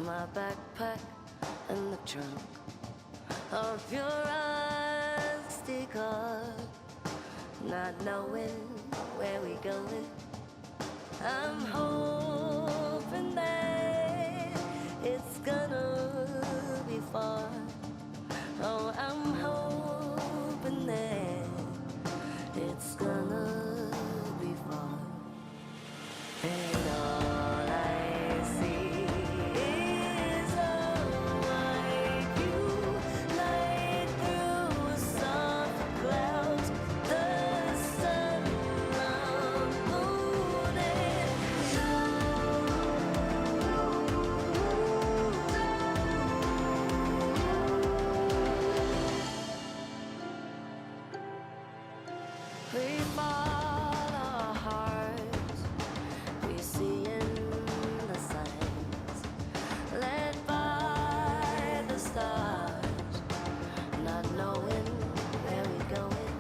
my backpack in the trunk of your rusty car, not knowing where we going. I'm hoping that it's gonna be far. Oh, I'm hoping that it's gonna be far. And all I see is a white view light through soft clouds, the sun, the moon, and we follow our hearts, we see in the signs, led by the stars, not knowing where we're going.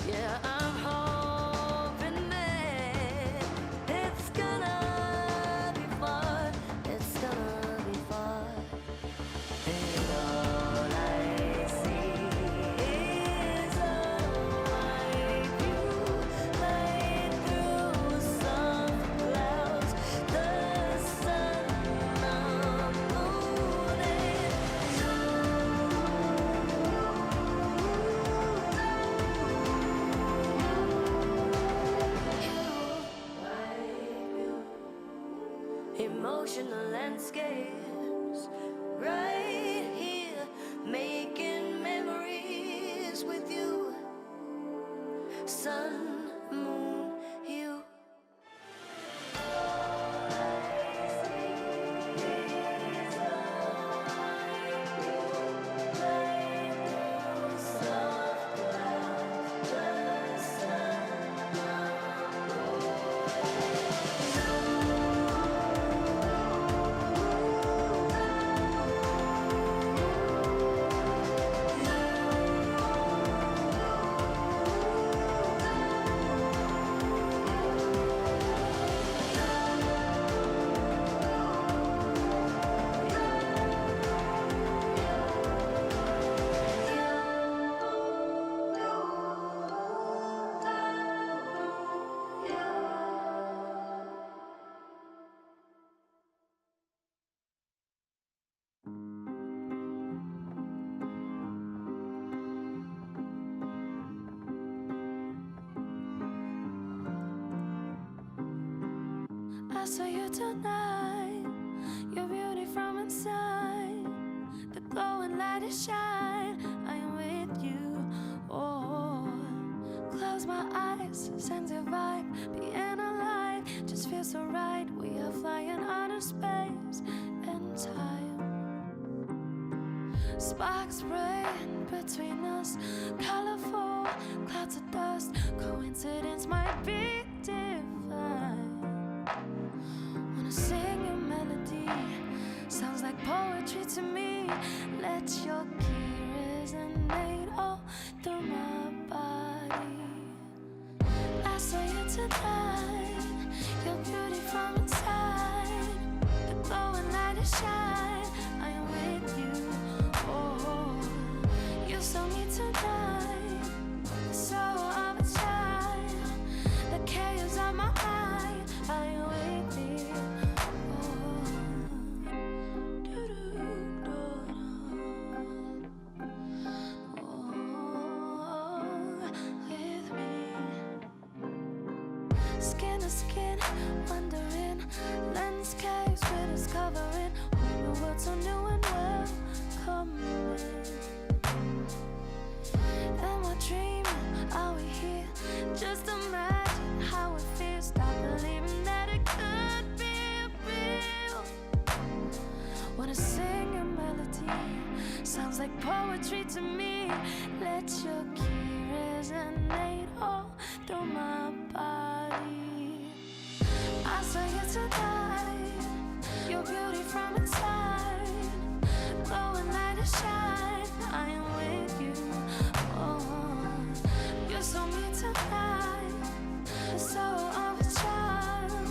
Yeah, I'm hoping that it's gonna be far, it's gonna be far. And all I see is a white view light through soft clouds, the sun, the moon, and emotional landscapes right here, making memories with you. Sun, moon, you. I saw you tonight, your beauty from inside, the glowing light is shine. I am with you. Oh, close my eyes, sense your vibe, being alive just feels so right. We are flying out of space and time. Sparks spraying between us, colorful clouds of dust. Coincidence might be divine. Wanna sing a melody, sounds like poetry to me. Let your key resonate all through my body. I saw you tonight, your beauty from inside, the glowing light is shine. I am with you. Oh, you saw me tonight, the soul of a child, the chaos of my mind. I am with you. With me, skin to skin, wandering landscapes we're discovering. Whole new world so new and welcoming. And we're dreaming, are we here? Just imagine how it feels. Stop believing that it could be real. Wanna sing a melody, sounds like poetry to me. Let your key resonate all through my body. I saw you tonight, your beauty from inside, glowing light is shine. I am with you. Oh, you saw me tonight, the soul of a child,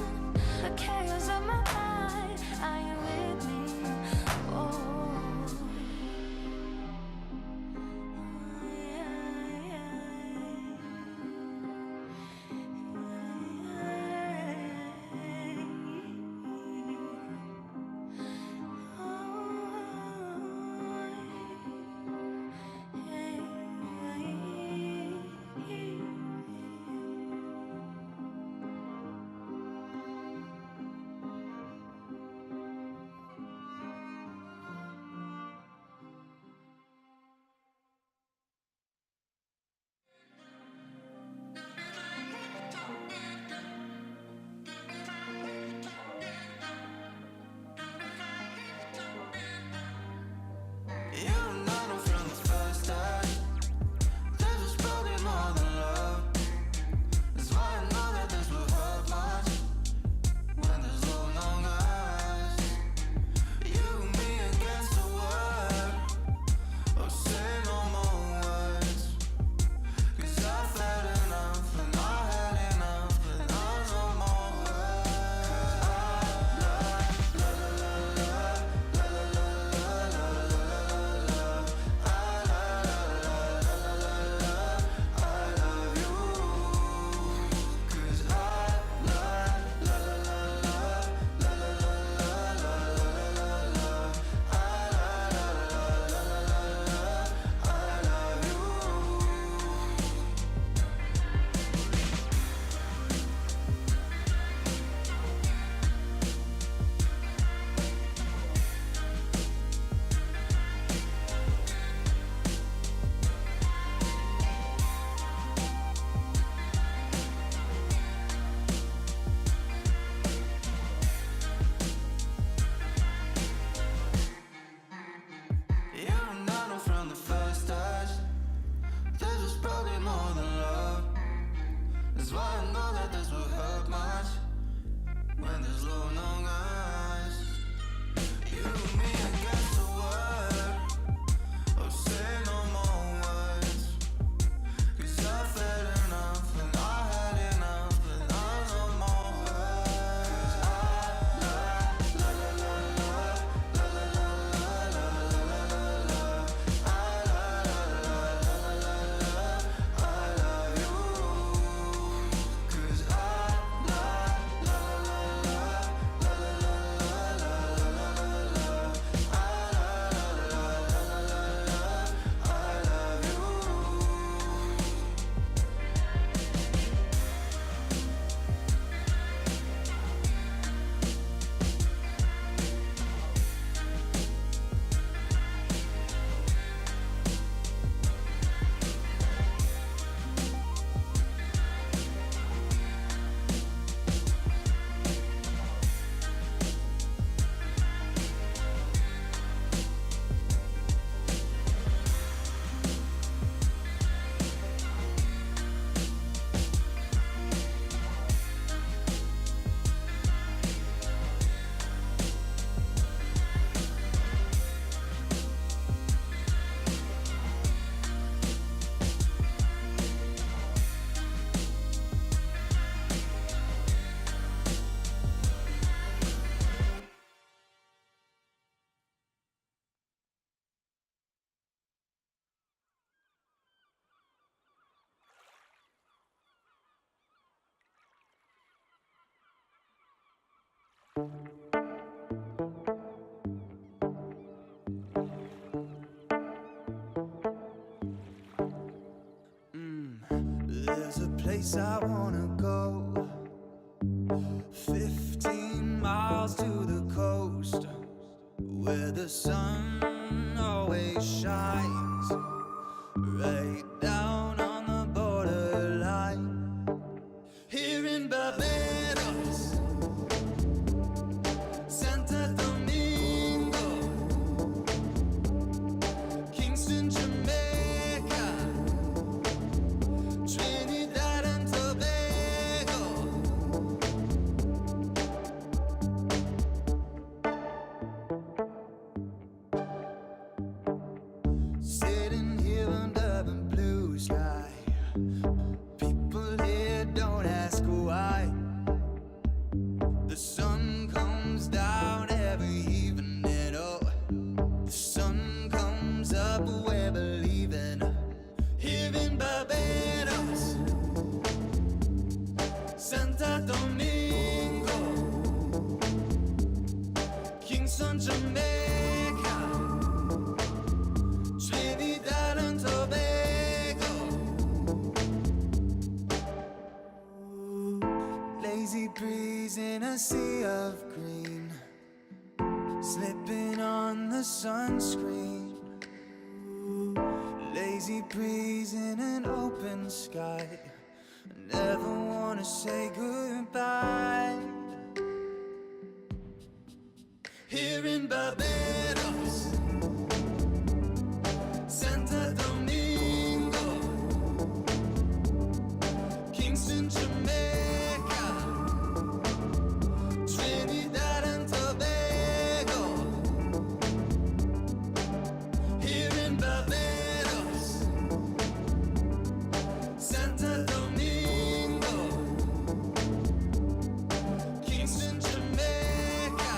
the chaos of my mind. I am with me. There's a place I wanna go, 15 miles to the coast, where the sun always shines, right down on the borderline. Here in Barbados, Santa Domingo, Kingston, Jamaica, Trinidad and Tobago. Sitting here under the blue sky, people here don't ask why. The sun comes down every evening, oh, the sun comes up, we're believing. Here in Barbados, Santa Domingo, Kingston, Jamaica, Trinidad and Tobago. Lazy breeze in a sea of green, slipping on the sunscreen. Lazy breeze in an open sky, never wanna say goodbye. Here in Barbados, Santa Domingo, Kingston, Jamaica, Trinidad and Tobago. Here in Barbados, Santa Domingo, Kingston, Jamaica,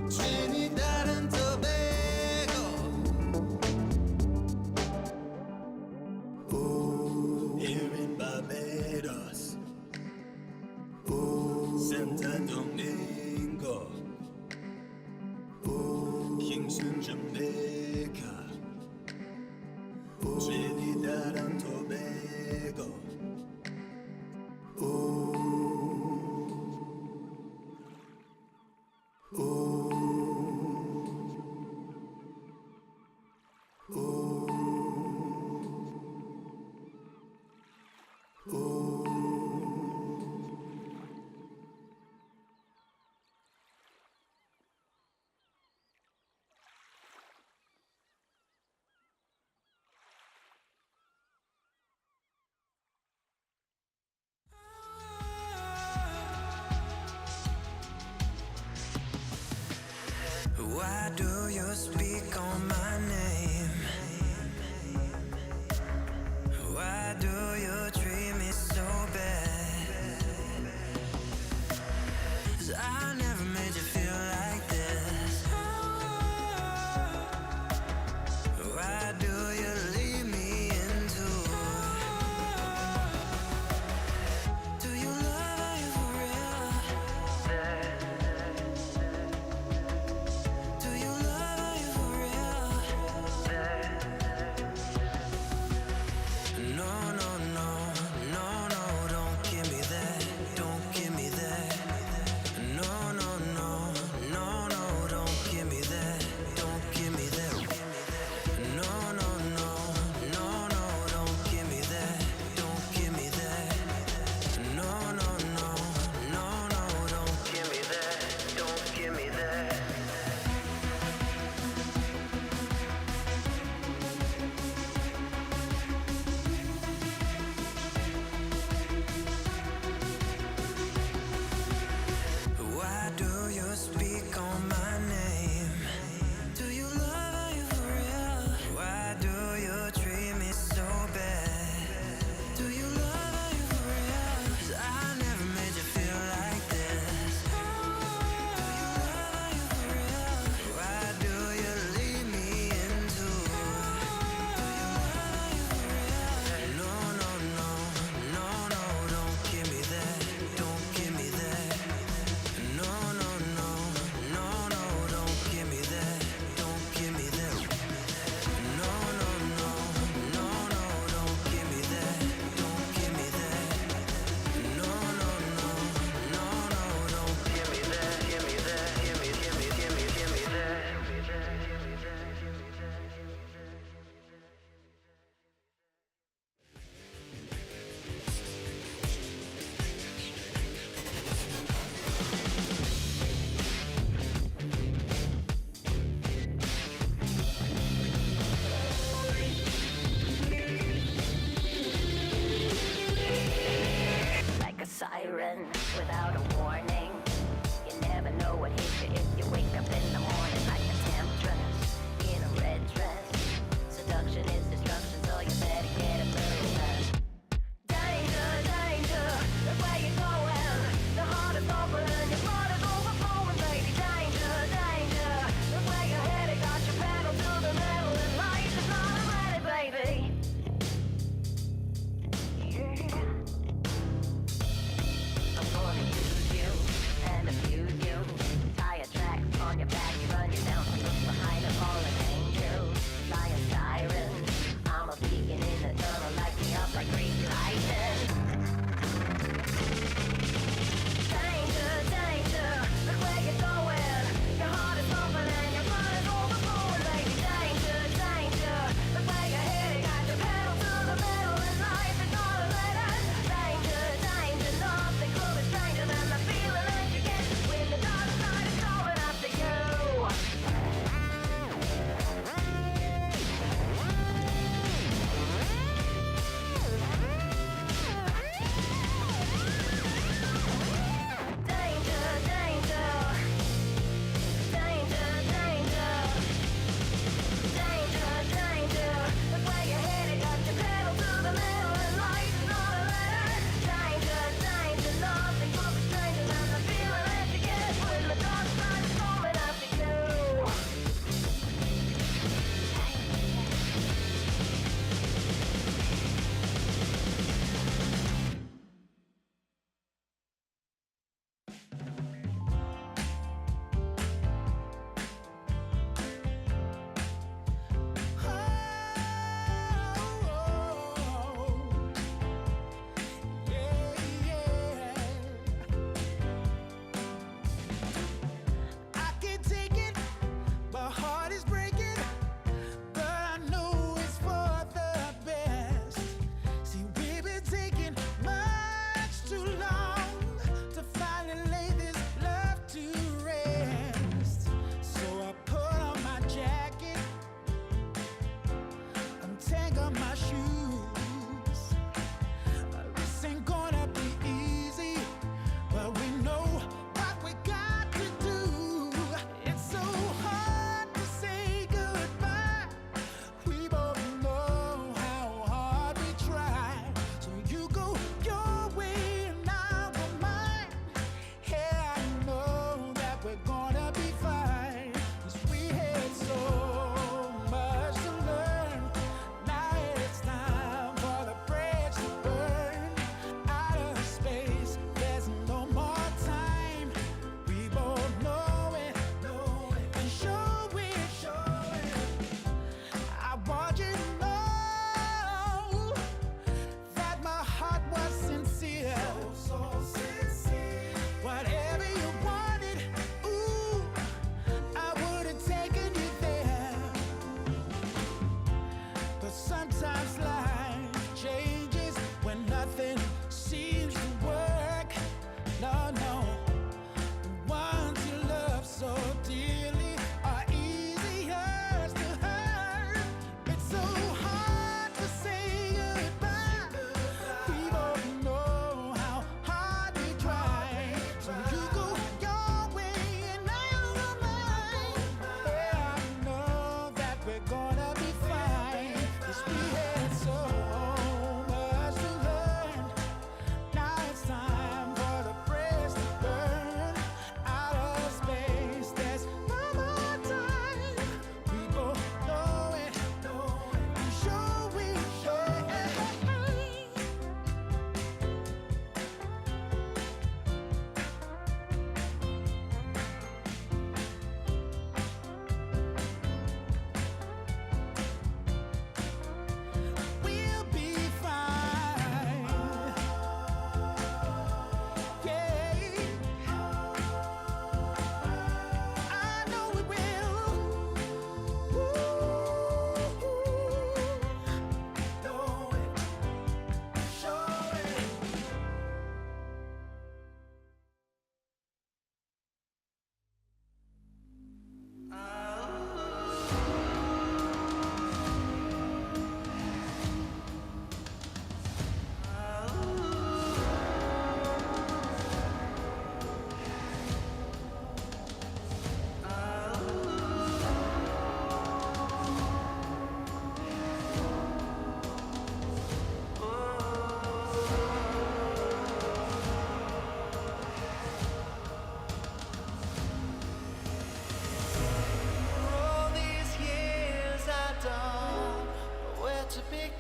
Trinidad and Tobago. Oh, here in Barbados, oh, Santa Domingo, oh, Kingston, Jamaica, Trinidad and Tobago. Oh, oh, oh, oh. Why do you speak on my name? Why do you treat me so bad? 'Cause I never made you feel like this. Why do you leave me into? Do you love her for real? Do you love her for real? No, no, no, no, no, don't give me that, don't give me that. No, no,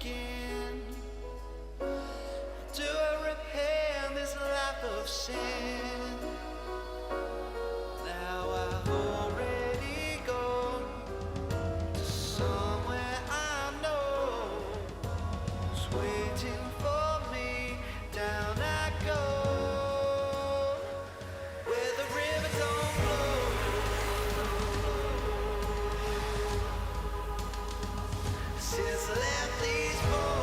begin? Do I repent this life of sin? Now I've already gone to somewhere I know is waiting for me. Down I go, where the river don't flow. Since I left these bones.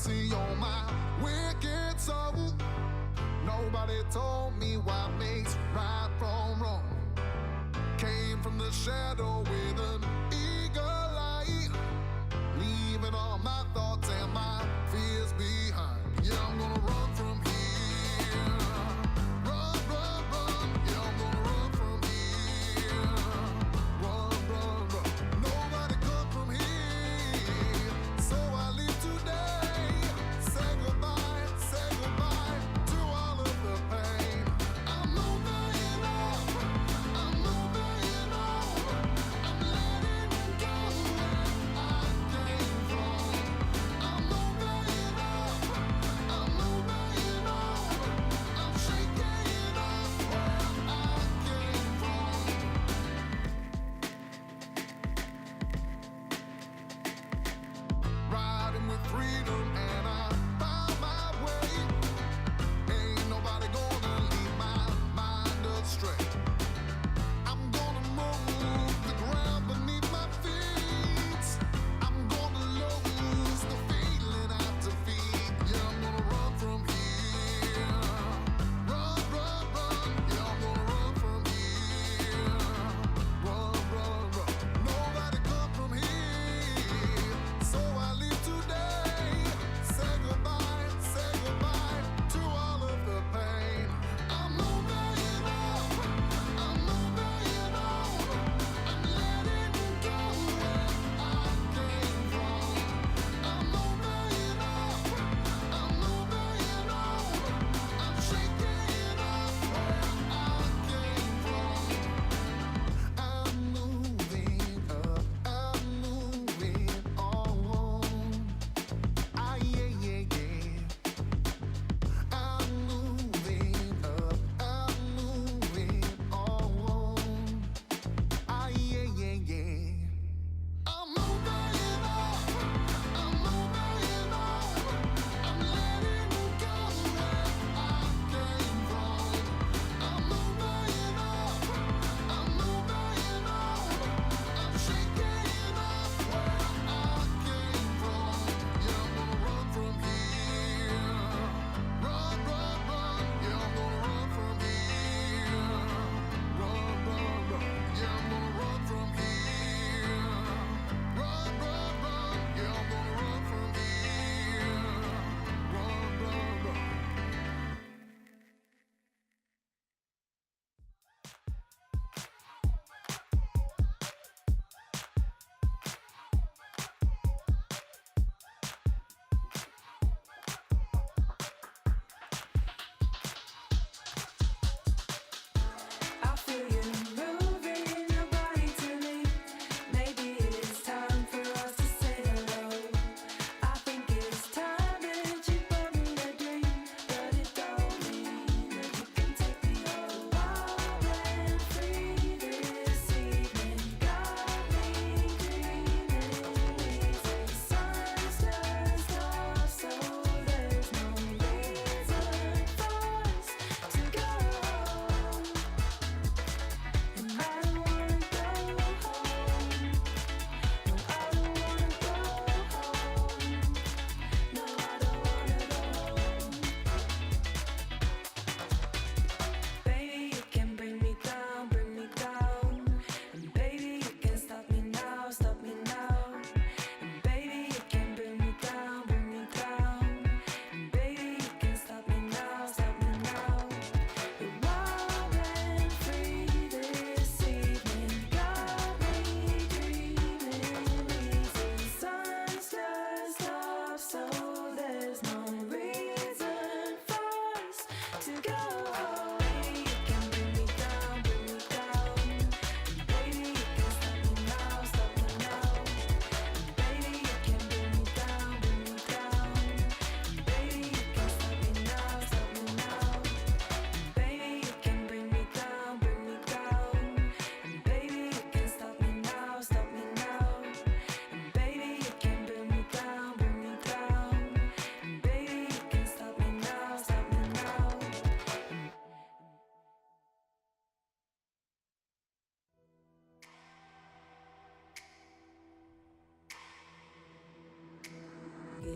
mercy on my wicked soul. Nobody told me what makes right from wrong. Came from the shadow with an eagle eye, leaving all my thoughts and my fears behind. Yeah, I'm gonna run from here. Run, run, run. Yeah, I'm gonna run from here. Run, run, run. Nobody come from here. So I leave today. Say goodbye to all of the pain. I'm moving on. I'm moving on. I'm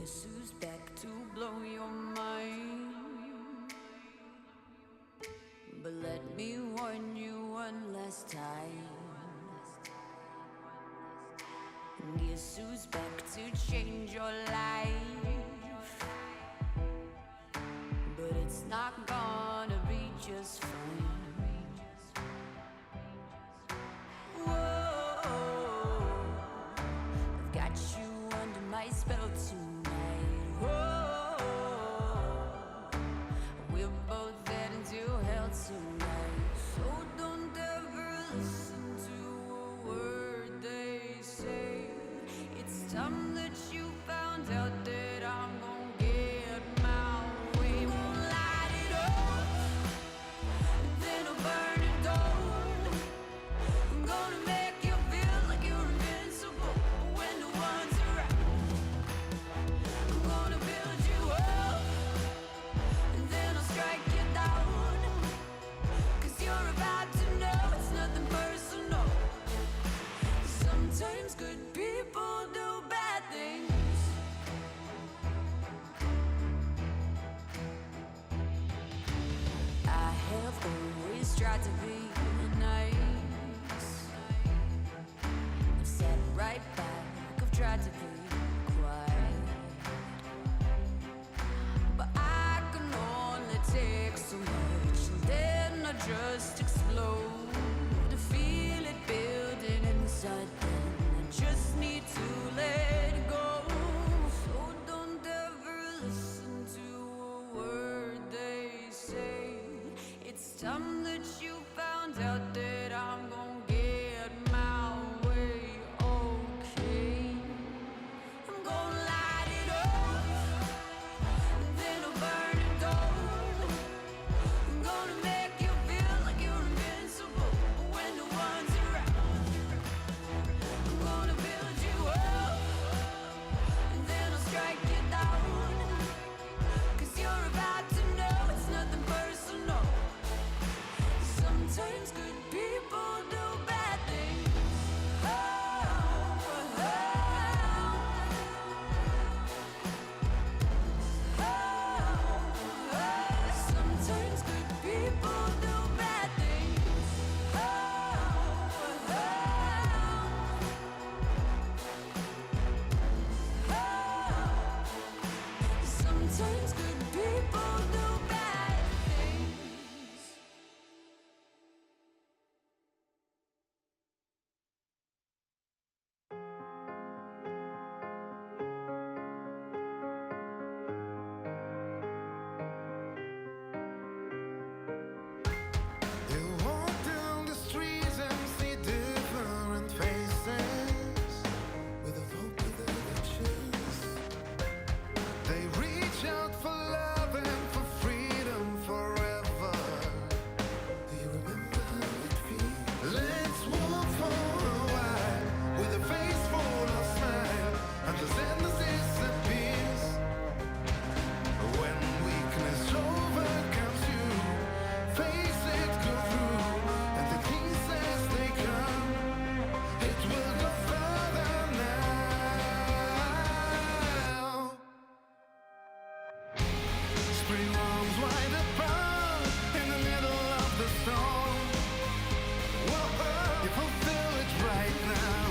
Guess who's back to blow your mind? But let me warn you one last time. Guess who's back to change your life? But it's not gonna be just fine. Whoa, I've got you under my spell tonight. Whoa, we're both heading to hell tonight. So don't ever listen to a word they say. It's time that you found out that I'm gonna get my way. Won't light it up, then I'll burn it down. I'm gonna make you feel like you're invincible when no one's around. I'm gonna build you up, and then I'll strike you down. 'Cause you're about to know it's nothing personal. Sometimes good people do bad things. I have always tried to be nice. I've sat right back, I've tried to be quiet. But I can only take so much, and then I just explode. To feel it building inside, then I just need to let go. So don't ever listen to a word they say. It's time that you found out that I'm gonna get my way. Okay, I'm gonna light it up, then I'll burn it down. I'm gonna make you feel like you're invincible when no one's around. I'm gonna build you up, and then I'll strike you down. 'Cause you're about to know it's nothing personal. Sometimes good people do bad things. Oh, oh, oh. Sometimes good people do bad things. Oh, oh, oh. Sometimes good people do bad things. You walk down the streets and see different faces with a hope of their riches. They reach out for love and for freedom forever. Do you remember how it feels? Let's walk for a while with a face full of smile until sadness disappears. When weakness overcomes you, face it, go through, and the kings as they come, it will go further now. Spring arms wide apart in the middle of the storm. Whoa, you fulfill it right now.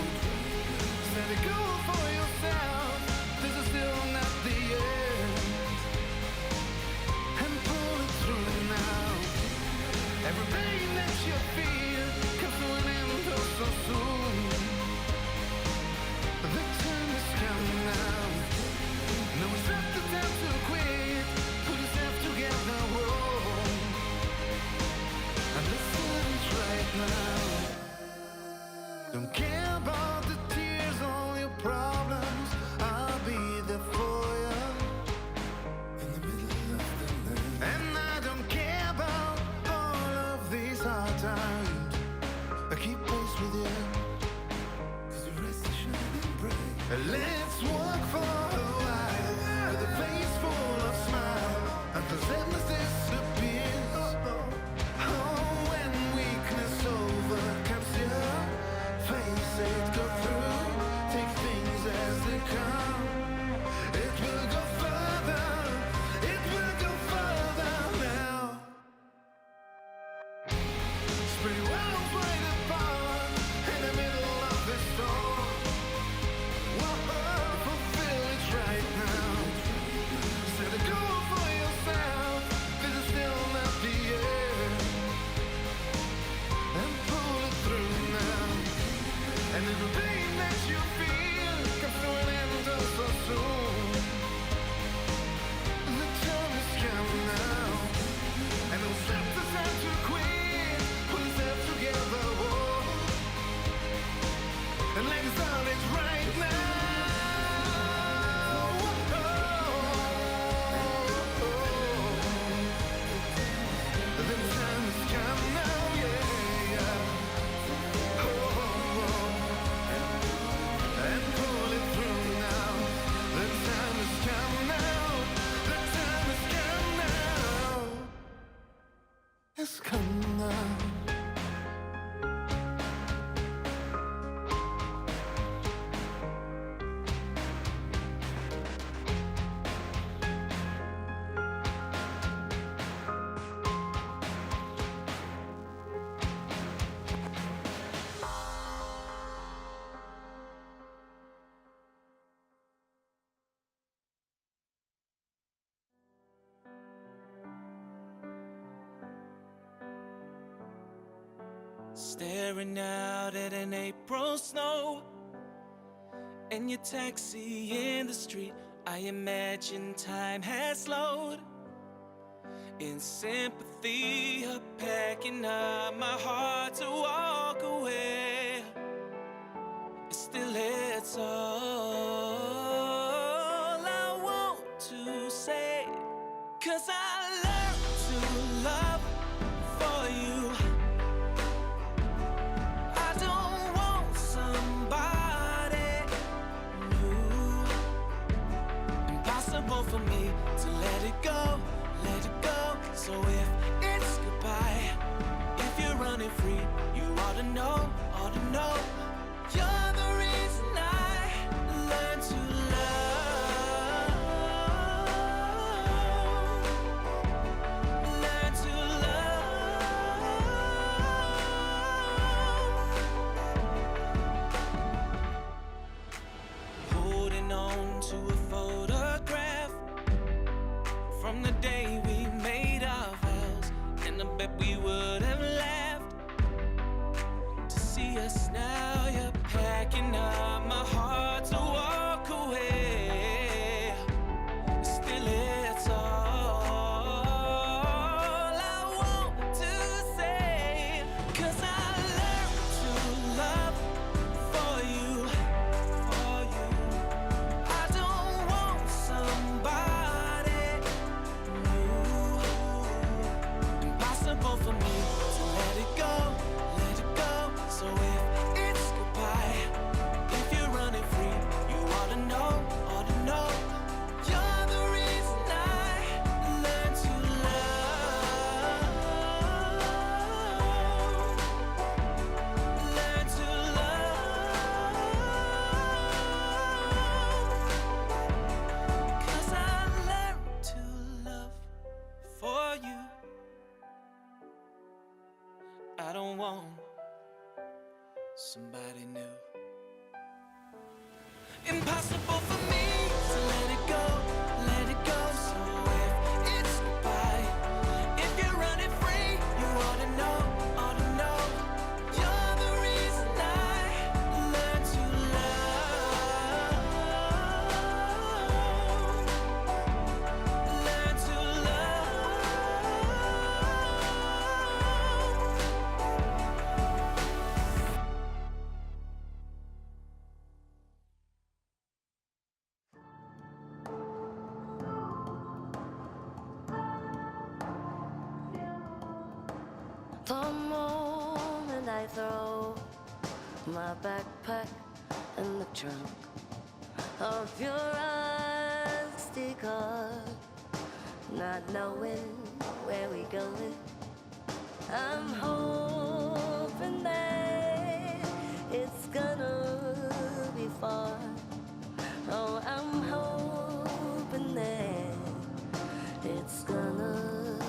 Set a goal for yourself. This is still not the end. And pull it through now. Every pain that you feel comes to an end oh so soon. The time has come now. No, it's not the time to quit. Put yourself together, whoa. And listen right now. Don't care about the tears, all your problems. I'll be there for you in the middle of the night. And I don't care about all of these hard times. I keep pace with you, 'cause your eyes are shining bright. Let's walk for a while with a face full of smile until sadness disappears. Oh, when weakness overcomes you, face Three worlds wide apart in the middle of the storm. Whoa, fulfill it right now. Set a goal for yourself. This is still not the end. And pull it through now. And if the pain that you feel comes to an end so soon, the time has come now. And no step to time to quit. Put yourself together, whoa. And let it start it right now. The time has come now, yeah, yeah. And pull it through now. The time has come now. The time has come now. It's come now. Staring out at an April snow and your taxi in the street, I imagine time has slowed. In sympathy, of packing up my heart to walk away. Still, it's all I want to say, 'cause I learned to love for you. I don't want somebody new. Impossible for me to let it go, let it go. So if it's goodbye, if you're running free, you ought to know, ought to know. You're the reason I learned to love. Learn to love. Holding on to a photograph from the day we made our vows, and I bet we would have laughed to see us now. You're packing up my heart to walk away. Still, it's all I want to say, 'cause I learned to love for you, for you. I don't want somebody new. Impossible for me to let it go, let it go. So if it's goodbye, if you're running free, you ought to know, ought to know. You're the reason I learned to love. Learn to love. 'Cause I learned to love for you. I don't want somebody new. Impossible for me to let it go, let it go. So if it's goodbye, if you're running free, you ought to know, ought to know. You're the reason I learned to love. Learn to love. The moment I throw my backpack in the trunk of your rusty car, not knowing where we going, I'm hoping that it's gonna be far. Oh, I'm hoping that it's gonna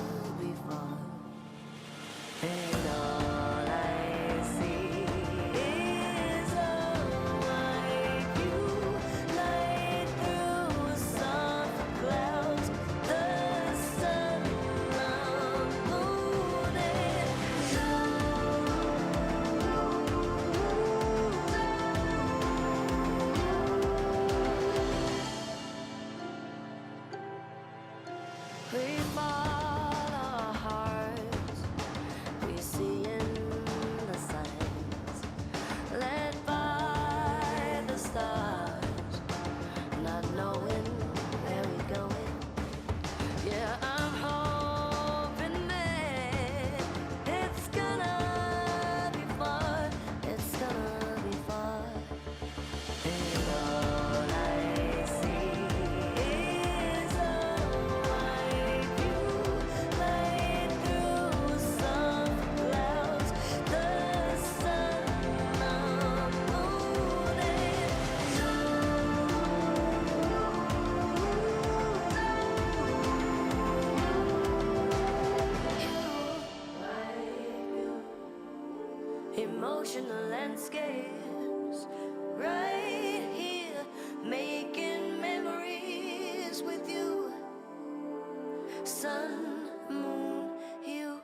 be far. And all emotional landscapes. Right here, making memories with you. Sun, moon, you.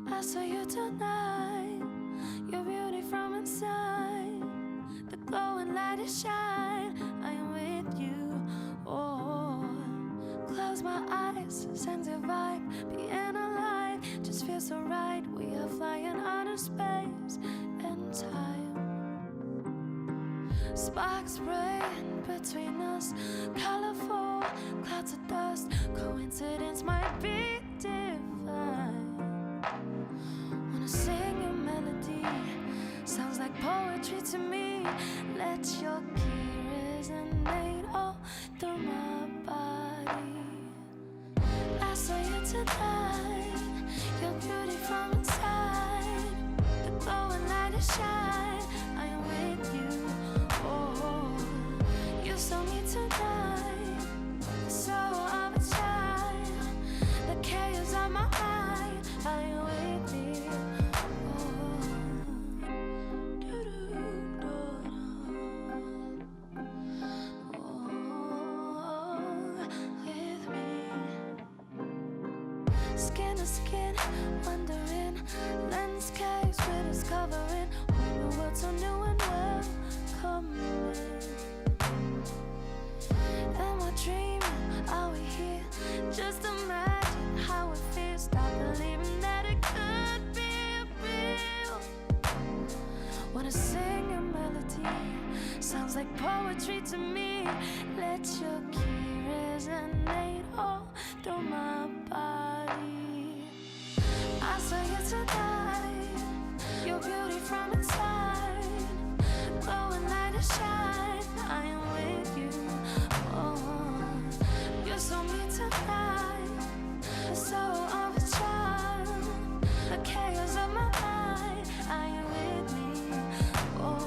I saw you tonight, your beauty from inside, the glowing light is shine. I am with you. Oh, close my eyes, sense your vibe, being alive just feels so right. We are flying out of space and time. Sparks spray between us, colorful clouds of dust. Coincidence might be divine. Wanna sing your melody, sounds like poetry to me. Let your key resonate all through my body. I saw you tonight, your beauty from inside, the glowing light is shine. I am with you. Oh, you saw me tonight, the soul of a child, the chaos of my mind. I am with you. Skin to skin, wondering, landscapes we're discovering, whole new world so new and welcoming. Am I dreaming? Are we here? Just imagine how it feels. Stop believing that it could be real. Wanna sing your melody, sounds like poetry to me. Let your key resonate all through my body. I saw you tonight, your beauty from inside, glowing light is shine. I am with you. Oh, you saw me tonight, the soul of a child, the chaos of my mind. I am with me. Oh.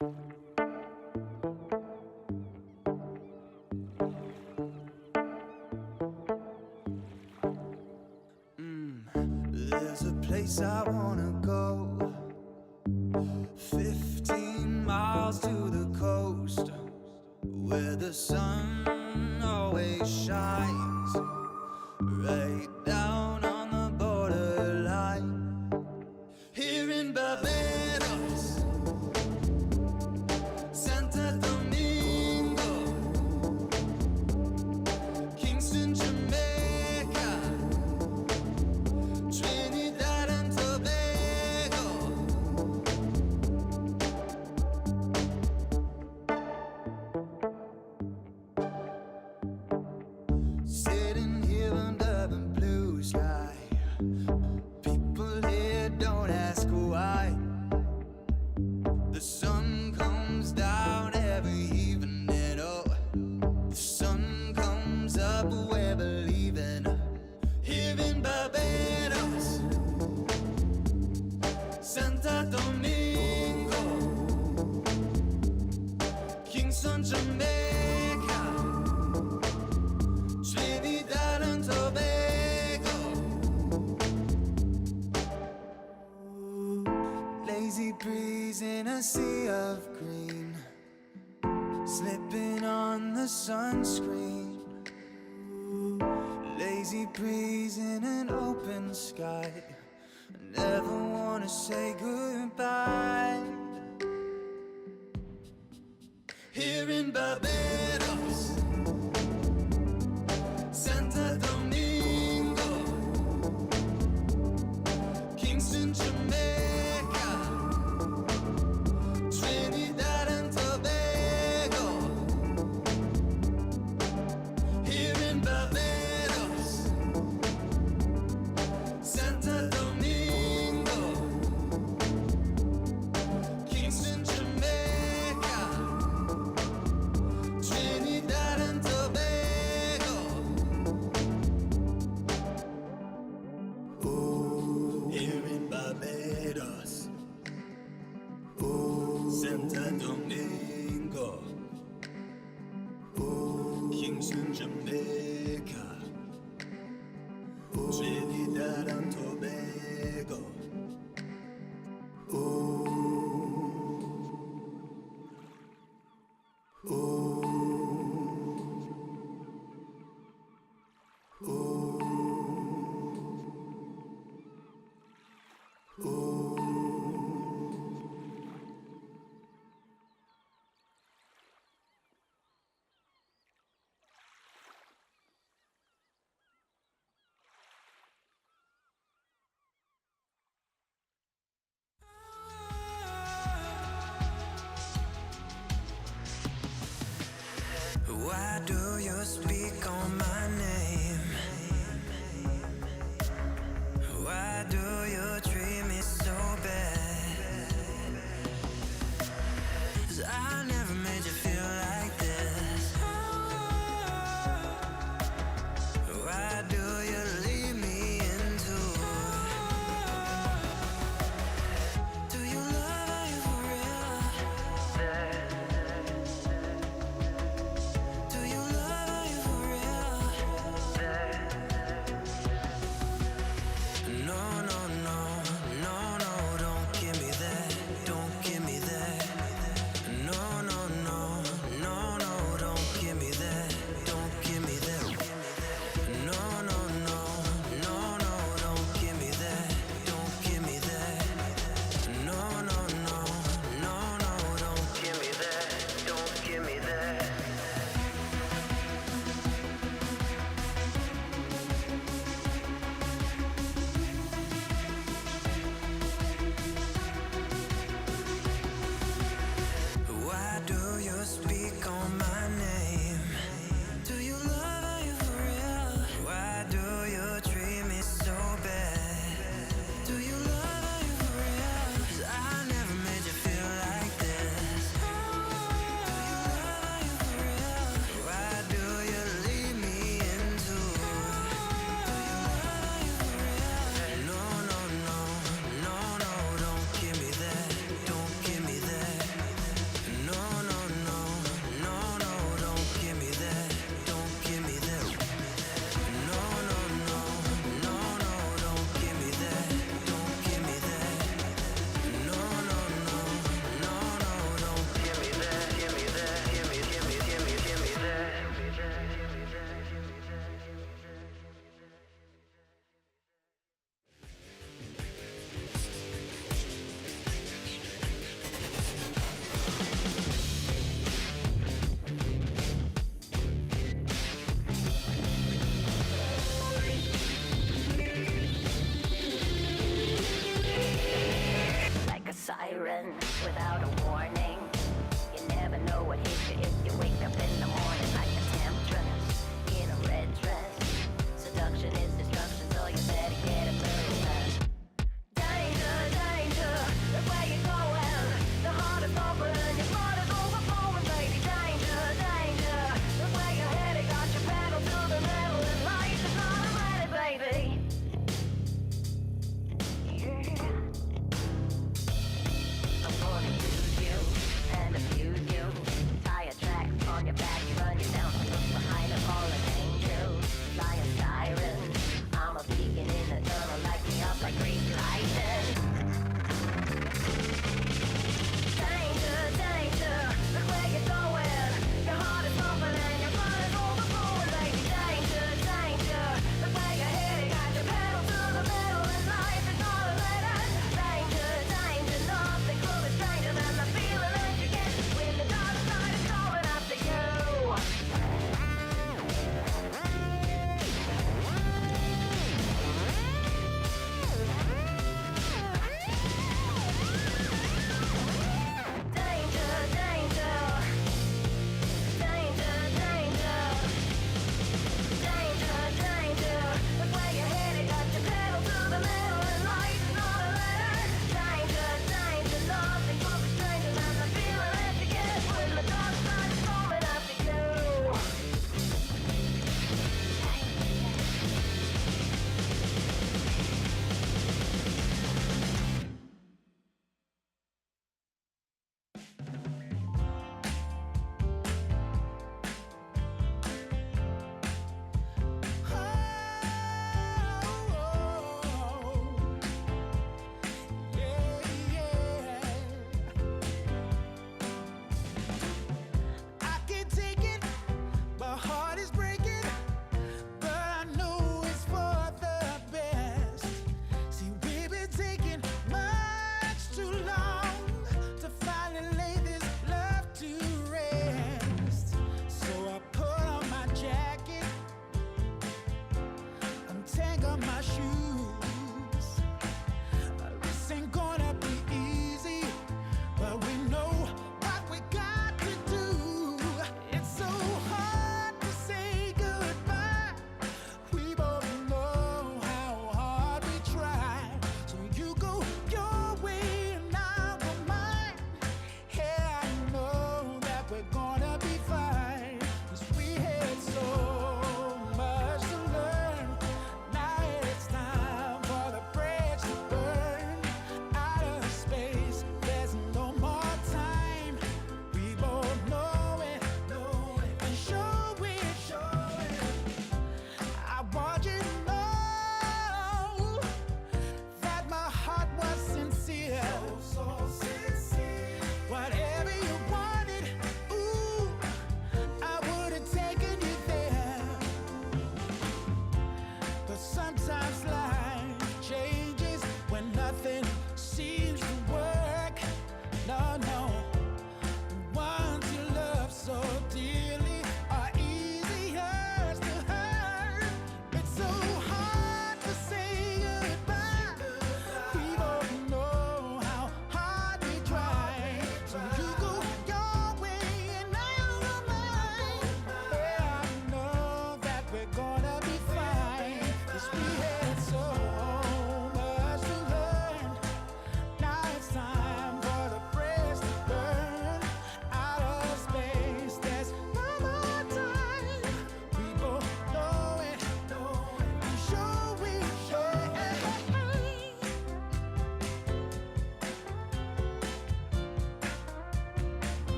There's a place I wanna go, 15 miles to the coast, where the sun always shines, right down on the borderline. Here in Barbados, Santa Domingo, Kingston, Jamaica, Trinidad and Tobago. Sitting here under the blue sky, people here don't ask why. The sun comes down every evening, oh, the sun comes up, we're believing. Here in Barbados, Santa Domingo, Kingston, Jamaica, Trinidad and Tobago. Lazy breeze in a sea of green, slipping on the sunscreen. Lazy breeze in an open sky, never wanna say goodbye. Here in Barbados, Santa Domingo, Kingston, Jamaica, Trinidad and Tobago. Here in Barbados, Santa Domingo, Kingston, Jamaica, Trinidad and Tobago. Oh, here in Barbados, oh, Santa Domingo, oh, Kingston, Jamaica, Trinidad and Tobago. Oh, oh, oh, oh. Why do you speak on my name? Why do you treat me so bad? 'Cause I never made you feel like this. Why do you leave me into? Do you love you for real? Do you love you for real? No, no, no, no, no, don't give me that, don't give me that. No, no, no, no, no, don't give me that, don't give me that. No, no, no, no, no, don't give me that, don't give me that. No, no, no, no, no, don't give me that, don't give me that. Why do you speak on my name? Do you love you for real? Why do you treat me so bad? Do you love you for real? 'Cause I never made you feel like this. Do you love you for real? Why do you leave me into? Do you love you for real? No, no, no, no, no, don't give me that, don't give me that.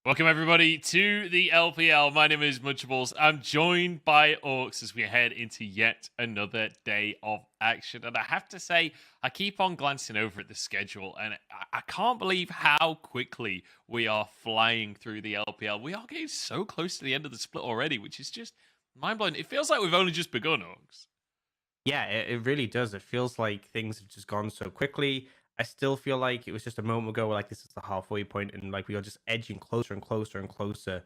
Welcome everybody to the LPL. My name is Munchables. I'm joined by Orcs as we head into yet another day of action. And I have to say, I keep on glancing over at the schedule and I can't believe how quickly we are flying through the LPL. We are getting so close to the end of the split already, which is just mind-blowing. It feels like we've only just begun, Orcs. Yeah, it really does. It feels like things have just gone so quickly. I still feel like it was just a moment ago, like this is the halfway point, and like we are just edging closer and closer and closer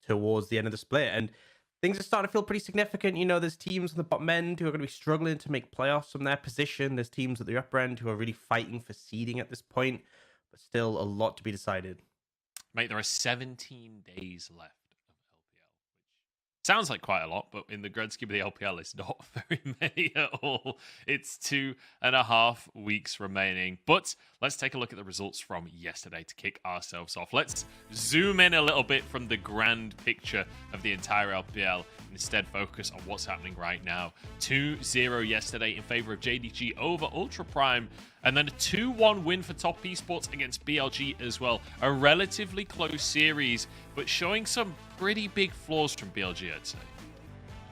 towards the end of the split. And things are starting to feel pretty significant. You know, there's teams on the bottom end who are going to be struggling to make playoffs from their position. There's teams at the upper end who are really fighting for seeding at this point, but still a lot to be decided. Mate, there are 17 days left. Sounds like quite a lot, but in the grand scheme of the LPL, it's not very many at all. It's 2.5 weeks remaining. But let's take a look at the results from yesterday to kick ourselves off. Let's zoom in a little bit from the grand picture of the entire LPL and instead focus on what's happening right now. 2-0 yesterday in favor of JDG over Ultra Prime. And then a 2-1 win for Top Esports against BLG as well. A relatively close series, but showing some pretty big flaws from BLG, I'd say.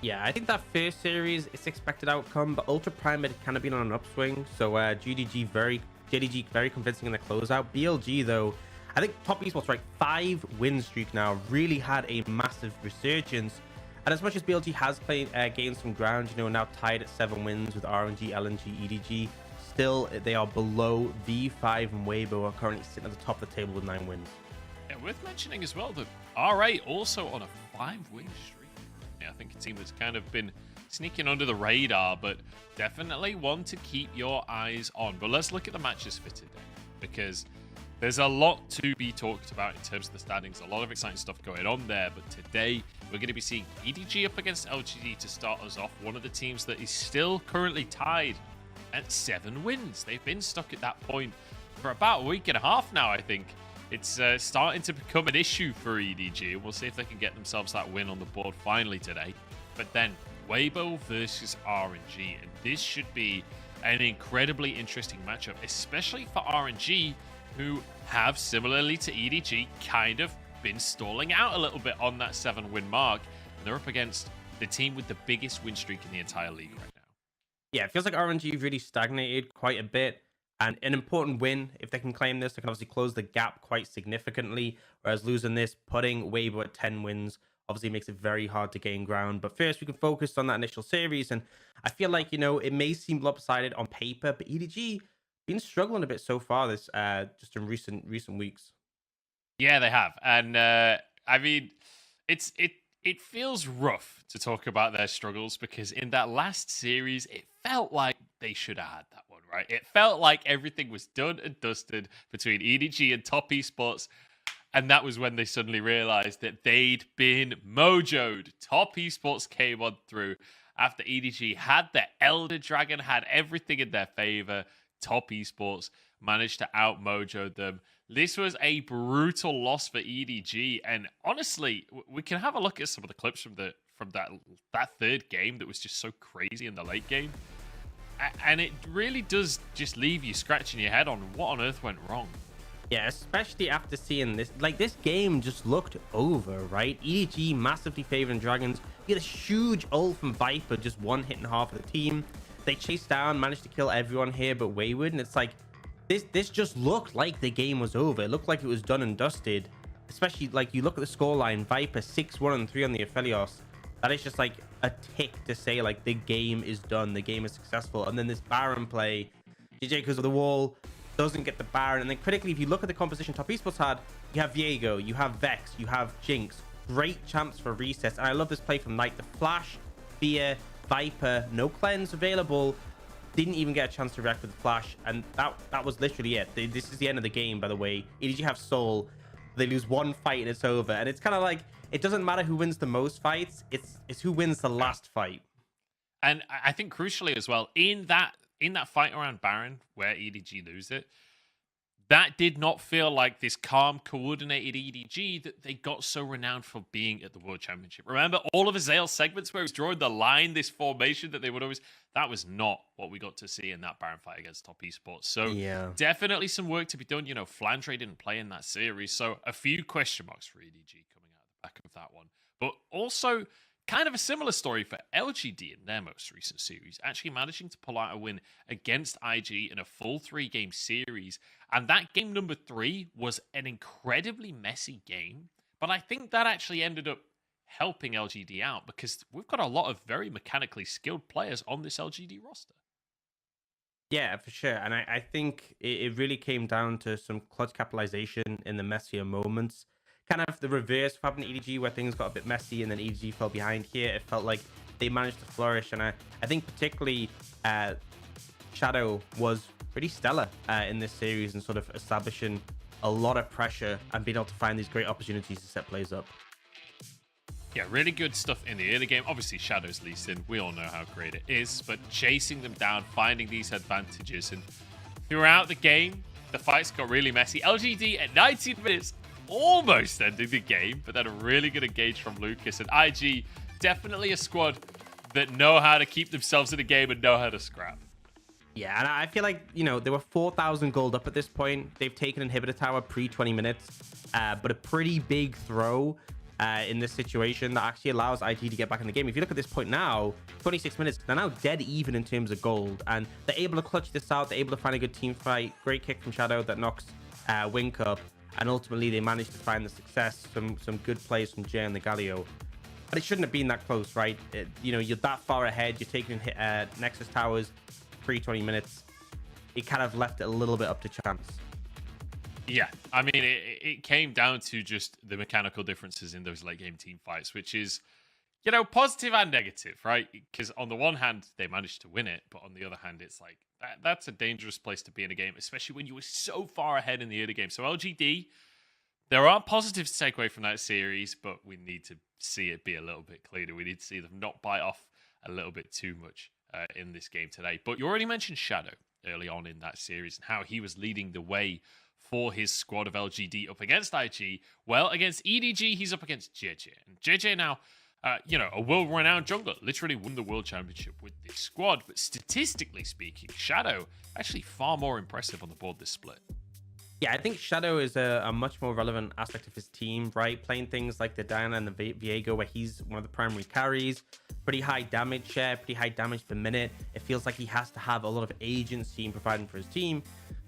Yeah, I think that first series is expected outcome, but Ultra Prime had kind of been on an upswing. So JDG very convincing in the closeout. BLG though, I think Top Esports right 5 win streak now really had a massive resurgence. And as much as BLG has gained some ground, you know, now tied at 7 wins with RNG, LNG, EDG. Still, they are below V5 and Weibo are currently sitting at the top of the table with 9 wins. Yeah, worth mentioning as well that RA also on a 5-win streak. Yeah, I think a team that's kind of been sneaking under the radar, but definitely one to keep your eyes on. But let's look at the matches for today, because there's a lot to be talked about in terms of the standings. A lot of exciting stuff going on there, but today we're going to be seeing EDG up against LGD to start us off. One of the teams that is still currently tied at 7 wins. They've been stuck at that point for about a week and a half now, I think. It's starting to become an issue for EDG. We'll see if they can get themselves that win on the board finally today. But then, Weibo versus RNG. And this should be an incredibly interesting matchup, especially for RNG, who have, similarly to EDG, kind of been stalling out a little bit on that 7-win mark. And they're up against the team with the biggest win streak in the entire league right now. Yeah, it feels like RNG really stagnated quite a bit. And an important win, if they can claim this, they can obviously close the gap quite significantly. Whereas losing this, putting Weibo at 10 wins, obviously makes it very hard to gain ground. But first, we can focus on that initial series. And I feel like, you know, it may seem lopsided on paper, but EDG been struggling a bit so far this just in recent weeks. Yeah, they have. And I mean, it feels rough to talk about their struggles, because in that last series, it felt like they should have had that one, right? It felt like everything was done and dusted between EDG and Top Esports. And that was when they suddenly realized that they'd been mojoed. Top Esports came on through after EDG had the Elder Dragon, had everything in their favor. Top Esports managed to out-mojo them. This was a brutal loss for EDG, and honestly, we can have a look at some of the clips from that third game that was just so crazy in the late game, and it really does just leave you scratching your head on what on earth went wrong. Yeah, especially after seeing this. Like, this game just looked over, right? EDG massively favoring Dragons. You get a huge ult from Viper, just one hitting half of the team. They chased down, managed to kill everyone here but Wayward, and it's like, this just looked like the game was over. It looked like it was done and dusted. Especially, like, you look at the scoreline, Viper 6-1-3 on the Aphelios. That is just like a tick to say, like, the game is done, the game is successful. And then this Baron play, DJ because of the wall, doesn't get the Baron. And then critically, if you look at the composition Top Esports had, you have Viego, you have Vex, you have Jinx. Great champs for resets. And I love this play from Knight. The Flash, Fear, Viper, no cleanse available. Didn't even get a chance to react with the Flash. And that was literally it. This is the end of the game, by the way. EDG have Soul. They lose one fight and it's over. And it's kind of like, it doesn't matter who wins the most fights. It's who wins the last fight. And I think crucially as well, in that fight around Baron where EDG lose it, that did not feel like this calm, coordinated EDG that they got so renowned for being at the World Championship. Remember all of Azale's segments where he was drawing the line, this formation that they would always... That was not what we got to see in that Baron fight against Top Esports. So definitely some work to be done. You know, Flandre didn't play in that series, so a few question marks for EDG coming out of the back of that one. But also... kind of a similar story for LGD in their most recent series, actually managing to pull out a win against IG in a full 3-game series. And that game number 3 was an incredibly messy game. But I think that actually ended up helping LGD out because we've got a lot of very mechanically skilled players on this LGD roster. Yeah, for sure. And I think it really came down to some clutch capitalization in the messier moments. Kind of the reverse of happened to EDG where things got a bit messy and then EDG fell behind. Here it felt like they managed to flourish, and I think particularly Shadow was pretty stellar in this series and sort of establishing a lot of pressure and being able to find these great opportunities to set plays up. Yeah, really good stuff in the early game. Obviously, Shadow's least in. We all know how great it is, but chasing them down, finding these advantages, and throughout the game, the fights got really messy. LGD at 19 minutes almost ending the game, but then a really good engage from Lucas, and IG definitely a squad that know how to keep themselves in the game and know how to scrap. Yeah, and I feel like, you know, they were 4,000 gold up at this point. They've taken Inhibitor Tower pre-20 minutes, but a pretty big throw in this situation that actually allows IG to get back in the game. If you look at this point now, 26 minutes, they're now dead even in terms of gold, and they're able to clutch this out. They're able to find a good team fight. Great kick from Shadow that knocks Wink up, and ultimately they managed to find the success. Some good plays from Jay and the Galio. But it shouldn't have been that close, right? You know, you're that far ahead. You're taking Nexus Towers pre-20 minutes. It kind of left it a little bit up to chance. Yeah, I mean, it came down to just the mechanical differences in those late game team fights, which is, you know, positive and negative, right? Because on the one hand, they managed to win it, but on the other hand, it's like, that's a dangerous place to be in a game, especially when you were so far ahead in the early game. So LGD, there are positives to take away from that series, but we need to see it be a little bit cleaner. We need to see them not bite off a little bit too much in this game today. But you already mentioned Shadow early on in that series and how he was leading the way for his squad of LGD up against IG. Well, against EDG, he's up against JJ. And JJ now, you know, a world-renowned jungler, literally won the World Championship with this squad. But statistically speaking, Shadow actually far more impressive on the board this split. Yeah, I think Shadow is a much more relevant aspect of his team, right? Playing things like the Diana and the Viego, where he's one of the primary carries. Pretty high damage share, pretty high damage per minute. It feels like he has to have a lot of agency in providing for his team.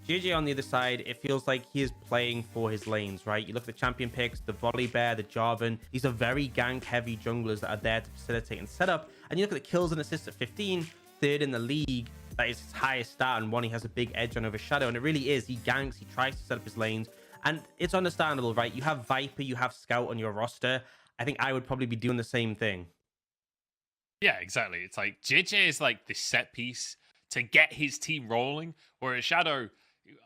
JJ on the other side, it feels like he is playing for his lanes, right? You look at the champion picks, the Volley Bear, the Jarvan. These are very gank-heavy junglers that are there to facilitate and set up. And you look at the kills and assists at 15, third in the league. That is his highest stat, and one he has a big edge on over Shadow. And it really is. He ganks, he tries to set up his lanes. And it's understandable, right? You have Viper, you have Scout on your roster. I think I would probably be doing the same thing. Yeah, exactly. It's like JJ is like the set piece to get his team rolling, whereas Shadow,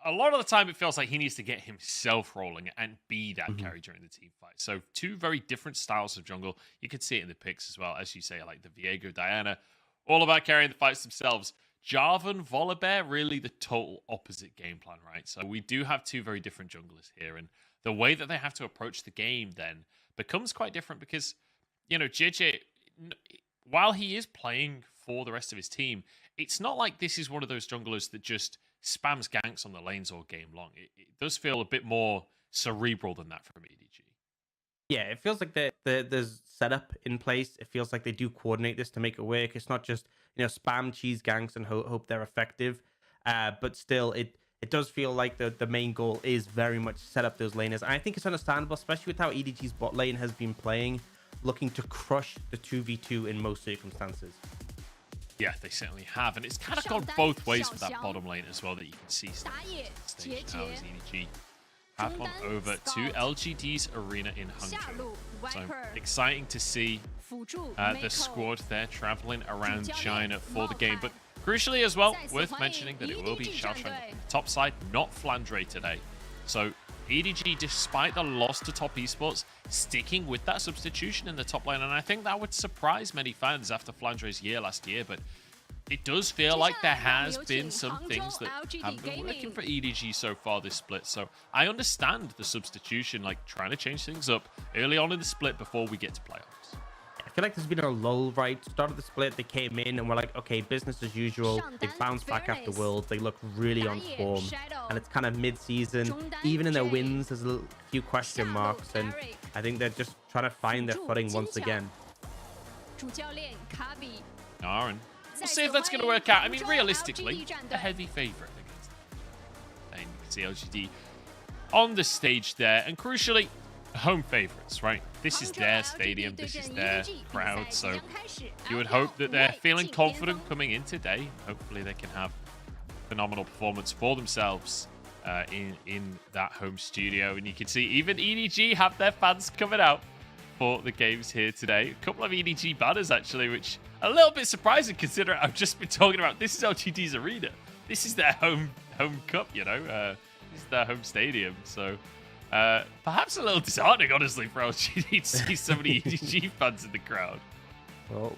a lot of the time it feels like he needs to get himself rolling and be that carry during the team fight. So two very different styles of jungle. You could see it in the picks as well, as you say, like the Viego, Diana, all about carrying the fights themselves. Jarvan, Volibear, really the total opposite game plan, right? So we do have two very different junglers here, and the way that they have to approach the game then becomes quite different because, you know, JJ, while he is playing for the rest of his team, it's not like this is one of those junglers that just spams ganks on the lanes all game long. It does feel a bit more cerebral than that from EDG. Yeah, it feels like there's setup in place. It feels like they do coordinate this to make it work. It's not just, you know, spam cheese ganks and hope they're effective. But still, it does feel like the main goal is very much set up those laners. And I think it's understandable, especially with how EDG's bot lane has been playing, looking to crush the 2v2 in most circumstances. Yeah, they certainly have. And it's kind of gone both ways for that bottom lane as well that you can see stage now as EDG have gone over to LGD's arena in Hangzhou. So exciting to see the squad there traveling around China for the game. But crucially as well, worth mentioning that it will be Xiaoshuang on the top side, not Flandre today. So EDG, despite the loss to Top Esports, sticking with that substitution in the top lane. And I think that would surprise many fans after Flandre's year last year. But it does feel like there has been some things that haven't been working for EDG so far this split. So I understand the substitution, like trying to change things up early on in the split before we get to playoffs. I feel like there's been a lull, right? Start of the split, they came in and we're like, okay, business as usual. They bounced back after Worlds. They look really on form. And it's kind of mid-season. Even in their wins, there's a few question marks. And I think they're just trying to find their footing once again. Aaron. We'll see if that's going to work out. I mean, realistically, a heavy favorite against them. And you can see LGD on the stage there. And crucially, home favorites, right? This is their stadium. This is their crowd. So you would hope that they're feeling confident coming in today. Hopefully they can have a phenomenal performance for themselves in that home studio. And you can see even EDG have their fans coming out for the games here today. A couple of EDG banners, actually, which a little bit surprising considering I've just been talking about this is LGD's arena. This is their home cup, you know. This is their home stadium. So perhaps a little disheartening, honestly, for LGD to see so many EDG fans in the crowd. Well,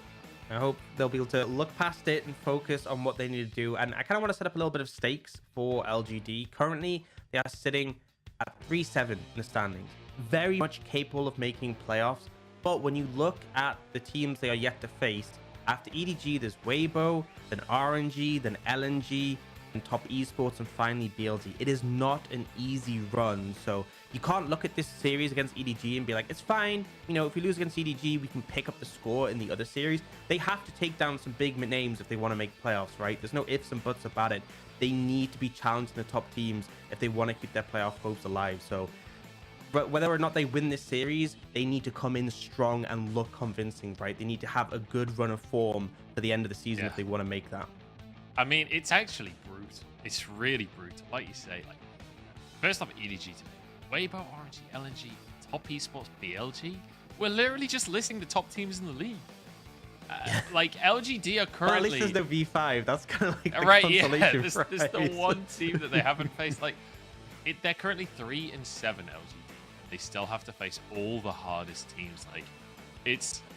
I hope they'll be able to look past it and focus on what they need to do. And I kind of want to set up a little bit of stakes for LGD. Currently, they are sitting at 3-7 in the standings. Very much capable of making playoffs. But when you look at the teams they are yet to face, after EDG, there's Weibo, then RNG, then LNG, and Top Esports, and finally BLG. It is not an easy run. So you can't look at this series against EDG and be like, it's fine. You know, if we lose against EDG, we can pick up the score in the other series. They have to take down some big names if they want to make playoffs, right? There's no ifs and buts about it. They need to be challenging the top teams if they want to keep their playoff hopes alive. So but whether or not they win this series, they need to come in strong and look convincing, right? They need to have a good run of form for the end of the season if they want to make that. I mean, it's actually brutal. It's really brutal. Like you say, like first off, EDG today, Weibo, RNG, LNG, Top Esports, BLG. We're literally just listing the top teams in the league. Like LGD are currently. Well, at least there's the V5. That's kind of like the right. consolation There's the one team that they haven't faced. Like they're currently 3-7 LGD. They still have to face all the hardest teams. Like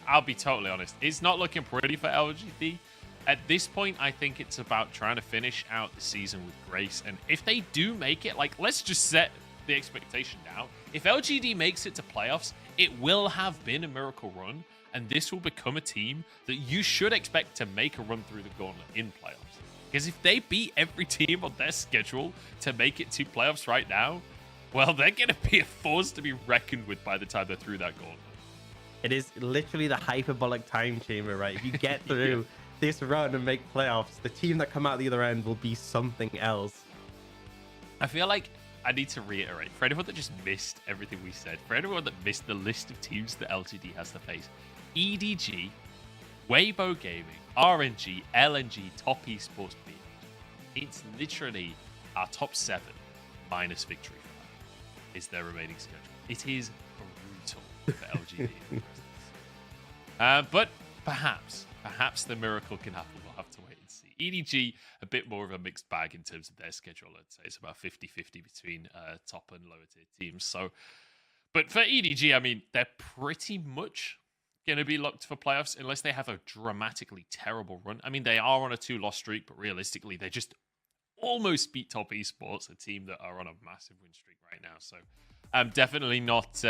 I'll be totally honest, it's not looking pretty for LGD. At this point, I think it's about trying to finish out the season with grace. And if they do make it, like, let's just set the expectation now. If LGD makes it to playoffs, it will have been a miracle run. And this will become a team that you should expect to make a run through the gauntlet in playoffs. Because if they beat every team on their schedule to make it to playoffs right now, well, they're going to be a force to be reckoned with by the time they're through that gauntlet. It is literally the hyperbolic time chamber, right? If you get through this run and make playoffs, the team that come out the other end will be something else. I feel like I need to reiterate, for anyone that just missed everything we said, for anyone that missed the list of teams that LGD has to face, EDG, Weibo Gaming, RNG, LNG, Top Esports, BLG. It's literally our top 7 minus victory is their remaining schedule. It is brutal for LGD. But perhaps the miracle can happen. We'll have to wait and see. EDG, a bit more of a mixed bag in terms of their schedule. I'd say it's about 50-50 between top and lower tier teams. So, but for EDG, I mean, they're pretty much going to be locked for playoffs unless they have a dramatically terrible run. I mean, they are on a 2-loss streak, but realistically, they just almost beat Top Esports, a team that are on a massive win streak right now. So I'm definitely not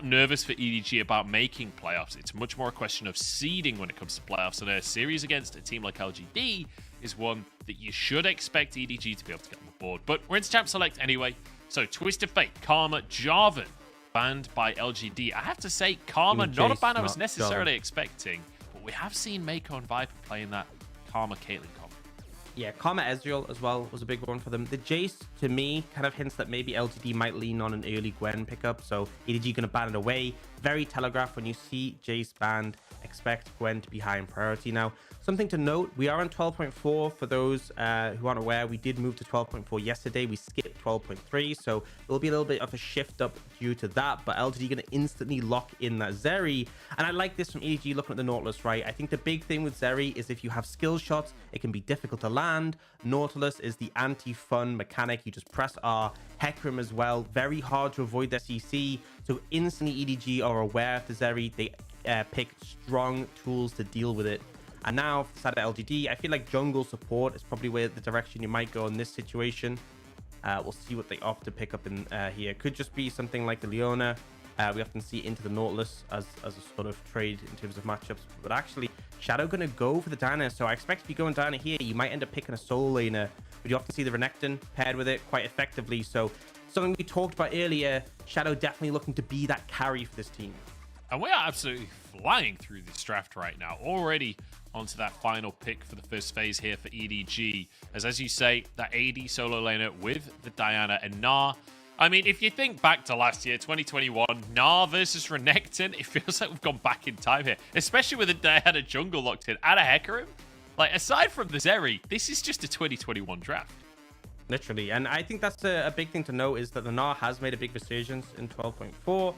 nervous for EDG about making playoffs. It's much more a question of seeding when it comes to playoffs. And a series against a team like LGD is one that you should expect EDG to be able to get on the board. But we're into Champ Select anyway. So Twisted Fate, Karma, Jarvan, banned by LGD. I have to say, Karma, not a ban I was necessarily expecting, but we have seen Mako and Viper playing that Karma Caitlyn combo. Yeah, Karma Ezreal as well was a big one for them. The Jace, to me, kind of hints that maybe LGD might lean on an early Gwen pickup. So EDG going to ban it away. Very telegraphed. When you see Jace banned, expect Gwen to be high in priority. Now, something to note, we are on 12.4 for those who aren't aware. We did move to 12.4 yesterday. We skipped 12.3. So there'll be a little bit of a shift up due to that. But LGD going to instantly lock in that Zeri. And I like this from EDG looking at the Nautilus, right? I think the big thing with Zeri is if you have skill shots, it can be difficult to land. Nautilus is the anti-fun mechanic. You just press R. Hecarim as well. Very hard to avoid their CC. So instantly EDG are aware of the Zeri. They pick strong tools to deal with it. And now for the side of LGD, I feel like jungle support is probably where the direction you might go in this situation. We'll see what they opt to pick up in here. Could just be something like the Leona. We often see into the Nautilus as a sort of trade in terms of matchups. But actually, Shadow going to go for the Diana. So I expect if you go in Diana here, you might end up picking a Soul Laner. But you often see the Renekton paired with it quite effectively. So something we talked about earlier, Shadow definitely looking to be that carry for this team. And we are absolutely flying through this draft right now. Already onto that final pick for the first phase here for EDG. As you say, that AD solo laner with the Diana and Gnar. I mean, if you think back to last year, 2021, Gnar versus Renekton, it feels like we've gone back in time here. Especially with the Diana jungle locked in and a Hecarim. Like, aside from the Zeri, this is just a 2021 draft. Literally. And I think that's a big thing to note is that the Gnar has made a big resurgence in 12.4.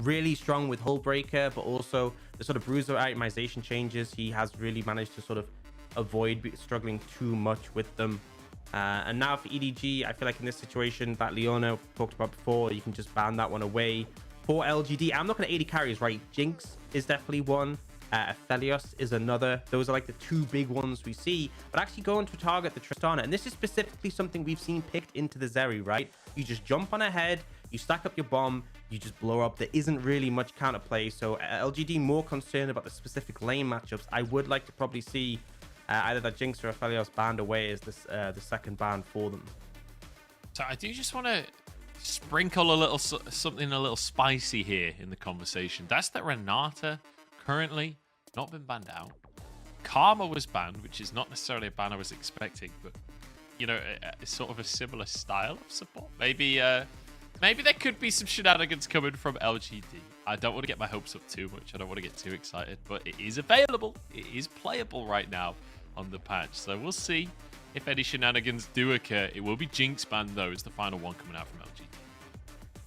Really strong with Hullbreaker, but also the sort of bruiser itemization changes. He has really managed to sort of avoid struggling too much with them. And now for EDG, I feel like in this situation, that Leona we talked about before, you can just ban that one away. For LGD, I'm looking at 80 carries, right? Jinx is definitely one. Aphelios is another. Those are like the two big ones we see. But actually going to target the Tristana. And this is specifically something we've seen picked into the Zeri, right? You just jump on ahead, you stack up your bomb, you just blow up. There isn't really much counterplay. So LGD more concerned about the specific lane matchups. I would like to probably see either that Jinx or Aphelios banned away as this the second ban for them. So I do just want to sprinkle a little something a little spicy here in the conversation. That's that Renata currently not been banned out. Karma was banned, which is not necessarily a ban I was expecting, but you know, it's sort of a similar style of support. Maybe there could be some shenanigans coming from LGD. I don't want to get my hopes up too much. I don't want to get too excited, but it is available. It is playable right now on the patch. So we'll see if any shenanigans do occur. It will be Jinx banned though, is the final one coming out from LGD.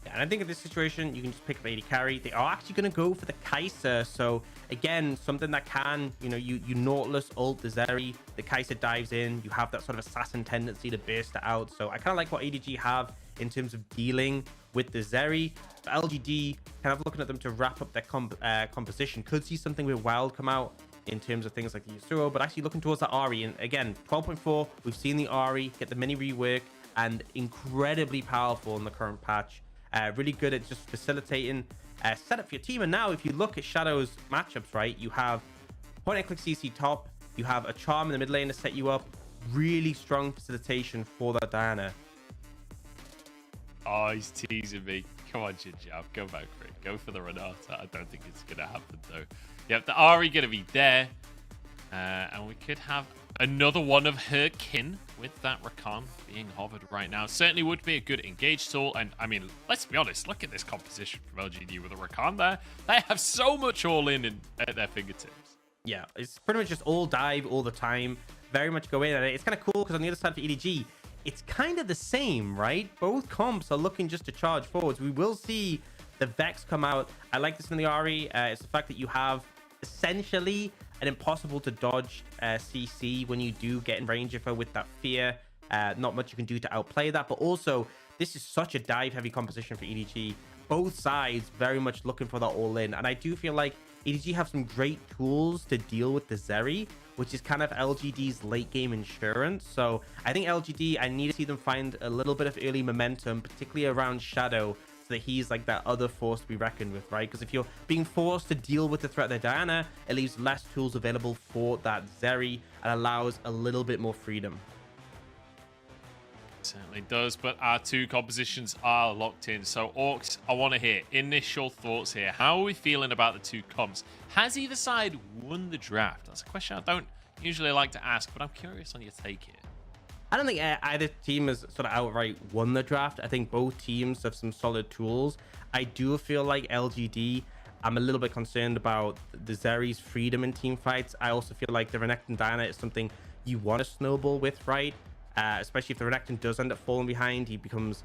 Yeah, and I think in this situation, you can just pick up 80 carry. They are actually going to go for the Kai'Sa. So again, something that can, you know, you Nautilus ult the Zeri, the Kai'Sa dives in. You have that sort of assassin tendency to burst it out. So I kind of like what EDG have in terms of dealing with the Zeri. For LGD, kind of looking at them to wrap up their composition. Could see something with Wild come out in terms of things like the Yasuo, but actually looking towards the Ahri. And again, 12.4, we've seen the Ahri get the mini rework and incredibly powerful in the current patch. Really good at just facilitating setup for your team. And now if you look at Shadow's matchups, right, you have point and click CC top, you have a charm in the mid lane to set you up. Really strong facilitation for that Diana. Oh, he's teasing me. Come on, Jinjab. Go back for it. Go for the Renata. I don't think it's going to happen, though. Yep, the Ahri going to be there. And we could have another one of her kin with that Rakan being hovered right now. Certainly would be a good engage tool. And, I mean, let's be honest. Look at this composition from LGD with a Rakan there. They have so much all-in at their fingertips. Yeah, it's pretty much just all dive all the time. Very much go in. And it's kind of cool because on the other side for EDG, it's kind of the same, right? Both comps are looking just to charge forwards. We will see the Vex come out. I like this in the Ahri. It's the fact that you have essentially an impossible to dodge CC when you do get in range of her with that fear. Not much you can do to outplay that, but also this is such a dive heavy composition for EDG. Both sides very much looking for that all in, and I do feel like EDG have some great tools to deal with the Zeri, which is kind of LGD's late game insurance. So I think LGD, I need to see them find a little bit of early momentum, particularly around Shadow, so that he's like that other force to be reckoned with, right? Because if you're being forced to deal with the threat of Diana, it leaves less tools available for that Zeri and allows a little bit more freedom. Certainly does, but our two compositions are locked in. So, Orcs, I want to hear initial thoughts here. How are we feeling about the two comps? Has either side won the draft? That's a question I don't usually like to ask, but I'm curious on your take here. I don't think either team has sort of outright won the draft. I think both teams have some solid tools. I do feel like LGD, I'm a little bit concerned about the Zeri's freedom in team fights. I also feel like the Renekton Diana is something you want to snowball with, right? Especially if the Renekton does end up falling behind, he becomes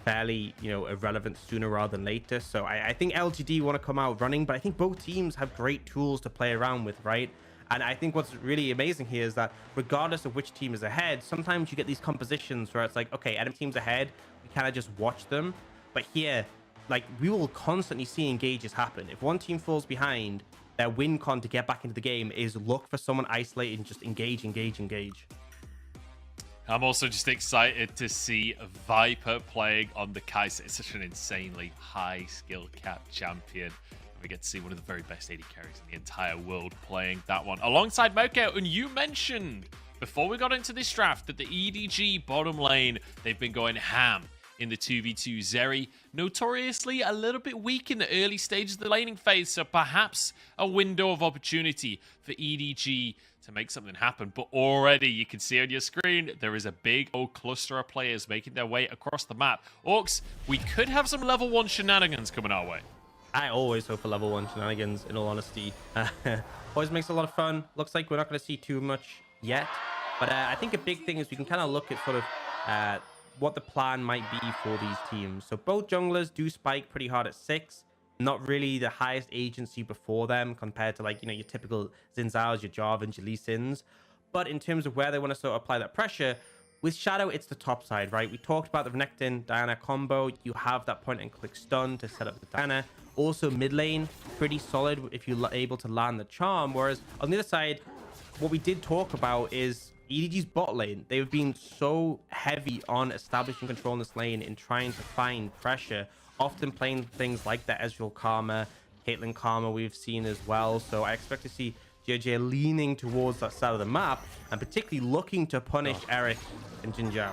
fairly, you know, irrelevant sooner rather than later. So I think LGD want to come out running, but I think both teams have great tools to play around with, right? And I think what's really amazing here is that regardless of which team is ahead, sometimes you get these compositions where it's like, okay, enemy team's ahead, we kind of just watch them. But here, like, we will constantly see engages happen. If one team falls behind, their win con to get back into the game is look for someone isolated and just engage. I'm also just excited to see Viper playing on the Kai'Sa. It's such an insanely high skill cap champion. We get to see one of the very best AD carries in the entire world playing that one alongside Moko. And you mentioned before we got into this draft that the EDG bottom lane, they've been going ham in the 2v2. Zeri, notoriously a little bit weak in the early stages of the laning phase, so perhaps a window of opportunity for EDG to make something happen. But already you can see on your screen, there is a big old cluster of players making their way across the map. Orcs, we could have some level 1 shenanigans coming our way. I always hope for level 1 shenanigans, in all honesty. Always makes a lot of fun. Looks like we're not going to see too much yet. But I think a big thing is we can kind of look at sort of what the plan might be for these teams. So both junglers do spike pretty hard at 6. Not really the highest agency before them compared to, like, you know, your typical Xin Zhao's, your Jarvans, your Lee Sins. But in terms of where they want to sort of apply that pressure, with Shadow, it's the top side, right? We talked about the Renekton Diana combo. You have that point and click stun to set up the Diana. Also, mid lane, pretty solid if you're able to land the charm. Whereas on the other side, what we did talk about is EDG's bot lane. They've been so heavy on establishing control in this lane in trying to find pressure, often playing things like the Ezreal Karma, Caitlyn Karma we've seen as well. So I expect to see JJ leaning towards that side of the map and particularly looking to punish Eric and Jin Zhao.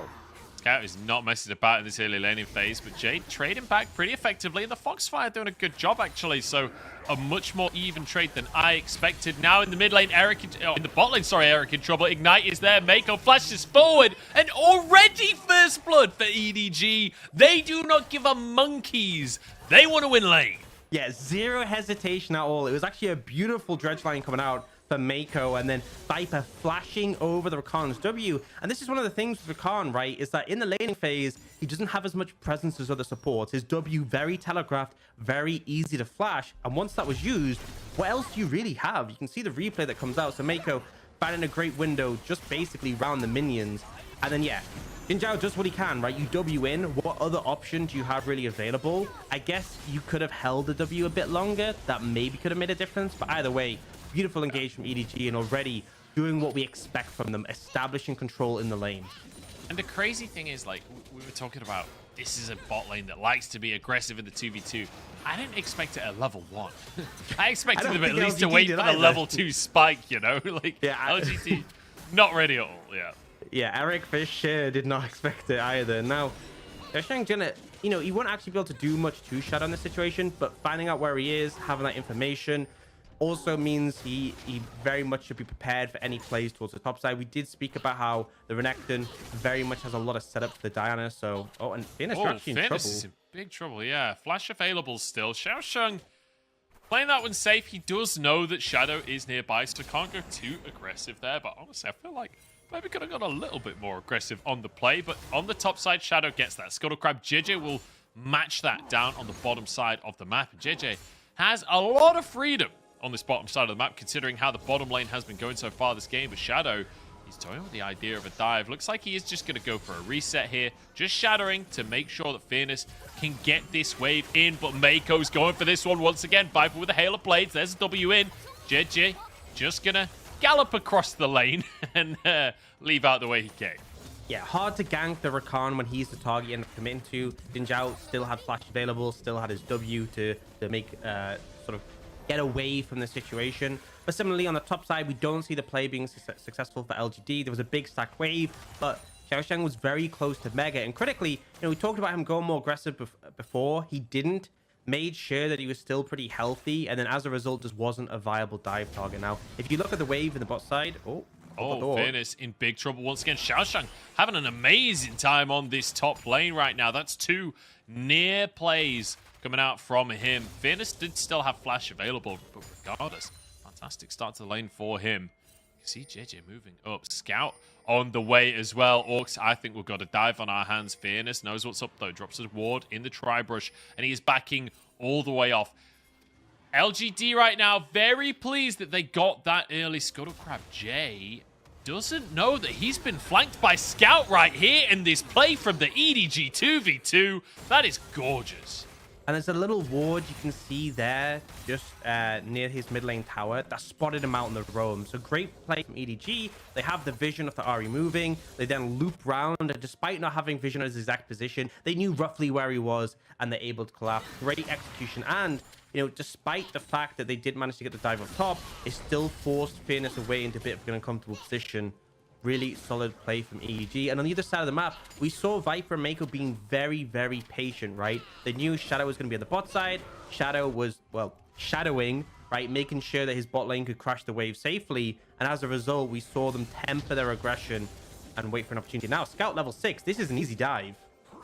Scout is not messing about in this early laning phase, but Jade trading back pretty effectively, and the Foxfire doing a good job, actually. So a much more even trade than I expected. Now in the mid lane, in the bot lane, sorry, Eric in trouble. Ignite is there. Mako flashes forward, and already first blood for EDG. They do not give a monkeys. They want to win lane. Yeah, zero hesitation at all. It was actually a beautiful dredge line coming out for Mako, and then Viper flashing over the Rakan's W. And this is one of the things with Rakan, right, is that in the laning phase, he doesn't have as much presence as other supports. His W very telegraphed, very easy to flash. And once that was used, what else do you really have? You can see the replay that comes out. So Mako finding a great window, just basically round the minions. And then, yeah, Jin Zhao does what he can, right? You W in. What other option do you have really available? I guess you could have held the W a bit longer. That maybe could have made a difference. But either way, beautiful engage from EDG and already doing what we expect from them, establishing control in the lane. And the crazy thing is, like, we were talking about, this is a bot lane that likes to be aggressive in the 2v2. I didn't expect it at level 1. I expected them at least to wait for the level 2 spike, you know? Like, yeah, LGD, not ready at all, yeah. Yeah, Eric for sure did not expect it either. Now, Xiang Jin, you know, he won't actually be able to do much to Shadow in this situation, but finding out where he is, having that information, also means he very much should be prepared for any plays towards the top side. We did speak about how the Renekton very much has a lot of setup for the Diana. So, and Fierce actually in trouble. Is in big trouble, yeah. Flash available still. Xiaosheng playing that one safe. He does know that Shadow is nearby, so can't go too aggressive there. But honestly, I feel like maybe could have got a little bit more aggressive on the play. But on the top side, Shadow gets that. Scuttle Crab. JJ will match that down on the bottom side of the map. JJ has a lot of freedom on this bottom side of the map, considering how the bottom lane has been going so far this game. But Shadow, he's toying with the idea of a dive. Looks like he is just going to go for a reset here. Just shadowing to make sure that Fairness can get this wave in. But Mako's going for this one once again. Viper with the Hail of Blades. There's a W in. JJ just going to gallop across the lane and leave out the way he came. Yeah, hard to gank the Rakan when he's the target you end up committing to. Jin Zhao still had flash available, still had his W to make sort of get away from the situation. But similarly, on the top side, we don't see the play being successful for LGD. There was a big stack wave, but Xiaosheng was very close to Mega. And critically, you know, we talked about him going more aggressive before. He didn't. Made sure that he was still pretty healthy, and then as a result, just wasn't a viable dive target. Now, if you look at the wave in the bot side, Fairness in big trouble once again. Xiaosheng having an amazing time on this top lane right now. That's 2 near plays coming out from him. Fairness did still have flash available, but regardless, fantastic start to the lane for him. You see JJ moving up. Scout on the way as well. Orcs, I think we've got a dive on our hands. Fairness knows what's up though. Drops his ward in the tri-brush, and he is backing all the way off. LGD right now, very pleased that they got that early Scuttle Crab. Jay doesn't know that he's been flanked by Scout right here in this play from the EDG 2v2. That is gorgeous. And there's a little ward you can see there just near his mid lane tower that spotted him out in the roam. So great play from EDG. They have the vision of the Ahri moving. They then loop round, and despite not having vision at his exact position, they knew roughly where he was, and they're able to collapse. Great execution. And, you know, despite the fact that they did manage to get the dive up top, it still forced Fearness away into a bit of an uncomfortable position. Really solid play from EDG. And on the other side of the map, we saw Viper and Mako being very, very patient, right? They knew Shadow was going to be on the bot side. Shadow was, well, shadowing, right? Making sure that his bot lane could crash the wave safely. And as a result, we saw them temper their aggression and wait for an opportunity. Now, Scout level 6. This is an easy dive.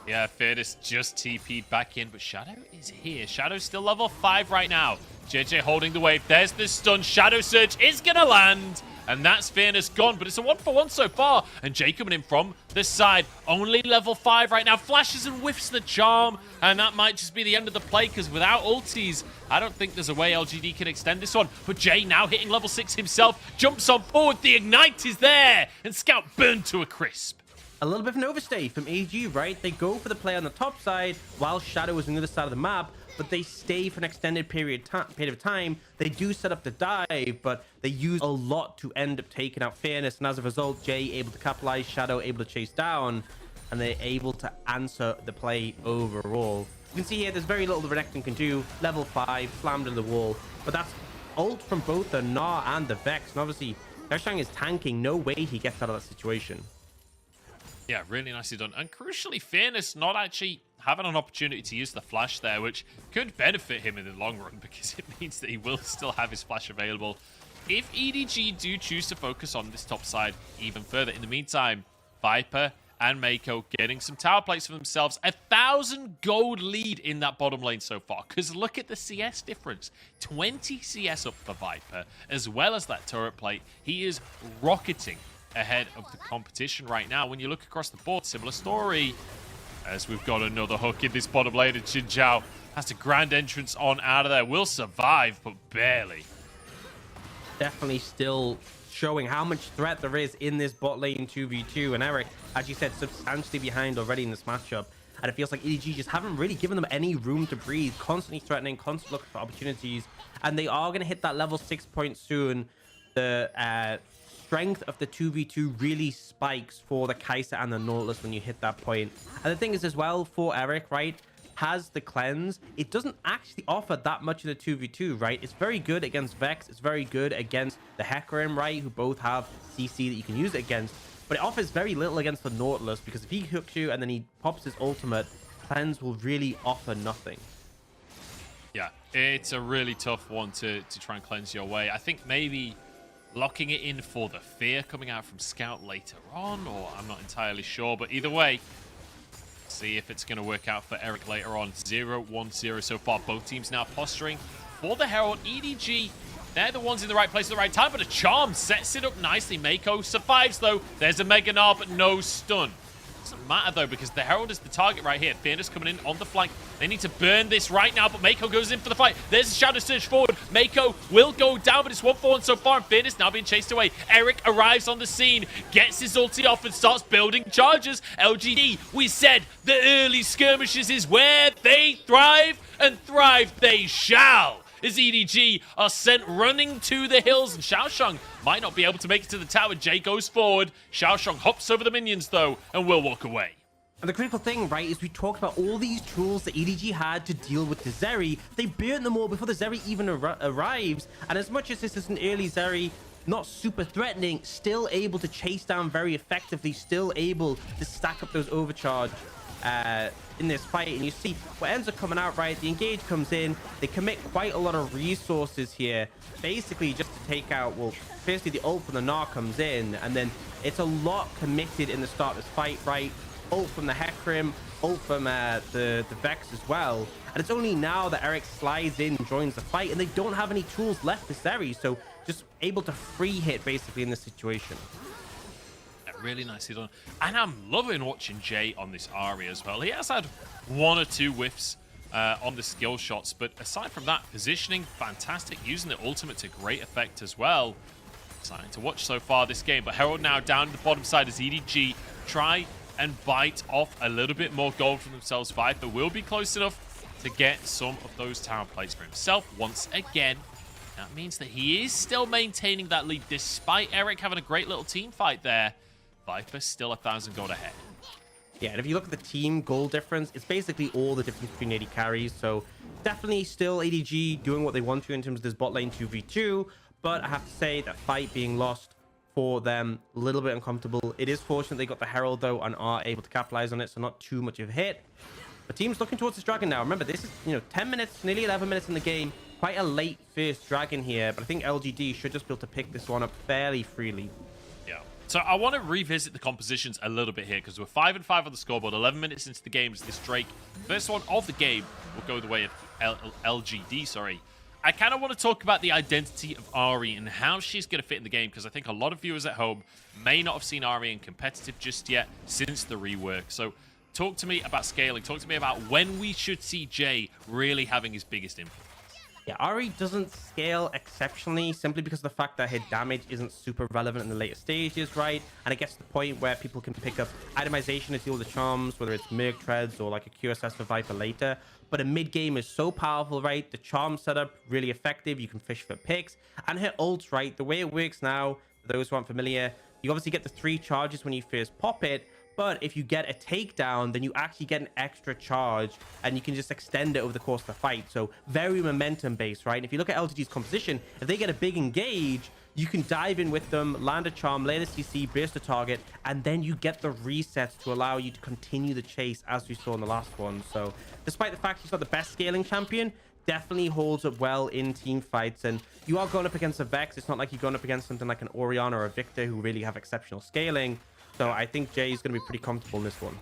Yeah, Fearness just TP'd back in, but Shadow is here. Shadow's still level 5 right now. JJ holding the wave. There's the stun. Shadow Surge is going to land. And that's Fearness gone, but it's a 1-for-1 so far. And Jay coming in from the side, only level 5 right now. Flashes and whiffs the charm, and that might just be the end of the play, because without ultis, I don't think there's a way LGD can extend this one. But Jay now hitting level 6 himself, jumps on forward, the Ignite is there, and Scout burned to a crisp. A little bit of an overstay from AG, right? They go for the play on the top side while Shadow is on the other side of the map, but they stay for an extended period of time. They do set up the dive, but they use a lot to end up taking out Fearness, and as a result, Jay able to capitalize, Shadow able to chase down, and they're able to answer the play overall. You can see here there's very little the Renekton can do. Level 5, slammed into the wall, but that's ult from both the Gnar and the Vex, and obviously Hershang is tanking. No way he gets out of that situation. Yeah, really nicely done. And crucially, Fearness not actually having an opportunity to use the flash there, which could benefit him in the long run, because it means that he will still have his flash available if EDG do choose to focus on this top side even further. In the meantime, Viper and Mako getting some tower plates for themselves. 1,000 gold lead in that bottom lane so far, because look at the CS difference. 20 CS up for Viper, as well as that turret plate. He is rocketing ahead of the competition right now. When you look across the board, similar story, as we've got another hook in this bottom lane, and Xin Zhao has a grand entrance on out of there. Will survive, but barely. Definitely still showing how much threat there is in this bot lane 2v2, and Eric, as you said, substantially behind already in this matchup, and it feels like EDG just haven't really given them any room to breathe, constantly threatening, constantly looking for opportunities, and they are going to hit that level 6 point soon. The strength of the 2v2 really spikes for the Kai'Sa and the Nautilus when you hit that point. And the thing is as well, for Eric, right, has the cleanse. It doesn't actually offer that much of the 2v2, right? It's very good against Vex. It's very good against the Hecarim, right, who both have CC that you can use it against. But it offers very little against the Nautilus, because if he hooks you and then he pops his ultimate, cleanse will really offer nothing. Yeah, it's a really tough one to try and cleanse your way. I think maybe locking it in for the fear coming out from Scout later on, or I'm not entirely sure, but either way, see if it's going to work out for Eric later on. 0-1-0 so far. Both teams now posturing for the Herald. EDG, they're the ones in the right place at the right time, but a charm sets it up nicely. Mako survives though. There's a Mega Gnar, but no stun. Doesn't matter though, because the Herald is the target right here. Fearness coming in on the flank. They need to burn this right now, but Mako goes in for the fight. There's a Shadow Surge forward. Mako will go down, but it's 1-for-1 so far, and Fearness now being chased away. Eric arrives on the scene, gets his ulti off, and starts building charges. LGD, we said the early skirmishes is where they thrive, and thrive they shall, as EDG are sent running to the hills, and Xiaoshang might not be able to make it to the tower. Jay goes forward. Xiaoshang hops over the minions, though, and will walk away. And the critical thing, right, is we talked about all these tools that EDG had to deal with the Zeri. They burnt them all before the Zeri even arrives. And as much as this is an early Zeri, not super threatening, still able to chase down very effectively, still able to stack up those overcharge in this fight. And you see what ends up coming out, right? The engage comes in. They commit quite a lot of resources here, basically just to take out, well, firstly the ult from the Gnar comes in, and then it's a lot committed in the start of this fight, right? Ult from the Hecarim, ult from the Vex as well. And it's only now that Eric slides in, joins the fight, and they don't have any tools left for Zeri, so just able to free hit basically in this situation. Really nicely done. And I'm loving watching Jay on this Ahri as well. He has had 1 or 2 whiffs on the skill shots, but aside from that, positioning, fantastic. Using the ultimate to great effect as well. Exciting to watch so far this game. But Herald now down to the bottom side as EDG try and bite off a little bit more gold from themselves. Viper will be close enough to get some of those tower plates for himself once again. That means that he is still maintaining that lead despite Eric having a great little team fight there. Viper still 1,000 gold ahead. Yeah, and if you look at the team goal difference, it's basically all the difference between AD carries. So definitely still ADG doing what they want to in terms of this bot lane 2v2. But I have to say that fight being lost for them, a little bit uncomfortable. It is fortunate they got the Herald though and are able to capitalize on it. So not too much of a hit. The team's looking towards this dragon now. Remember, this is, 10 minutes, nearly 11 minutes in the game. Quite a late first dragon here, but I think LGD should just be able to pick this one up fairly freely. Yeah. So I want to revisit the compositions a little bit here because we're 5-5 on the scoreboard. 11 minutes into the game is this Drake. First one of the game will go the way of LGD, sorry. I kind of want to talk about the identity of Ari and how she's going to fit in the game because I think a lot of viewers at home may not have seen Ari in competitive just yet since the rework. So talk to me about scaling. Talk to me about when we should see Jay really having his biggest influence. Yeah, Ari doesn't scale exceptionally simply because of the fact that her damage isn't super relevant in the later stages, right? And it gets to the point where people can pick up itemization to deal with the charms, whether it's Merc Treads or like a QSS for Viper later. But a mid-game is so powerful, right? The charm setup, really effective. You can fish for picks. And her ults, right? The way it works now, for those who aren't familiar, you obviously get the 3 charges when you first pop it. But if you get a takedown, then you actually get an extra charge and you can just extend it over the course of the fight. So very momentum based, right? And if you look at LGD's composition, if they get a big engage, you can dive in with them, land a charm, lay the CC, burst the target, and then you get the resets to allow you to continue the chase as we saw in the last one. So despite the fact she's not the best scaling champion, definitely holds up well in team fights. And you are going up against a Vex. It's not like you're going up against something like an Orion or a Victor who really have exceptional scaling. So I think Jay is going to be pretty comfortable in this one.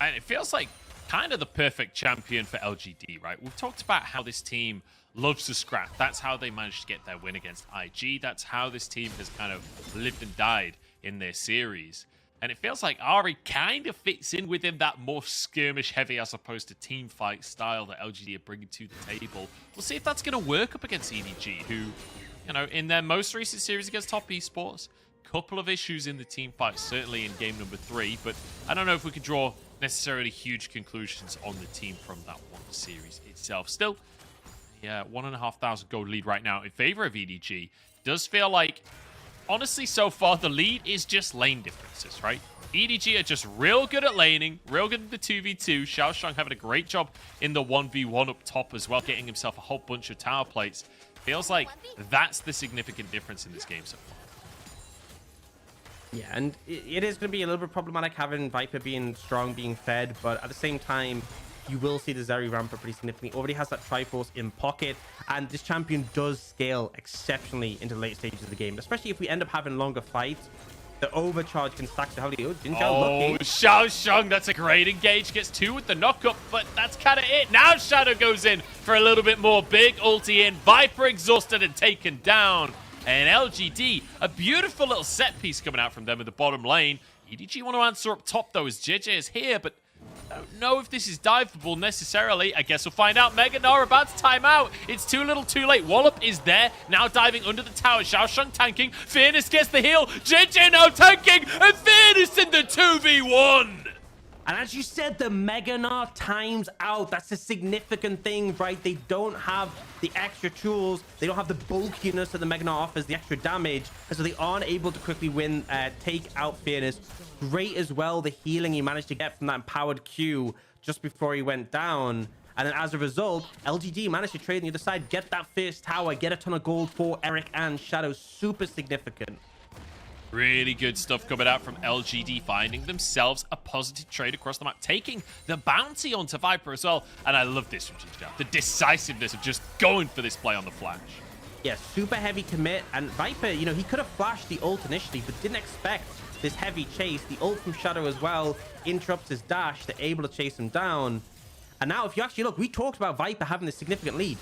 And it feels like kind of the perfect champion for LGD, right? We've talked about how this team loves to scrap. That's how they managed to get their win against IG. That's how this team has kind of lived and died in their series. And it feels like Ari kind of fits in within that more skirmish heavy as opposed to team fight style that LGD are bringing to the table. We'll see if that's going to work up against EDG, who, in their most recent series against Top Esports, couple of issues in the team fight, certainly in game number 3, but I don't know if we could draw necessarily huge conclusions on the team from that one series itself. Still, yeah, 1,500 gold lead right now in favor of EDG. Does feel like, honestly, so far, the lead is just lane differences, right? EDG are just real good at laning, real good at the 2v2. Xiaoshang having a great job in the 1v1 up top as well, getting himself a whole bunch of tower plates. Feels like that's the significant difference in this game so far. Yeah, and it is going to be a little bit problematic having Viper being strong, being fed, but at the same time, you will see the Zeri ramp up pretty significantly. Already has that Triforce in pocket, and this champion does scale exceptionally into the late stages of the game, especially if we end up having longer fights. The overcharge can stack so heavily. Oh, Xiaoshang, that's a great engage. Gets 2 with the knockup, but that's kind of it. Now Shadow goes in for a little bit more. Big ulti in. Viper exhausted and taken down. And LGD, a beautiful little set piece coming out from them in the bottom lane. EDG want to answer up top, though, as JJ is here, but I don't know if this is diveable necessarily. I guess we'll find out. Mega Gnar about to time out. It's too little too late. Wallop is there, now diving under the tower. Xiaoshang tanking. Fearness gets the heal. JJ now tanking, and Fearness in the 2v1. And as you said, the Mega Gnar times out. That's a significant thing, right? They don't have the extra tools. They don't have the bulkiness that the Mega Gnar offers, the extra damage. And so they aren't able to quickly win, take out Fearness. Great as well, the healing he managed to get from that empowered Q just before he went down. And then as a result, LGD managed to trade on the other side, get that first tower, get a ton of gold for Eric and Shadow. Super significant. Really good stuff coming out from LGD, finding themselves a positive trade across the map, taking the bounty onto Viper as well. And I love this from GG, the decisiveness of just going for this play on the flash. Yeah, super heavy commit. And Viper, he could have flashed the ult initially, but didn't expect this heavy chase. The ult from Shadow as well interrupts his dash. They're able to chase him down. And now, if you actually look, we talked about Viper having this significant lead.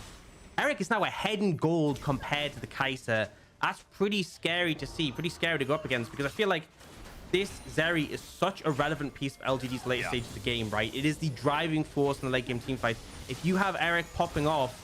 Eric is now ahead in gold compared to the Kai'Sa. That's pretty scary to see, pretty scary to go up against, because I feel like this Zeri is such a relevant piece of LGD's late stage of the game, right? It is the driving force in the late game team fight. If you have Eric popping off,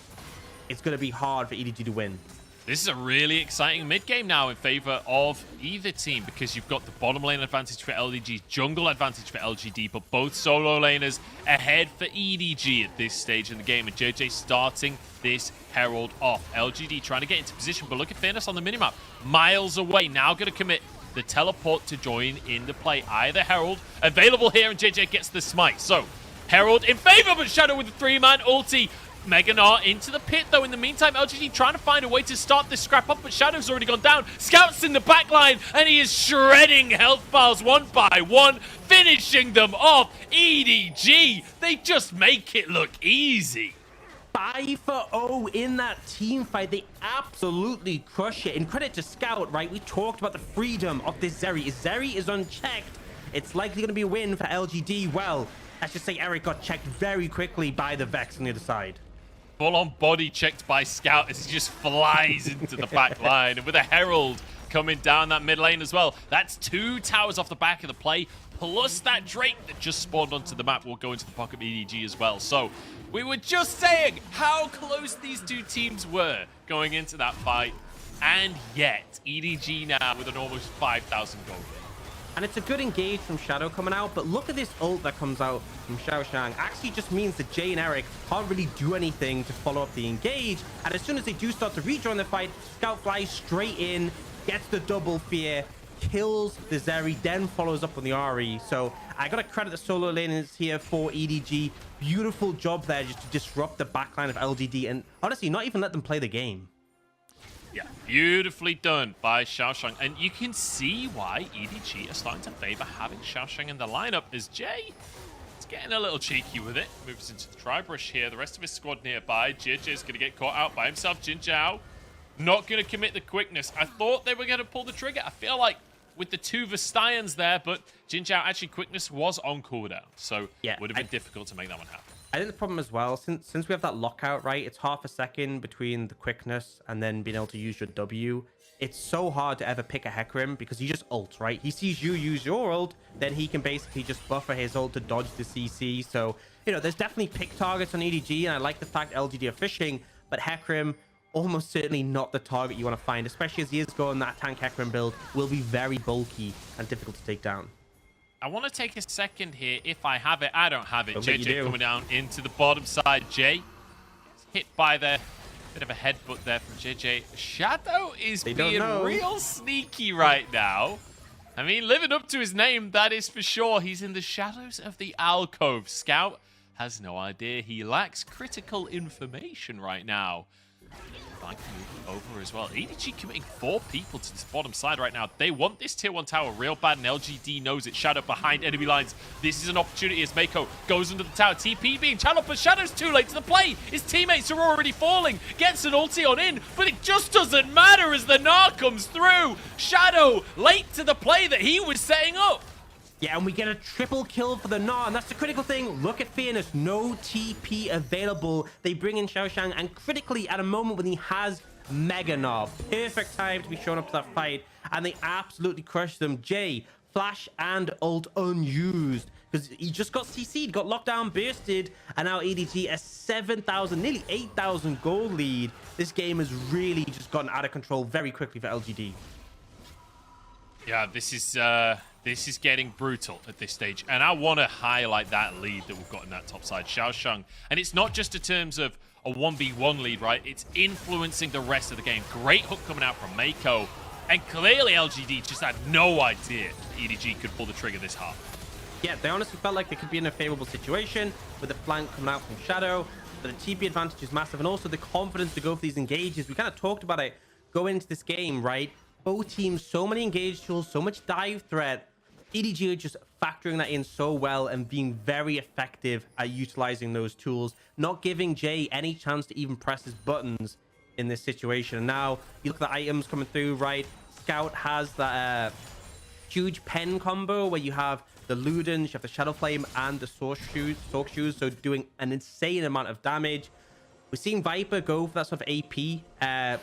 it's going to be hard for EDG to win. This is a really exciting mid-game now in favor of either team because you've got the bottom lane advantage for LDG, jungle advantage for LGD, but both solo laners ahead for EDG at this stage in the game. And JJ starting this Herald off. LGD trying to get into position, but look at Fairness on the minimap. Miles away, now going to commit the teleport to join in the play. Either Herald available here and JJ gets the smite. So Herald in favor, but Shadow with the 3-man ulti. Mega Gnar into the pit, though. In the meantime, LGD trying to find a way to start this scrap up, but Shadow's already gone down. Scout's in the back line, and he is shredding health bars one by one, finishing them off. EDG, they just make it look easy. 5-0 in that team fight. They absolutely crush it. And credit to Scout, right? We talked about the freedom of this Zeri. If Zeri is unchecked, it's likely going to be a win for LGD. Well, let's just say Eric got checked very quickly by the Vex on the other side. Full-on body checked by Scout as he just flies into the back line. And with a Herald coming down that mid lane as well. That's 2 towers off the back of the play, plus that Drake that just spawned onto the map will go into the pocket of EDG as well. So we were just saying how close these two teams were going into that fight. And yet, EDG now with an almost 5,000 gold. And it's a good engage from Shadow coming out, but look at this ult that comes out from Xiaoshang. Actually just means that Jay and Eric can't really do anything to follow up the engage. And as soon as they do start to rejoin the fight, Scout flies straight in, gets the double fear, kills the Zeri, then follows up on the RE. So I gotta credit the solo laners here for EDG. Beautiful job there just to disrupt the backline of LGD and honestly not even let them play the game. Yeah, beautifully done by Xiaoshang. And you can see why EDG are starting to favor having Xiaoshang in the lineup as Jay is getting a little cheeky with it. Moves into the Tri-Brush here. The rest of his squad nearby. JJ is going to get caught out by himself. Jin Zhao not going to commit the quickness. I thought they were going to pull the trigger. I feel like with the 2 Vestians there, but Jin Zhao actually quickness was on cooldown. So yeah, it would have been difficult to make that one happen. I think the problem as well, since we have that lockout, right? It's half a second between the quickness and then being able to use your W. It's so hard to ever pick a Hecarim because he just ults, right? He sees you use your ult, then he can basically just buffer his ult to dodge the CC. So, you know, there's definitely pick targets on EDG, and I like the fact LGD are fishing, but Hecarim, almost certainly not the target you want to find, especially as he is going that tank Hecarim build, will be very bulky and difficult to take down. I want to take a second here. If I have it, I don't have it. JJ coming down into the bottom side. Jay hit by the bit of a headbutt there from JJ. Shadow is being real sneaky right now. I mean, living up to his name, that is for sure. He's in the shadows of the alcove. Scout has no idea. He lacks critical information right now. I can move over as well. EDG committing 4 people to this bottom side right now. They want this tier 1 tower real bad, and LGD knows it. Shadow behind enemy lines. This is an opportunity as Mako goes under the tower. TP being channeled, but Shadow's too late to the play. His teammates are already falling. Gets an ulti on in, but it just doesn't matter as the Gnar comes through. Shadow late to the play that he was setting up. Yeah, and we get a triple kill for the Gnar, and that's the critical thing. Look at Fairness, no TP available. They bring in Xiaoshang, and critically, at a moment when he has Mega Gnar, perfect time to be shown up to that fight, and they absolutely crush them. Jay, flash and ult unused, because he just got CC'd, got locked down, bursted, and now EDG a 7,000, nearly 8,000 gold lead. This game has really just gotten out of control very quickly for LGD. Yeah, this is getting brutal at this stage. And I want to highlight that lead that we've got in that top side. Xiaoshang. And it's not just in terms of a 1v1 lead, right? It's influencing the rest of the game. Great hook coming out from Mako. And clearly LGD just had no idea EDG could pull the trigger this hard. Yeah, they honestly felt like they could be in a favorable situation with the flank coming out from Shadow. But the TP advantage is massive. And also the confidence to go for these engages. We kind of talked about it going into this game, right? Both teams, so many engage tools, so much dive threat. EDG are just factoring that in so well and being very effective at utilizing those tools, not giving Jay any chance to even press his buttons in this situation. And now you look at the items coming through, right? Scout has that huge pen combo where you have the Ludens, you have the Shadow Flame, and the Sork Shoes, so doing an insane amount of damage. We're seeing Viper go for that sort of AP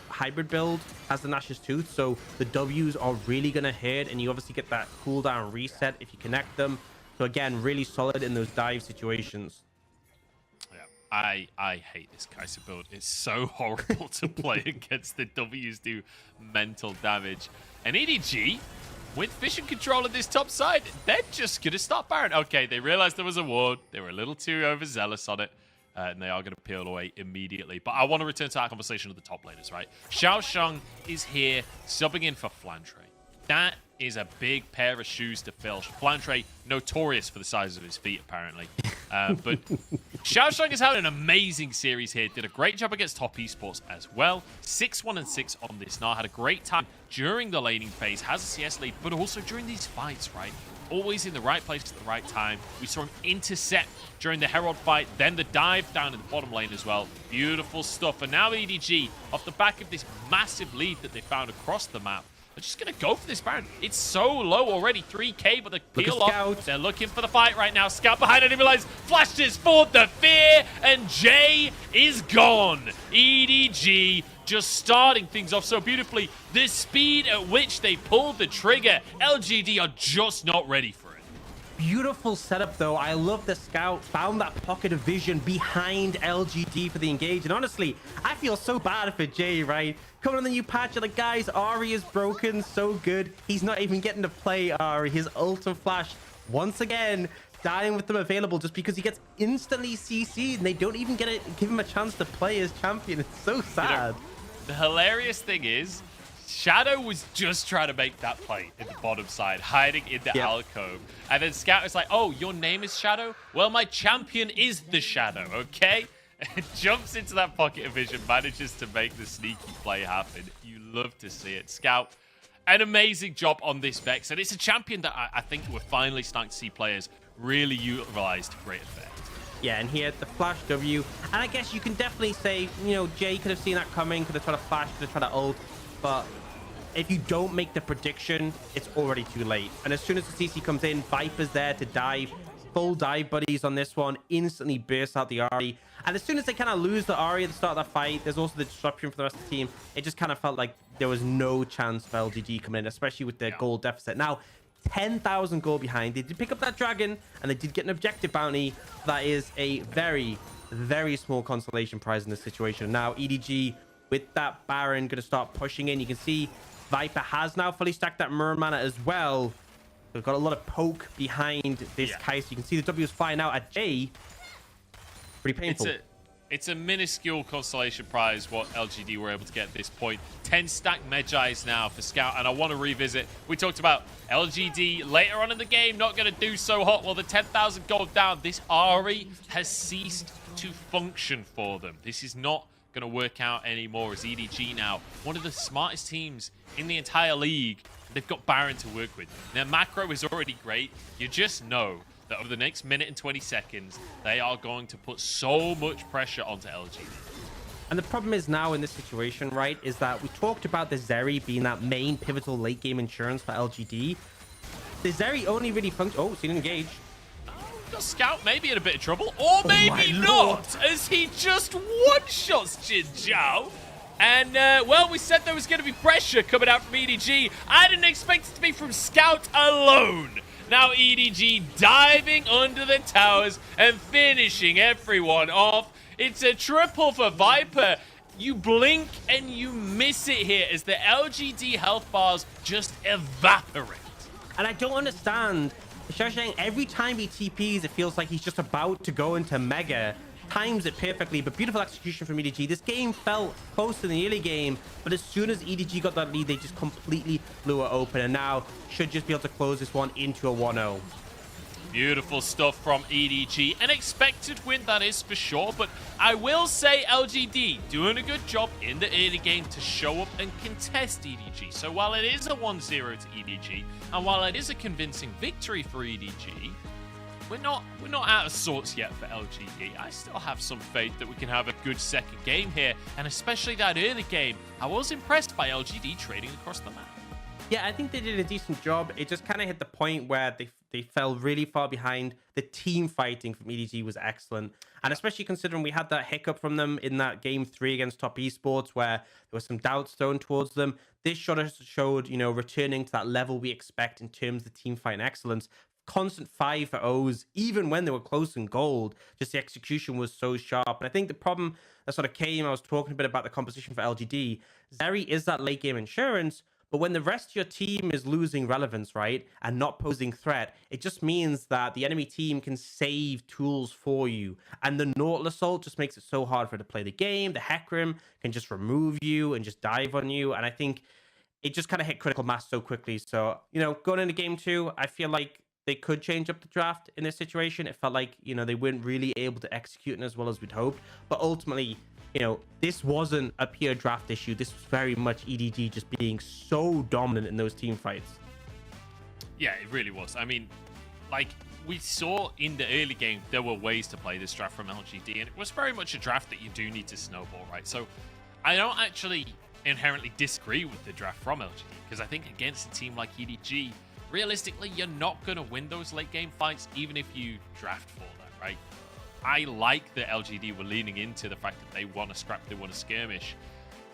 hybrid build as the Nash's Tooth, so the W's are really going to hurt, and you obviously get that cooldown reset if you connect them. So again, really solid in those dive situations. Yeah, I hate this Kaiser build. It's so horrible to play against. The W's do mental damage. And EDG, with vision control of this top side, they're just going to stop Baron. Okay, they realized there was a ward. They were a little too overzealous on it. And they are going to peel away immediately. But I want to return to our conversation of the top laners, right? Xiaosheng is here, subbing in for Flantre. That is a big pair of shoes to fill. Flantre, notorious for the size of his feet, apparently. But Xiaosheng is having an amazing series here. Did a great job against top esports as well. 6-1 and 6 on this now. Had a great time during the laning phase. Has a CS lead, but also during these fights, right? Always in the right place at the right time. We saw him intercept during the Herald fight, then the dive down in the bottom lane as well. Beautiful stuff. And now EDG, off the back of this massive lead that they found across the map, they're just going to go for this Baron. It's so low already, 3k, but they peel off. They're looking for the fight right now. Scout behind it, he realizes, flashes for the fear, and Jay is gone. EDG just starting things off so beautifully. The speed at which they pulled the trigger, LGD are just not ready for it. Beautiful setup, though. I love the Scout found that pocket of vision behind LGD for the engage. And honestly, I feel so bad for Jay, right? Coming on the new patch, you're like, guys, Ari is broken, so good. He's not even getting to play Ari. His ult and flash, once again, dying with them available just because he gets instantly CC'd and they don't even give him a chance to play as champion. It's so sad. You know, the hilarious thing is, Shadow was just trying to make that play in the bottom side, hiding in the alcove. And then Scout was like, oh, your name is Shadow? Well, my champion is the Shadow, okay? And jumps into that pocket of vision, manages to make the sneaky play happen. You love to see it. Scout, an amazing job on this Vex. And it's a champion that I think we're finally starting to see players really utilize to great effect. Yeah, and here, the flash W. And I guess you can definitely say, you know, Jay could have seen that coming, could have tried to flash, could have tried to ult. But if you don't make the prediction, it's already too late. And as soon as the CC comes in, Viper's there to dive. Full dive buddies on this one, instantly burst out the Ahri. And as soon as they kind of lose the Ahri at the start of that fight, there's also the disruption for the rest of the team. It just kind of felt like there was no chance for LGD coming in, especially with their gold deficit. Now, 10,000 gold behind. They did pick up that dragon, and they did get an objective bounty. That is a very, very small consolation prize in this situation. Now, EDG, with that Baron, going to start pushing in. You can see Viper has now fully stacked that Mirror Mana as well. They've got a lot of poke behind this Kaiser. You can see the W's flying out at Jay. Pretty painful. It's a minuscule consolation prize what LGD were able to get at this point. 10 stack Medjais now for Scout, and I want to revisit. We talked about LGD later on in the game not going to do so hot. Well, the 10,000 gold down. This Ahri has ceased to function for them. This is not going to work out anymore as EDG now, one of the smartest teams in the entire league. They've got Baron to work with. Their macro is already great. You just know that over the next minute and 20 seconds, they are going to put so much pressure onto LGD. And the problem is now in this situation, right, is that we talked about the Zeri being that main pivotal late game insurance for LGD. The Zeri only really functions... Oh, seen engage. Got Scout maybe in a bit of trouble, or maybe not, as he just one-shots Jin Zhao. And, well, we said there was going to be pressure coming out from EDG. I didn't expect it to be from Scout alone. Now EDG diving under the towers and finishing everyone off. It's a triple for Viper. You blink and you miss it here as the LGD health bars just evaporate. And I don't understand. Xiaosheng, every time he TPs, it feels like he's just about to go into Mega. Times it perfectly, but beautiful execution from EDG. This game felt close in the early game, but as soon as EDG got that lead, they just completely blew it open, and now should just be able to close this one into a 1-0. Beautiful stuff from EDG. An expected win, that is for sure, but I will say LGD doing a good job in the early game to show up and contest EDG. So while it is a 1-0 to EDG, and while it is a convincing victory for EDG, we're not out of sorts yet for LGD. I still have some faith that we can have a good second game here, and especially that early game. I was impressed by LGD trading across the map. Yeah, I think they did a decent job. It just kind of hit the point where they fell really far behind. The team fighting from EDG was excellent. And especially considering we had that hiccup from them in that game 3 against Top Esports where there was some doubt thrown towards them. This showed, you know, returning to that level we expect in terms of the team fighting excellence. constant 5-0s, even when they were close in gold. Just the execution was so sharp. And I think the problem that sort of came, I was talking a bit about the composition for LGD. Zeri is that late game insurance, but when the rest of your team is losing relevance, right, and not posing threat, it just means that the enemy team can save tools for you. And the Nautilus ult just makes it so hard for it to play the game. The Hecarim can just remove you and just dive on you. And I think it just kind of hit critical mass so quickly. So, you know, going into game 2, I feel like they could change up the draft in this situation. It felt like, you know, they weren't really able to execute it as well as we'd hoped. But ultimately, you know, this wasn't a pure draft issue. This was very much EDG just being so dominant in those team fights. Yeah, it really was. I mean, like, we saw in the early game, there were ways to play this draft from LGD, and it was very much a draft that you do need to snowball, right? So I don't actually inherently disagree with the draft from LGD, because I think against a team like EDG, realistically, you're not going to win those late game fights, even if you draft for that, right? I like that LGD were leaning into the fact that they want to scrap, they want to skirmish,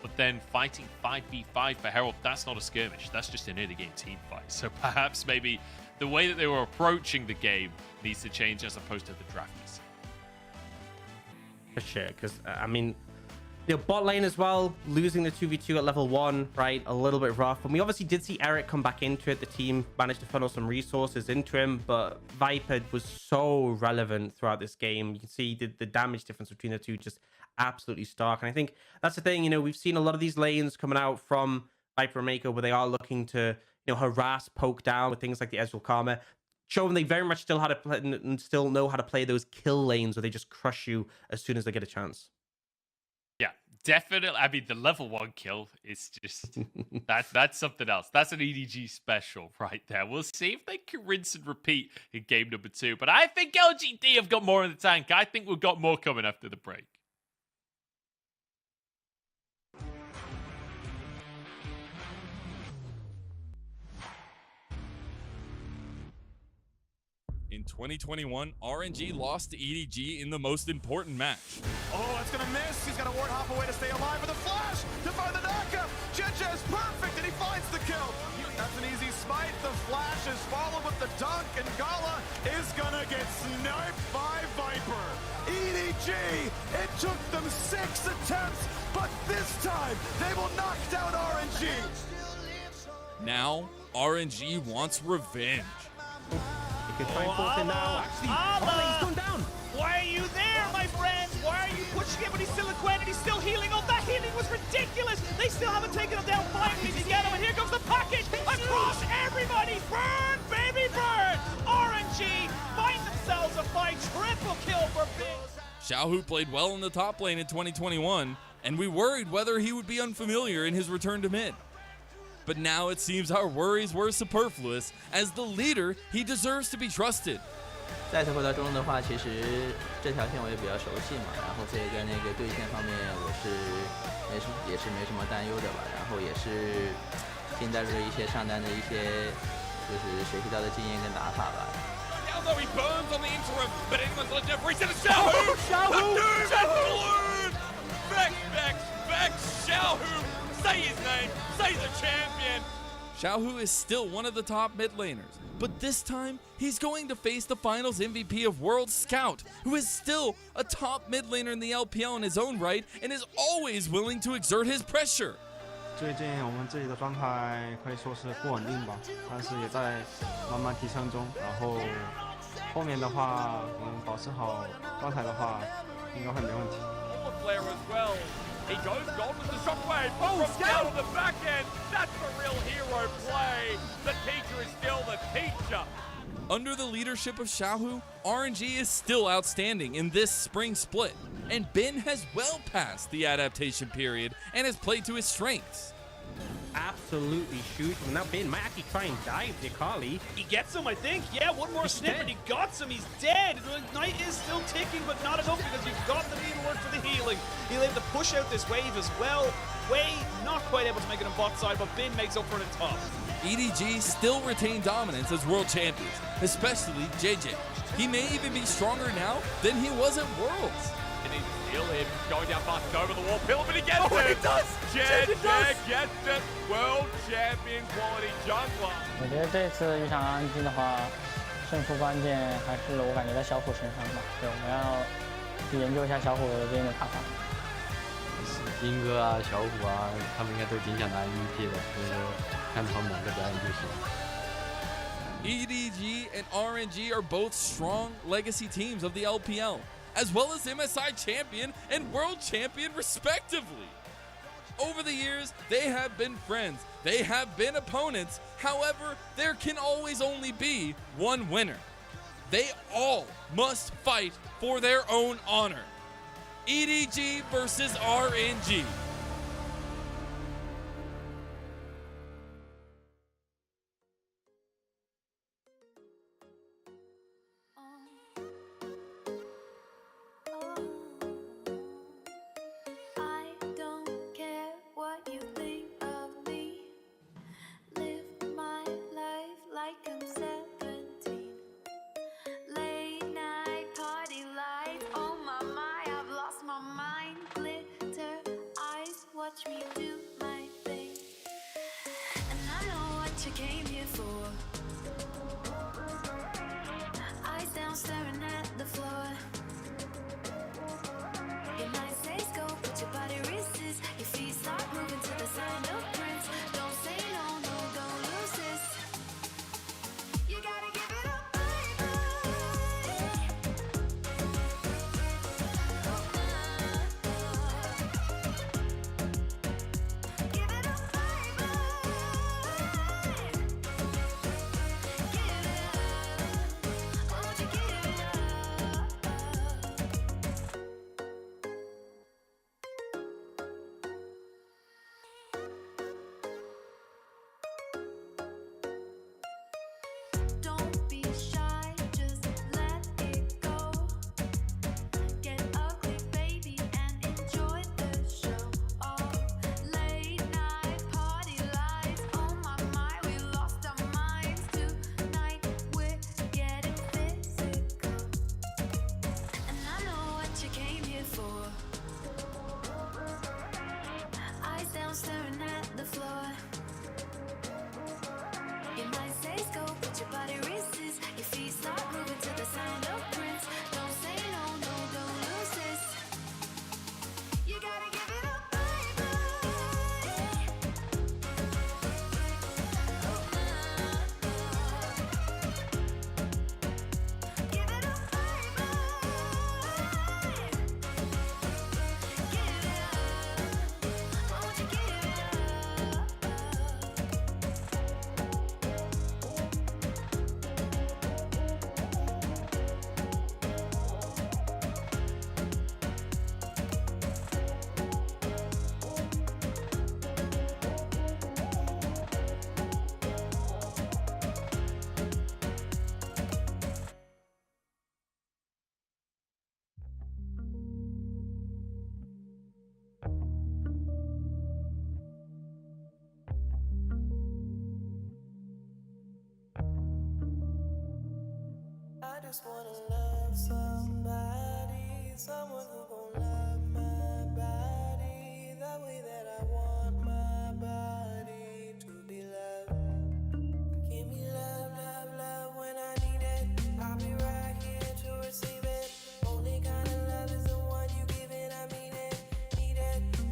but then fighting 5v5 for Herald, that's not a skirmish, that's just an early game team fight. So perhaps maybe the way that they were approaching the game needs to change as opposed to the drafters. For sure, because I mean, you know, bot lane as well, losing the 2v2 at level 1, right? A little bit rough. And we obviously did see Eric come back into it. The team managed to funnel some resources into him, but Viper was so relevant throughout this game. You can see the damage difference between the two just absolutely stark. And I think that's the thing, you know, we've seen a lot of these lanes coming out from Viper and Mako where they are looking to, you know, harass, poke down with things like the Ezreal Karma, showing they very much still how to play and still know how to play those kill lanes where they just crush you as soon as they get a chance. Yeah, definitely. I mean, the level 1 kill is just that's something else. That's an EDG special right there. We'll see if they can rinse and repeat in game number 2. But I think LGD have got more in the tank. I think we've got more coming after the break. In 2021, RNG lost to EDG in the most important match. Oh, that's gonna miss. He's got to ward hop away to stay alive with a flash to find the knockup. Jeje is perfect, and he finds the kill. That's an easy smite. The flash is followed with the dunk, and Gala is gonna get sniped by Viper. EDG, it took them 6 attempts, but this time they will knock down RNG. Now, RNG wants revenge. He can try and force it now. Actually, he's going down. Why are you there, my friends? Why are you pushing him when he's still acquainted? He's still healing. Oh, that healing was ridiculous. They still haven't taken him down. Finally, to get him. And here comes the package across everybody. Burn, baby, burn. RNG find themselves a fight. Triple kill for Big. Xiaohu played well in the top lane in 2021, and we worried whether he would be unfamiliar in his return to mid. But now it seems our worries were superfluous. As the leader, he deserves to be trusted. 在赛活中的话，其实这条线我也比较熟悉嘛，然后这个那个对线方面我也是没什么担忧的吧，然后也是现在的一些上单的一些就是学习到的经验跟打法吧。Although he burns on the interim, but England's legend of reset to Xiaohu! Xiaohu! Vex, Xiaohu! Say his name, say the champion! Xiaohu is still one of the top mid laners, but this time he's going to face the finals MVP of World Scout, who is still a top mid laner in the LPL in his own right and is always willing to exert his pressure. 最近我们自己的状态可以说是不稳定吧，但是也在慢慢提升中。然后后面的话，我们保持好状态的话，应该会没问题。He goes gold with the shockwave from down on the back end. That's the real hero play. The teacher is still the teacher. Under the leadership of Xiaohu, RNG is still outstanding in this spring split, and Ben has well passed the adaptation period and has played to his strengths. Absolutely shoot him. Now Ben might actually try and dive the Akali. He gets him, I think. Yeah, one more snip and he got him. He's dead. The Ignite is still ticking, but not enough because you've got the needlework for the healing. He'll able to push out this wave as well. Way not quite able to make it on bot side, but Ben makes up for it at top. EDG still retain dominance as world champions, especially JJ. He may even be stronger now than he was at Worlds. And he's still him, going down fast over the wall. Pillar, but he gets it! He does! JJ gets it! World champion quality jungler. 我觉得这次遇上RNG的话，胜出关键还是我感觉在小虎身上吧。对，我们要去研究一下小虎这边的打法。兵哥啊、小虎啊，他们应该都挺想拿 MVP 的，所以说看他们两个表演就行。EDG and RNG are both strong legacy teams of the LPL, as well as MSI champion and world champion respectively. Over the years, they have been friends, they have been opponents, however, there can always only be one winner. They all must fight for their own honor. EDG versus RNG. Watch me do my thing, and I know what you came here for. Eyes down, staring at the floor. You might say go, but your body resists. Your feet start moving to the sound of Prince. Don't say no, no, don't lose this. You gotta give it up, baby. Don't be shy, just let it go. Get ugly, baby, and enjoy the show. Oh, late night party lights. Oh my, we lost our minds. Tonight we're getting physical, and I know what you came here for. Eyes down, staring at the floor. You might say go, but your body resists. Your feet start moving to the sound of Prince. Don't say no, no, don't lose this. You gotta give it up, baby. Give it up, baby. Give it up. Won't you give it up? I just wanna love somebody, someone who gon' love my body the way that I want my body to be loved. Give me love, love, love when I need it. I'll be right here to receive it. Only kind of love is the one you give it, I mean it.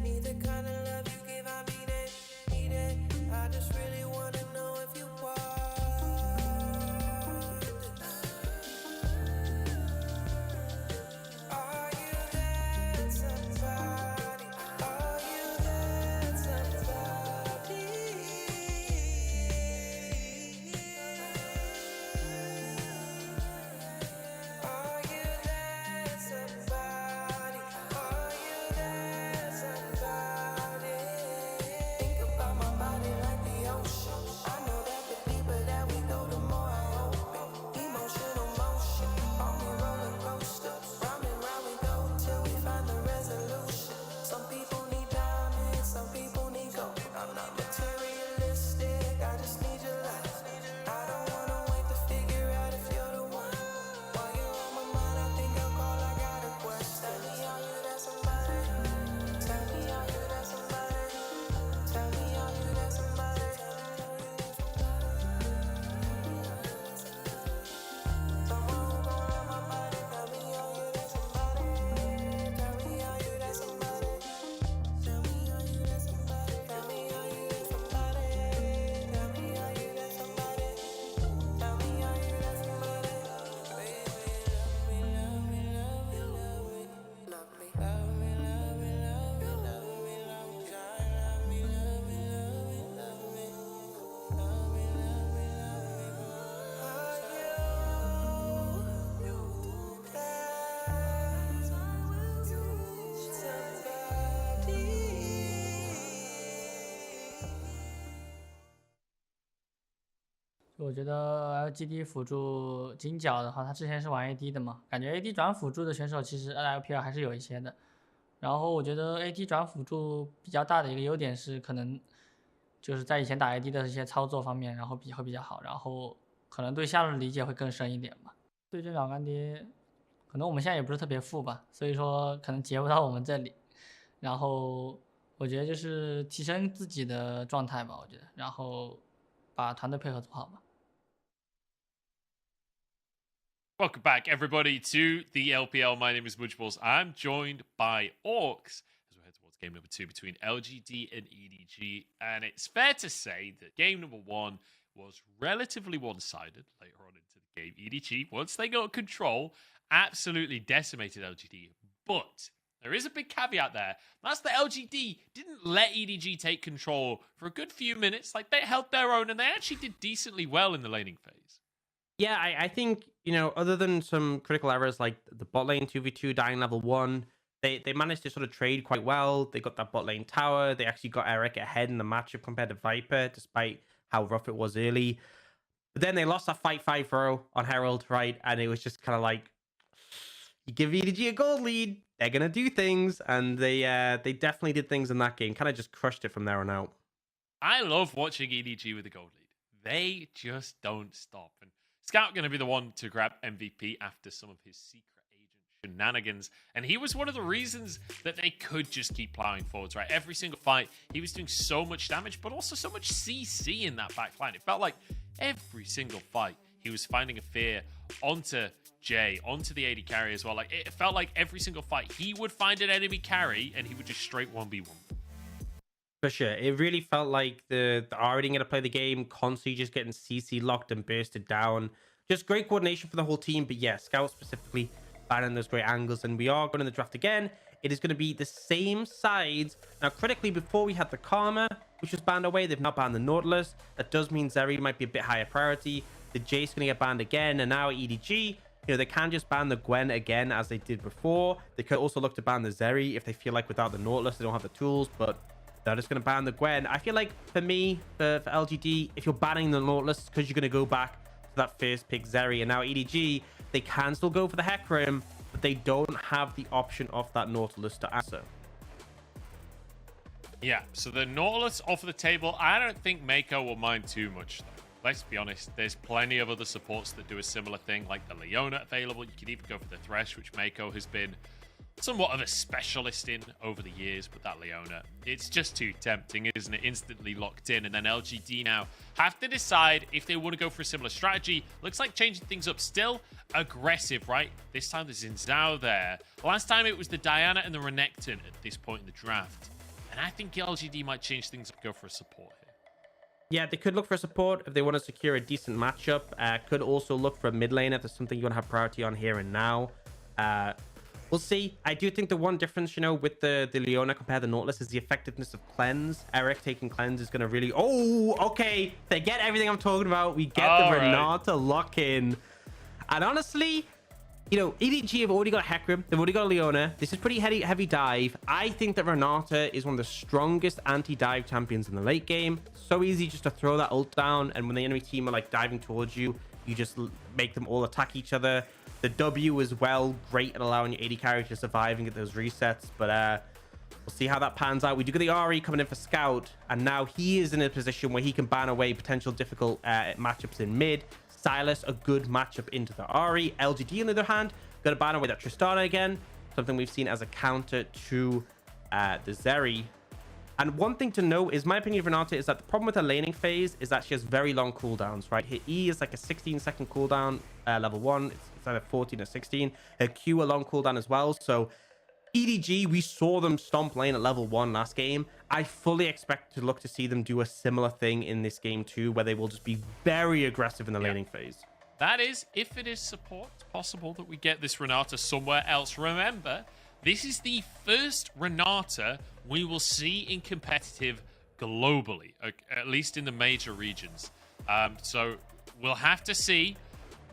Need the kind of love you give, I mean it. Need it, I just really wanna know if you want. Are you that 就我觉得 LGD 辅助金角的话，他之前是玩 AD 的嘛，感觉 AD 转辅助的选手其实 LPL 还是有一些的。然后我觉得 AD 转辅助比较大的一个优点是，可能就是在以前打 AD 的一些操作方面，然后会比较好，然后可能对下路的理解会更深一点吧。对这两干爹，可能我们现在也不是特别富吧，所以说可能截不到我们这里。然后我觉得就是提升自己的状态吧，我觉得，然后把团队配合做好吧。Welcome back, everybody, to the LPL. My name is Mudgeballs. I'm joined by Orcs as we head towards game number 2 between LGD and EDG. And it's fair to say that game number 1 was relatively one-sided later on into the game. EDG, once they got control, absolutely decimated LGD. But there is a big caveat there. That's that LGD didn't let EDG take control for a good few minutes. Like, they held their own, and they actually did decently well in the laning phase. Yeah, I think, you know, other than some critical errors like the bot lane 2v2 dying level 1, they managed to sort of trade quite well. They got that bot lane tower. They actually got Eric ahead in the matchup compared to Viper, despite how rough it was early. But then they lost that fight 5-0 on Herald, right? And it was just kind of like, you give EDG a gold lead, they're going to do things. And they definitely did things in that game. Kind of just crushed it from there on out. I love watching EDG with a gold lead. They just don't stop. And Scout going to be the one to grab MVP after some of his secret agent shenanigans. And he was one of the reasons that they could just keep plowing forwards, right? Every single fight, he was doing so much damage, but also so much CC in that back line. It felt like every single fight, he was finding a fear onto Jay, onto the AD carry as well. Like, it felt like every single fight, he would find an enemy carry and he would just straight 1v1. For sure. It really felt like the RNG going to play the game, constantly just getting CC locked and bursted down. Just great coordination for the whole team. But yeah, Scout specifically finding those great angles. And we are going to the draft again. It is going to be the same sides. Now, critically, before we had the Karma, which was banned away, they've not banned the Nautilus. That does mean Zeri might be a bit higher priority. The Jace going to get banned again. And now EDG, you know, they can just ban the Gwen again as they did before. They could also look to ban the Zeri if they feel like without the Nautilus, they don't have the tools. But they're just going to ban the Gwen. I feel like for me, for LGD, if you're banning the Nautilus, it's because you're going to go back to that first pick Zeri. And now EDG, they can still go for the Hecarim, but they don't have the option of that Nautilus to answer. Yeah, so the Nautilus off the table. I don't think Mako will mind too much, though. Let's be honest, there's plenty of other supports that do a similar thing, like the Leona available. You could even go for the Thresh, which Mako has been somewhat of a specialist in over the years, but that Leona, it's just too tempting, isn't it? Instantly locked in, and then LGD now have to decide if they want to go for a similar strategy. Looks like changing things up, still aggressive, right? This time the Xin Zhao there. Last time it was the Diana and the Renekton at this point in the draft, and I think LGD might change things up, go for a support here. Yeah, they could look for support if they want to secure a decent matchup. Could also look for a mid lane if there's something you want to have priority on here and now. We'll see. I do think the one difference, you know, with the Leona compared to the Nautilus is the effectiveness of Cleanse. Eric taking Cleanse is going to really... Oh, okay. Forget everything I'm talking about. We get the Renata lock-in. And honestly, you know, EDG have already got Hecarim. They've already got Leona. This is pretty heavy dive. I think that Renata is one of the strongest anti-dive champions in the late game. So easy just to throw that ult down. And when the enemy team are, like, diving towards you, you just make them all attack each other. The W as well, great at allowing your AD carry to survive and get those resets. But we'll see how that pans out. We do get the RE coming in for Scout. And now he is in a position where he can ban away potential difficult matchups in mid. Silas, a good matchup into the RE. LGD, on the other hand, going to ban away that Tristana again. Something we've seen as a counter to the Zeri. And one thing to note is, my opinion of Renata is that the problem with her laning phase is that she has very long cooldowns, right? Her E is like a 16-second cooldown, level 1. It's either 14 or 16. Her Q a long cooldown as well. So EDG, we saw them stomp lane at level 1 last game. I fully expect to look to see them do a similar thing in this game too, where they will just be very aggressive in the laning phase. That is, if it is support, it's possible that we get this Renata somewhere else. Remember, this is the first Renata we will see in competitive globally, at least in the major regions. So we'll have to see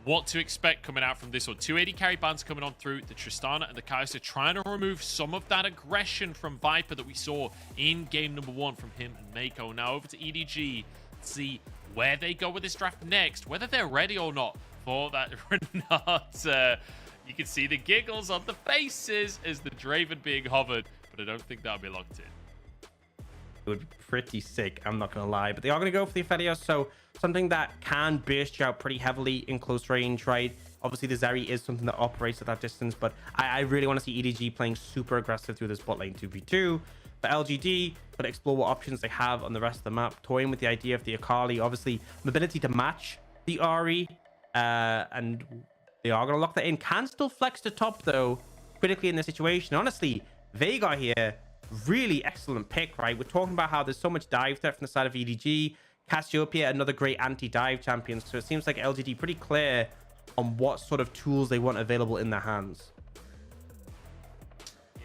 what to expect coming out from this one. 280 carry bans coming on through. The Tristana and the Kai'Sa trying to remove some of that aggression from Viper that we saw in game number 1 from him and Mako. Now over to EDG. See where they go with this draft next, whether they're ready or not for that Renata. You can see the giggles on the faces as the Draven being hovered, but I don't think that'll be locked in. It would be pretty sick, I'm not going to lie. But they are going to go for the Aphelios, so something that can burst you out pretty heavily in close range, right? Obviously, the Zeri is something that operates at that distance, but I really want to see EDG playing super aggressive through this bot lane 2v2. For LGD, but explore what options they have on the rest of the map, toying with the idea of the Akali. Obviously, mobility to match the Ahri, and they are going to lock that in. Can still flex to top, though, critically in this situation. Honestly, Veigar here, really excellent pick, right? We're talking about how there's so much dive threat from the side of EDG. Cassiopeia, another great anti-dive champion. So it seems like LGD pretty clear on what sort of tools they want available in their hands.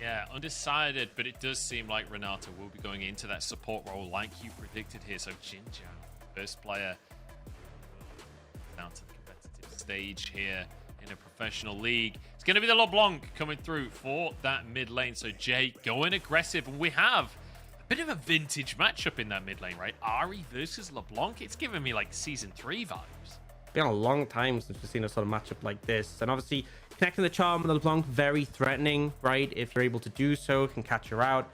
Yeah, undecided, but it does seem like Renata will be going into that support role like you predicted here. So Jinja, first player down to the competitive stage here in a professional league. It's going to be the LeBlanc coming through for that mid lane. So Jay going aggressive, and we have a bit of a vintage matchup in that mid lane, right? Ahri versus LeBlanc. It's giving me like Season 3 vibes. Been a long time since we've seen a sort of matchup like this, and obviously connecting the charm with the LeBlanc, very threatening, right? If you're able to do so, can catch her out,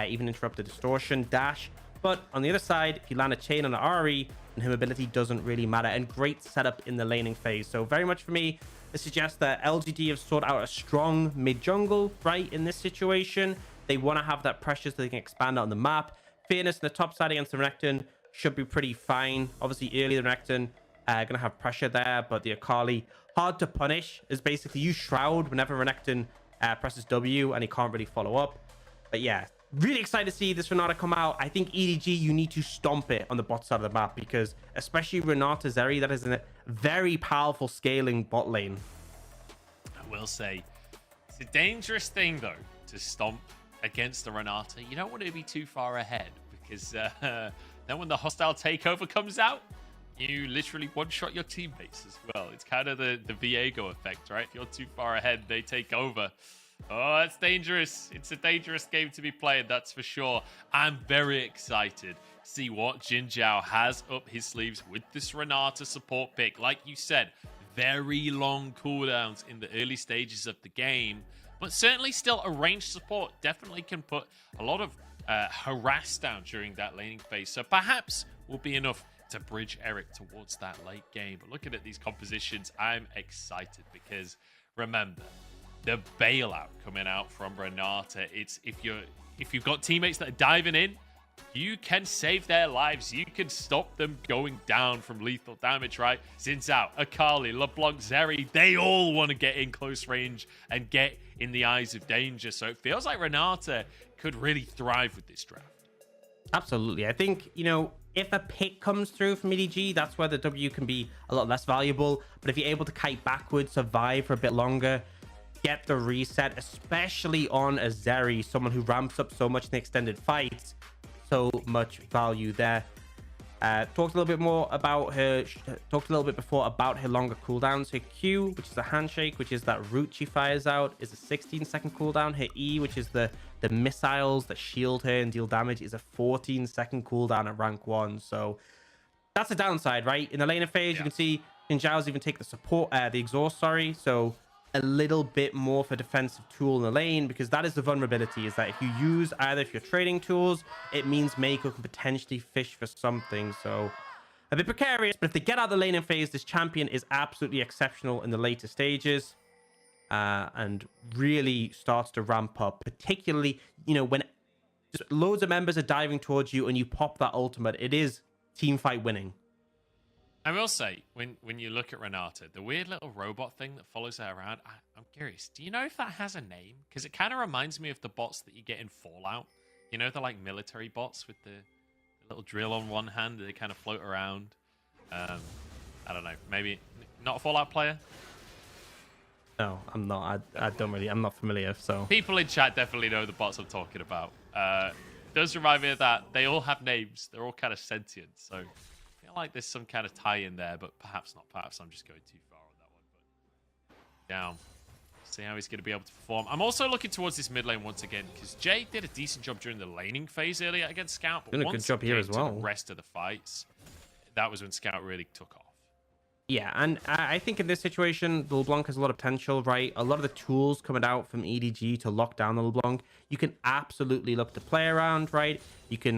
even interrupt the distortion dash. But on the other side, if you land a chain on an Ahri, then her mobility doesn't really matter, and great setup in the laning phase. So very much for me, this suggests that LGD have sought out a strong mid jungle, right? In this situation, they want to have that pressure so they can expand out on the map. Fairness in the top side against the Renekton should be pretty fine. Obviously, early the Renekton gonna have pressure there, but the Akali hard to punish is basically you shroud whenever Renekton presses W and he can't really follow up. But yeah, really excited to see this Renata come out. I think EDG, you need to stomp it on the bot side of the map, because especially Renata Zeri, that is a very powerful scaling bot lane. I will say it's a dangerous thing though to stomp against the Renata. You don't want to be too far ahead, because then when the hostile takeover comes out, you literally one-shot your teammates as well. It's kind of the Viego effect, right? If you're too far ahead, they take over. Oh, that's dangerous. It's a dangerous game to be played, that's for sure. I'm very excited to see what Jin Zhao has up his sleeves with this Renata support pick. Like you said, very long cooldowns in the early stages of the game, but certainly still a ranged support. Definitely can put a lot of harass down during that laning phase. So perhaps will be enough to bridge Eric towards that late game. But looking at these compositions, I'm excited, because remember, the bailout coming out from Renata, it's if you've got teammates that are diving in, you can save their lives. You can stop them going down from lethal damage, right? Xin Zhao, Akali, LeBlanc, Zeri, they all want to get in close range and get in the eyes of danger. So it feels like Renata could really thrive with this draft. Absolutely. I think, you know, if a pick comes through from EDG, that's where the W can be a lot less valuable. But if you're able to kite backwards, survive for a bit longer, get the reset, especially on a Zeri, someone who ramps up so much in the extended fights, so much value there. Talked a little bit more about her, talked a little bit before about her longer cooldowns. Her Q, which is a handshake, which is that root she fires out, is a 16-second cooldown. Her E, which is the missiles that shield her and deal damage, is a 14-second cooldown at rank 1. So that's a downside, right? In the laner phase, you can see Jin Zhao's even take the support, the exhaust, sorry. So a little bit more for defensive tool in the lane, because that is the vulnerability, is that if you use either of your trading tools, it means Meiko can potentially fish for something. So a bit precarious, but if they get out of the laning phase, this champion is absolutely exceptional in the later stages, and really starts to ramp up, particularly, you know, when just loads of members are diving towards you and you pop that ultimate. It is team fight winning. I will say, when you look at Renata, the weird little robot thing that follows her around, I'm curious, do you know if that has a name? Because it kind of reminds me of the bots that you get in Fallout. You know, they're like military bots with the little drill on one hand, they kind of float around. I don't know, maybe not a Fallout player? No, I'm not. I'm not familiar, so. People in chat definitely know the bots I'm talking about. Does remind me of that. They all have names. They're all kind of sentient, so I feel like there's some kind of tie in there, but perhaps not. Perhaps I'm just going too far on that one. But down. See how he's going to be able to perform. I'm also looking towards this mid lane once again, because Jay did a decent job during the laning phase earlier against Scout, but doing a good job here as well. The rest of the fights, that was when Scout really took off. Yeah, and I think in this situation, the LeBlanc has a lot of potential, right? A lot of the tools coming out from EDG to lock down the LeBlanc, you can absolutely look to play around, right? You can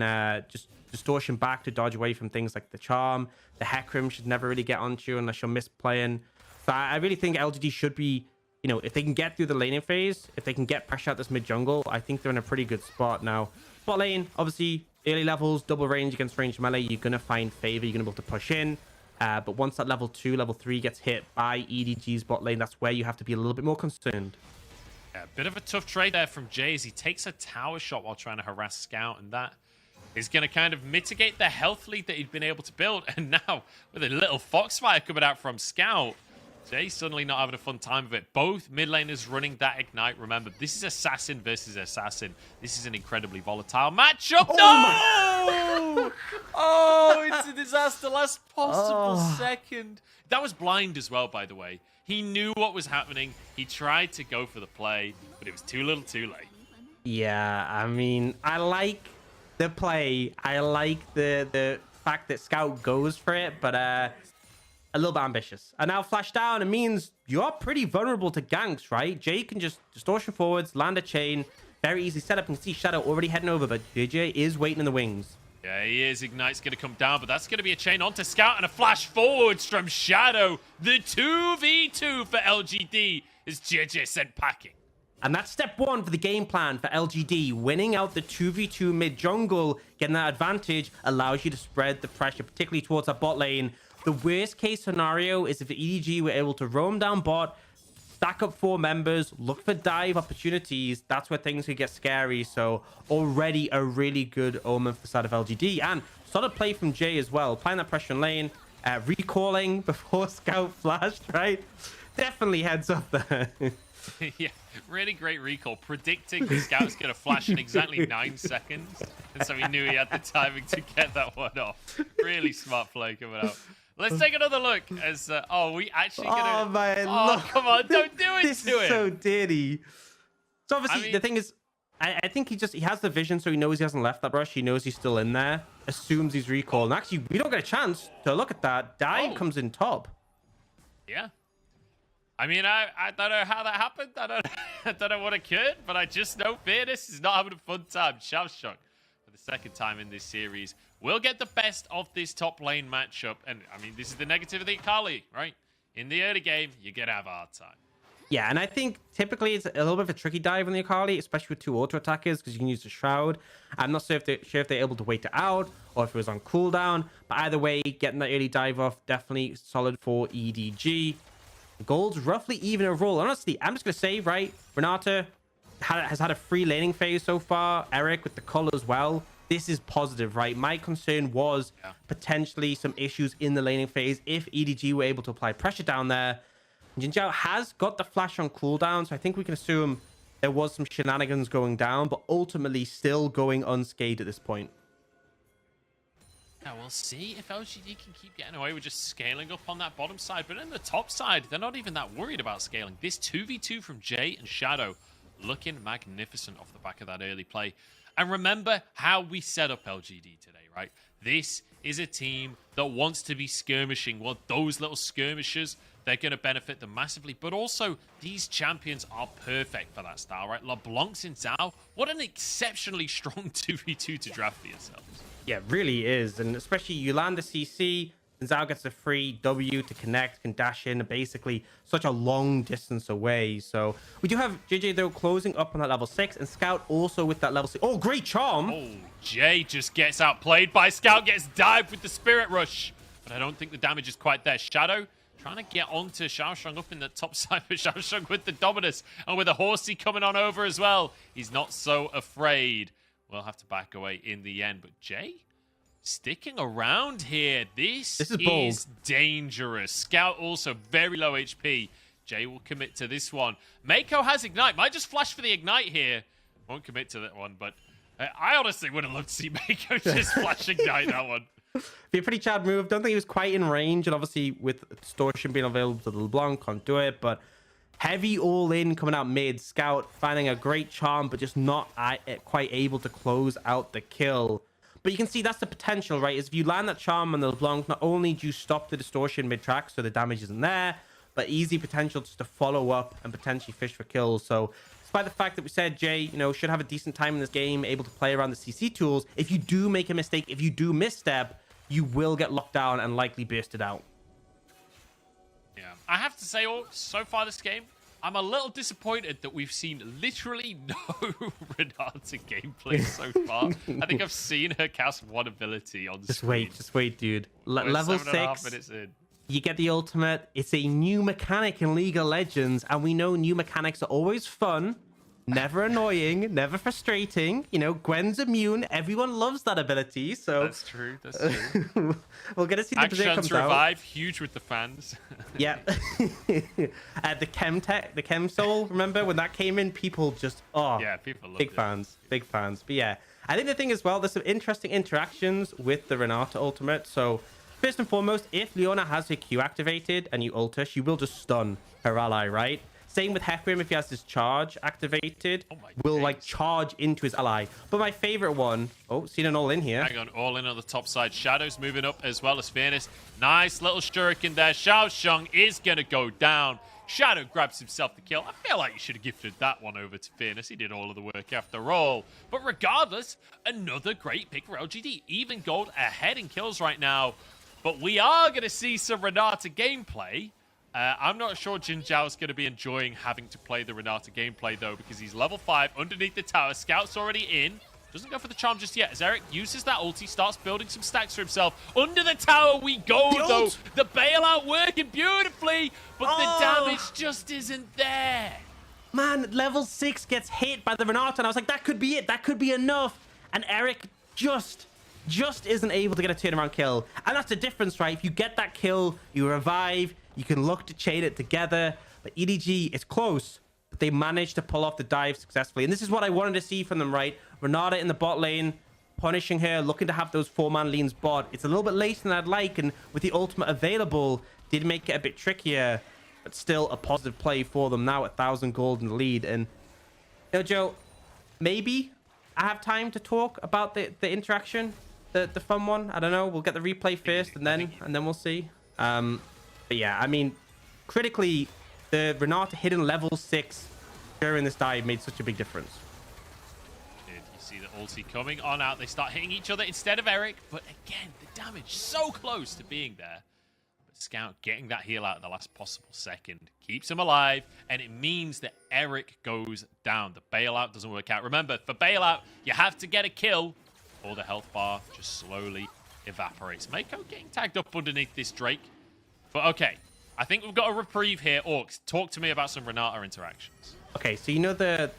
just distortion back to dodge away from things like the Charm. The Hecarim should never really get onto you unless you're misplaying. So I really think LGD should be, you know, if they can get through the laning phase, if they can get pressure out this mid jungle, I think they're in a pretty good spot now. Bot lane, obviously, early levels, double range against ranged melee, you're going to find favor, you're going to be able to push in. But once that level 2, level 3 gets hit by EDG's bot lane, that's where you have to be a little bit more concerned. Yeah, a bit of a tough trade there from Jay as he takes a tower shot while trying to harass Scout, and that is going to kind of mitigate the health lead that he'd been able to build. And now, with a little Foxfire coming out from Scout, Jay's suddenly not having a fun time of it. Both mid laners running that Ignite. Remember, this is Assassin versus Assassin. This is an incredibly volatile matchup. No! Oh, it's a disaster. Last possible second. That was blind as well, by the way. He knew what was happening. He tried to go for the play, but it was too little too late. Yeah, I mean, I like the play. I like the fact that Scout goes for it, but a little bit ambitious. And now flash down, it means you're pretty vulnerable to ganks, right? Jay can just distortion forwards, land a chain, very easy setup. You can see Shadow already heading over, but JJ is waiting in the wings. Yeah, he is. Ignite's going to come down, but that's going to be a chain onto Scout and a flash forwards from Shadow. The 2v2 for LGD is JJ sent packing. And that's step 1 for the game plan for LGD. Winning out the 2v2 mid jungle, getting that advantage allows you to spread the pressure, particularly towards that bot lane. The worst case scenario is if the EDG were able to roam down bot, stack up 4 members, look for dive opportunities. That's where things could get scary. So already a really good omen for the side of LGD. And solid play from Jay as well. Applying that pressure in lane, recalling before Scout flashed, right? Definitely heads up there. Yeah, really great recall. Predicting the Scout's going to flash in exactly 9 seconds. And so he knew he had the timing to get that one off. Really smart play coming out. Let's take another look as, we actually gonna... Oh, man. Oh, come on, don't do it This to is him. so dirty. So obviously, the thing is, I think he has the vision, so he knows he hasn't left that brush. He knows he's still in there. Assumes he's recalled. And actually, we don't get a chance to look at that. Dive comes in top. Yeah. I mean, I don't know how that happened. I don't know what occurred, but I just know Fairness is not having a fun time. Shellshock, for the second time in this series, will get the best of this top lane matchup. And, I mean, this is the negative of the Akali, right? In the early game, you're going to have a hard time. Yeah, and I think typically it's a little bit of a tricky dive on the Akali, especially with 2 auto attackers, because you can use the Shroud. I'm not sure if they're able to wait it out or if it was on cooldown. But either way, getting that early dive off, definitely solid for EDG. Gold's roughly even overall. Honestly, I'm just going to say, right, Renata has had a free laning phase so far. Eric with the cull as well. This is positive, right? My concern was potentially some issues in the laning phase if EDG were able to apply pressure down there. Jin Zhao has got the flash on cooldown, so I think we can assume there was some shenanigans going down, but ultimately still going unscathed at this point. Yeah, we'll see if LGD can keep getting away with just scaling up on that bottom side. But in the top side, they're not even that worried about scaling. This 2v2 from Jay and Shadow looking magnificent off the back of that early play. And remember how we set up LGD today, right? This is a team that wants to be skirmishing. Well, those little skirmishers, they're going to benefit them massively. But also, these champions are perfect for that style, right? LeBlanc's in Zhao. What an exceptionally strong 2v2 to draft for yourselves. Yeah, it really is. And especially you land the CC, and Zhao gets a free W to connect, can dash in, basically such a long distance away. So we do have JJ, though, closing up on that level 6, and Scout also with that level 6. Oh, great charm. Oh, Jay just gets outplayed by Scout, gets dived with the Spirit Rush. But I don't think the damage is quite there. Shadow trying to get onto Xiaosheng up in the top side, but Xiaosheng with the Dominus and with a Horsey coming on over as well. He's not so afraid. We'll have to back away in the end. But Jay sticking around here. This is bold. Dangerous. Scout also very low HP. Jay will commit to this one. Mako has Ignite. Might just flash for the Ignite here. Won't commit to that one, but I honestly would have loved to see Mako just flash Ignite that one. Be a pretty Chad move. Don't think he was quite in range, and obviously with Distortion being available to the LeBlanc, can't do it, but heavy all in coming out mid. Scout finding a great charm, but just not quite able to close out the kill. But you can see that's the potential, right? Is if you land that charm on the LeBlanc, not only do you stop the distortion mid-track so the damage isn't there, but easy potential just to follow up and potentially fish for kills. So despite the fact that we said Jay, you know, should have a decent time in this game, able to play around the CC tools, if you do make a mistake, if you do misstep, you will get locked down and likely bursted out. Yeah, I have to say, so far this game, I'm a little disappointed that we've seen literally no Renata gameplay so far. I think I've seen her cast one ability on the screen. Just wait, dude. Level 6, minutes in. You get the ultimate. It's a new mechanic in League of Legends, and we know new mechanics are always fun, never annoying, never frustrating. You know, Gwen's immune. Everyone loves that ability. So that's true. That's true. We'll get to see the position comes revive, huge with the fans. Yeah. The Chem Soul. Remember when that came in? People just yeah, people loved big fans. But yeah, I think the thing as well. There's some interesting interactions with the Renata ultimate. So first and foremost, if Leona has her Q activated and you ult her, she will just stun her ally, right? Same with Hecarim, if he has his charge activated, will like charge into his ally. But my favorite one, seen an all in here. Hang on, all in on the top side. Shadow's moving up as well as Fairness. Nice little shuriken there. Xiao Sheng is going to go down. Shadow grabs himself the kill. I feel like you should have gifted that one over to Fairness. He did all of the work after all. But regardless, another great pick for LGD. Even gold ahead in kills right now. But we are going to see some Renata gameplay. I'm not sure Jin Zhao's going to be enjoying having to play the Renata gameplay, though, because he's level 5 underneath the tower. Scout's already in. Doesn't go for the charm just yet. As Eric uses that ult, he starts building some stacks for himself. Under the tower we go, though. The bailout working beautifully, but the damage just isn't there. Man, level 6 gets hit by the Renata, and I was like, that could be it. That could be enough. And Eric just isn't able to get a turnaround kill. And that's the difference, right? If you get that kill, you revive, you can look to chain it together. But EDG is close, but they managed to pull off the dive successfully. And this is what I wanted to see from them, right? Renata in the bot lane, punishing her, looking to have those 4-man leans bot. It's a little bit later than I'd like, and with the ultimate available, did make it a bit trickier, but still a positive play for them now at 1,000 gold in the lead. And, you know, Joe, maybe I have time to talk about the interaction, the fun one. I don't know. We'll get the replay first, and then we'll see. But yeah, I mean, critically, the Renata hitting level 6 during this dive made such a big difference. You see the ulti coming on out. They start hitting each other instead of Eric. But again, the damage so close to being there. But Scout getting that heal out at the last possible second keeps him alive. And it means that Eric goes down. The bailout doesn't work out. Remember, for bailout, you have to get a kill, or the health bar just slowly evaporates. Mako getting tagged up underneath this Drake. But okay, I think we've got a reprieve here. Orcs, talk to me about some Renata interactions. Okay, so you know the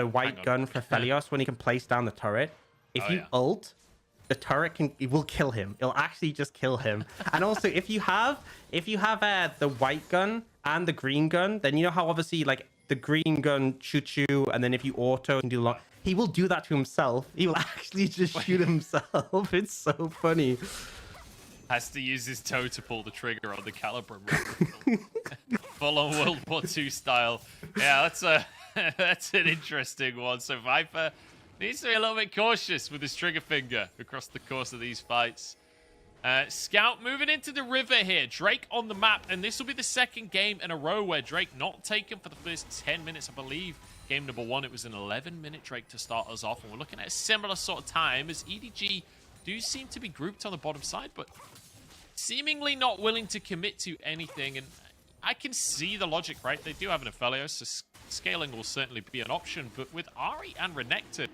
white gun for Felios when he can place down the turret? If you ult, the turret will kill him. It'll actually just kill him. And also, if you have the white gun and the green gun, then you know how obviously like the green gun shoots you, and then if you auto and do a lot, he will do that to himself. He will actually just shoot himself. It's so funny. Has to use his toe to pull the trigger on the caliber. Full on World War II style. Yeah, that's an interesting one. So Viper needs to be a little bit cautious with his trigger finger across the course of these fights. Scout moving into the river here. Drake on the map, and this will be the second game in a row where Drake not taken for the first 10 minutes, I believe. Game number 1, it was an 11-minute Drake to start us off, and we're looking at a similar sort of time as EDG do seem to be grouped on the bottom side, but seemingly not willing to commit to anything. And I can see the logic, right? They do have an Aphelios, so scaling will certainly be an option. But with Ari and Renekton,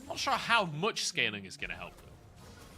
I'm not sure how much scaling is going to help them.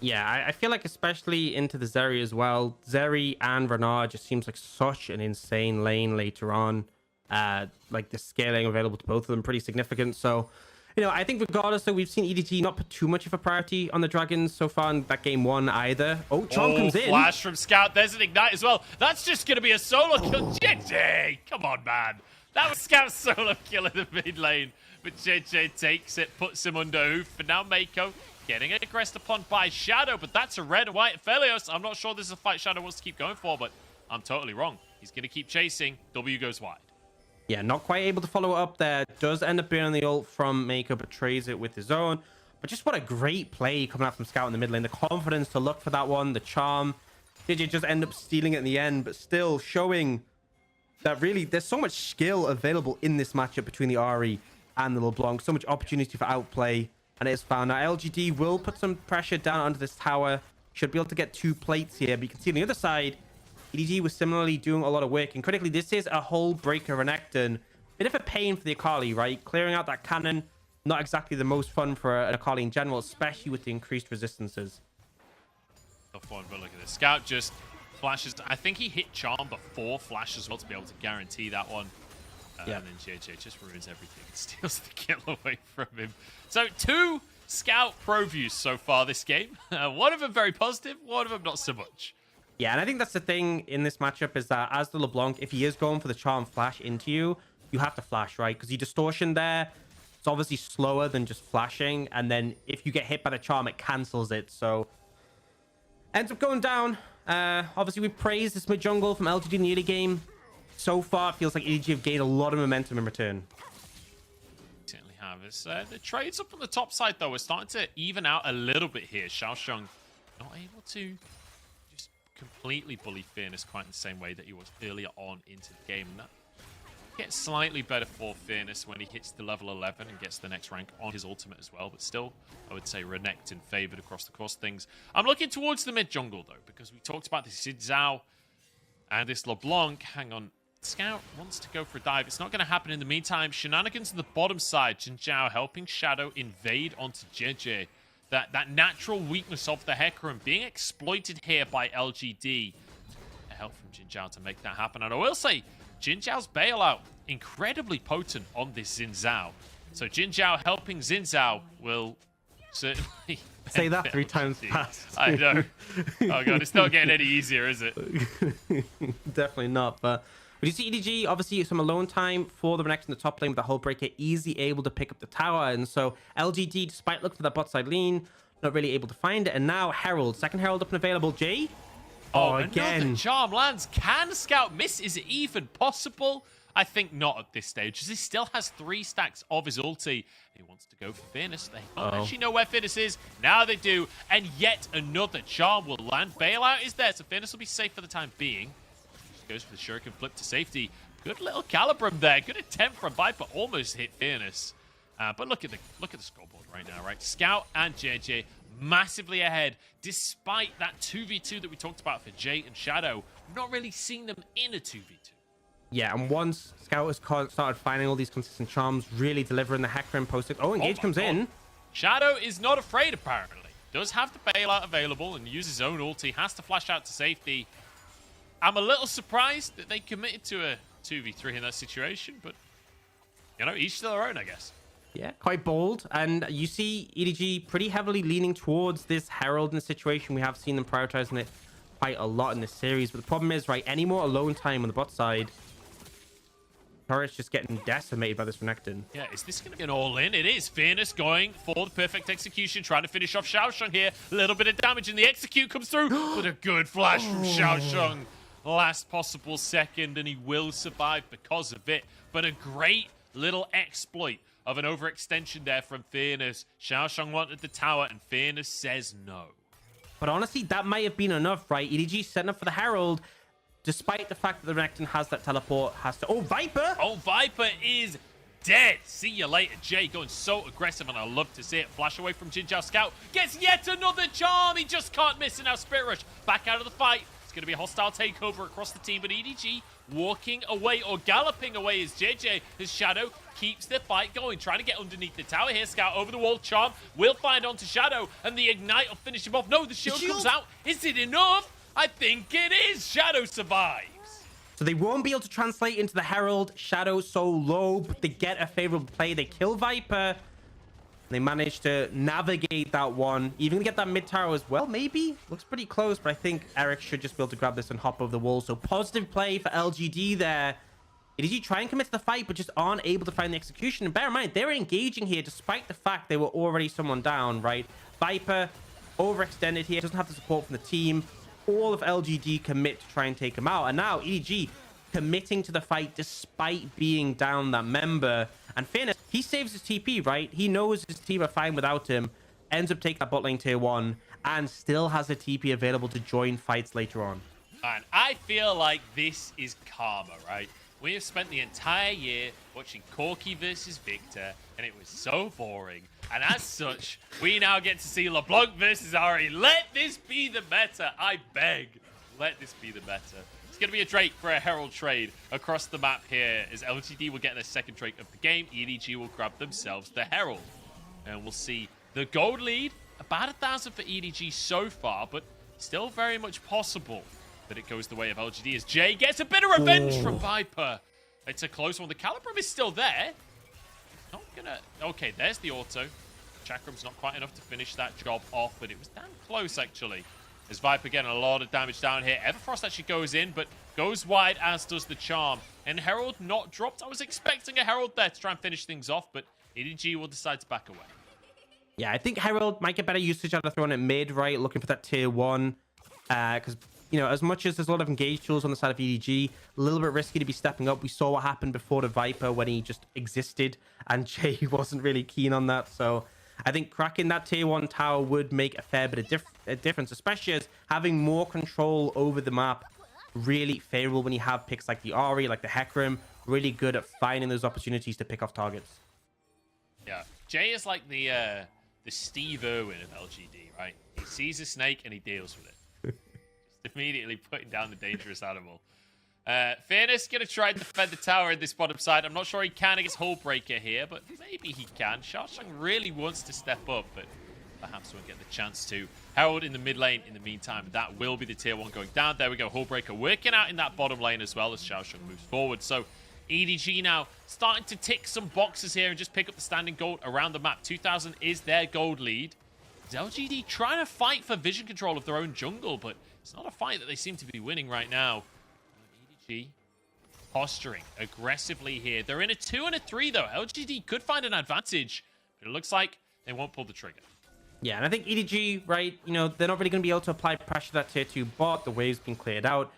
Yeah, I feel like especially into the Zeri as well. Zeri and Renard just seems like such an insane lane later on. Like the scaling available to both of them pretty significant. So, you know, I think regardless, though, we've seen EDG not put too much of a priority on the Dragons so far in that game 1 either. Oh, Charm comes in. Flash from Scout. There's an Ignite as well. That's just going to be a solo kill. JJ, come on, man. That was Scout's solo kill in the mid lane. But JJ takes it, puts him under hoof. For now, Mako getting aggressed upon by Shadow. But that's a red and white Aphelios. I'm not sure this is a fight Shadow wants to keep going for, but I'm totally wrong. He's going to keep chasing. W goes wide. Yeah, not quite able to follow up there. Does end up being on the ult from Mako, but trades it with his own. But just what a great play coming out from Scout in the mid lane. The confidence to look for that one, the charm. JJ just end up stealing it in the end, but still showing that really there's so much skill available in this matchup between the Ahri and the LeBlanc. So much opportunity for outplay, and it is found. Now, LGD will put some pressure down onto this tower. Should be able to get 2 plates here, but you can see on the other side, EDG was similarly doing a lot of work. And critically, this is a whole breaker Renekton. Bit of a pain for the Akali, right? Clearing out that cannon, not exactly the most fun for an Akali in general, especially with the increased resistances. Tough one, but look at this. Scout just flashes. I think he hit Charm before Flash as well to be able to guarantee that one. Yeah. And then JJ just ruins everything and steals the kill away from him. So 2 Scout pro views so far this game. One of them very positive, one of them not so much. Yeah, and I think that's the thing in this matchup is that as the LeBlanc, if he is going for the Charm Flash into you, you have to flash, right? Because the Distortion there, it's obviously slower than just flashing. And then if you get hit by the Charm, it cancels it. So ends up going down. Obviously, we praised this mid-jungle from LGD in the early game. So far, it feels like EDG have gained a lot of momentum in return. Certainly have. The trades up on the top side, though, we're starting to even out a little bit here. Xiaosheng not able to just completely bully Fearness quite in the same way that he was earlier on into the game. And that gets slightly better for Fearness when he hits the level 11 and gets the next rank on his ultimate as well. But still, I would say Renekton favored across the course of things. I'm looking towards the mid-jungle, though, because we talked about this Xin Zhao and this LeBlanc. Hang on. Scout wants to go for a dive. It's not going to happen in the meantime. Shenanigans on the bottom side. Jin Zhao helping Shadow invade onto JJ. That natural weakness of the Hecarim being exploited here by LGD. Help from Jin Zhao to make that happen. And I will say, Jin Zhao's bailout, incredibly potent on this Xin Zhao. So Jin Zhao helping Xin Zhao will certainly... Say that 3 times fast. I know. Oh god, it's not getting any easier, is it? Definitely not, but... But you see EDG, obviously, some alone time for the Renekton in the top lane with the whole breaker, easily able to pick up the tower. And so LGD, despite looking for that bot side lean, not really able to find it. And now Herald, second Herald up and available. Jay? Oh, again. Another charm lands. Can Scout miss? Is it even possible? I think not at this stage, as he still has 3 stacks of his ulti. He wants to go for Fearness. They don't actually know where Fearness is. Now they do. And yet another charm will land. Bailout is there, so Fearness will be safe for the time being. Goes for the Shuriken flip to safety. Good little Calibrum there. Good attempt from Viper. Almost hit Fearness. But look at the scoreboard right now, right? Scout and JJ massively ahead, despite that 2v2 that we talked about for Jay and Shadow. We've not really seen them in a 2v2. Yeah, and once Scout has started finding all these consistent charms, really delivering the Hecarim post-it. Oh, Engage comes in. Shadow is not afraid, apparently. Does have the bailout available and uses his own ulti. Has to flash out to safety. I'm a little surprised that they committed to a 2v3 in that situation, but, you know, each to their own, I guess. Yeah, quite bold. And you see EDG pretty heavily leaning towards this Herald in the situation. We have seen them prioritizing it quite a lot in this series. But the problem is, right, any more alone time on the bot side, Torres just getting decimated by this Renekton. Yeah, is this going to be an all-in? It is. Fearness going for the perfect execution, trying to finish off Xiaosheng here. A little bit of damage, and the execute comes through. But a good flash from Xiaosheng. Last possible second, and he will survive because of it. But a great little exploit of an overextension there from Fearness. Xiaosheng wanted the tower, and Fearness says no. But honestly, that might have been enough, right? EDG setting up for the Herald, despite the fact that the Renekton has that teleport, has to... Oh, Viper! Oh, Viper is dead. See you later, Jay. Going so aggressive, and I love to see it. Flash away from Jin Zhao. Scout gets yet another charm. He just can't miss it now. Spirit Rush back out of the fight. Going to be a hostile takeover across the team, but EDG walking away or galloping away as JJ, his Shadow, keeps the fight going, trying to get underneath the tower here. Scout over the wall, charm will find onto Shadow, and the ignite will finish him off. No, the shield comes out. Is it enough? I think it is. Shadow survives. So they won't be able to translate into the Herald. Shadow so low, but they get a favorable play. They kill Viper. They managed to navigate that one. Even get that mid tower as well, maybe? Looks pretty close, but I think Eric should just be able to grab this and hop over the wall. So positive play for LGD there. EDG try and commit to the fight, but just aren't able to find the execution. And bear in mind, they were engaging here despite the fact they were already someone down, right? Viper overextended here. Doesn't have the support from the team. All of LGD commit to try and take him out. And now EDG committing to the fight despite being down that member. And Fearness, he saves his TP, right? He knows his team are fine without him. ends up taking that bot lane tier 1, and still has a TP available to join fights later on. And I feel like this is karma, right? We have spent the entire year watching Corky versus Victor, and it was so boring. And as such, we now get to see LeBlanc versus Ari. Let this be the meta, I beg. Let this be the meta. It's going to be a Drake for a Herald trade across the map here, as LGD will get their second Drake of the game. EDG will grab themselves the Herald. And we'll see the gold lead, about 1,000 for EDG so far, but still very much possible that it goes the way of LGD as Jay gets a bit of revenge from Viper. It's a close one. The Calibrum is still there. Not gonna... Okay, there's the auto. Chakram's not quite enough to finish that job off, but it was damn close, actually. As Viper getting a lot of damage down here. Everfrost actually goes in, but goes wide, as does the Charm. And Herald not dropped. I was expecting a Herald there to try and finish things off, but EDG will decide to back away. Yeah, I think Herald might get better usage out of throwing it mid, right? Looking for that tier 1. Because, you know, as much as there's a lot of engaged tools on the side of EDG, a little bit risky to be stepping up. We saw what happened before the Viper when he just existed, and Jay wasn't really keen on that. So I think cracking that tier 1 tower would make a fair bit of difference, especially as having more control over the map really favorable when you have picks like the Ahri, like the Hecarim, really good at finding those opportunities to pick off targets. Yeah, Jay is like the Steve Irwin of LGD, right? He sees a snake and he deals with it. Just immediately putting down the dangerous animal. Fairness gonna try and defend the tower in this bottom side. I'm not sure he can against Hullbreaker here, but maybe he can. Xiaoshang really wants to step up, but perhaps won't get the chance to. Herald in the mid lane in the meantime. That will be the tier 1 going down. There we go. Hullbreaker working out in that bottom lane as well as Xiaoshang moves forward. So EDG now starting to tick some boxes here and just pick up the standing gold around the map. 2,000 is their gold lead. Is LGD trying to fight for vision control of their own jungle, but it's not a fight that they seem to be winning right now. EDG posturing aggressively here. They're in a 2 and a 3 though. LGD could find an advantage, but it looks like they won't pull the trigger. Yeah, and I think EDG, right, you know, they're not really going to be able to apply pressure to that tier 2 bot. The wave's been cleared out.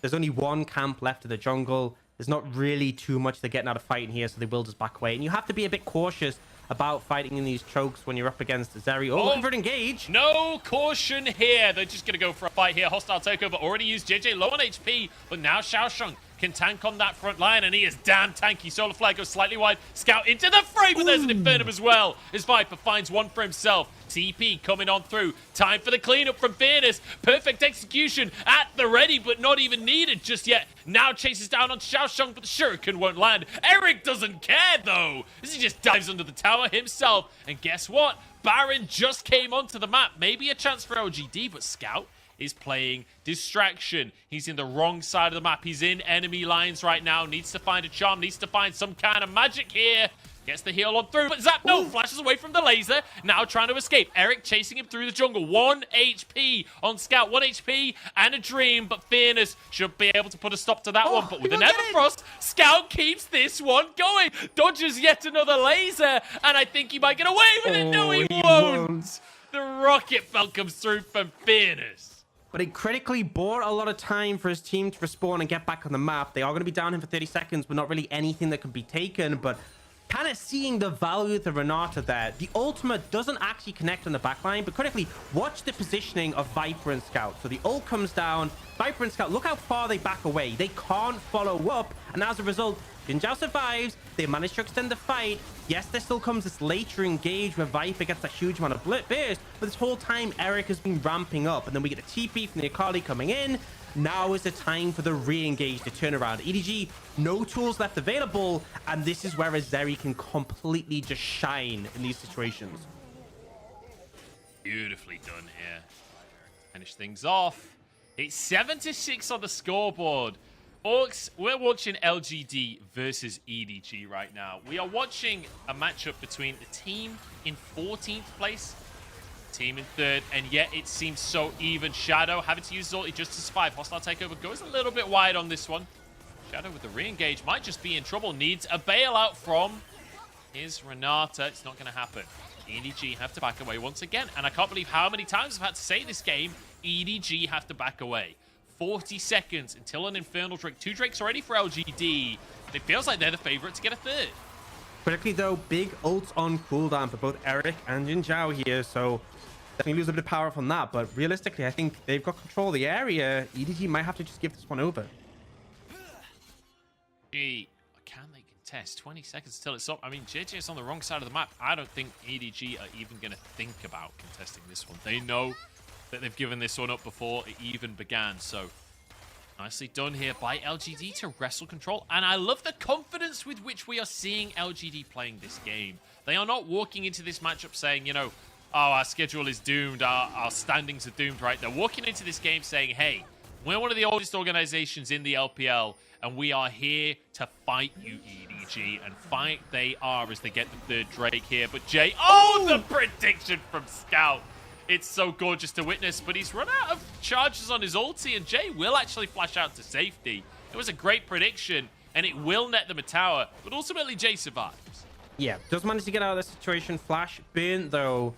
There's only one camp left of the jungle. There's not really too much they're getting out of fighting here, so they will just back away. And you have to be a bit cautious about fighting in these chokes when you're up against Zeri. Oh, looking for an engage. No caution here. They're just going to go for a fight here. Hostile takeover. Already used JJ low on HP, but now Xiaoshang can tank on that front line, and he is damn tanky. Solar Flare goes slightly wide. Scout into the frame, but there's an Infernum as well. As Viper finds one for himself. TP coming on through. Time for the cleanup from Fairness. Perfect execution at the ready, but not even needed just yet. Now chases down on Xiaoshang, but the Shuriken won't land. Eric doesn't care, though, as he just dives under the tower himself. And guess what? Baron just came onto the map. Maybe a chance for LGD, but Scout is playing distraction. He's in the wrong side of the map. He's in enemy lines right now. Needs to find a charm. Needs to find some kind of magic here. Gets the heal on through, but Zap, no, flashes away from the laser. Now trying to escape. Eric chasing him through the jungle. 1 HP on Scout. 1 HP and a dream, but Fairness should be able to put a stop to that one. But with an Everfrost, Scout keeps this one going. Dodges yet another laser, and I think he might get away with it. No, he won't. The rocket belt comes through from Fairness. But it critically bought a lot of time for his team to respawn and get back on the map. They are going to be down him for 30 seconds, but not really anything that can be taken. But kind of seeing the value of the Renata there. The ultimate doesn't actually connect on the backline, but critically, watch the positioning of Viper and Scout. So the ult comes down. Viper and Scout, look how far they back away. They can't follow up. And as a result, Xin Zhao survives. They manage to extend the fight. Yes, there still comes this later engage where Viper gets a huge amount of burst, but this whole time, Eric has been ramping up. And then we get a TP from the Akali coming in. Now is the time for the re-engage, the turnaround. EDG, no tools left available, and this is where Azeri can completely just shine in these situations. Beautifully done here. Finish things off. It's 7-6 on the scoreboard. Orcs, we're watching LGD versus EDG right now. We are watching a matchup between the team in 14th place, team in 3rd, and yet it seems so even. Shadow having to use his ulti just to survive. Hostile takeover goes a little bit wide on this one. Shadow with the re-engage might just be in trouble. Needs a bailout from his Renata. It's not going to happen. EDG have to back away once again, and I can't believe how many times I've had to say this game. EDG have to back away. 40 seconds until an Infernal Drake. 2 Drakes already for LGD. And it feels like they're the favorite to get a 3rd. Critically though, big ults on cooldown for both Eric and Jin Zhao here, so definitely lose a bit of power from that. But realistically, I think they've got control of the area. EDG might have to just give this one over. Gee, can they contest? 20 seconds till it's up. I mean, JJ is on the wrong side of the map. I don't think EDG are even going to think about contesting this one. They know that they've given this one up before it even began, so nicely done here by LGD to wrestle control. And I love the confidence with which we are seeing LGD playing this game. They are not walking into this matchup saying, you know, oh, our schedule is doomed, our standings are doomed, right? They're walking into this game saying, hey, we're one of the oldest organizations in the LPL, and we are here to fight you, EDG. And fight they are as they get the third Drake here. But Jay, oh, the prediction from Scout. It's so gorgeous to witness, but he's run out of charges on his ulti, and Jay will actually flash out to safety. It was a great prediction, and it will net them a tower, but ultimately Jay survives. Yeah, does manage to get out of this situation. Flash burn, though.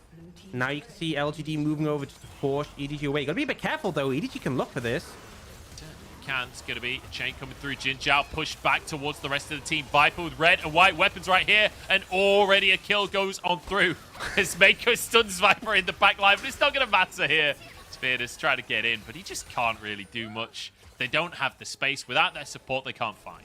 Now you can see LGD moving over just to force EDG away. Gotta be a bit careful, though. EDG can look for this. Can. It's going to be a chain coming through. Jin Zhao pushed back towards the rest of the team. Viper with red and white weapons right here. And already a kill goes on through. As Mako stuns Viper in the back line. But it's not going to matter here. Fearless trying to get in. But he just can't really do much. They don't have the space. Without their support, they can't find.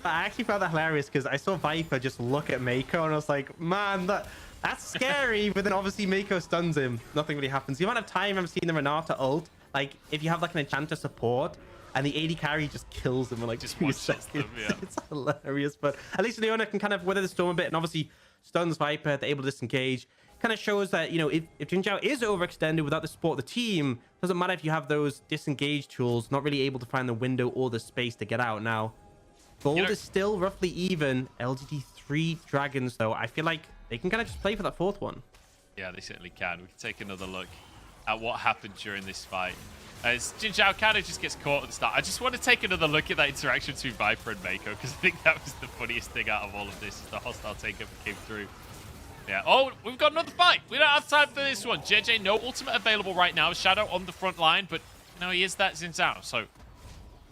I actually found that hilarious because I saw Viper just look at Mako. And I was like, man, that's scary. But then obviously Mako stuns him. Nothing really happens. The amount of time I've seen the Renata ult. Like, if you have like an enchanter support, and the AD carry just kills them in like just 2 seconds. Them, yeah. It's hilarious, but at least Leona can kind of weather the storm a bit, and obviously stuns Viper. They're able to disengage. Kind of shows that, you know, if Jin Zhao is overextended without the support of the team, doesn't matter if you have those disengage tools, not really able to find the window or the space to get out. Now, gold is still roughly even. LGD 3 dragons, though. I feel like they can kind of just play for that fourth one. Yeah, they certainly can. We can take another look at what happened during this fight. As Jin Zhao kind of just gets caught at the start. I just want to take another look at that interaction between Viper and Mako, because I think that was the funniest thing out of all of this. The hostile takeover came through. Yeah. Oh, we've got another fight. We don't have time for this one. JJ, no ultimate available right now. Shadow on the front line, but you know, he is that Jin Zhao, so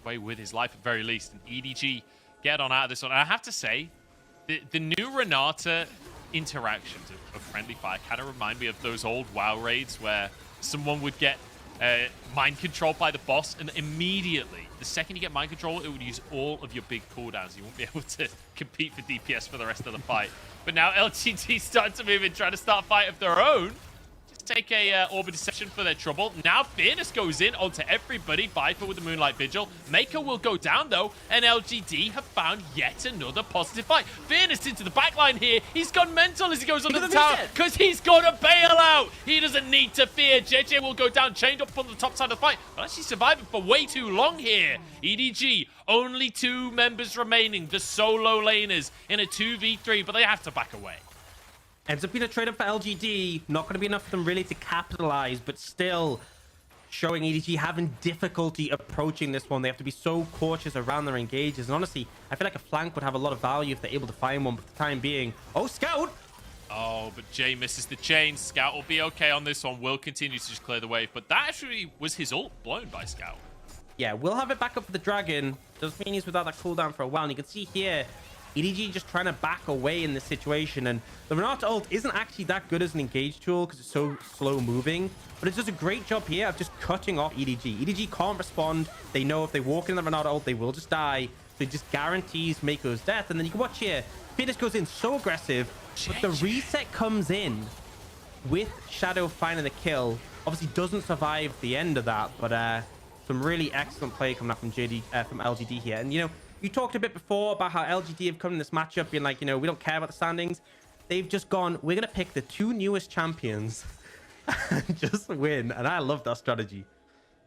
away with his life at very least. And EDG get on out of this one. And I have to say, the new Renata interactions of friendly fire kind of remind me of those old WoW raids where someone would get mind control by the boss, and immediately, the second you get mind control, it would use all of your big cooldowns. You won't be able to compete for DPS for the rest of the fight. But now LGD starting to move in, trying to start a fight of their own. Just take a Orb of Deception for their trouble. Now Fearless goes in onto everybody. Viper with the Moonlight Vigil. Mako will go down though, and LGD have found yet another positive fight. Fearless into the backline here. He's gone mental as he goes under the tower because he's got a bailout. He doesn't need to fear. JJ will go down, chained up on the top side of the fight, but actually surviving for way too long here. EDG, only 2 members remaining, the solo laners in a 2v3, but they have to back away. Ends up being a trade-up for LGD. Not going to be enough for them really to capitalize, but still showing EDG having difficulty approaching this one. They have to be so cautious around their engages. And honestly, I feel like a flank would have a lot of value if they're able to find one, but for the time being... Oh, Scout! Oh, but Jay misses the chain. Scout will be okay on this one. Will continue to just clear the way, but that actually was his ult blown by Scout. Yeah, we'll have it back up for the Dragon. Does mean he's without that cooldown for a while. And you can see here, EDG just trying to back away in this situation. And the Renata ult isn't actually that good as an engage tool because it's so slow moving. But it does a great job here of just cutting off EDG. EDG can't respond. They know if they walk in the Renata ult, they will just die. So it just guarantees Mako's death. And then you can watch here, Fearless goes in so aggressive. But the reset comes in with Shadow finding the kill. Obviously doesn't survive the end of that. But some really excellent play coming up from LGD here. And, you know, you talked a bit before about how LGD have come in this matchup being like, you know, we don't care about the standings. They've just gone, we're going to pick the 2 newest champions and just win. And I love that strategy.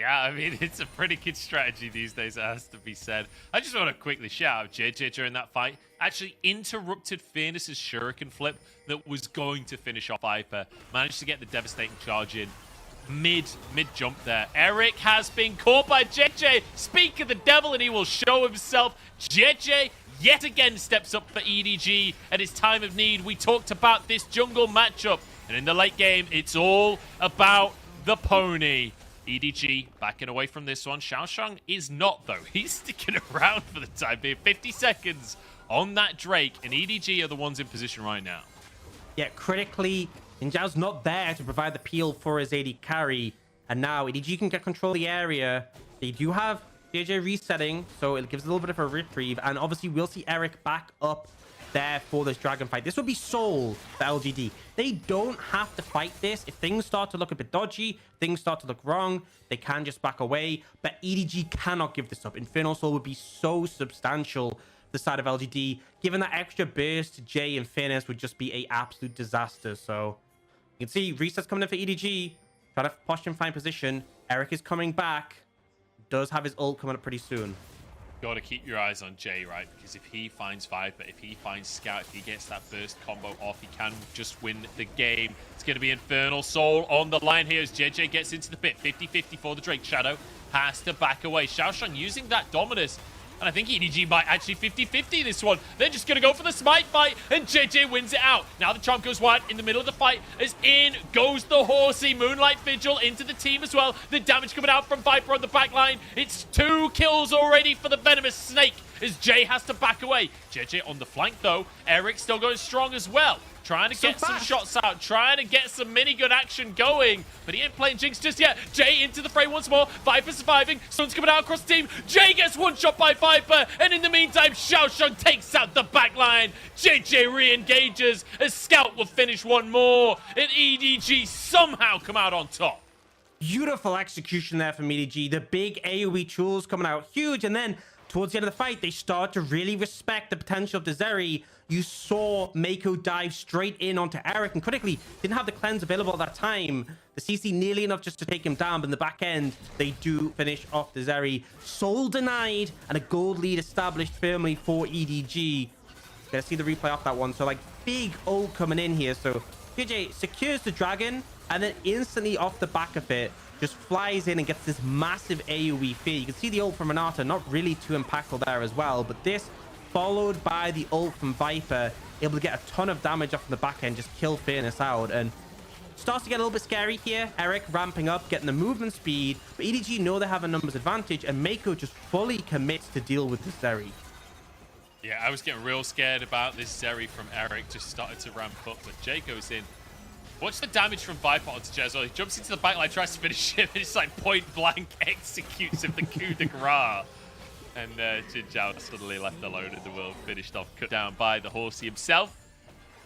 Yeah, I mean, it's a pretty good strategy these days, it has to be said. I just want to quickly shout out JJ during that fight. Actually interrupted Fearless's Shuriken flip that was going to finish off Viper. Managed to get the devastating charge in. Mid jump there. Eric has been caught by JJ. Speak of the devil and he will show himself. JJ yet again steps up for EDG at his time of need. We talked about this jungle matchup, and in the late game, it's all about the pony. EDG backing away from this one. Xiaoshang is not, though. He's sticking around for the time being. 50 seconds on that Drake, and EDG are the ones in position right now. Yeah, critically, Ninjao's not there to provide the peel for his AD carry. And now EDG can get control of the area. They do have JJ resetting, so it gives a little bit of a reprieve. And obviously, we'll see Eric back up there for this dragon fight. This will be soul for LGD. They don't have to fight this. If things start to look a bit dodgy, things start to look wrong, they can just back away. But EDG cannot give this up. Infernal Soul would be so substantial the side of LGD. Given that extra burst to Jay and Fairness would just be an absolute disaster. So you can see resets coming in for EDG. Try to push him fine position. Eric is coming back. Does have his ult coming up pretty soon. Got to keep your eyes on Jay, right? Because if he finds Viper, if he finds Scout, if he gets that burst combo off, he can just win the game. It's going to be Infernal Soul on the line here as JJ gets into the pit. 50-50 for the Drake. Shadow has to back away. Xiaoshang using that Dominus. And I think EDG might actually 50-50 this one. They're just going to go for the smite fight, and JJ wins it out. Now the Chomp goes wide in the middle of the fight, as in goes the Horsey. Moonlight Vigil into the team as well. The damage coming out from Viper on the back line. It's 2 kills already for the Venomous Snake, as Jay has to back away. JJ on the flank, though. Eric still going strong as well. Trying to get some shots out, trying to get some minigun action going, but he ain't playing Jinx just yet. Jay into the fray once more. Viper surviving. Sun's coming out across the team. Jay gets one shot by Viper, and in the meantime, Xiaoshang takes out the back line. JJ re-engages as Scout will finish one more, and EDG somehow come out on top. Beautiful execution there from EDG. The big AoE tools coming out huge, and then towards the end of the fight, they start to really respect the potential of the Zeri. You saw Mako dive straight in onto Eric, and critically, didn't have the cleanse available at that time. The CC nearly enough just to take him down, but in the back end, they do finish off the Zeri. Soul denied, and a gold lead established firmly for EDG. Gonna see the replay off that one. So, like, big ult coming in here. So, JJ secures the dragon, and then instantly off the back of it, just flies in and gets this massive AoE fear. You can see the ult from Renata, not really too impactful there as well, but this followed by the ult from Viper, able to get a ton of damage off from the back end, just kill Fairness out, and starts to get a little bit scary here. Eric ramping up, getting the movement speed, but EDG know they have a numbers advantage, and Mako just fully commits to deal with this Zeri. Yeah, I was getting real scared about this Zeri from Eric, just started to ramp up, but Jay goes in. Watch the damage from Viper onto Jay as well. He jumps into the backline, tries to finish him, and it's like point blank executes him the coup de grace. And Jin Zhao suddenly left alone in the world, finished off, cut down by the Horsey himself.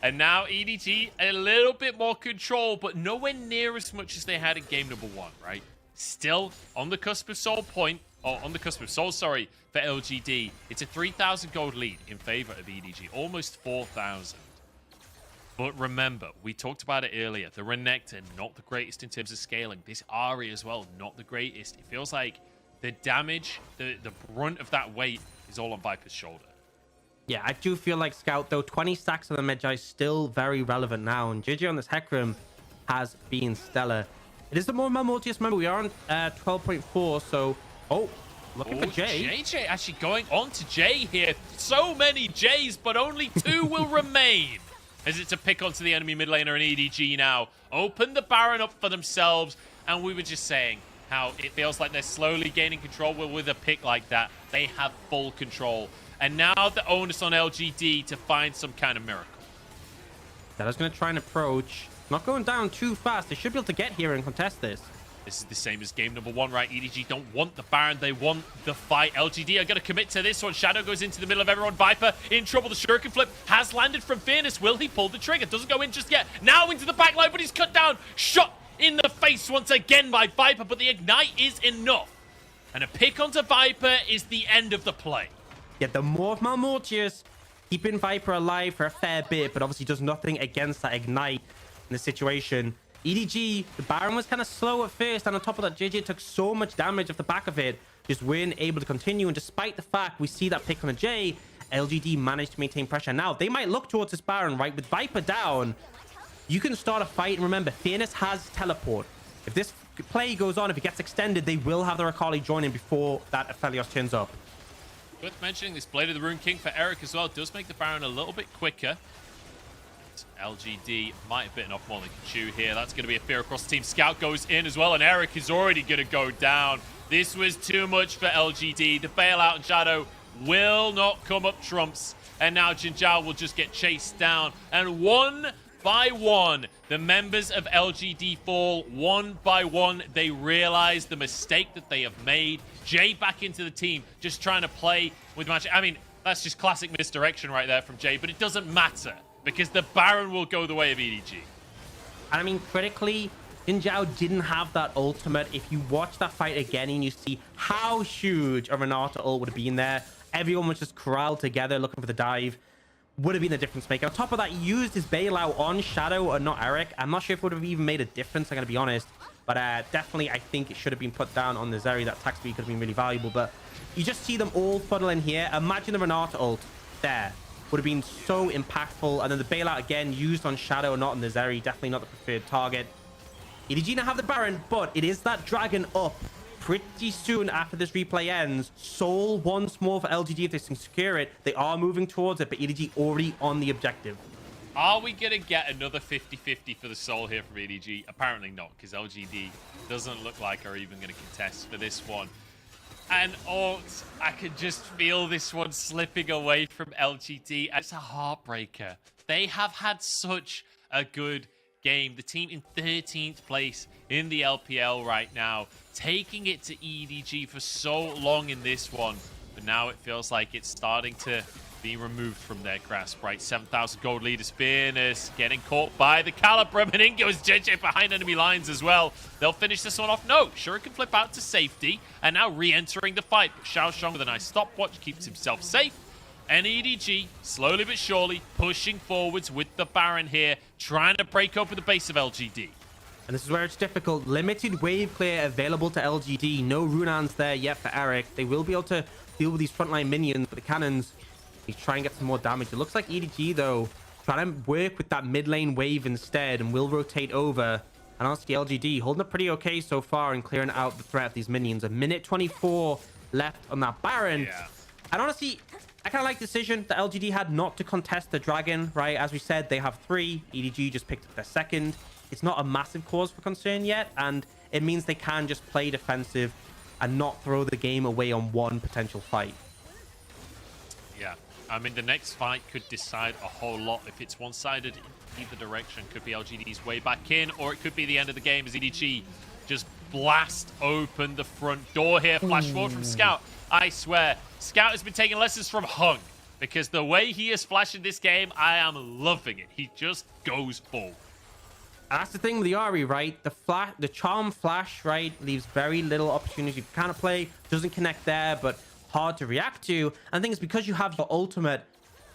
And now EDG a little bit more control, but nowhere near as much as they had in game number 1, right? Still on the cusp of Soul point, or on the cusp of Soul, sorry, for LGD. It's a 3,000 gold lead in favor of EDG, almost 4,000. But remember, we talked about it earlier, the Renekton, not the greatest in terms of scaling. This Ahri as well, not the greatest. It feels like the damage, the brunt of that weight is all on Viper's shoulder. Yeah, I do feel like Scout, though, 20 stacks on the Magi is still very relevant now. And JJ on this Hecarim has been stellar. It is the more Malmortius. Remember, we are on 12.4, so... Oh, looking for Jay. JJ actually going on to Jay here. So many Jays, but only 2 will remain. As it's a pick onto the enemy mid laner and EDG now. Open the Baron up for themselves. And we were just saying how it feels like they're slowly gaining control. Well, with a pick like that, they have full control. And now the onus on LGD to find some kind of miracle. That is going to try and approach. Not going down too fast. They should be able to get here and contest this. This is the same as game number 1, right? EDG don't want the Baron. They want the fight. LGD are going to commit to this one. Shadow goes into the middle of everyone. Viper in trouble. The Shuriken flip has landed from Fairness. Will he pull the trigger? Doesn't go in just yet. Now into the back line, but he's cut down. Shot in the face once again by Viper, but the Ignite is enough. And a pick onto Viper is the end of the play. Yeah, the more of Malmortius keeping Viper alive for a fair bit, but obviously does nothing against that Ignite in the situation. EDG, the Baron was kind of slow at first, and on top of that, JJ took so much damage off the back of it, just weren't able to continue. And despite the fact we see that pick on a J, LGD managed to maintain pressure. Now, they might look towards this Baron, right? With Viper down, you can start a fight. And remember, Fairness has teleport. If this play goes on, if it gets extended, they will have the Rakali join in before that Aphelios turns up. Worth mentioning, this Blade of the Rune King for Eric as well does make the Baron a little bit quicker. LGD might have bitten off more than can chew here. That's going to be a fear across the team. Scout goes in as well, and Eric is already going to go down. This was too much for LGD. The bailout and Shadow will not come up trumps. And now Jinzhao will just get chased down. And one by one, the members of LGD fall. One by one, they realize the mistake that they have made. Jay back into the team, just trying to play with magic. I mean, that's just classic misdirection right there from Jay, but it doesn't matter because the Baron will go the way of EDG. And I mean, critically, Jinzhao didn't have that ultimate. If you watch that fight again and you see how huge a Renata ult would have been there, everyone was just corralled together looking for the dive. Would have been a difference maker. On top of that, he used his bailout on Shadow and not Eric. I'm not sure if it would have even made a difference, I'm going to be honest. But definitely, I think it should have been put down on the Zeri. That attack speed could have been really valuable. But you just see them all funnel in here. Imagine the Renata ult there. Would have been so impactful. And then the bailout again used on Shadow, not on the Zeri. Definitely not the preferred target. EDG now have the Baron, but it is that Dragon up pretty soon after this replay ends. Soul once more for LGD if they can secure it. They are moving towards it, but EDG already on the objective. Are we going to get another 50-50 for the Soul here from EDG? Apparently not, because LGD doesn't look like are even going to contest for this one. And Alt, I can just feel this one slipping away from LGD. It's a heartbreaker. They have had such a good game. The team in 13th place in the LPL right now, taking it to EDG for so long in this one. But now it feels like it's starting to be removed from their grasp, right? 7,000 gold lead is Fearness, getting caught by the Calibrum, and in goes JJ behind enemy lines as well. They'll finish this one off. No, sure, it can flip out to safety, and now re-entering the fight. But Xiaoshong with a nice stopwatch keeps himself safe. And EDG, slowly but surely, pushing forwards with the Baron here, trying to break open the base of LGD. And this is where it's difficult. Limited wave clear available to LGD. No Runans there yet for Eric. They will be able to deal with these frontline minions, but the cannons, he's trying to get some more damage. It looks like EDG, though, trying to work with that mid lane wave instead and will rotate over. And honestly, LGD holding up pretty okay so far and clearing out the threat of these minions. A minute 24 left on that Baron. Yeah. And honestly, I kind of like the decision that LGD had not to contest the Dragon, right? As we said, they have 3. EDG just picked up their 2nd. It's not a massive cause for concern yet, and it means they can just play defensive and not throw the game away on one potential fight. Yeah, I mean, the next fight could decide a whole lot. If it's one-sided in either direction, could be LGD's way back in, or it could be the end of the game as EDG just blast open the front door here. Flash forward from Scout. I swear, Scout has been taking lessons from Hung, because the way he is flashing this game, I am loving it. He just goes full. That's the thing with the Ari, right? The charm flash, right, leaves very little opportunity to counter play. Doesn't connect there, but hard to react to. And the thing is, because you have your ultimate,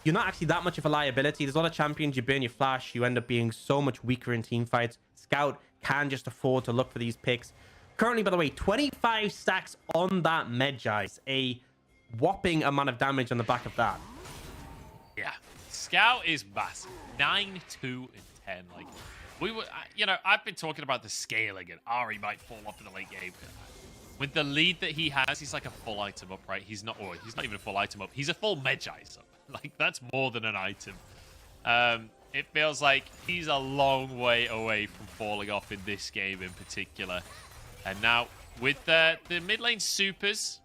you're not actually that much of a liability. There's a lot of champions, you burn your flash, you end up being so much weaker in team fights. Scout can just afford to look for these picks. Currently, by the way, 25 stacks on that Medjai. A whopping amount of damage on the back of that. Yeah, Scout is massive. 9, 2, and 10. Like, we were, you know, I've been talking about the scaling, and Ari might fall off in the late game. With the lead that he has, he's like a full item up, right? He's not even a full item up. He's a full Medjai up. Like, that's more than an item. It feels like he's a long way away from falling off in this game in particular. And now, with the mid lane supers,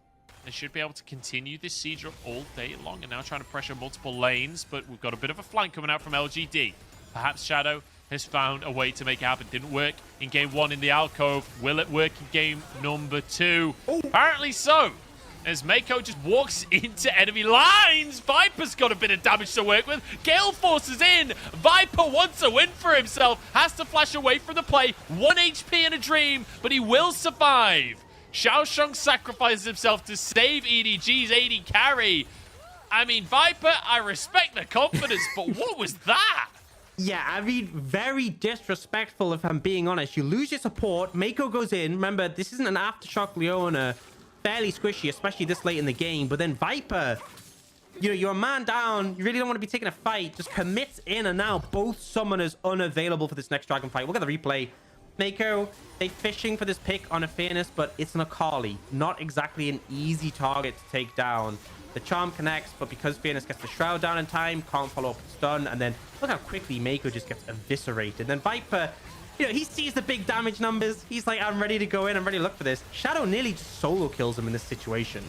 they should be able to continue this siege all day long. And now trying to pressure multiple lanes, but we've got a bit of a flank coming out from LGD. Perhaps Shadow has found a way to make it happen. Didn't work in game 1 in the alcove. Will it work in game number 2? Ooh. Apparently so. As Mako just walks into enemy lines. Viper's got a bit of damage to work with. Gale forces in. Viper wants a win for himself. Has to flash away from the play. 1 HP in a dream, but he will survive. Xiaoshong sacrifices himself to save EDG's AD carry. I mean, Viper, I respect the confidence, but what was that? Yeah, I mean, very disrespectful if I'm being honest. You lose your support. Mako goes in. Remember, this isn't an Aftershock Leona. Fairly squishy, especially this late in the game. But then Viper, you know, you're a man down. You really don't want to be taking a fight. Just commits in, and now both summoners unavailable for this next dragon fight. Look at the replay. Mako, they fishing for this pick on a Fairness, but it's an Akali. Not exactly an easy target to take down. The charm connects, but because Fairness gets the shroud down in time, can't follow up with stun, and then look how quickly Mako just gets eviscerated. Then Viper, you know, he sees the big damage numbers. He's like, I'm ready to go in. I'm ready to look for this. Shadow nearly just solo kills him in this situation.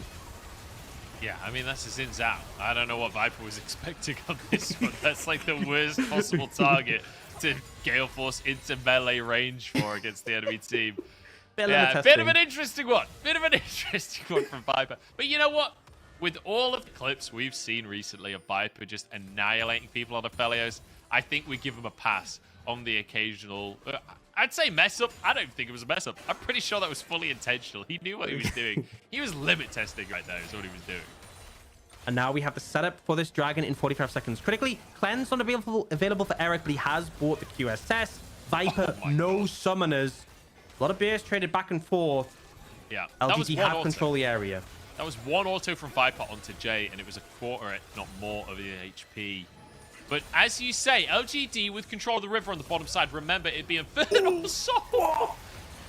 Yeah, I mean, that's his ins out. I don't know what Viper was expecting on this one. That's like the worst possible target to Gale Force into melee range for against the enemy team. Bit of an interesting one. Bit of an interesting one from Viper. But you know what? With all of the clips we've seen recently of Viper just annihilating people on Aphelios, I think we give him a pass on the occasional... I'd say mess up. I don't think it was a mess up. I'm pretty sure that was fully intentional. He knew what he was doing. He was limit testing right there is what he was doing. And now we have the setup for this dragon in 45 seconds. Critically, Cleanse not available for Eric, but he has bought the QSS. Viper, no summoners. A lot of beers traded back and forth. Yeah. LGD have control the area. That was one auto from Viper onto Jay, and it was a quarter, if not more, of the HP. But as you say, LGD with control of the river on the bottom side. Remember, it'd be Infernal Soul.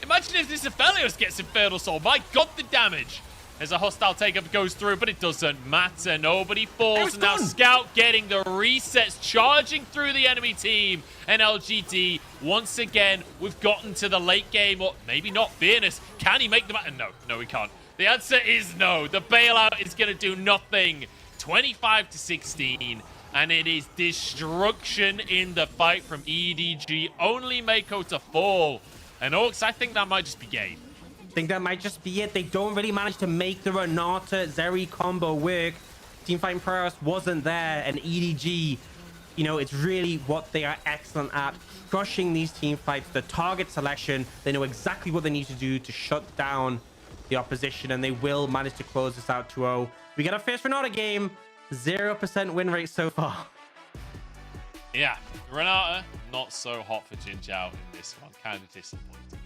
Imagine if this Aphelios gets Infernal Soul. My God, the damage. As a hostile take-up goes through, but it doesn't matter. Nobody falls. And now Scout getting the resets, charging through the enemy team. And LGD, once again, we've gotten to the late game. Or maybe not. Fairness. Can he make the match? No, he can't. The answer is no. The bailout is going to do nothing. 25-16. And it is destruction in the fight from EDG. Only Mako to fall. And Orcs, I think that might just be game. I think that might just be it. They don't really manage to make the Renata Zeri combo work. Teamfighting prowess wasn't there. And EDG, you know, it's really what they are excellent at. Crushing these team fights. The target selection. They know exactly what they need to do to shut down the opposition. And they will manage to close this out 2-0. We got our first Renata game. 0% win rate so far. Yeah, Renata, not so hot for Jinjiao in this one. Kind of disappointing.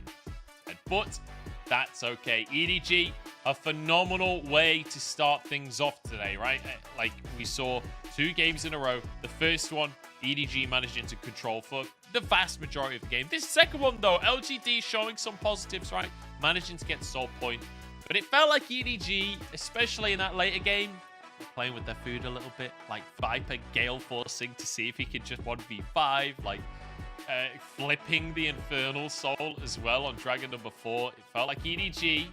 But that's okay. EDG, a phenomenal way to start things off today, right? Like, we saw 2 games in a row. The first one, EDG managing to control for the vast majority of the game. This second one, though, LGD showing some positives, right? Managing to get Soul Point. But it felt like EDG, especially in that later game, playing with their food a little bit, like Viper Gale forcing to see if he could just 1v5, like flipping the Infernal Soul as well on Dragon number 4. It felt like EDG,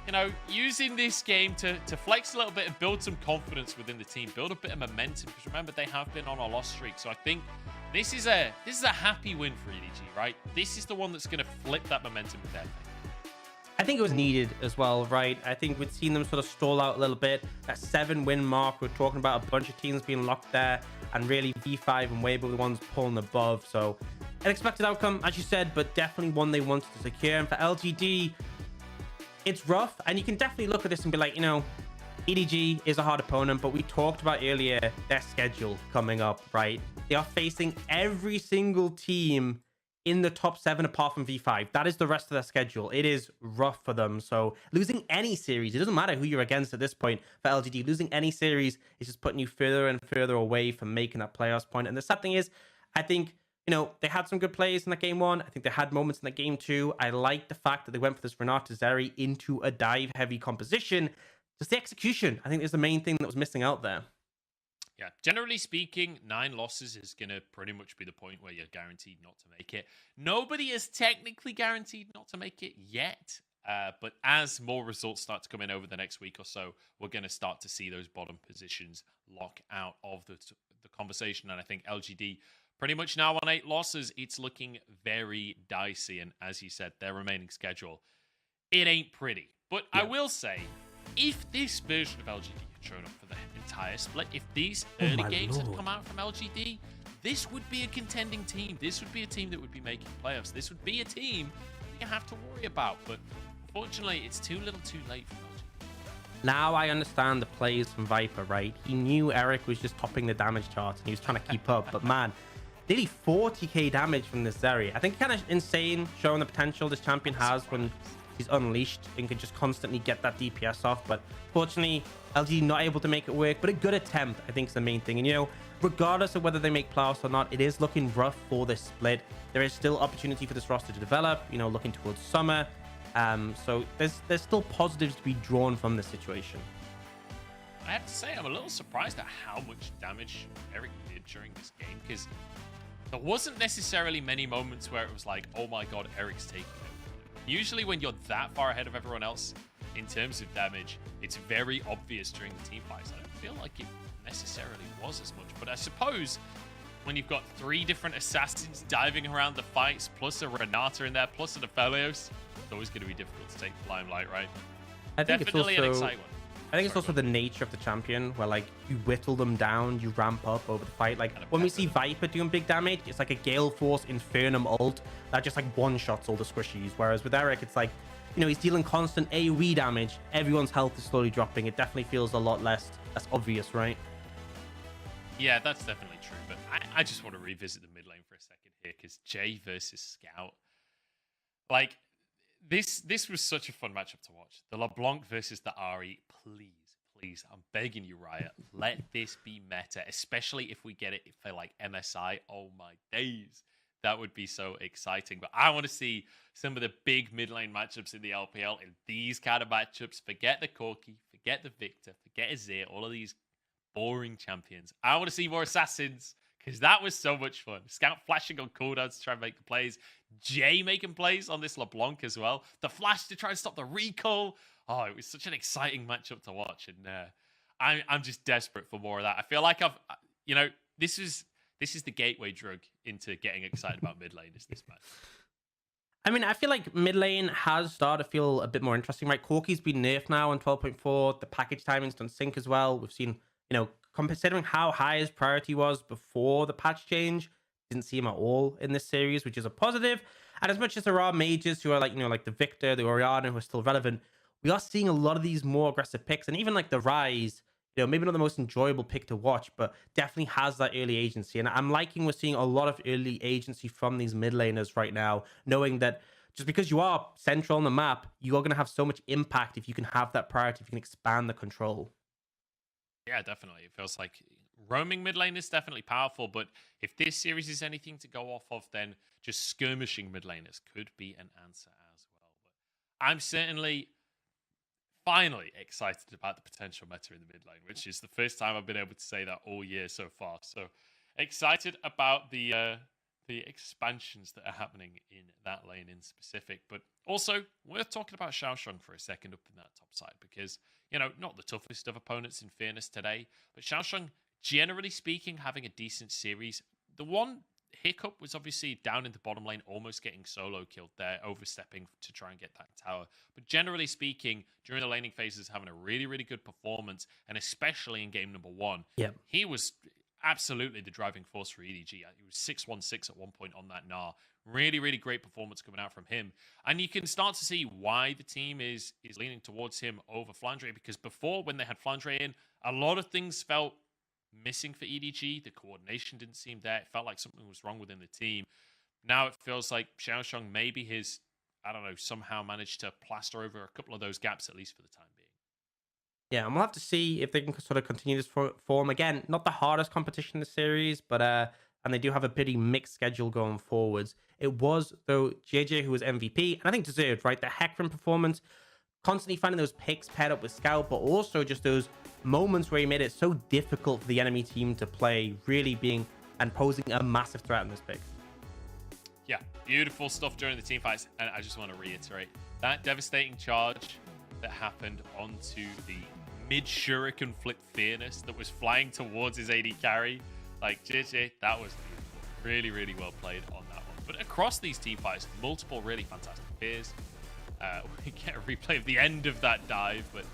you know, using this game to flex a little bit and build some confidence within the team, build a bit of momentum, because remember, they have been on a loss streak. So I think this is a happy win for EDG, right? This is the one that's going to flip that momentum with their thing. I think it was needed as well, right? I think we'd seen them sort of stall out a little bit. That 7-win mark, we're talking about a bunch of teams being locked there, and really V5 and Weibo were the ones pulling above. So an expected outcome, as you said, but definitely one they wanted to secure. And for LGD, it's rough, and you can definitely look at this and be like, you know, EDG is a hard opponent, but we talked about earlier their schedule coming up, right? They are facing every single team in the top 7 apart from V5. That is the rest of their schedule. It is rough for them. So losing any series, it doesn't matter who you're against at this point for LGD. Losing any series is just putting you further and further away from making that playoffs point. And the sad thing is, I think, you know, they had some good plays in that game 1. I think they had moments in that game 2. I like the fact that they went for this Renata Zeri into a dive-heavy composition. Just the execution, I think, is the main thing that was missing out there. Yeah, generally speaking, 9 losses is going to pretty much be the point where you're guaranteed not to make it. Nobody is technically guaranteed not to make it yet, but as more results start to come in over the next week or so, we're going to start to see those bottom positions lock out of the conversation. And I think LGD pretty much now on 8 losses, it's looking very dicey. And as you said, their remaining schedule, it ain't pretty. But yeah. I will say, if this version of LGD had shown up for the entire split, if these early games had come out from LGD, this would be a contending team. This would be a team that would be making playoffs. This would be a team that you have to worry about. But unfortunately, it's too little too late for LGD. Now I understand the plays from Viper, right? He knew Eric was just topping the damage charts and he was trying to keep up. But man, nearly 40k damage from this Zeri. I think kind of insane, showing the potential this champion has when he's unleashed and can just constantly get that DPS off. But fortunately, LG not able to make it work, but a good attempt, I think, is the main thing. And, you know, regardless of whether they make playoffs or not, it is looking rough for this split. There is still opportunity for this roster to develop, you know, looking towards summer. So there's still positives to be drawn from this situation. I have to say, I'm a little surprised at how much damage Eric did during this game, because there wasn't necessarily many moments where it was like, oh my god, Eric's taking it. Usually when you're that far ahead of everyone else, in terms of damage, it's very obvious during the team fights. I don't feel like it necessarily was as much, but I suppose when you've got 3 different assassins diving around the fights, plus a Renata in there, plus an Aphelios, it's always going to be difficult to take the limelight, right? I think Definitely it's also, an exciting one. I think it's also the nature of the champion, where like you whittle them down, you ramp up over the fight. Like when we see Viper doing big damage, it's like a Gale Force Infernum ult that just like one-shots all the squishies. Whereas with Eric, it's like, you know, he's dealing constant AoE damage. Everyone's health is slowly dropping. It definitely feels a lot less obvious, right? Yeah, that's definitely true. But I just want to revisit the mid lane for a second here, because Jay versus Scout, like this was such a fun matchup to watch. The LeBlanc versus the Ari. Please, I'm begging you, Riot, let this be meta, especially if we get it for like MSI. Oh my days, that would be so exciting. But I want to see some of the big mid lane matchups in the LPL in these kind of matchups. Forget the Corki, forget the Victor, forget Azir, all of these boring champions. I want to see more assassins, because that was so much fun. Scout flashing on cooldowns to try and make the plays. Jay making plays on this LeBlanc as well. The flash to try and stop the recall. Oh, it was such an exciting matchup to watch. And I'm just desperate for more of that. I feel like this is the gateway drug into getting excited about mid lane, is this match. I mean, I feel like mid lane has started to feel a bit more interesting, right? Corki's been nerfed now on 12.4. The package timings don't sync as well. We've seen, you know, considering how high his priority was before the patch change, didn't see him at all in this series, which is a positive. And as much as there are mages who are like, you know, like the Victor, the Orianna, who are still relevant, we are seeing a lot of these more aggressive picks. And even like the Rise, you know, maybe not the most enjoyable pick to watch, but definitely has that early agency. And I'm liking we're seeing a lot of early agency from these mid laners right now, knowing that just because you are central on the map, you are going to have so much impact if you can have that priority, if you can expand the control. Yeah, definitely. It feels like roaming mid lane is definitely powerful, but if this series is anything to go off of, then just skirmishing mid laners could be an answer as well. But I'm certainly finally excited about the potential meta in the mid lane, which is the first time I've been able to say that all year so far. So excited about the expansions that are happening in that lane in specific, but also worth talking about Xiaosheng for a second up in that top side, because, you know, not the toughest of opponents in fairness today, but Xiaosheng, generally speaking, having a decent series. The one hiccup was obviously down in the bottom lane, almost getting solo killed there, overstepping to try and get that tower. But generally speaking, during the laning phases, having a really, really good performance, and especially in game number 1, he was absolutely the driving force for EDG. He was 6-1-6 at one point on that Gnar. Really, really great performance coming out from him. And you can start to see why the team is leaning towards him over Flandre, because before, when they had Flandre in, a lot of things felt missing for EDG. The coordination didn't seem there. It felt like something was wrong within the team. Now it feels like Xiaosheng maybe has, I don't know, somehow managed to plaster over a couple of those gaps, at least for the time being. Yeah, and we'll have to see if they can sort of continue this form. Again, not the hardest competition in the series, but and they do have a pretty mixed schedule going forwards. It was, though, JJ who was MVP, and I think deserved, right? The Hecarim performance, constantly finding those picks paired up with Scout, but also just those moments where he made it so difficult for the enemy team to play, really being and posing a massive threat in this pick. Yeah, beautiful stuff during the team fights, and I just want to reiterate that devastating charge that happened onto the mid-shuriken flip Fairness that was flying towards his AD carry. Like, JJ, that was beautiful. Really, really well played on that one. But across these team fights, multiple really fantastic pairs. We get a replay of the end of that dive, but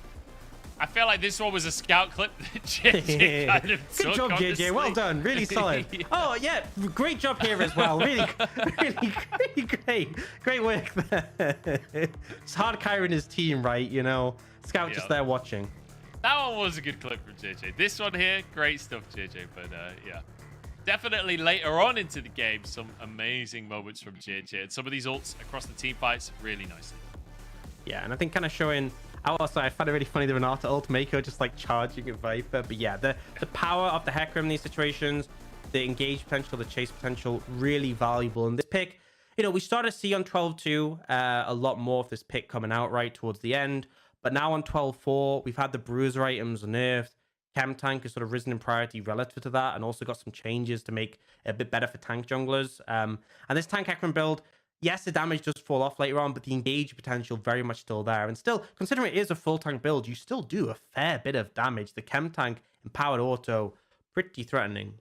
I feel like this one was a scout clip that JJ kind of took. Good job, JJ. Well done. Really solid. Yeah. Oh, yeah. Great job here as well. Really, really great. Great work there. It's hard carrying his team, right? You know, Scout just there watching. That one was a good clip from JJ. This one here, great stuff, JJ. But yeah, definitely later on into the game, some amazing moments from JJ. And some of these ults across the team fights, really nicely. Yeah, and I think kind of showing... Also, I found it really funny, the Renata ult Mako just like charging a Viper. But yeah, the power of the Hecarim in these situations, the engage potential, the chase potential, really valuable in this pick. You know, we started to see on 12-2 a lot more of this pick coming out right towards the end. But now on 12-4, we've had the bruiser items nerfed. Chem tank has sort of risen in priority relative to that, and also got some changes to make it a bit better for tank junglers. And this tank Hecarim build, Yes, the damage does fall off later on, but the engage potential very much still there. And still, considering it is a full tank build, you still do a fair bit of damage. The chem tank and powered auto, pretty threatening.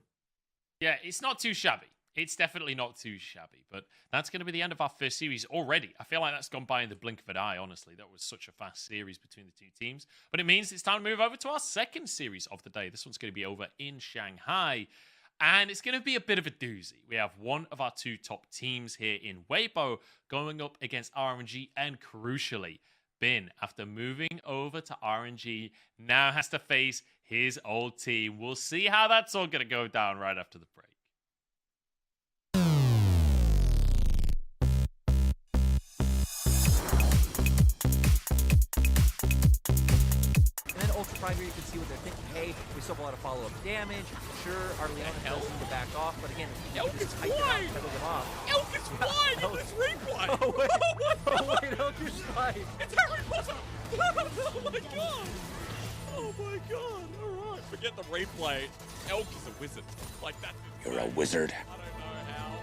Yeah, it's not too shabby. It's definitely not too shabby, but that's going to be the end of our first series already. I feel like that's gone by in the blink of an eye, honestly. That was such a fast series between the two teams. But it means it's time to move over to our second series of the day. This one's going to be over in Shanghai. And it's going to be a bit of a doozy. We have one of our two top teams here in Weibo going up against RNG, and crucially, Bin, after moving over to RNG, now has to face his old team. We'll see how that's all going to go down right after the break. Ultra Prime here, you can see what they're thinking. Hey, we still have a lot of follow-up damage. Sure, our Leon does need to back off, but again, if you just tighten them out, pedal them off. Elk is flying! It's replay! Oh, wait, Elk is flying! It's Harry Potter! Oh my god! Oh my god! Alright, forget the replay. Elk is a wizard. Like, that's You're a wizard. I don't know how.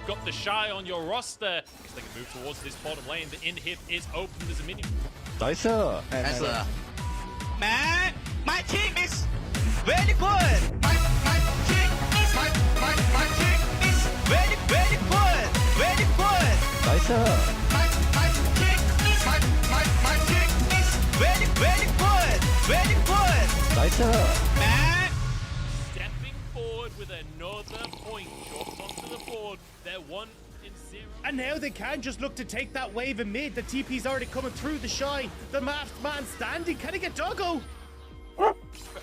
Got the Shy on your roster. Guess they can move towards this bottom lane. The inhib is open. There's a minion. Nice. Man, my team is very good. My team is very good. Very good. Nice. My team is very good. Very good. Nice. Man. Stepping forward with another point. Dropped onto the board. They're 1-0. And now they can just look to take that wave in mid. The TP's already coming through the Shy. The masked man standing. Can he get Doggo?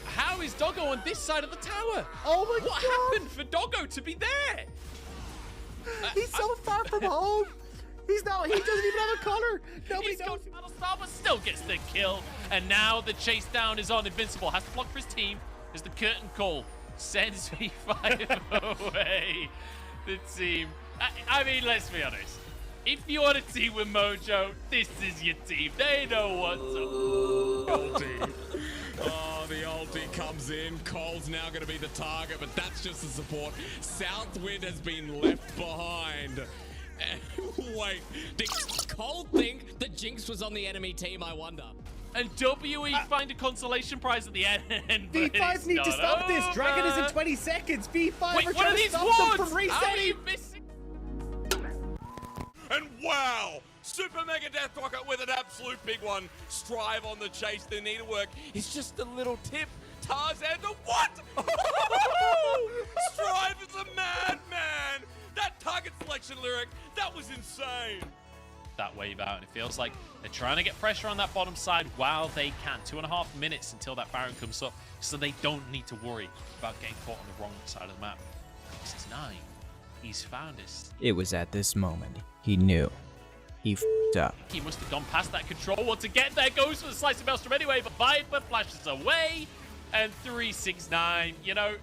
How is Doggo on this side of the tower? Oh my What happened for Doggo to be there? He's so far from home. He doesn't even have a collar. He's got Battlestar, but still gets the kill. And now the chase down is on. Invincible has to block for his team as the curtain call sends V5 away. The team. I mean, let's be honest. If you want a team with Mojo, this is your team. They know what's up. Oh, the ulti comes in. Cole's now going to be the target, but that's just the support. Southwind has been left behind. Wait, did Cole think the Jinx was on the enemy team, I wonder? And WE find a consolation prize at the end. V5 need to stop this. Dragon is in 20 seconds. V5 Wait, are what trying are to these stop them wards? from How are you resetting. missing? And wow, Super Mega Death Rocket with an absolute big one. Strive on the chase, the needlework. It's just a little tip. Tarzan, the what? Strive is a madman. That target selection lyric, that was insane. That wave out, and it feels like they're trying to get pressure on that bottom side while they can. 2.5 minutes until that Baron comes up, so they don't need to worry about getting caught on the wrong side of the map. This is 9. He's found us. It was at this moment he knew. He f***ed up. He must have gone past that control wall to get there. Goes for the slice of Maelstrom anyway, but Viper flashes away. And 369, you know,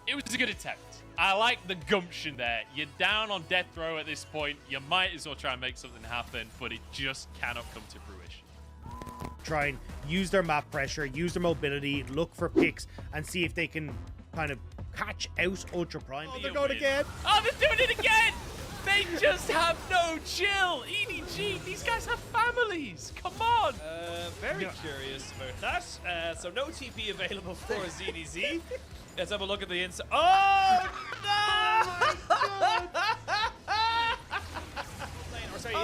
it was a good attempt. I like the gumption there. You're down on death row at this point. You might as well try and make something happen, but it just cannot come to fruition. Try and use their map pressure, use their mobility, look for picks, and see if they can kind of catch out Ultra Prime. Oh, they're going again. Oh, they're doing it again. They just have no chill. EDG, these guys have families. Come on. Very curious about that. So no TP available for ZDZ. Let's have a look at the inside. Oh, no! Or sorry,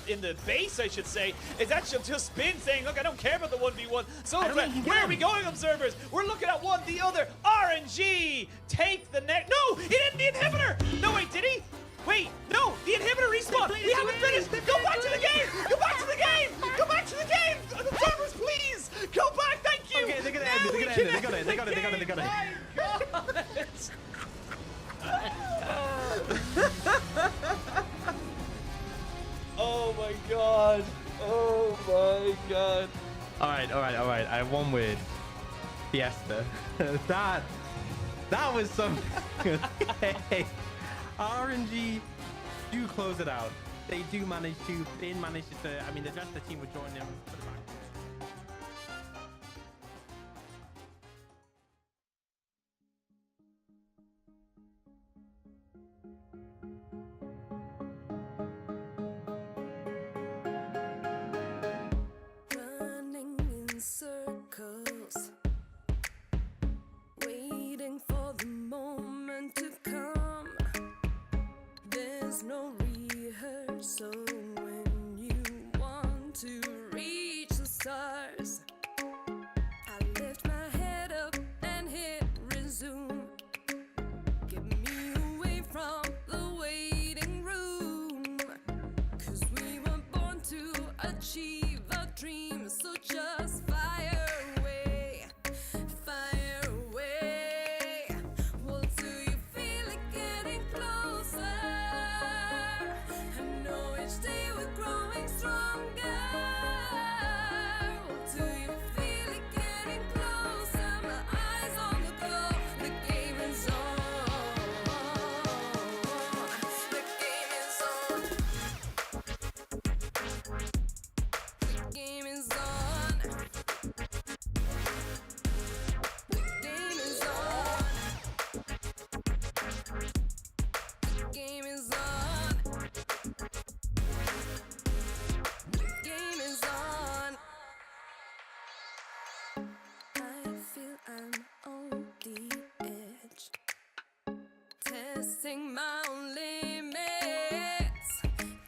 in the base, I should say. It's actually just Bin saying, look, I don't care about the 1v1. So where are we going, observers? We're looking at one, the other. RNG, take the next. No, he didn't the inhibitor. No, wait, did he? Wait, no, the inhibitor respawn. We haven't finished. Go back to the game. Go back to the game. Go back to the game. Observers, please. Go back. Thank you. Okay, they're gonna end it. They got it. They got it. My God. Oh my God. Oh my God. All right. I have one word. Fiesta. that was some. Okay. RNG do close it out. They do manage to. Bin manages to. I mean, the rest of the team would join them. in circles, waiting for the moment to come. There's no rehearsal when you want to reach the stars. I lift my head up and hit resume. Get me away from the waiting room, 'cause we were born to achieve our dreams. So just fire away, fire away. Well, do you feel it getting closer? I know each day we're growing stronger. Well, do you feel it getting closer? My eyes on the glow, the game is on. The game is on. The game is on. The game is on. The game is on. The game is on. I feel I'm on the edge, testing my own limits.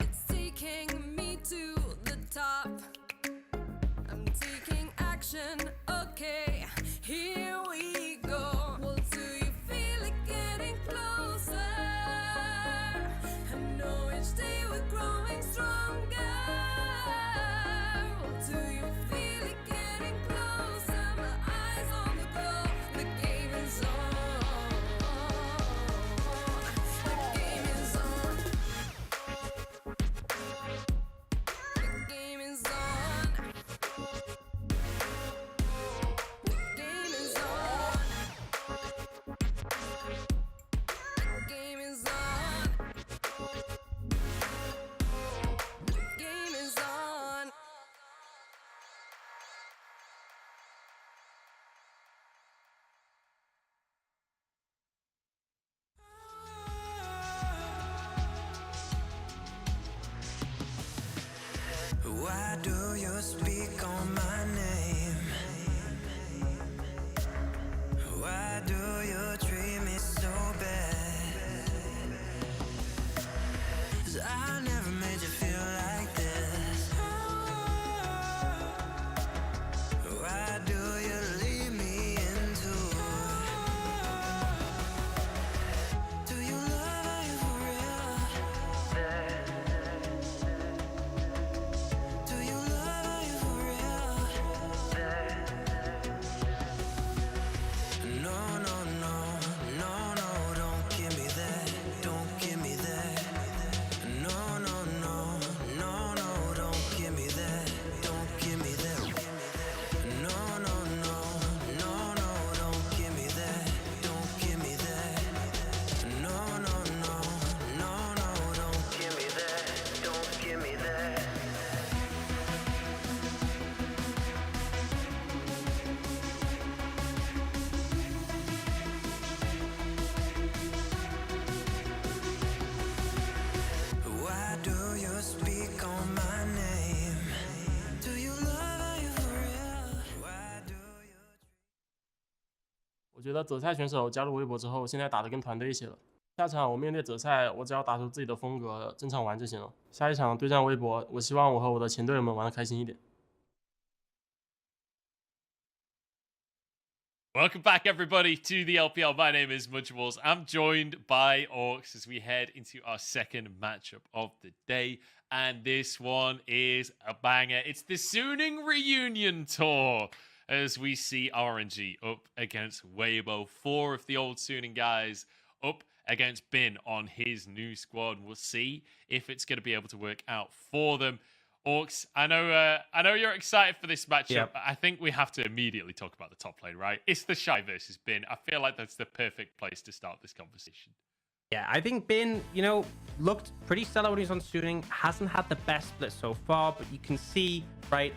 It's taking me to the top. I'm taking action. Okay, here we go. Well, do you feel it getting closer? I know each day we're growing stronger. Well, do you feel it getting closer? My eyes on the glow, the game is on. The game is on. The game is on. The game is on. The game is on. The game is on. Why do you speak on my name? Why do you treat me so bad? 'Cause I never made you feel like this. Why do you leave me into? Do you love are you for real? Do you love are you for real? No, no, no, no, no, don't give me that, don't give me that. No, no, no, no, no, don't give me that, don't give me that. No, no, no, no, no, don't give me that, don't give me that. No, no, no, no, no, don't give me that, don't give me that. Why do you speak on my name? Do you love are you for real? Why do you 我觉得泽赛选手加入微博之后，现在打得跟团队一起了。下场我面对泽赛，我只要打出自己的风格，正常玩就行了。下一场对战微博，我希望我和我的前队友们玩得开心一点。Welcome back, everybody, to the LPL. My name is Munchables. I'm joined by Orcs as we head into our second matchup of the day. And this one is a banger. It's the Suning Reunion Tour as we see RNG up against Weibo. 4 of the old Suning guys up against Bin on his new squad. We'll see if it's going to be able to work out for them. Orcs, I know you're excited for this matchup. Yep. I think we have to immediately talk about the top lane, right? It's the Shy versus Bin. I feel like that's the perfect place to start this conversation. Yeah, I think Bin, you know, looked pretty stellar when he was on Suning. Hasn't had the best split so far, but you can see, right,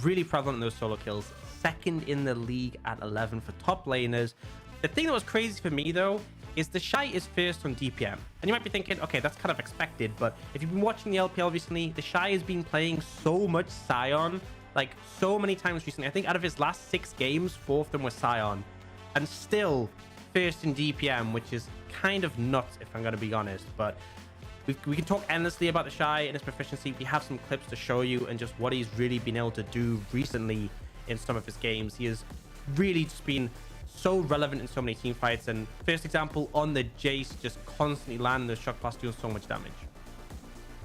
really prevalent in those solo kills. Second in the league at 11 for top laners. The thing that was crazy for me, though, is the Shy is first on DPM. And you might be thinking, okay, that's kind of expected, but if you've been watching the LPL recently, the Shy has been playing so much Sion. like so many times recently. I think out of his last 6 games, 4 of them were Scion, and still first in DPM, which is kind of nuts if I'm going to be honest. But we can talk endlessly about the Shy and his proficiency. We have some clips to show you and just what he's really been able to do recently in some of his games. He has really just been so relevant in so many team fights. And first example on the Jace, just constantly landing the shock blast, doing so much damage.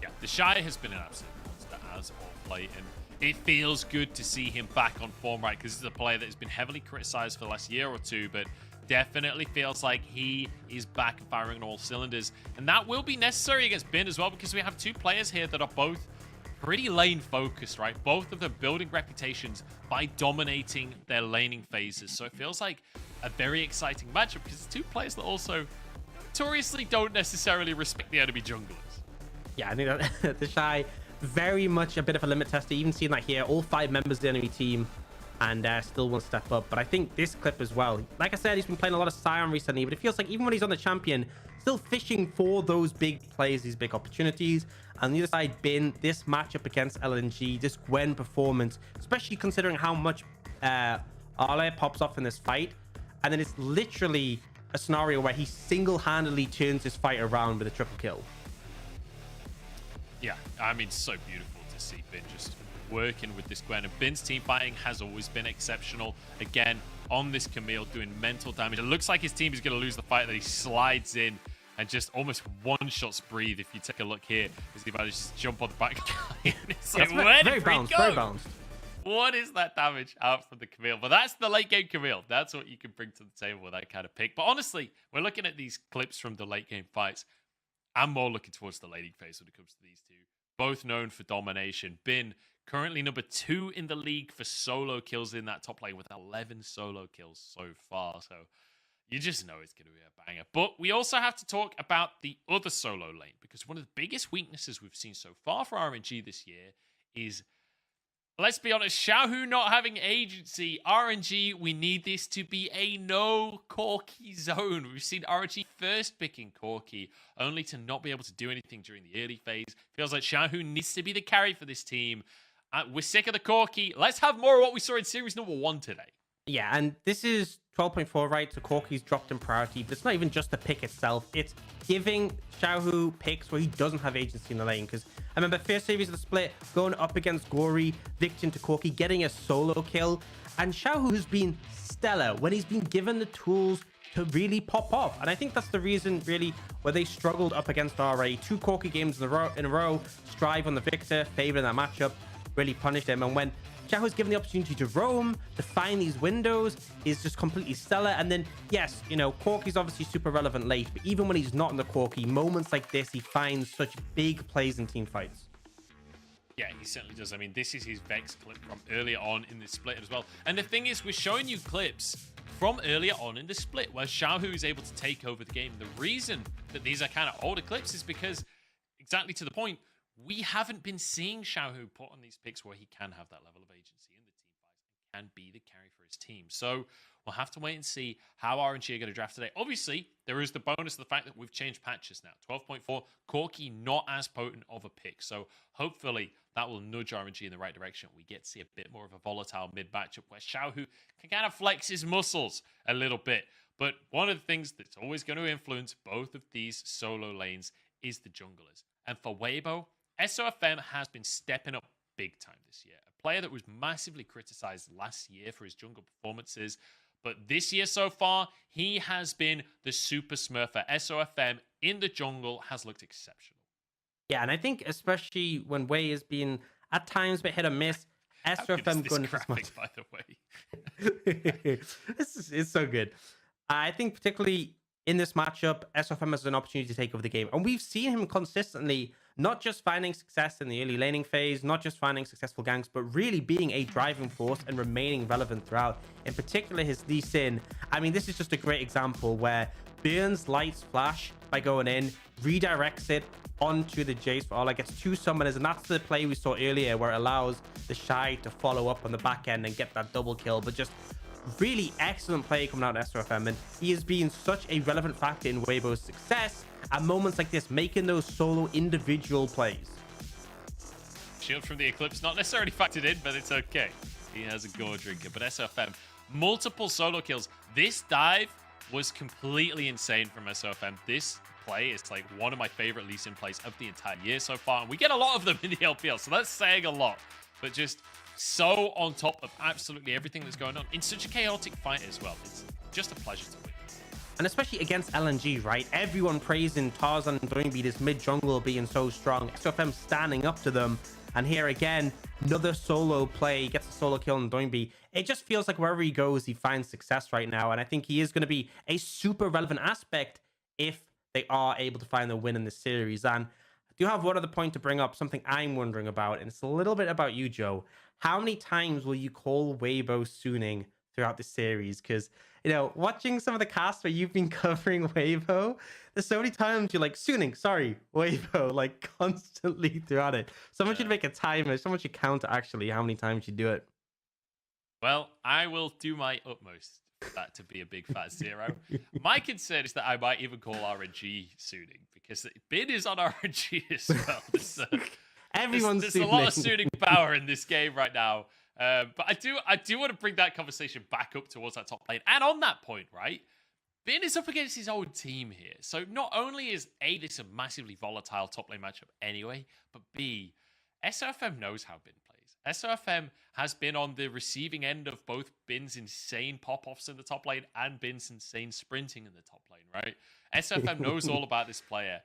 Yeah, the Shy has been an absolute monster as of late, and it feels good to see him back on form, right? Because this is a player that has been heavily criticized for the last year or two, but definitely feels like he is back and firing on all cylinders. And that will be necessary against Bin as well, because we have 2 players here that are both pretty lane focused, right? Both of them building reputations by dominating their laning phases. So it feels like a very exciting matchup, because it's 2 players that also notoriously don't necessarily respect the enemy junglers. Yeah, I think that the Shy, very much a bit of a limit tester. Even seeing that here, all 5 members of the enemy team, and still won't step up. But I think this clip as well, like I said, he's been playing a lot of Scion recently, but it feels like even when he's on the champion, still fishing for those big plays, these big opportunities. On the other side, Bin, this matchup against LNG, this Gwen performance, especially considering how much Ale pops off in this fight, and then it's literally a scenario where he single-handedly turns this fight around with a triple kill. Yeah, I mean, so beautiful to see Bin just working with this Gwen. And Bin's team fighting has always been exceptional. Again, on this Camille, doing mental damage. It looks like his team is going to lose the fight, that he slides in and just almost one-shots breathe. If you take a look here, as he manages to jump on the back. It's like, where did he go? Very balanced. What is that damage out from the Camille? But that's the late game Camille. That's what you can bring to the table with that kind of pick. But honestly, we're looking at these clips from the late game fights. I'm more looking towards the laning phase when it comes to these 2. Both known for domination. Bin currently number 2 in the league for solo kills in that top lane with 11 solo kills so far. So you just know it's going to be a banger. But we also have to talk about the other solo lane, because one of the biggest weaknesses we've seen so far for RNG this year is, let's be honest, Xiaohu not having agency. RNG, we need this to be a no Corki zone. We've seen RNG first picking Corki, only to not be able to do anything during the early phase. Feels like Xiaohu needs to be the carry for this team. We're sick of the Corki. Let's have more of what we saw in series number 1 today. Yeah, and this is 12.4, right? So Corki's dropped in priority, but it's not even just the pick itself. It's giving Xiaohu picks where he doesn't have agency in the lane. Because I remember first series of the split, going up against Gory, Victor into Corki, getting a solo kill. And Xiaohu's been stellar when he's been given the tools to really pop off. And I think that's the reason, really, where they struggled up against RA. 2 Corki games in a row, Strive on the Victor, favoring that matchup, really punished him. And when Xiaohu's given the opportunity to roam, to find these windows, is just completely stellar. And then, yes, you know, Corki's obviously super relevant late, but even when he's not in the Corki, moments like this, he finds such big plays in team fights. Yeah, he certainly does. I mean, this is his Vex clip from earlier on in the split as well. And the thing is, we're showing you clips from earlier on in the split where Xiaohu is able to take over the game. The reason that these are kind of older clips is because, exactly to the point, we haven't been seeing Xiaohu put on these picks where he can have that level of agency in the team fights and can be the carry for his team. So we'll have to wait and see how RNG are going to draft today. Obviously, there is the bonus of the fact that we've changed patches now. 12.4, Corki not as potent of a pick. So hopefully that will nudge RNG in the right direction. We get to see a bit more of a volatile mid matchup where Xiaohu can kind of flex his muscles a little bit. But one of the things that's always going to influence both of these solo lanes is the junglers. And for Weibo, SOFM has been stepping up big time this year. A player that was massively criticized last year for his jungle performances, but this year so far, he has been the super smurfer. SOFM in the jungle has looked exceptional. Yeah, and I think especially when Wei has been at times a bit hit or miss, SOFM going to graphic, by the way. It's so good. I think particularly in this matchup, SOFM has an opportunity to take over the game. And we've seen him consistently not just finding success in the early laning phase, not just finding successful ganks, but really being a driving force and remaining relevant throughout. In particular, his Lee Sin. I mean, this is just a great example where burns Light's flash by going in, redirects it onto the Jace for Ola, gets 2 summoners, and that's the play we saw earlier where it allows the Shy to follow up on the back end and get that double kill. But just really excellent play coming out of SOFM, and he has been such a relevant factor in Weibo's success at moments like this, making those solo individual plays. Shield from the Eclipse, not necessarily factored in, but it's okay. He has a Gore Drinker. But SOFM, multiple solo kills. This dive was completely insane from SOFM. This play is like one of my favorite Lee Sin plays of the entire year so far. And we get a lot of them in the LPL, so that's saying a lot. But just so on top of absolutely everything that's going on in such a chaotic fight as well. It's just a pleasure to win. And especially against LNG, right? Everyone praising Tarzan and Doinby, this mid jungle being so strong. SOFM standing up to them. And here again, another solo play, gets a solo kill on Doinby. It just feels like wherever he goes, he finds success right now. And I think he is going to be a super relevant aspect if they are able to find the win in this series. And I do have one other point to bring up, something I'm wondering about. And it's a little bit about you, Joe. How many times will you call Weibo Suning throughout the series? Because, you know, watching some of the casts where you've been covering Weibo, there's so many times you're like, Suning, sorry, Weibo, like constantly throughout it. Someone should make a timer, someone should count actually how many times you do it. Well, I will do my utmost for that to be a big fat 0. My concern is that I might even call RNG Suning, because Bin is on RNG as well. Everyone's there's a lot of Suning power in this game right now. But I do want to bring that conversation back up towards that top lane. And on that point, right, Bin is up against his own team here. So not only is A, this a massively volatile top lane matchup anyway, but B, SOFM knows how Bin plays. SOFM has been on the receiving end of both Bin's insane pop-offs in the top lane and Bin's insane sprinting in the top lane, right? SOFM knows all about this player.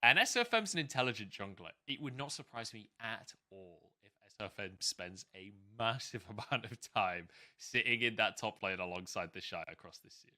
And SOFM's an intelligent jungler. It would not surprise me at all if SOFM spends a massive amount of time sitting in that top lane alongside the Shy across this series.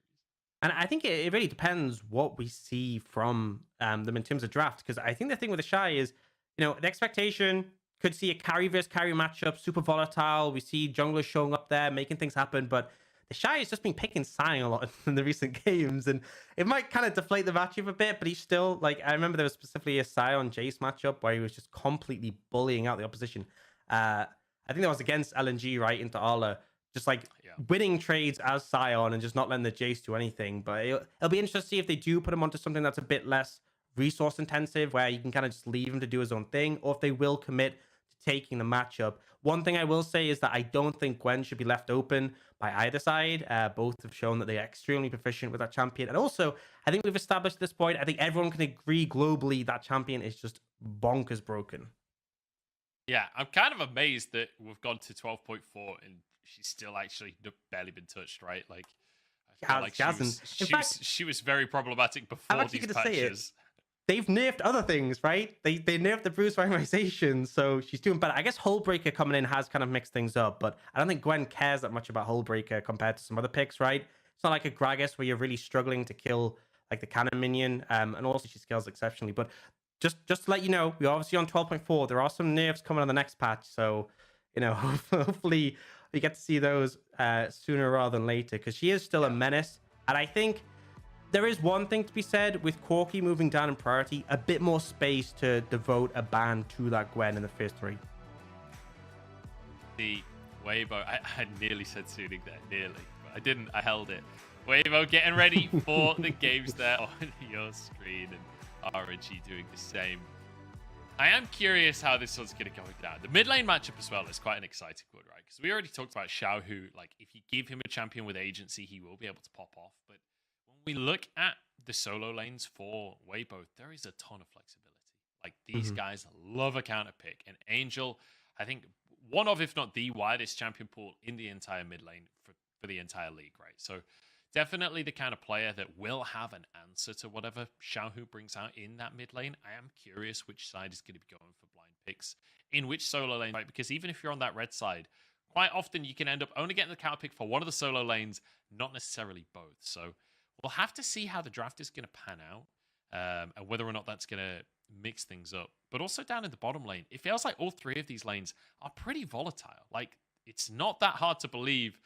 And I think it really depends what we see from them in terms of draft. Because I think the thing with the Shy is, you know, the expectation could see a carry versus carry matchup, super volatile. We see junglers showing up there, making things happen. But the Shy has just been picking Sion a lot in the recent games. And it might kind of deflate the matchup a bit, but he's still, like, I remember there was specifically a Sion Jace matchup where he was just completely bullying out the opposition. I think that was against LNG, right, into Arla. Just like winning trades as Sion and just not letting the Jace do anything. But it'll be interesting to see if they do put him onto something that's a bit less resource intensive, where you can kind of just leave him to do his own thing, or if they will commit to taking the matchup. One thing I will say is that I don't think Gwen should be left open by either side. Both have shown that they are extremely proficient with that champion. And also, I think we've established at this point, I think everyone can agree globally that champion is just bonkers broken. Yeah, I'm kind of amazed that we've gone to 12.4 and she's still actually barely been touched, right? Like, I feel like she was very problematic before these patches. They've nerfed other things, right? They nerfed the Bruce Rhymerization, so she's doing better. I guess Hullbreaker coming in has kind of mixed things up, but I don't think Gwen cares that much about Hullbreaker compared to some other picks, right? It's not like a Gragas where you're really struggling to kill like the cannon minion, and also she scales exceptionally. But just to let you know, we're obviously on 12.4. There are some nerfs coming on the next patch, so you know, hopefully we get to see those sooner rather than later, because she is still a menace. And I think there is one thing to be said with Corki moving down in priority, a bit more space to devote a ban to that Gwen in the first 3. The Weibo, I nearly said Suning there, nearly, but I didn't, I held it. Weibo getting ready for the games there on your screen, and RNG doing the same. I am curious how this one's going to go down. The mid lane matchup as well is quite an exciting one, right? Because we already talked about Xiao, who, like, if you give him a champion with agency, he will be able to pop off. But when we look at the solo lanes for Weibo, there is a ton of flexibility. Like, these guys love a counter pick. And Angel, I think, one of, if not the widest champion pool in the entire mid lane for the entire league, right? So definitely the kind of player that will have an answer to whatever Xiaohu brings out in that mid lane. I am curious which side is going to be going for blind picks in which solo lane, right? Because even if you're on that red side, quite often you can end up only getting the counter pick for one of the solo lanes, not necessarily both. So we'll have to see how the draft is going to pan out, and whether or not that's going to mix things up. But also down in the bottom lane, it feels like all 3 of these lanes are pretty volatile. Like, it's not that hard to believe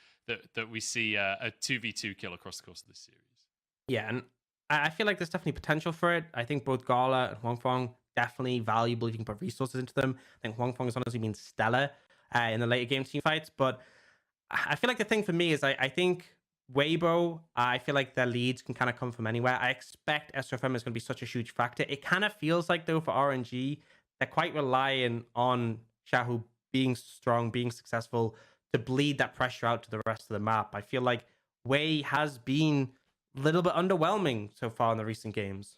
that we see a 2v2 kill across the course of this series. Yeah, and I feel like there's definitely potential for it. I think both Gala and Huang Fong definitely valuable if you can put resources into them. I think Huang Fong has honestly been stellar in the later game team fights. But I feel like the thing for me is I think Weibo, I feel like their leads can kind of come from anywhere. I expect SRFM is going to be such a huge factor. It kind of feels like, though, for RNG, they're quite reliant on Xiaohu being strong, being successful, to bleed that pressure out to the rest of the map. I feel like Wei has been a little bit underwhelming so far in the recent games.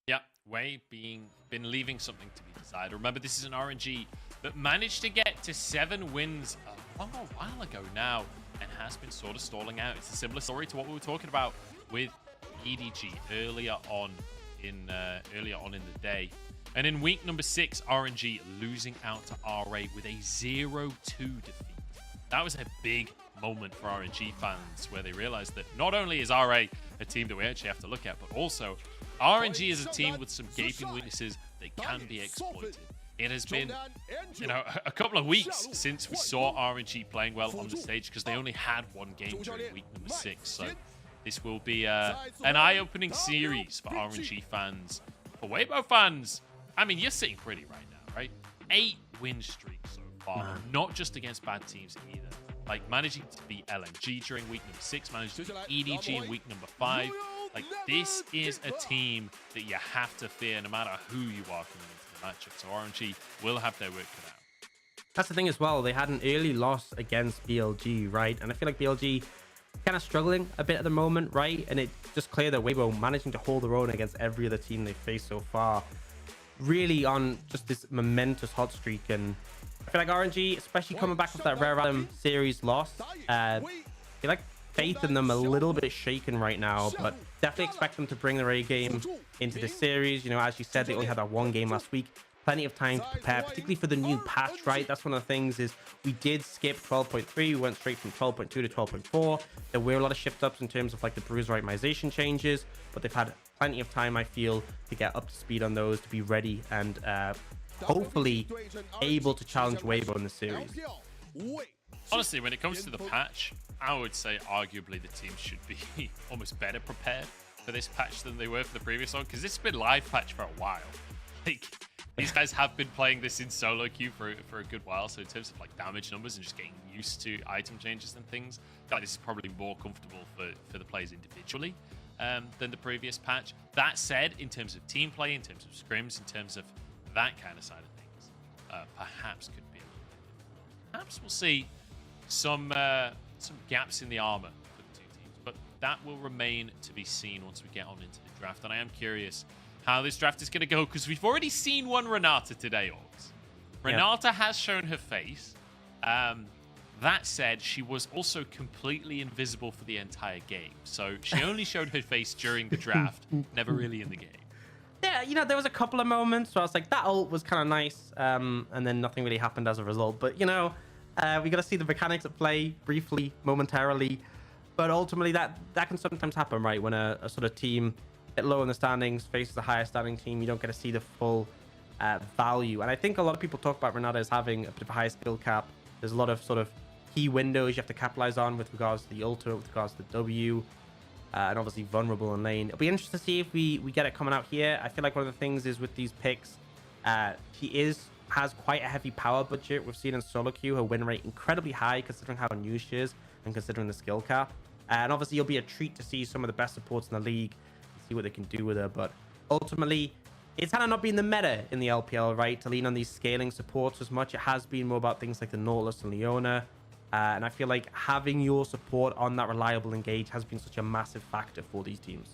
Yeah, Wei been leaving something to be desired. Remember, this is an RNG that managed to get to 7 wins a while ago now and has been sort of stalling out. It's a similar story to what we were talking about with EDG earlier on in the day. And in week number 6, RNG losing out to RA with a 0-2 defeat. That was a big moment for RNG fans where they realized that not only is RA a team that we actually have to look at, but also RNG is a team with some gaping weaknesses that can be exploited. It has been, a couple of weeks since we saw RNG playing well on the stage because they only had 1 game during week number 6. So this will be an eye-opening series for RNG fans. For Weibo fans, I mean, you're sitting pretty right now, right? 8 win streaks so far, not just against bad teams either. Like managing to beat LMG during week number 6, managing to beat EDG in week number 5. Like, this is a team that you have to fear no matter who you are coming into the matchup. So RNG will have their work cut out. That's the thing as well. They had an early loss against BLG, right? And I feel like BLG kind of struggling a bit at the moment, right? And it's just clear that Weibo managing to hold their own against every other team they've faced so far. Really on just this momentous hot streak. And I feel like RNG, especially coming back off that Rare Random series loss, I feel like faith in them a little bit shaken right now, but definitely expect them to bring their A game into the series. You know, as you said, they only had that 1 game last week. Plenty of time to prepare, particularly for the new patch, right? That's one of the things is we did skip 12.3. We went straight from 12.2 to 12.4. There were a lot of shift ups in terms of like the bruiser itemization changes, but they've had plenty of time, I feel, to get up to speed on those, to be ready and hopefully able to challenge Weibo in the series. Honestly, when it comes to the patch, I would say arguably the team should be almost better prepared for this patch than they were for the previous one, because it's been live patch for a while. Like, these guys have been playing this in solo queue for a good while, so in terms of like damage numbers and just getting used to item changes and things, I feel like this is probably more comfortable for the players individually than the previous patch. That said, in terms of team play, in terms of scrims, in terms of that kind of side of things, perhaps could be a little bit different. Perhaps we'll see some gaps in the armor for the 2 teams, but that will remain to be seen once we get on into the draft. And I am curious how this draft is going to go, because we've already seen one Renata today, Orcs. Renata has shown her face. That said, she was also completely invisible for the entire game, so she only showed her face during the draft, never really in the game. Yeah, you know, there was a couple of moments where I was like, that ult was kind of nice, and then nothing really happened as a result. But, you know, we got to see the mechanics at play briefly, momentarily. But ultimately, that can sometimes happen, right? When a sort of team a bit low in the standings faces a higher standing team, you don't get to see the full value. And I think a lot of people talk about Renata as having a bit of a high skill cap. There's a lot of sort of key windows you have to capitalize on with regards to the ultimate, with regards to the W. And obviously vulnerable in lane. It'll be interesting to see if we get it coming out here. I feel like one of the things is with these picks, he has quite a heavy power budget. We've seen in solo queue her win rate incredibly high considering how new she is and considering the skill cap. And obviously it'll be a treat to see some of the best supports in the league, see what they can do with her. But ultimately, it's kind of not been the meta in the LPL, right, to lean on these scaling supports as much. It has been more about things like the Nautilus and Leona. And I feel like having your support on that reliable engage has been such a massive factor for these teams.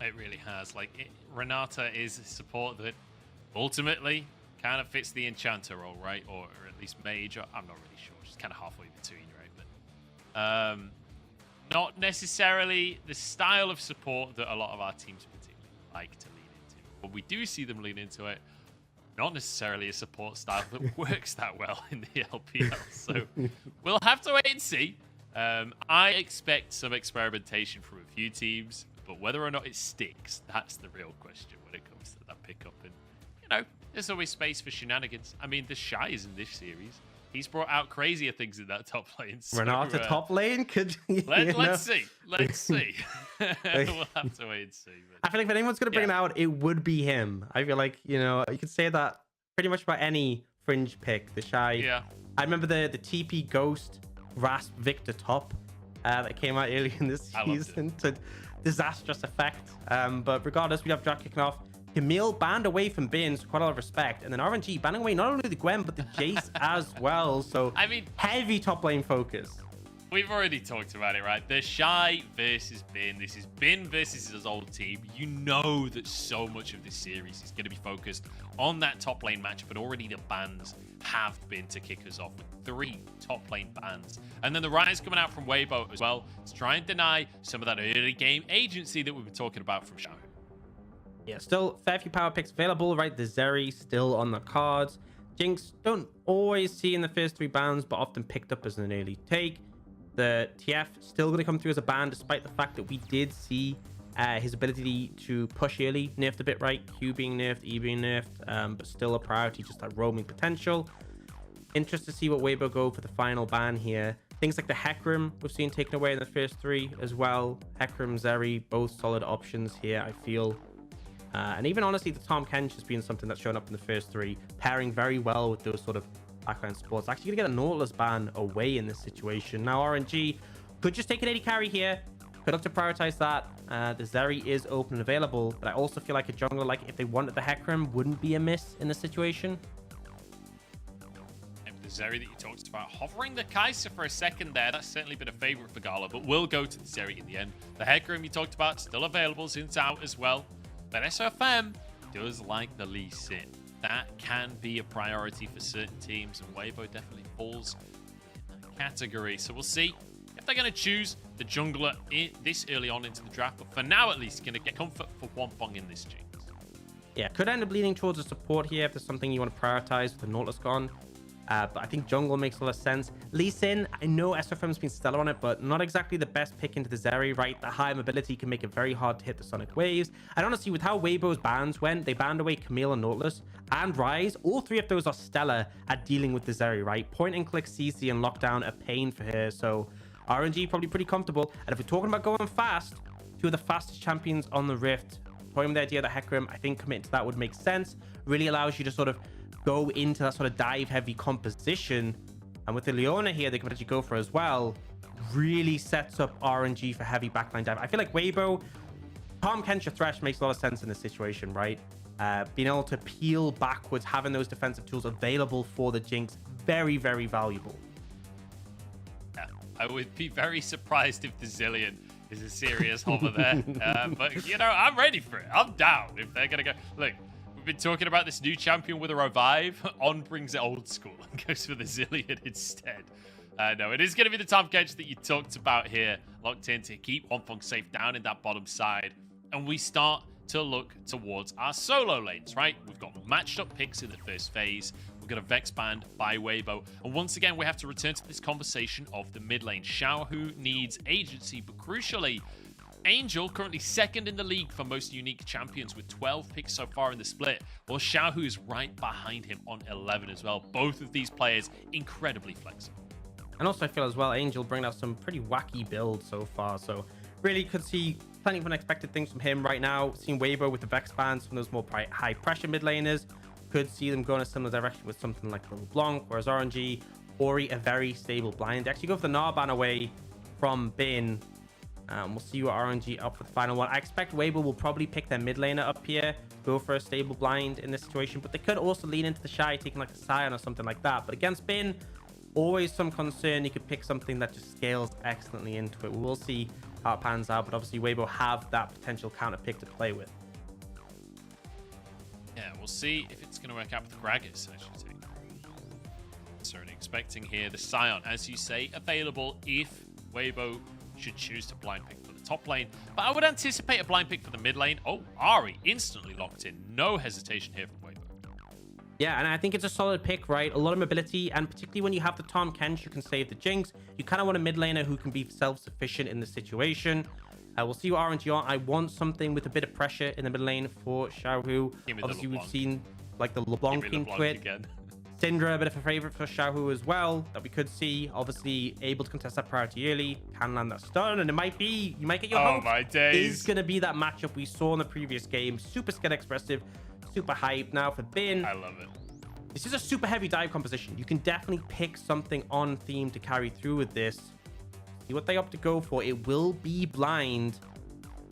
It really has. Like, Renata is a support that ultimately kind of fits the Enchanter role, right? Or at least Mage. I'm not really sure. She's kind of halfway between, right? But not necessarily the style of support that a lot of our teams particularly like to lean into. But we do see them lean into it. Not necessarily a support style that works that well in the LPL. So we'll have to wait and see. I expect some experimentation from a few teams, but whether or not it sticks, that's the real question when it comes to that pickup. And, you know, there's always space for shenanigans. I mean, the Shy is in this series. He's brought out crazier things in that top lane. So, Renata top lane? Could let's see. Let's see. We'll have to wait and see. But, I feel like if anyone's going to bring it out, it would be him. I feel like, you know, you could say that pretty much about any fringe pick. The Shy. Yeah. I remember the TP Ghost Rasp Victor top that came out early in this season to disastrous effect. But regardless, we have draft kicking off Camille banned away from Bin, so quite a lot of respect. And then RNG banning away not only the Gwen, but the Jace as well. So, I mean, heavy top lane focus. We've already talked about it, right? The Shy versus Bin. This is Bin versus his old team. You know that so much of this series is going to be focused on that top lane match, but already the bans have been to kick us off with 3 top lane bans. And then the Rise coming out from Weibo as well to try and deny some of that early game agency that we've been talking about from Xiao. Yeah, still fair few power picks available, right? The Zeri still on the cards. Jinx don't always see in the first 3 bans, but often picked up as an early take. The TF still going to come through as a ban, despite the fact that we did see his ability to push early nerfed a bit, right? Q being nerfed, E being nerfed, but still a priority, just that roaming potential. Interested to see what Weibo go for the final ban here. Things like the Hecarim we've seen taken away in the first 3 as well. Hecarim, Zeri, both solid options here, I feel. And even honestly, the Tahm Kench has been something that's shown up in the first 3, pairing very well with those sort of backline supports. Actually gonna get a Nautilus ban away in this situation. Now RNG could just take an 80 carry here. Could look to prioritize that. The Zeri is open and available, but I also feel like a jungler, like if they wanted the Hecarim, wouldn't be a miss in this situation. And the Zeri that you talked about, hovering the Kai'Sa for a second there, that's certainly been a favorite for Gala, but we'll go to the Zeri in the end. The Hecarim you talked about, still available, Zin's out as well. But SFM does like the Lee Sin. That can be a priority for certain teams, and Weibo definitely falls in that category. So we'll see if they're going to choose the jungler this early on into the draft. But for now, at least, going to get comfort for Wampong in this Jinx. Yeah, could end up leaning towards a support here if there's something you want to prioritize with the Nautilus gone. But I think jungle makes a lot of sense. Lee Sin, I know SFM's been stellar on it, but not exactly the best pick into the Zeri, right? The high mobility can make it very hard to hit the Sonic Waves. And honestly, with how Weibo's bans went, they banned away Camille and Nautilus and Rise. All 3 of those are stellar at dealing with the Zeri, right? Point and click CC and lockdown a pain for her. So RNG probably pretty comfortable. And if we're talking about going fast, 2 of the fastest champions on the Rift, toying with the idea that Hecarim, I think committing to that would make sense. Really allows you to sort of go into that sort of dive heavy composition, and with the Leona here they can potentially go for as well. Really sets up RNG for heavy backline dive. I feel like Weibo, Tahm Kench Thresh makes a lot of sense in this situation, right? Being able to peel backwards, having those defensive tools available for the Jinx, very, very valuable. Yeah, I would be very surprised if the Zillion is a serious hover there. But, you know, I'm ready for it. I'm down if they're going to go. Look, we've been talking about this new champion with a revive. On brings it old school and goes for the Zillion instead. No, it is going to be the Tahm Kench that you talked about here, locked in to keep Wampong safe down in that bottom side. And we start to look towards our solo lanes, right? We've got matched up picks in the first phase. We've got a Vex band by Weibo. And once again, we have to return to this conversation of the mid lane. Xiaohu needs agency, but crucially, Angel currently 2nd in the league for most unique champions with 12 picks so far in the split, while Xiaohu is right behind him on 11 as well. Both of these players incredibly flexible. And also I feel as well, Angel bringing out some pretty wacky builds so far, so really could see plenty of unexpected things from him right now. Seeing Weibo with the Vex bands from those more high pressure mid laners, could see them go in a similar direction with something like LeBlanc, whereas RNG, Ori, a very stable blind. They actually go for the Gnar ban away from Bin. We'll see what RNG up for the final one. I expect Weibo will probably pick their mid laner up here, go for a stable blind in this situation, but they could also lean into the Shy, taking like a Scion or something like that. But against Bin, always some concern. You could pick something that just scales excellently into it. We'll see how it pans out, but obviously Weibo have that potential counter pick to play with. Yeah, we'll see if it's going to work out with the Gragas, I should say. Certainly expecting here the Scion, as you say, available if Weibo should choose to blind pick for the top lane. But I would anticipate a blind pick for the mid lane. Oh, Ari instantly locked in. No hesitation here from Weibo. Yeah, and I think it's a solid pick, right? A lot of mobility, and particularly when you have the Tahm Kench, you can save the Jinx. You kind of want a mid laner who can be self-sufficient in the situation. We'll see what RNG on. I want something with a bit of pressure in the mid lane for Xiaohu. Obviously, we've seen like the LeBlanc into it. Again. Syndra, a bit of a favorite for Xiaohu as well, that we could see. Obviously, able to contest that priority early, can land that stun, and it might be, you might get your hopes. Oh my days. Is going to be that matchup we saw in the previous game. Super scared expressive, super hype. Now for Bin, I love it. This is a super heavy dive composition. You can definitely pick something on theme to carry through with this. See what they opt to go for. It will be blind.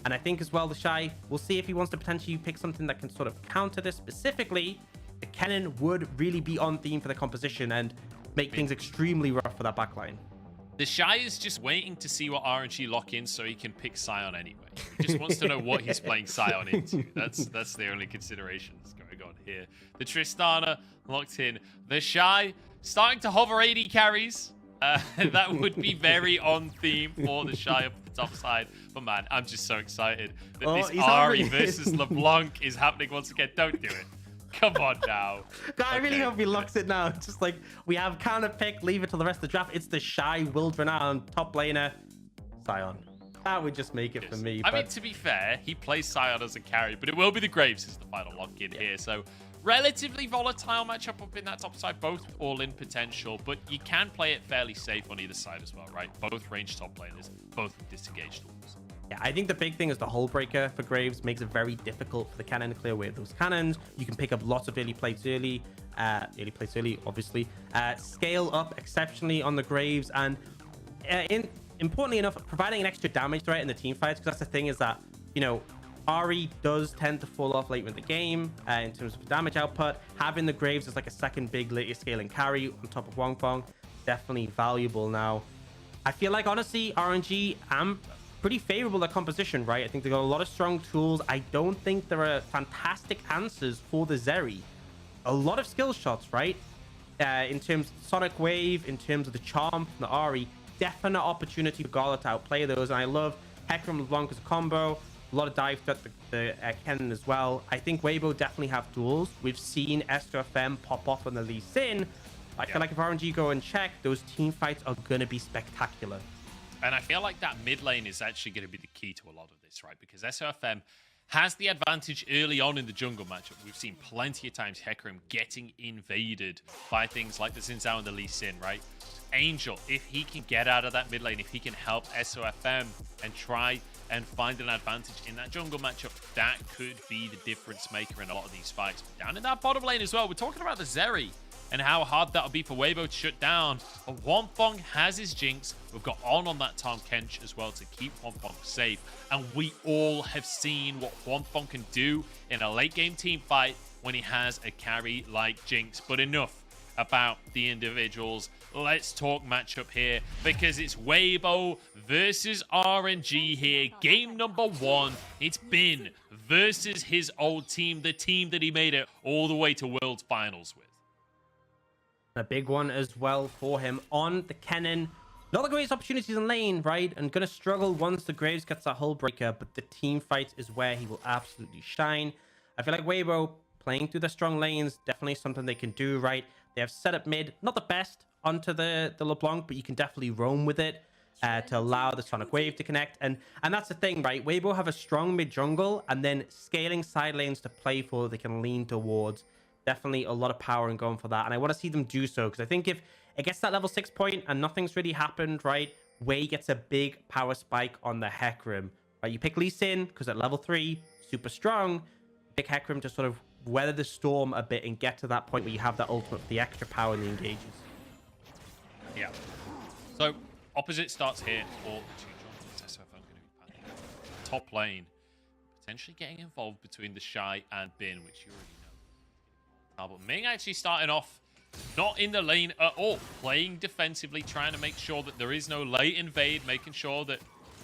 And I think as well, the Shy, we'll see if he wants to potentially pick something that can sort of counter this. Specifically, the Kennen would really be on theme for the composition and make things extremely rough for that backline. The Shy is just waiting to see what RNG lock in so he can pick Sion anyway. He just wants to know what he's playing Sion into. That's the only considerations going on here. The Tristana locked in. The Shy starting to hover 80 carries. That would be very on theme for the Shy up the top side. But man, I'm just so excited that this Ari versus LeBlanc is happening once again. Don't do it. Come on now. God, I really hope he locks it now. It's just like we have counter pick, leave it till the rest of the draft. It's the Shy Wildrenal top laner, Sion. That would just make it for me. I mean, to be fair, he plays Sion as a carry, but it will be the Graves as the final lock in here. So relatively volatile matchup up in that top side, both all-in potential, but you can play it fairly safe on either side as well, right? Both range top laners, both disengaged tools. Yeah, I think the big thing is the hull breaker for Graves makes it very difficult for the cannon to clear away those cannons. You can pick up lots of early plates early, obviously. Scale up exceptionally on the Graves, and importantly enough, providing an extra damage threat in the team fights, because that's the thing is that, you know, Ari does tend to fall off late in the game in terms of damage output. Having the Graves as like a second big later scaling carry on top of Wong Fong, definitely valuable now. I feel like, honestly, RNG, pretty favorable their composition, right? I think they've got a lot of strong tools. I don't think there are fantastic answers for the Zeri. A lot of skill shots, right? In terms of Sonic Wave, in terms of the Charm from the Ari, definite opportunity for Gala to outplay those. And I love Hecarim LeBlanc as a combo. A lot of dive threat the Kennen as well. I think Weibo definitely have tools. We've seen SOFM pop off on the Lee Sin. I feel like if RNG go and check, those team fights are going to be spectacular. And I feel like that mid lane is actually going to be the key to a lot of this, right? Because SOFM has the advantage early on in the jungle matchup. We've seen plenty of times Hecarim getting invaded by things like the Xin and the Lee Sin, right? Angel, if he can get out of that mid lane, if he can help SOFM and try and find an advantage in that jungle matchup, that could be the difference maker in a lot of these fights. But down in that bottom lane as well, we're talking about the Zeri and how hard that'll be for Weibo to shut down. But Wonfong has his Jinx. We've got on that Tom Kench as well to keep Wonfong safe. And we all have seen what Wonfong can do in a late game team fight when he has a carry like Jinx. But enough about the individuals. Let's talk matchup here, because it's Weibo versus RNG here. Game number 1. It's Bin versus his old team, the team that he made it all the way to World Finals with. A big one as well for him on the Kennen. Not the greatest opportunities in lane, right? And gonna struggle once the Graves gets that hull breaker, but the team fight is where he will absolutely shine. I feel like Weibo playing through the strong lanes, definitely something they can do, right? They have set up mid, not the best onto the LeBlanc, but you can definitely roam with it to allow the Sonic Wave to connect. And that's the thing, right? Weibo have a strong mid jungle and then scaling side lanes to play for, they can lean towards. Definitely a lot of power in going for that. And I want to see them do so, because I think if it gets that level 6 point and nothing's really happened, right? Wei gets a big power spike on the Hecarim. Right? You pick Lee Sin because at level 3, super strong. Pick Hecarim to sort of weather the storm a bit and get to that point where you have that ultimate for the extra power in the engages. Yeah. So opposite starts here for the two jungles. SOFM going to be panicking. Top lane potentially getting involved between the Shy and Bin, which you already know. But Ming actually starting off not in the lane at all, playing defensively, trying to make sure that there is no late invade, making sure that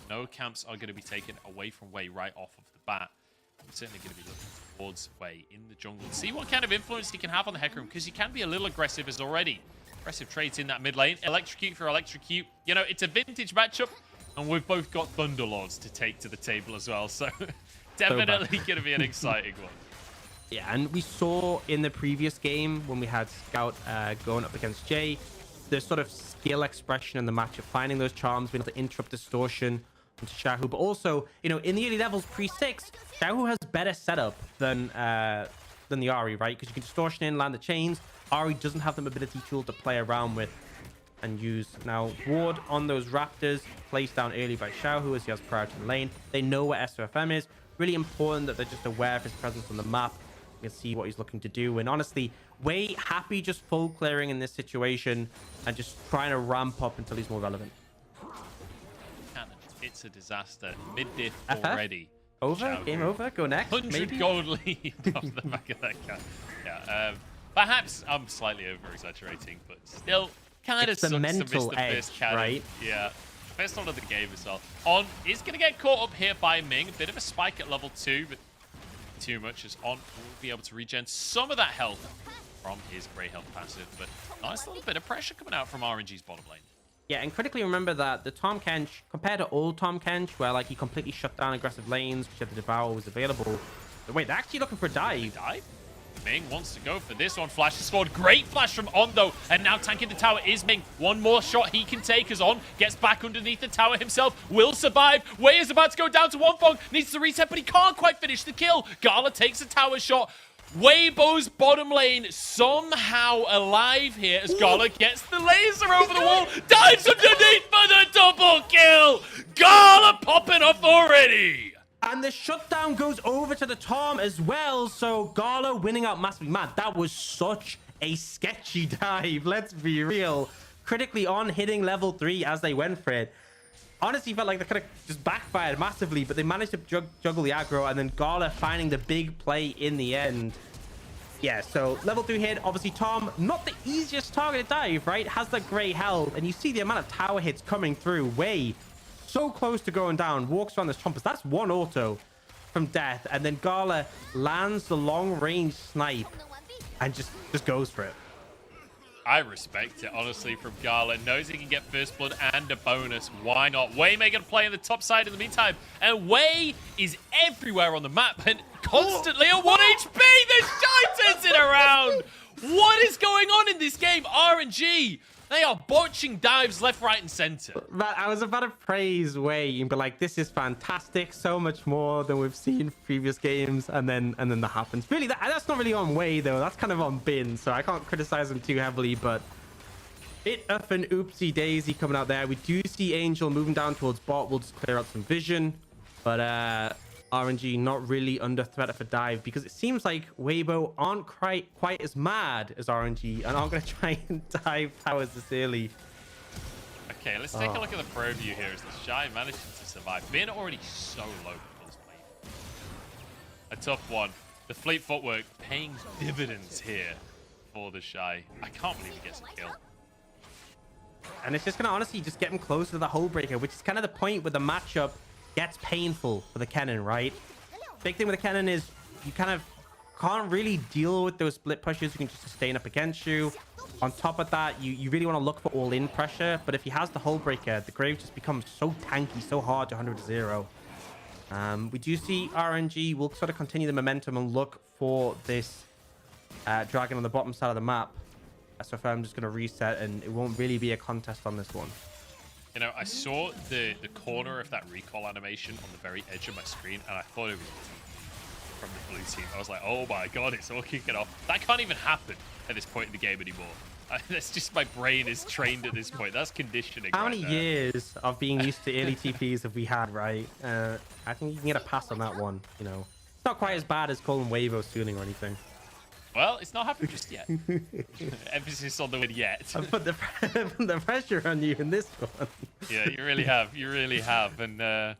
no camps are going to be taken away from Wei right off of the bat. I'm certainly going to be looking towards Wei in the jungle and see what kind of influence he can have on the Hecarim, because he can be a little aggressive as already. Aggressive trades in that mid lane. Electrocute for electrocute. You know, it's a vintage matchup, and we've both got Thunderlords to take to the table as well, so definitely going to be an exciting one. Yeah, and we saw in the previous game when we had Scout going up against Jay, the sort of skill expression in the matchup, finding those charms, being able to interrupt distortion into Shahu. But also, you know, in the early levels pre-6, Shahu has better setup than the Ari, right? Because you can distortion in, land the chains. Ari doesn't have the mobility tool to play around with and use. Now, ward on those Raptors, placed down early by Shahu as he has priority in lane. They know where SOFM is. Really important that they're just aware of his presence on the map. You can see what he's looking to do. And honestly, Wei happy just full clearing in this situation and just trying to ramp up until he's more relevant. it's a disaster. Mid-diff already. Over? Game over? Go next? 100 maybe? gold lead off the back of that cat. Yeah, perhaps I'm slightly over-exaggerating, but still kind of It's the sucks to miss mental the edge, first cannon. right? Yeah. First one of the game as well. On is going to get caught up here by Ming. A bit of a spike at level 2, but too much as On will be able to regen some of that health from his Grey Health passive. But nice little bit of pressure coming out from RNG's bottom lane. Yeah, and critically remember that the Tahm Kench, compared to old Tahm Kench, where like he completely shut down aggressive lanes, which the Devour was available. But wait, they're actually looking for a dive. Dive? Ming wants to go for this one. Flash is forward. Great flash from On, though. And now tanking the tower is Ming. One more shot he can take as On gets back underneath the tower himself. Will survive. Wei is about to go down to one Fong. Needs to reset, but he can't quite finish the kill. Gala takes a tower shot. Weibo's bottom lane somehow alive here as Gala gets the laser over the wall. Dives underneath for the double kill. Gala popping off already. And the shutdown goes over to the Tahm as well. So Gala winning out massively. Man, that was such a sketchy dive. Let's be real. Critically On hitting level 3 as they went for it. Honestly, felt like they could have just backfired massively, but they managed to juggle the aggro, and then Gala finding the big play in the end. Yeah, so level 3 hit. Obviously, Tahm, not the easiest target to dive, right? Has that Grey Health, and you see the amount of tower hits coming through. Wei, so close to going down, walks around this Trumpus. That's one auto from death, and then Gala lands the long-range snipe and just goes for it. I respect it, honestly, from Gala. Knows he can get first blood and a bonus. Why not? Wei making a play on the top side in the meantime. And Wei is everywhere on the map and constantly at 1 HP. This guy turns it around. What is going on in this game? RNG. They are botching dives left, right, and center. I was about to praise Wei and be like, this is fantastic, so much more than we've seen in previous games, and then that happens. Really, that's not really on Wei though. That's kind of on Bin, so I can't criticize him too heavily. But bit of an oopsie daisy coming out there. We do see Angel moving down towards bot. We'll just clear out some vision, but RNG not really under threat of a dive because it seems like Weibo aren't quite as mad as RNG and aren't going to try and dive towers this early. Okay, let's take a look at the pro view here as the Shy manages to survive. Bin already so low before this wave. A tough one. The fleet footwork paying dividends here for the Shy. I can't believe he gets a kill. And it's just going to honestly just get him closer to the hole breaker, which is kind of the point where the matchup gets painful for the Kennen, right? Big thing with the Kennen is you kind of can't really deal with those split pushes who can just sustain up against you. On top of that, you really want to look for all-in pressure, but if he has the hull breaker, the Grave just becomes so tanky, so hard to 100-0. We do see RNG will sort of continue the momentum and look for this dragon on the bottom side of the map. So I'm just going to reset, and it won't really be a contest on this one. You know, I saw the corner of that recall animation on the very edge of my screen, and I thought it was from the blue team. I was like, oh my god, it's all kicking off. That can't even happen at this point in the game anymore. That's just my brain is trained at this point. That's conditioning. How many years of being used to early TPs have we had, right? I think you can get a pass on that one. You know, it's not quite as bad as calling Weibo sooning or anything. Well, it's not happening just yet. Emphasis on the word yet. I put the pressure on you in this one. Yeah, you really have. You really have. And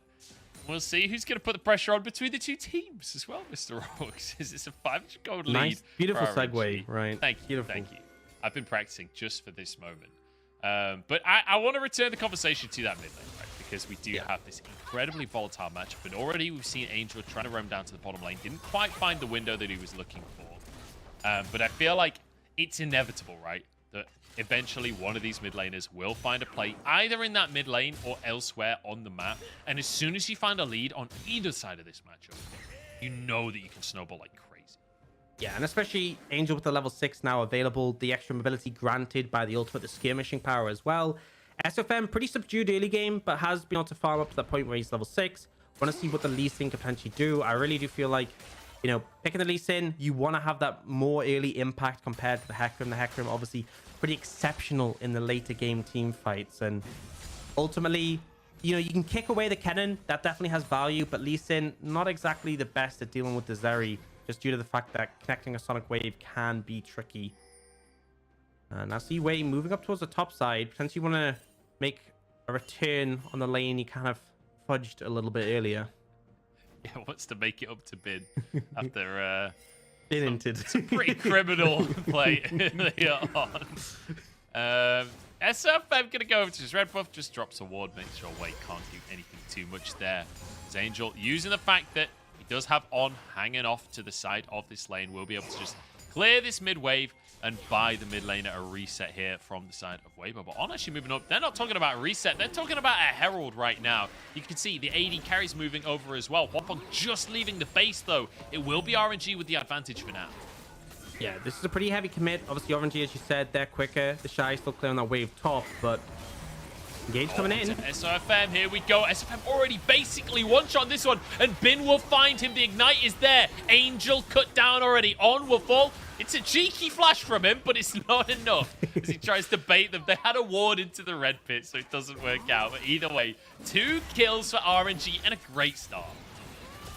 we'll see who's going to put the pressure on between the two teams as well, Mr. Rocks. It's a 500 gold lead. Nice, beautiful for RNG. segue, right? Thank you. Beautiful. Thank you. I've been practicing just for this moment. But I want to return the conversation to that mid lane, right? Because we do have this incredibly volatile matchup. And already we've seen Angel trying to roam down to the bottom lane. Didn't quite find the window that he was looking for. But I feel like it's inevitable, right? That eventually one of these mid laners will find a play either in that mid lane or elsewhere on the map. And as soon as you find a lead on either side of this matchup, you know that you can snowball like crazy. Yeah, and especially Angel with the level 6 now available, the extra mobility granted by the ultimate, the skirmishing power as well. SFM, pretty subdued early game, but has been able to farm up to that point where he's level 6. Want to see what the Lee Sin can potentially do. I really do feel like, you know, picking the Lee Sin, you want to have that more early impact compared to the Hecarim. The Hecarim, obviously, pretty exceptional in the later game team fights. And ultimately, you know, you can kick away the Kennen. That definitely has value. But Lee Sin, not exactly the best at dealing with the Zeri, just due to the fact that connecting a Sonic Wave can be tricky. And I see Wei moving up towards the top side. Potentially want to make a return on the lane he kind of fudged a little bit earlier. Yeah, wants to make it up to Bin after some pretty criminal play earlier on. SFM gonna go over to his red buff, just drops a ward, makes sure Wade can't do anything too much there. As Angel, using the fact that he does have On hanging off to the side of this lane, will be able to just clear this mid wave and buy the mid laner a reset here from the side of Weibo. But On actually moving up. They're not talking about a reset. They're talking about a Herald right now. You can see the AD carries moving over as well. Huanfeng just leaving the base, though. It will be RNG with the advantage for now. Yeah, this is a pretty heavy commit. Obviously, RNG, as you said, they're quicker. The Shy still clearing that wave top, but Engage coming in. SOFM, here we go. SOFM already basically one-shot this one, and Bin will find him. The Ignite is there. Angel cut down already. On will fall. It's a cheeky flash from him, but it's not enough as he tries to bait them. They had a ward into the red pit, so it doesn't work out. But either way, 2 kills for RNG and a great start.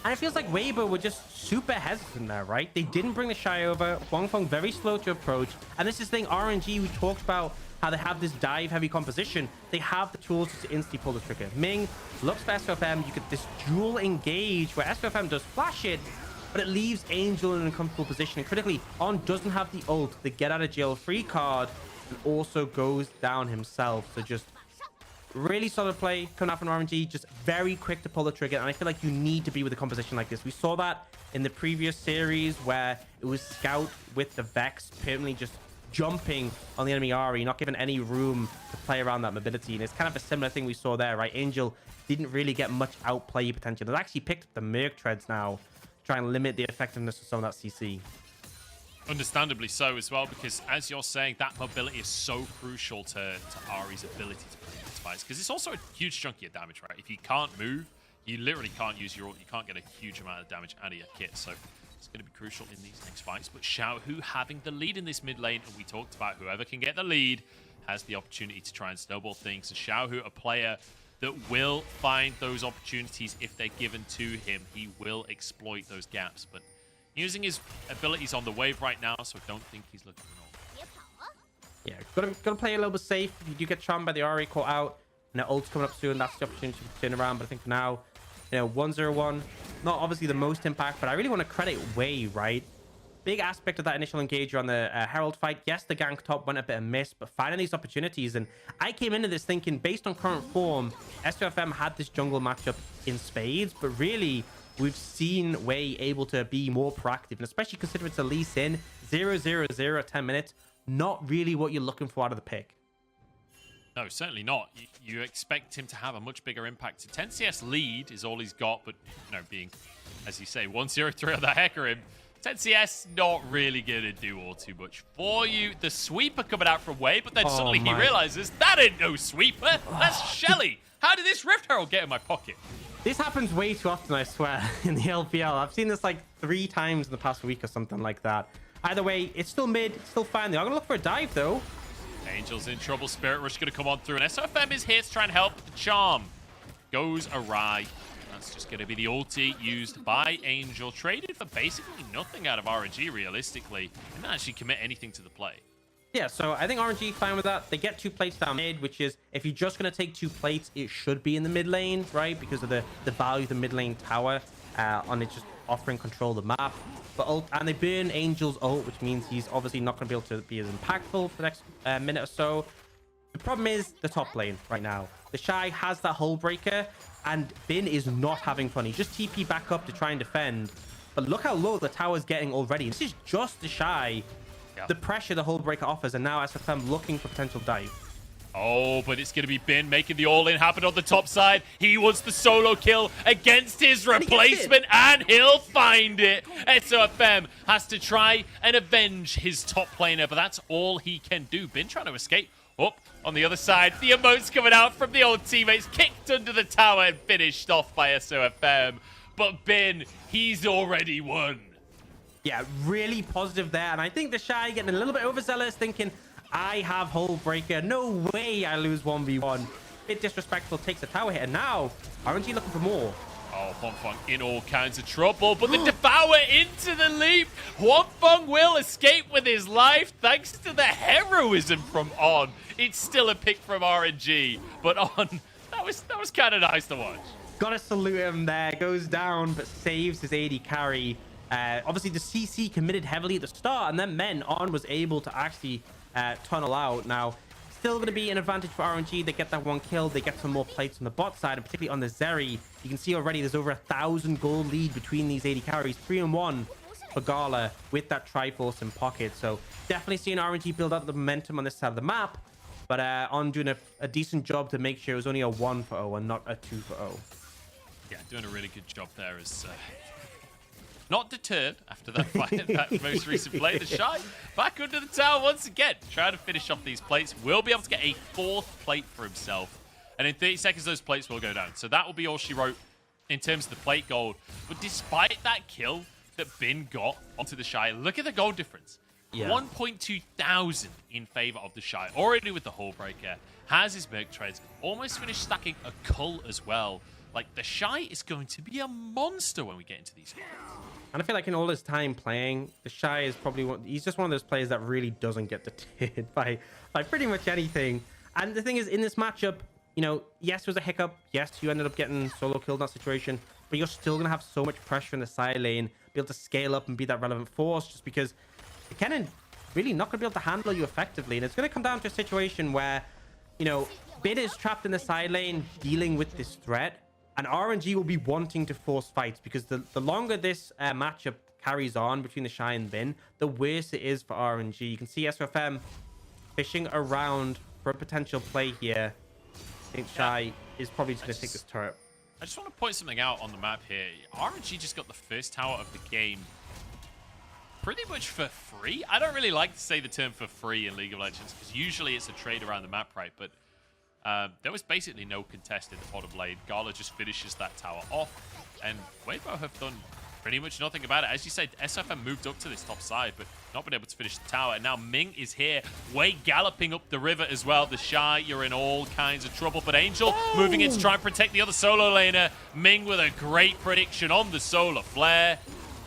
And it feels like Weibo were just super hesitant there, right? They didn't bring the Shy over. Huanfeng very slow to approach. And this is the thing, RNG, we talked about how they have this dive-heavy composition. They have the tools to instantly pull the trigger. Ming looks for SOFM. You get this dual engage where SOFM does flash it, but it leaves Angel in an uncomfortable position. And critically, On doesn't have the ult, the get out of jail free card, and also goes down himself. So just really solid play coming out from RNG, just very quick to pull the trigger. And I feel like you need to be with a composition like this. We saw that in the previous series where it was Scout with the Vex permanently just jumping on the enemy Ahri, not giving any room to play around that mobility. And it's kind of a similar thing we saw there, right? Angel didn't really get much outplay potential. They've actually picked up the Merc Treads now, try and limit the effectiveness of some of that CC. Understandably so as well, because as you're saying, that mobility is so crucial to Ahri's ability to play these fights, because it's also a huge chunky of damage, right? If you can't move, you literally can't use your ult. You can't get a huge amount of damage out of your kit, so it's going to be crucial in these next fights. But Xiaohu having the lead in this mid lane, and we talked about whoever can get the lead has the opportunity to try and snowball things. And Xiaohu, a player that will find those opportunities if they're given to him. He will exploit those gaps, but using his abilities on the wave right now, so I don't think he's looking at all. Yeah, gotta play a little bit safe. If you do get charmed by the Ahri, caught out, and the ult's coming up soon, that's the opportunity to turn around. But I think for now, you know, 1-0-1, not obviously the most impact, but I really want to credit Wei, right? Big aspect of that initial engager on the Herald fight. Yes, the gank top went a bit amiss, but finding these opportunities. And I came into this thinking, based on current form, SOFM had this jungle matchup in spades, but really, we've seen Wei able to be more proactive, and especially considering it's a Lee Sin, 0-0-0 at 10 minutes, not really what you're looking for out of the pick. No, certainly not. You expect him to have a much bigger impact. A 10 CS lead is all he's got, but, you know, being, as you say, 1-0-3 on the Hecarim, 10 CS not really going to do all too much for you. The sweeper coming out from Wei, but then suddenly he realizes that ain't no sweeper. That's Shelly. How did this Rift Herald get in my pocket? This happens way too often, I swear, in the LPL. I've seen this like 3 times in the past week or something like that. Either way, it's still mid, it's still fine. They're going to look for a dive, though. Angel's in trouble. Spirit Rush going to come on through, and SOFM is here to try and help. The charm goes awry. That's just going to be the ulti used by Angel. Traded for basically nothing out of RNG, realistically. Didn't actually commit anything to the play. Yeah, so I think RNG fine with that. They get 2 plates down mid, which is, if you're just going to take 2 plates, it should be in the mid lane, right? Because of the value of the mid lane tower on it just offering control of the map. But and they burn Angel's ult, which means he's obviously not going to be able to be as impactful for the next minute or so. The problem is the top lane right now. The Shy has that hull breaker, and Bin is not having fun. He just TP back up to try and defend. But look how low the tower's getting already. This is just the Shy. Yeah. The pressure the hull breaker offers, and now SFM looking for potential dive. Oh, but it's going to be Bin making the all-in happen on the top side. He wants the solo kill against his replacement, and he'll find it. SOFM has to try and avenge his top laner, but that's all he can do. Bin trying to escape. Up on the other side, the emotes coming out from the old teammates, kicked under the tower and finished off by SOFM. But Bin, he's already won. Yeah, really positive there. And I think the Shy getting a little bit overzealous, thinking, I have hull breaker. No way I lose 1v1. Bit disrespectful, takes a tower hit. And now, RNG looking for more. Oh, Huanfeng in all kinds of trouble, but the Devour into the leap. Huanfeng will escape with his life thanks to the heroism from On. It's still a pick from RNG, but On, that was kind of nice to watch. Gotta salute him there. Goes down, but saves his AD carry. Obviously, the CC committed heavily at the start, and then Men On was able to actually tunnel out. Now, still going to be an advantage for RNG. They get that one kill. They get some more plates on the bot side, and particularly on the Zeri. You can see already there's over 1,000 gold lead between these AD carries. 3-1 for Gala with that Triforce in pocket. So definitely seeing RNG build up the momentum on this side of the map. But On doing a decent job to make sure it was only a 1-0 and not a 2-0. Yeah, doing a really good job there as not deterred after that fight, that most recent play. The Shy back under the tower once again, trying to finish off these plates. Will be able to get a 4th plate for himself. And in 30 seconds, those plates will go down. So that will be all she wrote in terms of the plate gold. But despite that kill that Bin got onto the Shy, look at the gold difference. Yeah. 1.2 thousand in favor of the Shy. Already with the Hull Breaker. Has his Merc Treads. Almost finished stacking a Cull as well. Like, the Shy is going to be a monster when we get into these games. And I feel like in all his time playing, the Shy is probably he's just one of those players that really doesn't get deterred by pretty much anything. And the thing is, in this matchup, you know, yes, it was a hiccup. Yes, you ended up getting solo killed in that situation, but you're still going to have so much pressure in the side lane, be able to scale up and be that relevant force, just because the Kennen really not going to be able to handle you effectively. And it's going to come down to a situation where, you know, Bid is trapped in the side lane dealing with this threat. And RNG will be wanting to force fights, because the longer this matchup carries on between the Shy and Bin, the worse it is for RNG. You can see SFM fishing around for a potential play here. I think Shy is probably just going to take this turret. I just want to point something out on the map here. RNG just got the first tower of the game pretty much for free. I don't really like to say the term for free in League of Legends, because usually it's a trade around the map, right? But there was basically no contest in the bottom lane. Gala just finishes that tower off, and Weibo have done pretty much nothing about it. As you said, SFM moved up to this top side, but not been able to finish the tower. And now Ming is here, Wei galloping up the river as well. The Shy, you're in all kinds of trouble, but Angel moving in to try and protect the other solo laner. Ming with a great prediction on the solar flare.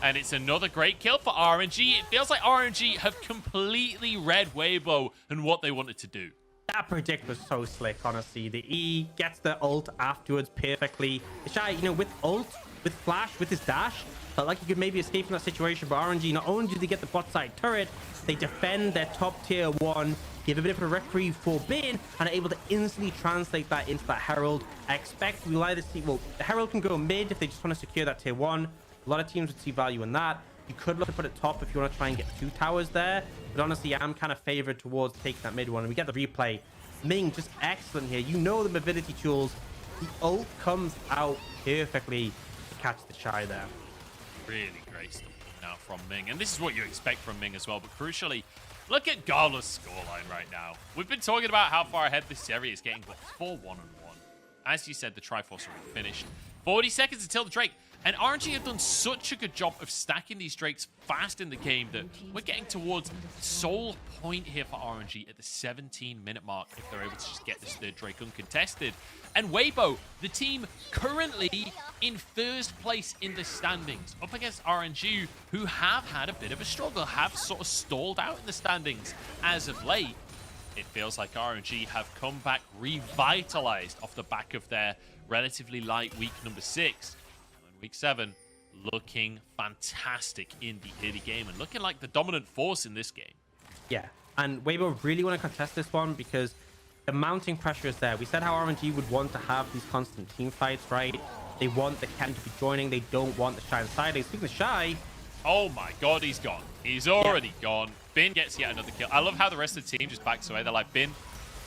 And it's another great kill for RNG. It feels like RNG have completely read Weibo and what they wanted to do. That predict was so slick, honestly. The E gets the ult afterwards perfectly. The Shy, you know, with ult, with flash, with his dash, felt like he could maybe escape from that situation. But RNG, not only do they get the bot side turret, they defend their top tier 1, give a bit of a reprieve for Bin, and are able to instantly translate that into that Herald. I expect we'll either see, well, the Herald can go mid if they just want to secure that tier 1. A lot of teams would see value in that. You could look to put it top if you want to try and get 2 towers there. But honestly, I'm kind of favored towards taking that mid one. And we get the replay. Ming, just excellent here. You know the mobility tools. The ult comes out perfectly to catch the Shy there. Really great stuff coming out from Ming. And this is what you expect from Ming as well. But crucially, look at Gala's scoreline right now. We've been talking about how far ahead this area is getting, but 4-1-1. As you said, the Triforce already finished. 40 seconds until the Drake. And RNG have done such a good job of stacking these Drakes fast in the game that we're getting towards sole point here for RNG at the 17-minute mark if they're able to just get this third Drake uncontested. And Weibo, the team currently in first place in the standings, up against RNG, who have had a bit of a struggle, have sort of stalled out in the standings as of late. It feels like RNG have come back revitalized off the back of their relatively light week number 6. Week 7, looking fantastic in the early game and looking like the dominant force in this game. Yeah, and Weibo really want to contest this one because the mounting pressure is there. We said how RNG would want to have these constant team fights, right? They want the Ken to be joining. They don't want the Shy inside. Speaking of Shy... Oh my god, he's gone. He's already gone. Bin gets yet another kill. I love how the rest of the team just backs away. They're like, Bin,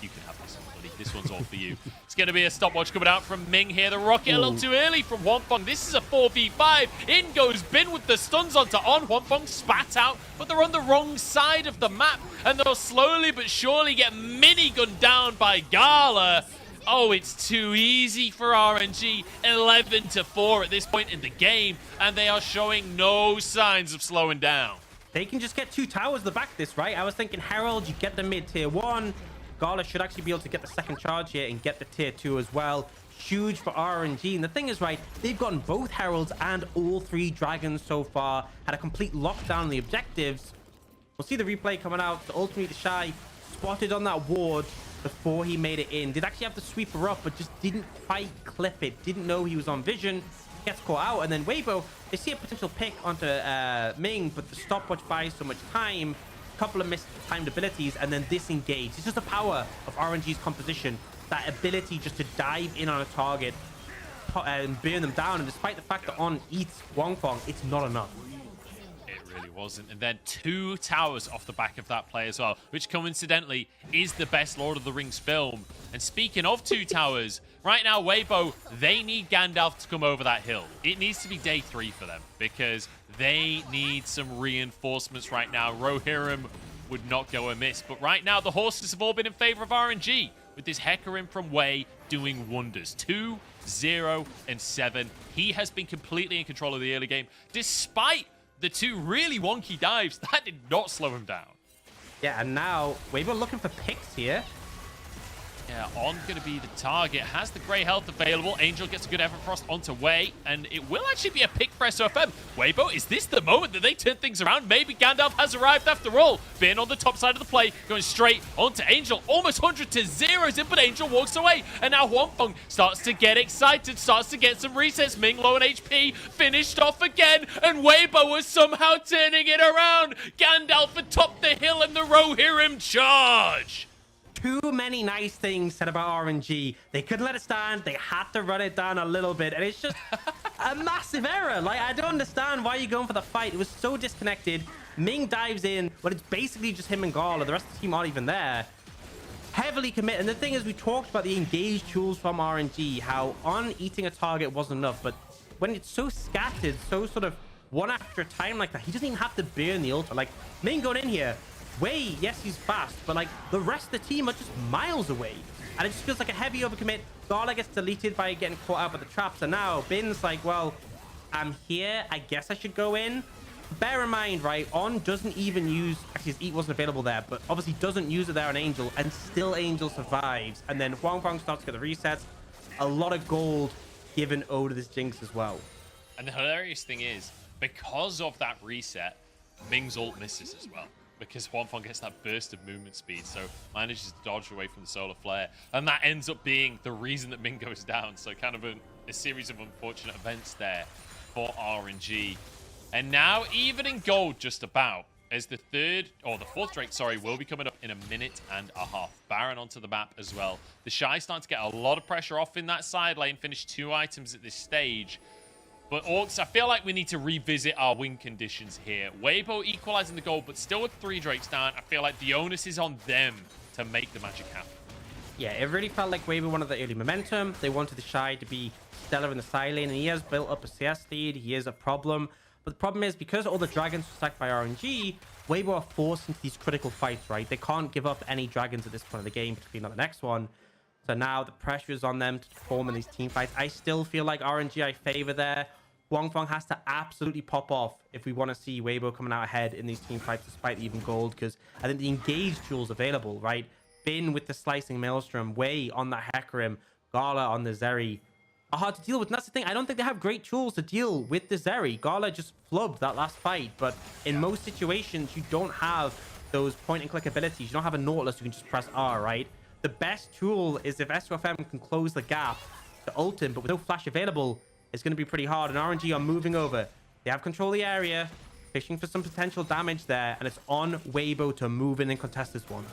you can have this one, buddy. This one's all for you. It's going to be a stopwatch coming out from Ming here. The rocket a little too early from Hwangfong. This is a 4v5. In goes Bin with the stuns onto On. Hwangfong spat out, but they're on the wrong side of the map, and they'll slowly but surely get minigunned down by Gala. Oh, it's too easy for RNG. 11-4 at this point in the game, and they are showing no signs of slowing down. They can just get 2 towers to back this, right? I was thinking Herald, you get the mid tier 1. Gala should actually be able to get the second charge here and get the tier 2 as well. Huge for RNG. And the thing is, right, they've gotten both Heralds and all 3 Dragons so far. Had a complete lockdown on the objectives. We'll see the replay coming out. So ultimately, the Shy spotted on that ward. before he made it in. Did actually have the sweeper up, but just didn't quite clip it. Didn't know he was on vision. Gets caught out, and then Weibo, they see a potential pick onto Ming, but the stopwatch buys so much time. Couple of missed timed abilities, and then disengage. It's just the power of RNG's composition. That ability just to dive in on a target and burn them down. And despite the fact that On eats Wangfong, it's not enough. It really wasn't. And then 2 towers off the back of that play as well, which coincidentally is the best Lord of the Rings film. And speaking of 2 towers, right now, Weibo, they need Gandalf to come over that hill. It needs to be day 3 for them because they need some reinforcements right now. Rohirrim would not go amiss. But right now, the horses have all been in favor of RNG, with this Hecarim from Wei doing wonders. 2, 0, and 7. He has been completely in control of the early game, despite the 2 really wonky dives. That did not slow him down. Yeah, and now Weibo looking for picks here. Yeah, On going to be the target. Has the grey health available. Angel gets a good Everfrost onto Wei, and it will actually be a pick for SOFM. Weibo, is this the moment that they turn things around? Maybe Gandalf has arrived after all. Bin on the top side of the play, going straight onto Angel. Almost 100 to 0s in, but Angel walks away. And now Huangfeng starts to get excited, starts to get some resets. Ming low on HP, finished off again, and Weibo was somehow turning it around. Gandalf atop the hill and the Rohirrim charge. Too many nice things said about RNG. They couldn't let it stand. They had to run it down a little bit. And it's just a massive error. Like, I don't understand why you're going for the fight. It was so disconnected. Ming dives in, but it's basically just him and Gala. The rest of the team aren't even there. Heavily commit. And the thing is, we talked about the engaged tools from RNG, how on eating a target wasn't enough. But when it's so scattered, so sort of one after a time like that, he doesn't even have to burn the ult. Like, Ming going in here, Wei, yes, he's fast, but like the rest of the team are just miles away. And it just feels like a heavy overcommit. Gala gets deleted by getting caught out by the traps. And now Bin's like, well, I'm here. I guess I should go in. Bear in mind, right, On doesn't even use... Actually, his eat wasn't available there, but obviously doesn't use it there on Angel, and still Angel survives. And then Huangfeng starts to get the resets. A lot of gold given over to this Jinx as well. And the hilarious thing is, because of that reset, Ming's ult misses as well. Because Huangfeng gets that burst of movement speed, so manages to dodge away from the solar flare. And that ends up being the reason that Ming goes down. So kind of a series of unfortunate events there for RNG. And now, even in gold just about, as the fourth Drake, will be coming up in a minute and a half. Baron onto the map as well. The Shy starting to get a lot of pressure off in that side lane, finished 2 items at this stage. But Orcs, I feel like we need to revisit our win conditions here. Weibo equalizing the goal, but still with 3 Drakes down. I feel like the onus is on them to make the magic happen. Yeah, it really felt like Weibo wanted the early momentum. They wanted the Shy to be stellar in the side lane, and he has built up a CS lead. He is a problem. But the problem is, because all the dragons were stacked by RNG, Weibo are forced into these critical fights, right? They can't give up any dragons at this point of the game, particularly not the next one. So now the pressure is on them to perform in these team fights. I still feel like RNG I favor there. Huangfeng has to absolutely pop off if we want to see Weibo coming out ahead in these team fights despite even gold, because I think the engaged tools available, right? Bin with the slicing maelstrom, Wei on that Hecarim, Gala on the Zeri are hard to deal with. And that's the thing. I don't think they have great tools to deal with the Zeri. Gala just flubbed that last fight, but in most situations, you don't have those point and click abilities. You don't have a Nautilus you can just press R, right? The best tool is if SOFM can close the gap to ult him, but with no flash available, it's going to be pretty hard. And RNG are moving over. They have control of the area, fishing for some potential damage there, and it's on Weibo to move in and contest this one.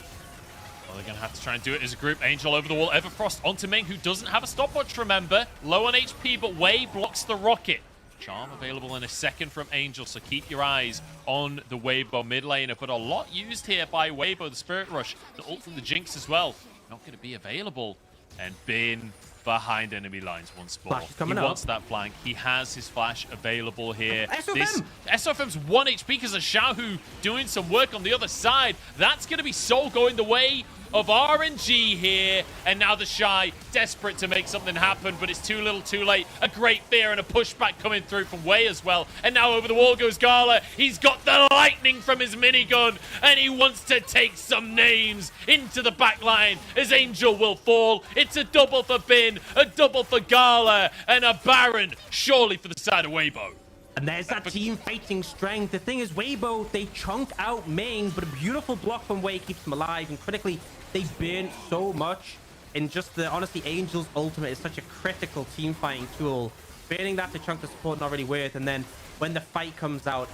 Well, they're going to have to try and do it as a group. Angel over the wall, Everfrost onto Ming, who doesn't have a stopwatch, remember. Low on HP, but Wei blocks the rocket. Charm available in a second from Angel, so keep your eyes on the Weibo mid laner. But a lot used here by Weibo, the Spirit Rush, the ult from the Jinx as well. Not going to be available. And Bin behind enemy lines once more. He wants that flank. He has his flash available here. SOFM's 1 HP because of Xiaohu doing some work on the other side. That's going to be Soul going the way of RNG here. And now the Shy desperate to make something happen, but it's too little too late. A great fear and a pushback coming through from Wei as well. And now over the wall goes Gala. He's got the lightning from his minigun, and he wants to take some names into the back line as Angel will fall. It's a double for Bin, a double for Gala, and a Baron surely for the side of Weibo. And there's that team fighting strength. The thing is, Weibo, they chunk out Ming, but a beautiful block from Wei keeps him alive. And critically, They burn so much. And just the, honestly, Angel's ultimate is such a critical team fighting tool. Burning that to chunk the support not really worth. And then when the fight comes out,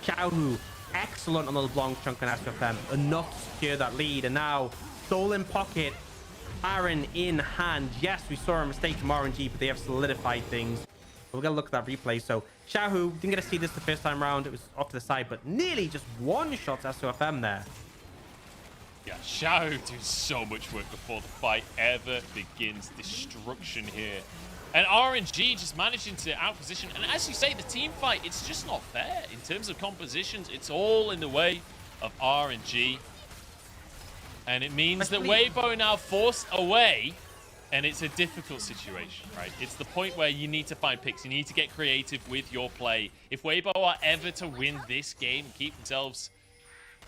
Xiaohu, excellent on the LeBlanc chunk and SFM. Enough to secure that lead. And now, Soul in pocket, Baron in hand. Yes, we saw a mistake from RNG, but they have solidified things. We're going to look at that replay. So, Xiaohu, didn't get to see this the first time around. It was off to the side, but nearly just one shot SOFM there. Yeah, Xiao doing so much work before the fight ever begins. Destruction here. And RNG just managing to outposition. And as you say, the team fight, it's just not fair. In terms of compositions, it's all in the way of RNG. And it means that Weibo now forced away. And it's a difficult situation, right? It's the point where you need to find picks. You need to get creative with your play. If Weibo are ever to win this game, keep themselves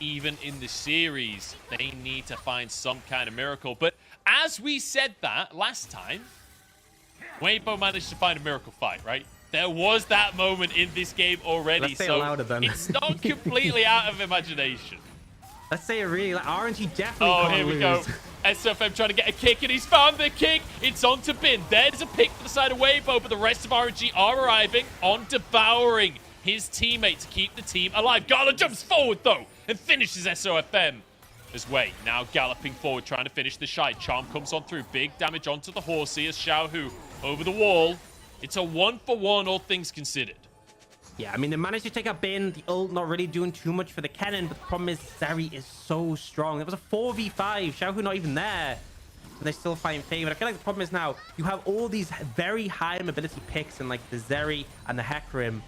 even in the series, they need to find some kind of miracle. But as we said that last time, Weibo managed to find a miracle fight, right? There was that moment in this game already. Let's say it louder then. It's not completely out of imagination. Let's say it really, like, RNG definitely can't here we lose. go. SFM trying to get a kick, and he's found the kick. It's on to Bin. There's a pick for the side of Weibo, but the rest of RNG are arriving on devouring his teammate to keep the team alive. Gala jumps forward, though, and finishes SOFM as Wei. Now galloping forward, trying to finish the shy. Charm comes on through. Big damage onto the horsey as Xiaohu over the wall. It's a 1-for-1, all things considered. Yeah, I mean, they managed to take out Bin. The ult not really doing too much for the cannon, but the problem is Zeri is so strong. It was a 4v5. Xiaohu not even there. And they still find favor. I feel like the problem is now you have all these very high mobility picks in like the Zeri and the Hecarim.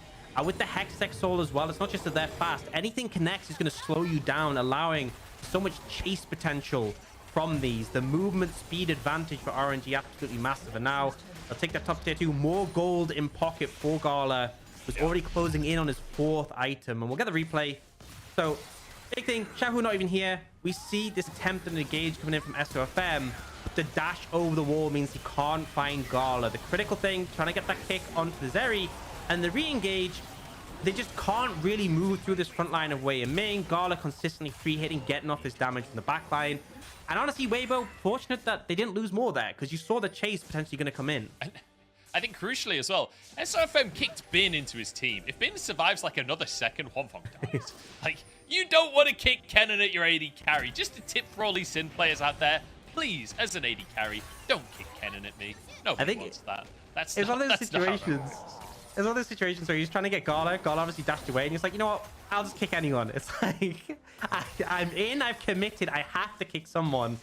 With the Hextech Soul as well, it's not just that they're fast. Anything connects is going to slow you down, allowing so much chase potential from these. The movement speed advantage for RNG absolutely massive. And now they'll take that top tier 2. More gold in pocket for Gala. Was already closing in on his 4th item. And we'll get the replay. So, big thing, Xiaohu not even here. We see this attempt at an engage coming in from SOFM. But the dash over the wall means he can't find Gala. The critical thing, trying to get that kick onto the Zeri. And the re-engage, they just can't really move through this front line of Wei and Ming. Gala consistently free hitting, getting off this damage from the back line. And honestly, Weibo, fortunate that they didn't lose more there, because you saw the chase potentially going to come in. I think crucially as well, SOFM kicked Bin into his team. If Bin survives like another second, Hwangfong dies. Like, you don't want to kick Kennen at your AD carry. Just a tip for all these Sin players out there. Please, as an AD carry, don't kick Kennen at me. Nobody wants that. It's one of those situations. It's one of those situations where he's trying to get Gala. Gala obviously dashed away, and he's like, you know what? I'll just kick anyone. It's like, I'm in, I've committed, I have to kick someone.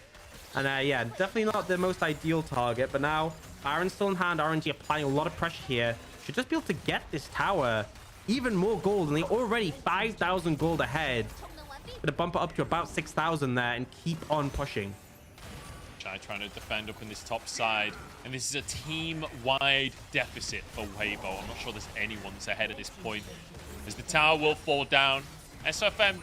And yeah, definitely not the most ideal target, but now Baron's still in hand. RNG applying a lot of pressure here. Should just be able to get this tower. Even more gold, and they're already 5,000 gold ahead. Gonna bump it up to about 6,000 there and keep on pushing. Trying to defend up in this top side, and this is a team-wide deficit for Weibo. I'm not sure there's anyone that's ahead at this point, as the tower will fall down. SFM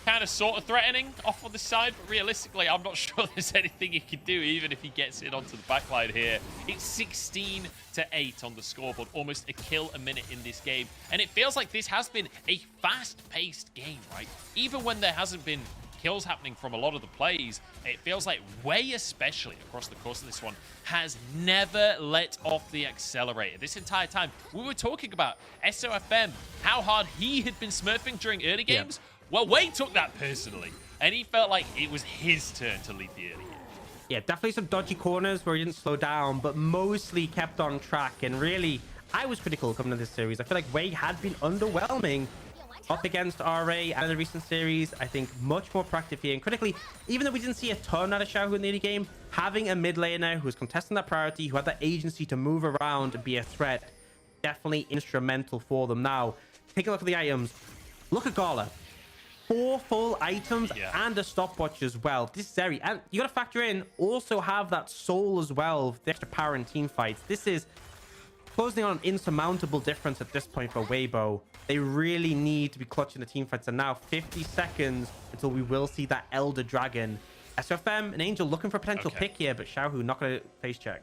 kind of sort of threatening off on the side, but realistically, I'm not sure there's anything he can do, even if he gets it onto the backline here. It's 16-8 on the scoreboard, almost a kill a minute in this game, and it feels like this has been a fast-paced game, right? Even when there hasn't been kills happening from a lot of the plays, it feels like Wei, especially across the course of this one, has never let off the accelerator. This entire time, we were talking about SOFM, how hard he had been smurfing during early games. Well, Wei took that personally, and he felt like it was his turn to lead the early game. Yeah, definitely some dodgy corners where he didn't slow down, but mostly kept on track. And really, I was critical coming into this series. I feel like Wei had been underwhelming up against RA and in the recent series. I think much more proactive here. And critically, even though we didn't see a ton out of Xiaohu in the early game, having a mid laner who was contesting that priority, who had that agency to move around and be a threat, definitely instrumental for them. Now, take a look at the items. Look at Gala. 4 full items and a stopwatch as well. This is Zeri. And you got to factor in, also have that soul as well, the extra power in team fights. This is closing on an insurmountable difference at this point for Weibo. They really need to be clutching the team fights. And now 50 seconds until we will see that Elder Dragon. SOFM and Angel looking for a potential pick here, but Xiaohu not going to face check.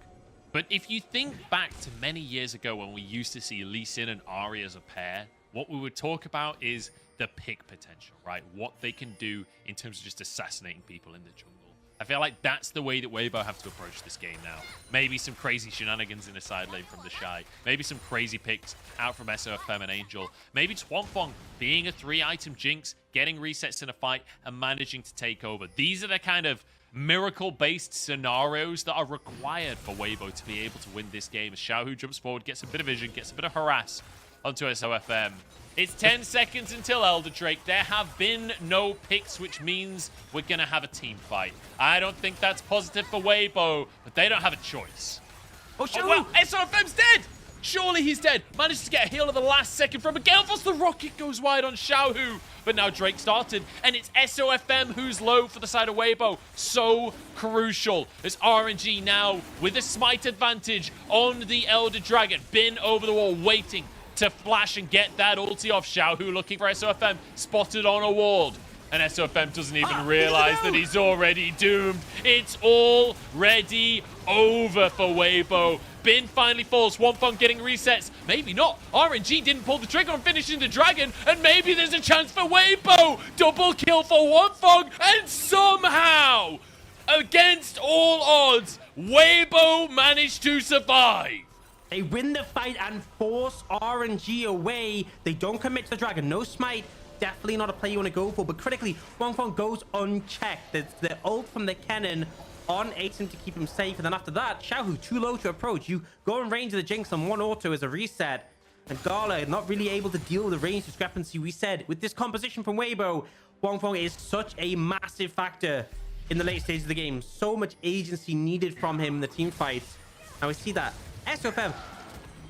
But if you think back to many years ago when we used to see Lee Sin and Ahri as a pair, what we would talk about is the pick potential, right? What they can do in terms of just assassinating people in the jungle. I feel like that's the way that Weibo have to approach this game now. Maybe some crazy shenanigans in a side lane from the Shy. Maybe some crazy picks out from SOFM and Angel. Maybe Twonfong being a 3-item Jinx, getting resets in a fight, and managing to take over. These are the kind of miracle-based scenarios that are required for Weibo to be able to win this game. As Xiaohu jumps forward, gets a bit of vision, gets a bit of harass onto SOFM. It's 10 seconds until Elder Drake. There have been no picks, which means we're going to have a team fight. I don't think that's positive for Weibo, but they don't have a choice. Oh, well, SOFM's dead! Surely he's dead. Managed to get a heal at the last second from a Gale Force. The rocket goes wide on Xiaohu. But now Drake started, and it's SOFM who's low for the side of Weibo. So crucial as RNG now with a smite advantage on the Elder Dragon. Bin over the wall, waiting to flash and get that ulti off. Xiaohu looking for SOFM, spotted on a wall. And SOFM doesn't even realize that he's already doomed. It's already over for Weibo. Bin finally falls. Twonfong getting resets. Maybe not. RNG didn't pull the trigger on finishing the dragon. And maybe there's a chance for Weibo. Double kill for Twonfong. And somehow, against all odds, Weibo managed to survive. They win the fight and force RNG away. They don't commit to the dragon. No smite. Definitely not a play you want to go for. But critically, Twonfong goes unchecked. There's the ult from the cannon on Atem to keep him safe. And then after that, Xiaohu too low to approach. You go in range of the Jinx on one auto as a reset. And Gala not really able to deal with the range discrepancy. We said with this composition from Weibo, Twonfong is such a massive factor in the late stages of the game. So much agency needed from him in the team fights. Now we see that SOFM,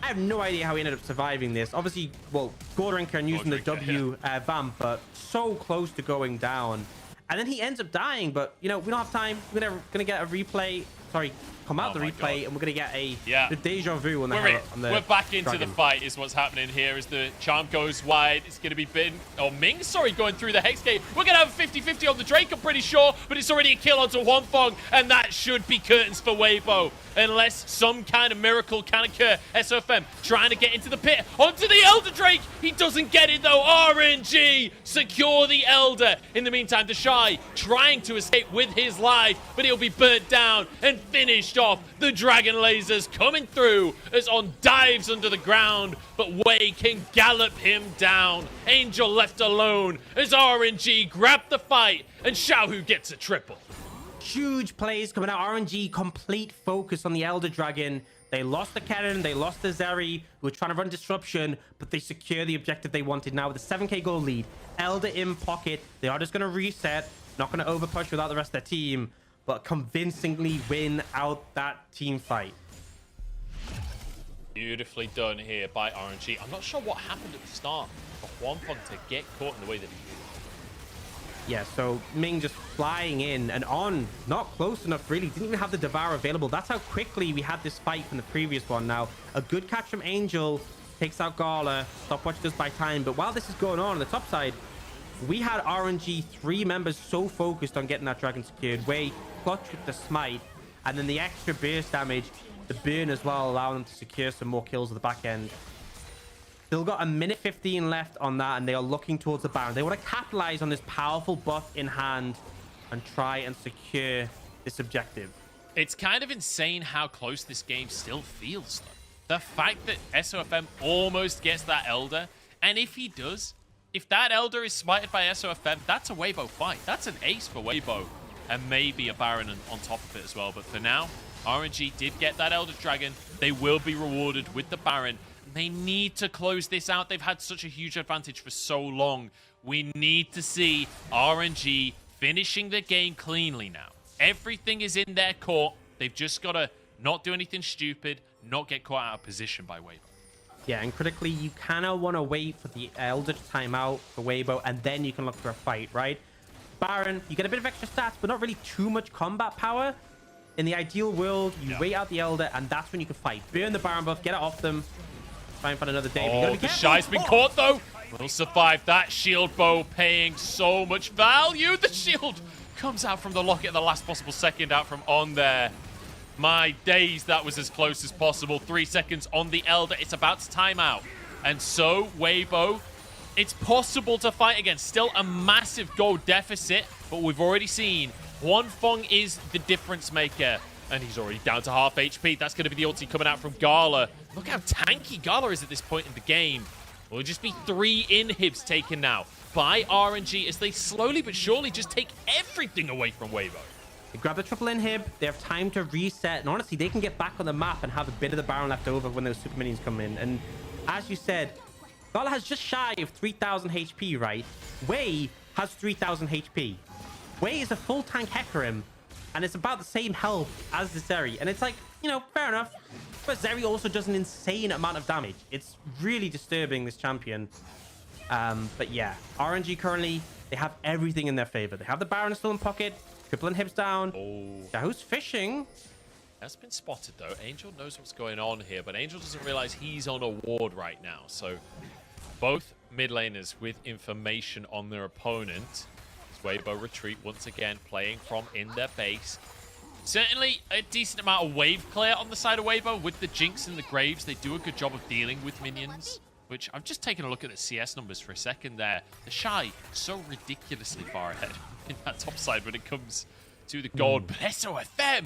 I have no idea how he ended up surviving this. Obviously, well, Gordrinker using the W vamp, but so close to going down. And then he ends up dying, but, you know, we don't have time. We're gonna get a replay. Sorry, come out the replay, and we're going to get the deja vu on the We're back into the fight is what's happening here as the charm goes wide. It's going to be Bin, or Ming, sorry, going through the Hex Gate. We're going to have a 50-50 on the Drake, I'm pretty sure, but it's already a kill onto Twonfong, and that should be curtains for Weibo. Unless some kind of miracle can occur. SOFM trying to get into the pit. Onto the Elder Drake. He doesn't get it though. RNG secure the Elder. In the meantime, the Shy trying to escape with his life, but he'll be burnt down and finished off. The Dragon Lasers coming through as On dives under the ground, but Wei can gallop him down. Angel left alone as RNG grabbed the fight and Xiaohu gets a triple. Huge plays coming out. RNG complete focus on the Elder Dragon. They lost the Karen, they lost the Zeri, who were trying to run disruption, but they secure the objective they wanted now with a 7k gold lead. Elder in pocket. They are just going to reset, not going to overpush without the rest of their team, but convincingly win out that team fight. Beautifully done here by RNG. I'm not sure what happened at the start for Twonfong to get caught in the way that he did. Yeah, so Ming just flying in and On not close enough, really. Didn't even have the Devour available. That's how quickly we had this fight from the previous one. Now, a good catch from Angel takes out Gala. Stopwatch does buy time. But while this is going on the top side, we had RNG 3 members so focused on getting that dragon secured. Wei clutch with the smite, and then the extra burst damage, the burn as well, allowing them to secure some more kills at the back end. Still got a minute 15 left on that, and they are looking towards the Baron. They want to capitalize on this powerful buff in hand and try and secure this objective. It's kind of insane how close this game still feels, though. The fact that SOFM almost gets that Elder, and if he does, if that Elder is smited by SOFM, that's a Weibo fight. That's an ace for Weibo, and maybe a Baron on top of it as well. But for now, RNG did get that Elder Dragon. They will be rewarded with the Baron. They need to close this out. They've had such a huge advantage for so long. We need to see RNG finishing the game cleanly now. Everything is in their court. They've just got to not do anything stupid, not get caught out of position by Weibo. Yeah, and critically, you kind of want to wait for the Elder to time out for Weibo, and then you can look for a fight, right? Baron, you get a bit of extra stats, but not really too much combat power. In the ideal world, you wait out the Elder, and that's when you can fight. Burn the Baron buff, get it off them. Try and find another day. Oh, the Shy's been caught, though. Will survive that shield bow, paying so much value. The shield comes out from the locket at the last possible second out from On there. My days, that was as close as possible. 3 seconds on the Elder. It's about to time out. And so, Weibo, it's possible to fight against. Still a massive gold deficit, but we've already seen Huanfeng is the difference maker. And he's already down to half HP. That's going to be the ulti coming out from Gala. Look how tanky Gala is at this point in the game. Will just be 3 inhibs taken now by RNG as they slowly but surely just take everything away from Weibo. They grab the triple inhib. They have time to reset. And honestly, they can get back on the map and have a bit of the Baron left over when those super minions come in. And as you said, Gala has just shy of 3,000 HP, right? Wei has 3,000 HP. Wei is a full tank Hecarim. And it's about the same health as the Zeri. And it's like, you know, fair enough. But Zeri also does an insane amount of damage. It's really disturbing, this champion. But yeah, RNG currently, they have everything in their favor. They have the Baron still in pocket. Triple inhibs down. Yahoo's fishing. That's been spotted, though. Angel knows what's going on here, but Angel doesn't realize he's on a ward right now. So both mid laners with information on their opponent. Weibo retreat once again, playing from in their base. Certainly a decent amount of wave clear on the side of Weibo with the Jinx and the Graves. They do a good job of dealing with minions, which I've just taken a look at the CS numbers for a second there. The Shy so ridiculously far ahead in that top side when it comes to the gold. But SOFM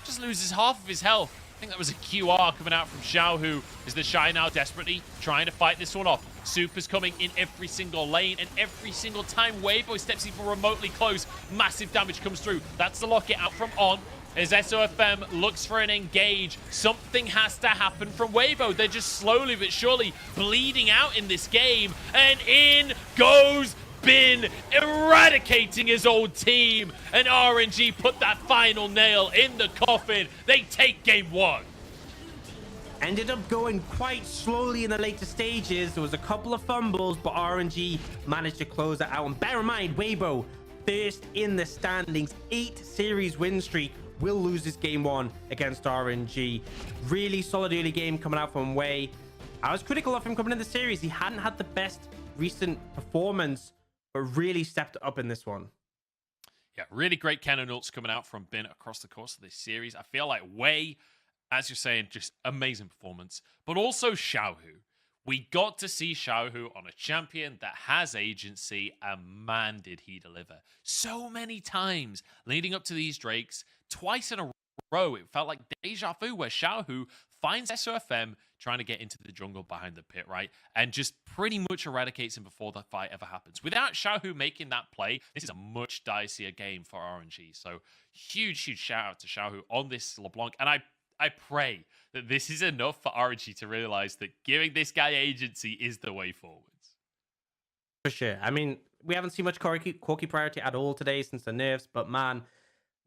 just loses half of his health. I think that was a QR coming out from Xiaohu. Is the Shy now desperately trying to fight this one off? Super's coming in every single lane, and every single time Weibo steps even remotely close, massive damage comes through. That's the locket out from On. As SOFM looks for an engage, something has to happen from Weibo. They're just slowly but surely bleeding out in this game, and in goes Bin, eradicating his old team, and RNG put that final nail in the coffin. They take game 1. Ended up going quite slowly in the later stages. There was a couple of fumbles, but RNG managed to close that out. And bear in mind, Weibo, first in the standings, 8 series win streak, will lose this game 1 against RNG. Really solid early game coming out from Wei. I was critical of him coming in the series. He hadn't had the best recent performance, but really stepped up in this one. Yeah, really great cannon ults coming out from Bin across the course of this series. I feel like Wei, as you're saying, just amazing performance. But also Xiaohu. We got to see Xiaohu on a champion that has agency, and man, did he deliver. So many times leading up to these Drakes, twice in a row, it felt like deja vu where Xiaohu finds SOFM trying to get into the jungle behind the pit, right? And just pretty much eradicates him before the fight ever happens. Without Xiaohu making that play, this is a much dicier game for RNG. So huge shout out to Xiaohu on this LeBlanc. And I pray that this is enough for RNG to realize that giving this guy agency is the way forwards. For sure. I mean, we haven't seen much Corki priority at all today since the nerfs, but man,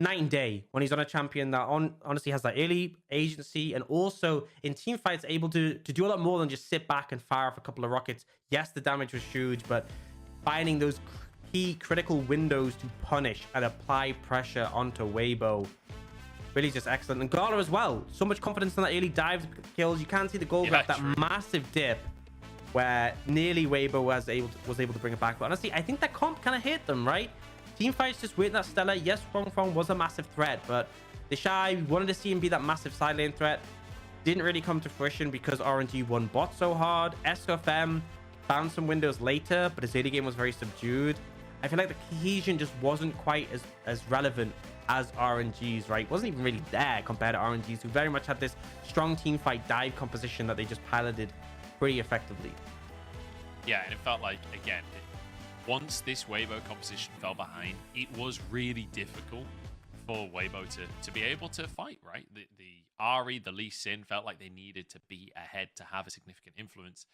night and day when he's on a champion that honestly has that early agency, and also in team fights able to do a lot more than just sit back and fire off a couple of rockets. Yes, the damage was huge, but finding those key critical windows to punish and apply pressure onto Weibo, really just excellent. And Gala as well, so much confidence in that early dive kills. You can see the goal grab, that massive dip where nearly Weibo was able to bring it back. But honestly, I think that comp kind of hit them, right? Team fights just weren't that stellar. Yes, Huanfeng was a massive threat, but the Shy wanted to see him be that massive side lane threat. Didn't really come to fruition because RNG won bot so hard. SOFM found some windows later, but his early game was very subdued. I feel like the cohesion just wasn't quite as relevant as RNG's, right? Wasn't even really there compared to RNG's, who very much had this strong team fight dive composition that they just piloted pretty effectively. Yeah, and it felt like, again, once this Weibo composition fell behind, it was really difficult for Weibo to be able to fight, right? The Ahri, the Lee Sin felt like they needed to be ahead to have a significant influence.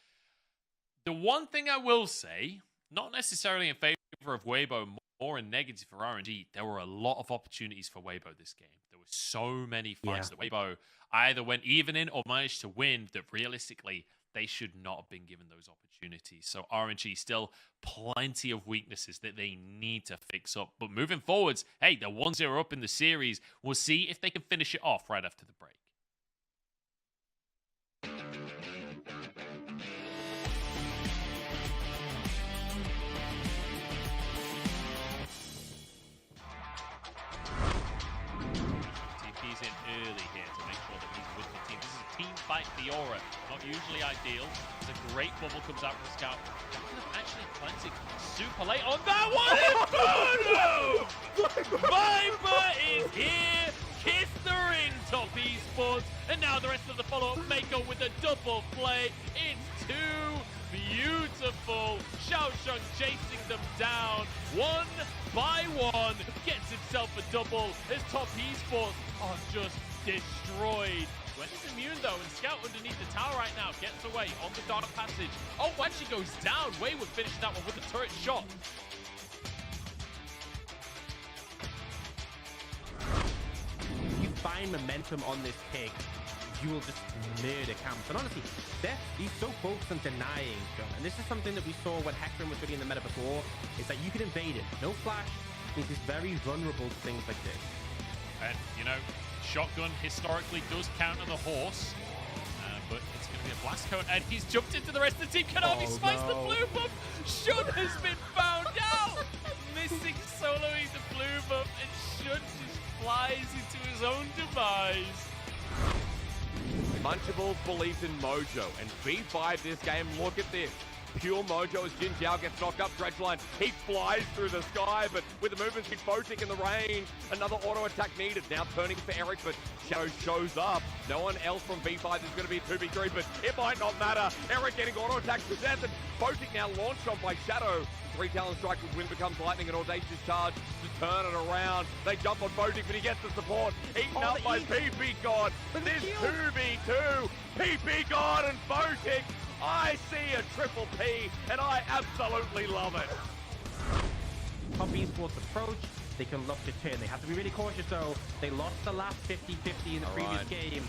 The one thing I will say, not necessarily in favor of Weibo, more in negative for RNG, there were a lot of opportunities for Weibo this game. There were so many fights that Weibo either went even in or managed to win that realistically they should not have been given those opportunities. So RNG still plenty of weaknesses that they need to fix up. But moving forwards, hey, they're 1-0 up in the series. We'll see if they can finish it off right after the break. TP's in early here to make sure that he's with the team. This is a team fight Fiora, not usually ideal. There's a great bubble comes out from Scout. Actually cleansing super late on that one. Viper is here. Kiss the ring, top esports. And now the rest of the follow-up Mako with a double play. It's too beautiful. Xiaosheng chasing them down one by one. Gets himself a double as top esports are just destroyed. Gwen is immune though, and Scout underneath the tower right now gets away on the dark passage. Oh, when she goes down, Wayward finishes that one with a turret shot. If you find momentum on this pick, you will just murder camps. And honestly, he's so focused on denying John. And this is something that we saw when Hecarim was really in the meta before, is that you can invade it. No flash means he's very vulnerable to things like this. And, you know, shotgun historically does counter the horse, but it's going to be a blast cone, and he's jumped into the rest of the team. Can Harvey spice the blue buff? Shun has been found out! Missing soloing the blue buff, and Shun just flies into his own demise. Munchables believes in Mojo, and B5 this game, look at this. Pure Mojo as Jin Jiao gets knocked up Dredgeline. He flies through the sky, but with the movements with Poetic in the range, another auto attack needed. Now turning for Eric, but Shadow shows up. No one else from B5 is going to be a 2v3, but it might not matter. Eric getting auto attack to death, and Poetic now launched on by Shadow. 3 Talon Strike with Wind becomes Lightning, and Audacious Charge to turn it around. They jump on Poetic, but he gets the support. Eaten up by PP God. This 2v2, PP God and Poetic. I see a triple P, and I absolutely love it. Top esports approach, they can look to turn. They have to be really cautious though. They lost the last 50-50 in the previous game.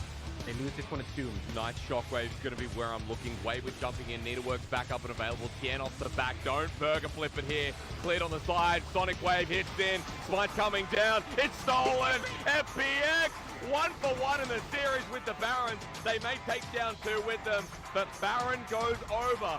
They lose this one, it's doomed. Nice shockwave is going to be where I'm looking. Wayward jumping in. Needleworks back up and available. Tien off the back. Don't burger flip it here. Cleared on the side. Sonic Wave hits in. Smite coming down. It's stolen. FPX 1-for-1 in the series with the Barons. They may take down 2 with them, but Baron goes over.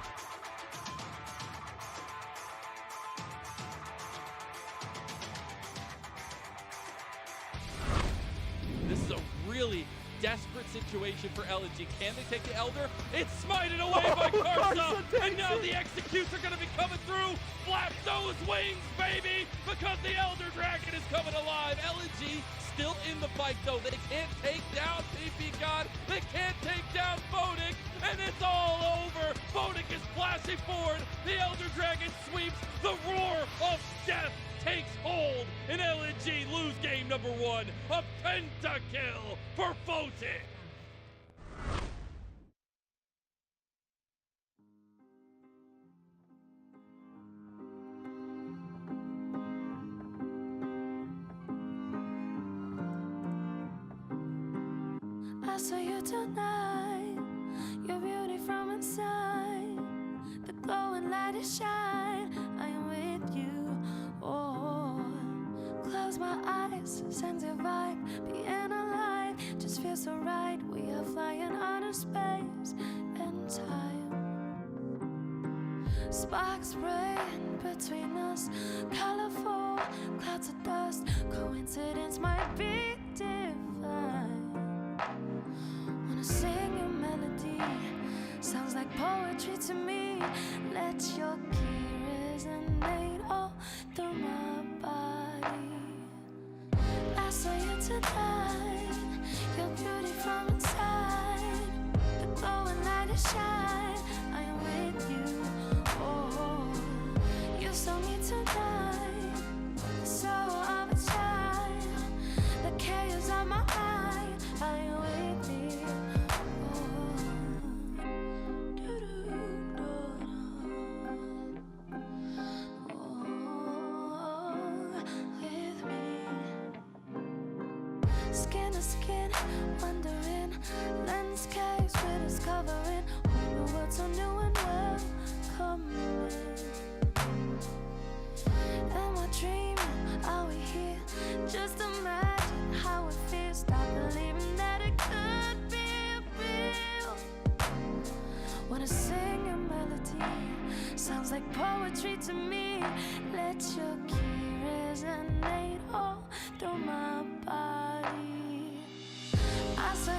This is a really desperate situation for LG. Can they take the Elder? It's smited away by Karsa, and now the executes are going to be coming through. Flap those wings, baby, because the Elder Dragon is coming alive. LG still in the fight, though. They can't take down PP God. They can't take down Poetic, and it's all over. Poetic is flashing forward. The Elder Dragon sweeps. The roar of death takes hold, and LNG lose game number 1. A pentakill for Poetic. I saw you tonight, your beauty from inside, the glowing light is shine. I am with you. Oh, close my eyes, sense your vibe, being alive just feels so right. We are flying out of space and time. Sparks spraying between us, colorful clouds of dust. Coincidence might be divine. Wanna sing a melody, sounds like poetry to me. Let your key resonate all through my body. I saw you tonight, your beauty from inside, the glowing light is shine. I am with you. Oh, you saw me tonight, the soul of a child, the chaos of my mind. I am with you. Skin to skin, wondering, landscapes we're discovering, whole new worlds so new and welcoming. Am I dreaming? Are we here? Just imagine how it feels. Stop believing that it could be real. Wanna sing a melody, sounds like poetry to me. Let your key resonate all through my body. I saw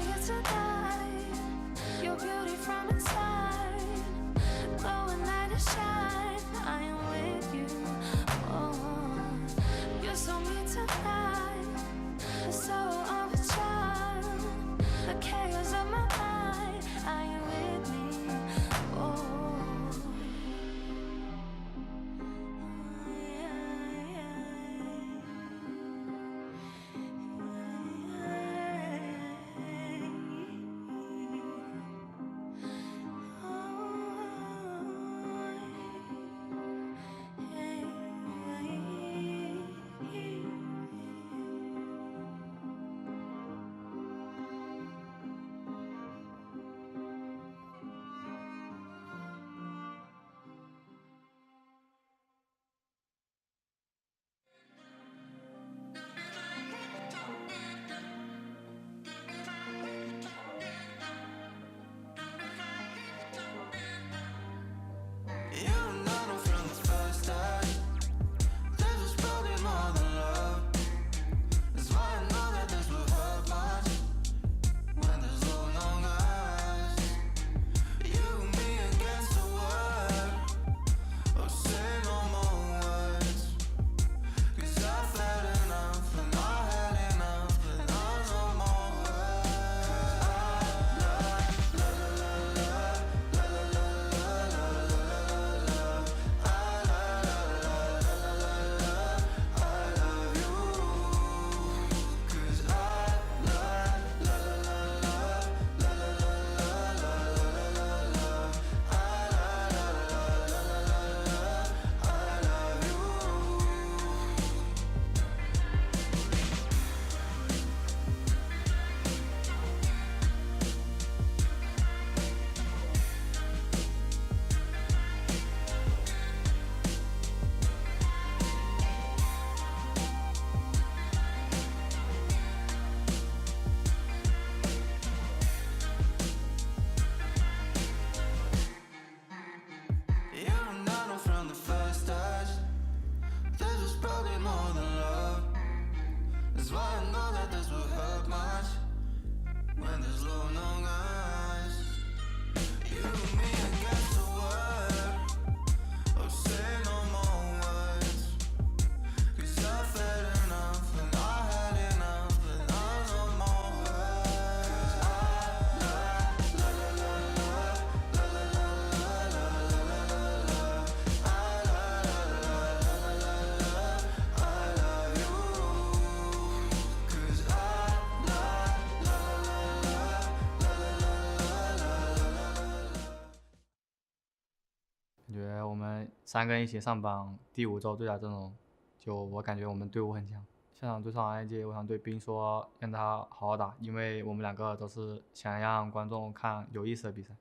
我觉得我们3个人一起上榜第5周最佳阵容，就我感觉我们队伍很强。下场对上 RNG， 我想对兵说，让他好好打，因为我们2个都是想让观众看有意思的比赛。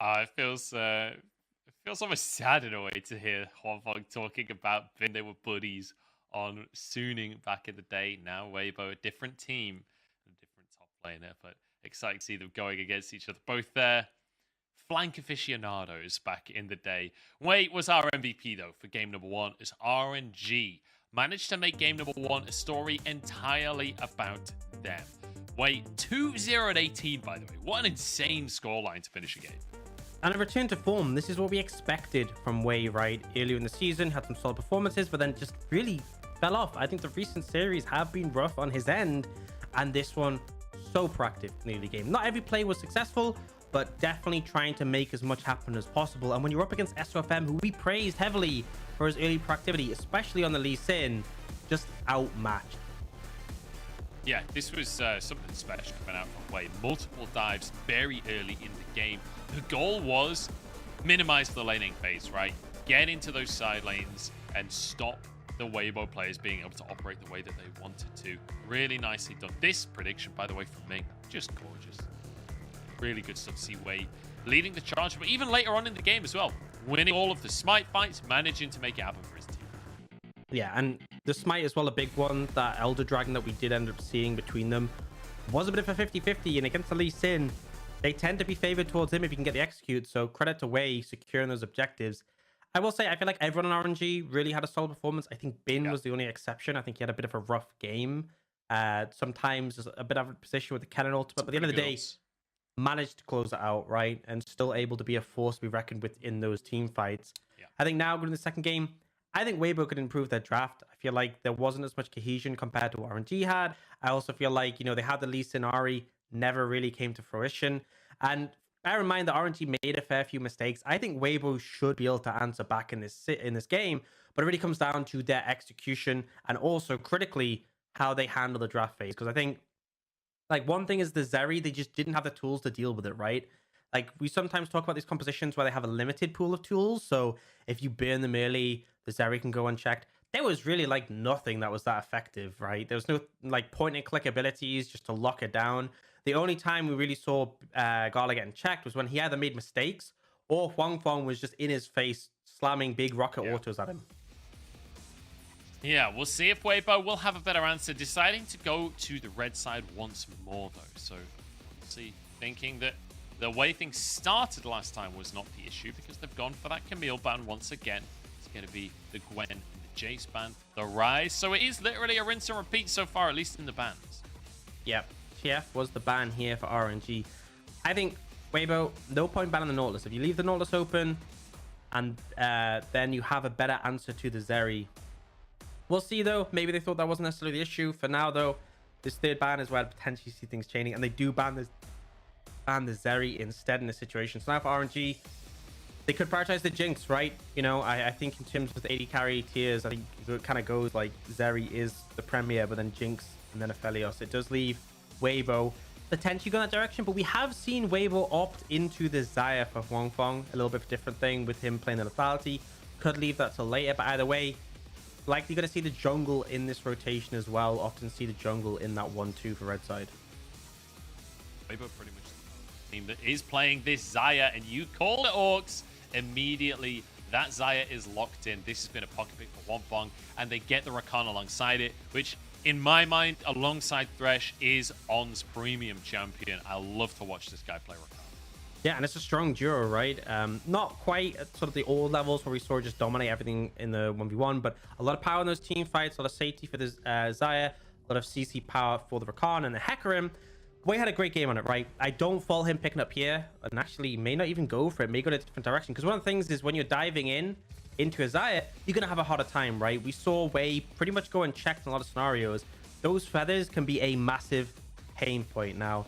It feels almost sad in a way to hear Huanfeng talking about when they were buddies on Suning back in the day. Now Weibo, a different team, a different top laner, but exciting to see them going against each other. Both their flank aficionados back in the day. Wei was our MVP though for game number 1 as RNG managed to make game number 1 a story entirely about them. Wei 2-0-18 by the way. What an insane scoreline to finish a game. And a return to form. This is what we expected from Wei, right? Earlier in the season, had some solid performances, but then just really fell off. I think the recent series have been rough on his end, and this one, so proactive in the early game. Not every play was successful, but definitely trying to make as much happen as possible. And when you're up against SOFM, who we praised heavily for his early proactivity, especially on the Lee Sin, just outmatched. Yeah, this was something special coming out from Wei. Multiple dives very early in the game. The goal was minimize the laning phase, right? Get into those side lanes and stop the Weibo players being able to operate the way that they wanted to. Really nicely done. This prediction, by the way, from Ming, just gorgeous. Really good stuff to see Wei leading the charge, but even later on in the game as well, winning all of the smite fights, managing to make it happen for his team. Yeah, and the smite as well, a big one. That Elder Dragon that we did end up seeing between them was a bit of a 50-50, and against the Lee Sin, they tend to be favored towards him if he can get the execute, so credit to Wei securing those objectives. I will say, I feel like everyone on RNG really had a solid performance. I think Bin was the only exception. I think he had a bit of a rough game. Sometimes a bit of a position with the cannon ultimate, but at the end of the day, managed to close it out, right? And still able to be a force to be reckoned with in those team fights. Yeah. I think now, going to the second game, I think Weibo could improve their draft. I feel like there wasn't as much cohesion compared to what RNG had. I also feel like, you know, they had the Lee Sin Ahri, never really came to fruition. And bear in mind that RNG made a fair few mistakes. I think Weibo should be able to answer back in this game, but it really comes down to their execution and also critically how they handle the draft phase. Because I think, like, one thing is the Zeri, they just didn't have the tools to deal with it, right? Like, we sometimes talk about these compositions where they have a limited pool of tools. So if you burn them early, the Zeri can go unchecked. There was really, like, nothing that was that effective, right? There was no, like, point-and-click abilities just to lock it down. The only time we really saw Gala getting checked was when he either made mistakes or Huanfeng was just in his face slamming big rocket autos at him. Yeah, we'll see if Weibo will have a better answer, deciding to go to the red side once more, though. So, obviously, thinking that the way things started last time was not the issue because they've gone for that Camille ban once again. It's going to be the Gwen and the Jace ban, the Rise. So it is literally a rinse and repeat so far, at least in the bans. Yep. TF was the ban here for RNG. I think Weibo, no point banning the Nautilus. If you leave the Nautilus open and then you have a better answer to the Zeri. We'll see though. Maybe they thought that wasn't necessarily the issue. For now though, this third ban is where I potentially see things changing, and they do ban the Zeri instead in this situation. So now for RNG, they could prioritize the Jinx, right? You know, I think in terms of the AD carry tiers, I think it kind of goes like Zeri is the premier, but then Jinx and then Aphelios. It does leave Weibo potentially go in that direction, but we have seen Weibo opt into the Xayah for Huanfeng, a little bit of a different thing with him playing the lethality. Could leave that till later, but either way, likely going to see the jungle in this rotation as well. Often see the jungle in that 1-2 for red side. Weibo pretty much the team that is playing this Xayah, and you call it Orcs immediately. That Xayah is locked in. This has been a pocket pick for Huanfeng, and they get the Rakan alongside it, which in my mind, alongside Thresh, is On's premium champion. I love to watch this guy play Rakan. Yeah, and it's a strong duo, right? Not quite at sort of the old levels where we saw just dominate everything in the 1v1, but a lot of power in those team fights, a lot of safety for the Xayah, a lot of CC power for the Rakan and the Hecarim. Wei had a great game on it, right? I don't fault him picking up here, and actually may not even go for it, may go in a different direction, because one of the things is when you're diving into a Xayah, you're going to have a harder time, right? We saw Wei pretty much go unchecked in a lot of scenarios. Those feathers can be a massive pain point. Now,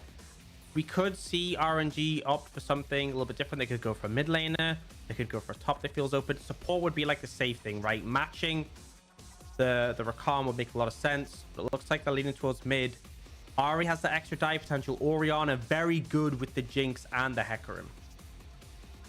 we could see RNG opt for something a little bit different. They could go for a mid laner. They could go for a top that feels open. Support would be like the safe thing, right? Matching the Rakan would make a lot of sense. But it looks like they're leaning towards mid. Ari has the extra die potential. Orianna very good with the Jinx and the Hecarim.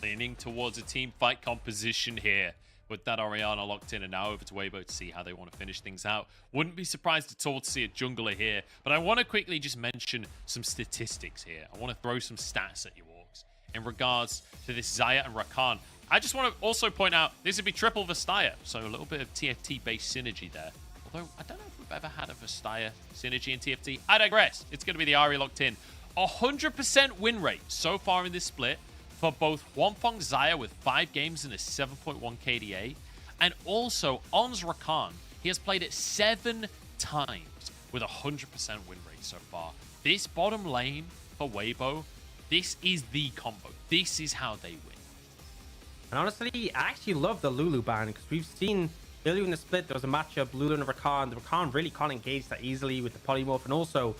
Leaning towards a team fight composition here with that Orianna locked in, and now over to Weibo to see how they want to finish things out. Wouldn't be surprised at all to see a jungler here, but I want to quickly just mention some statistics here. I want to throw some stats at you, Orcs, in regards to this Xayah and Rakan. I just want to also point out, this would be triple Vastaya, so a little bit of TFT-based synergy there. Although, I don't know if we've ever had a Vastaya synergy in TFT. I digress. It's going to be the Ahri locked in. 100% win rate so far in this split for both Hwangfeng Xayah with 5 games and a 7.1 KDA. And also, On's Rakan, he has played it 7 times with 100% win rate so far. This bottom lane for Weibo, this is the combo. This is how they win. And honestly, I actually love the Lulu ban, because we've seen earlier in the split, there was a matchup, Lulu and Rakan. The Rakan really can't engage that easily with the polymorph, and also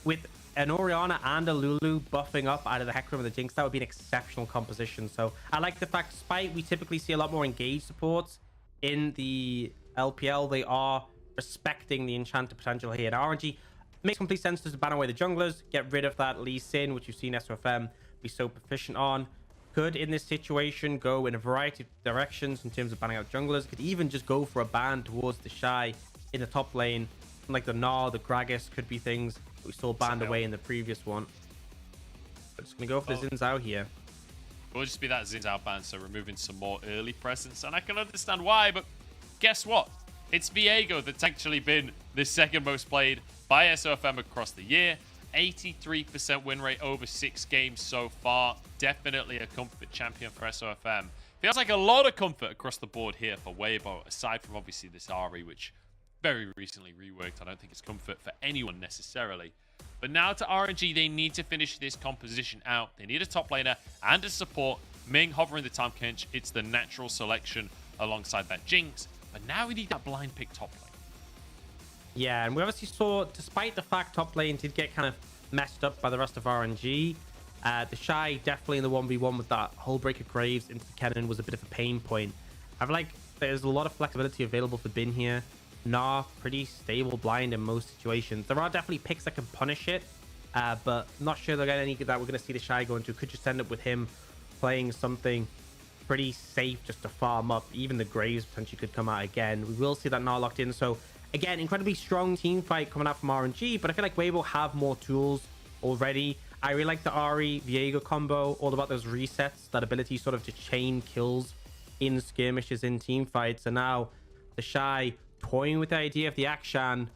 with an Orianna and a Lulu buffing up out of the Hecarim and the Jinx, that would be an exceptional composition. So I like the fact, despite we typically see a lot more engaged supports in the LPL, they are respecting the enchanter potential here. And RNG makes complete sense to ban away the junglers, get rid of that Lee Sin, which you've seen SOFM be so proficient on. Could, in this situation, go in a variety of directions in terms of banning out junglers. Could even just go for a ban towards the Shy in the top lane. Like the Gnar, the Gragas could be things we saw banned away in the previous one. But just going to go for the Xin Zhao here. It will just be that Xin Zhao ban, so removing some more early presence. And I can understand why, but guess what? It's Viego that's actually been the second most played by SOFM across the year. 83% win rate over 6 games so far. Definitely a comfort champion for SOFM. Feels like a lot of comfort across the board here for Weibo, aside from obviously this Ahri, which very recently reworked. I don't think it's comfort for anyone necessarily. But now to RNG, they need to finish this composition out. They need a top laner and a support. Ming hovering the Tahm Kench. It's the natural selection alongside that Jinx. But now we need that blind pick top lane. Yeah, and we obviously saw, despite the fact top lane did get kind of messed up by the rest of RNG, the Shy definitely in the 1v1 with that Hullbreaker Graves into the Kennen was a bit of a pain point. I feel like there's a lot of flexibility available for Bin here. Gnar, pretty stable blind in most situations. There are definitely picks that can punish it, but I'm not sure they're going to any that we're going to see the Shy go into. Could just end up with him playing something pretty safe just to farm up. Even the Graves potentially could come out again. We will see that Gnar locked in, so again, incredibly strong team fight coming out from RNG, but I feel like Weibo have more tools already. I really like the Ahri Viego combo, all about those resets, that ability sort of to chain kills in skirmishes, in team fights. And now the Shy toying with the idea of the Akshan.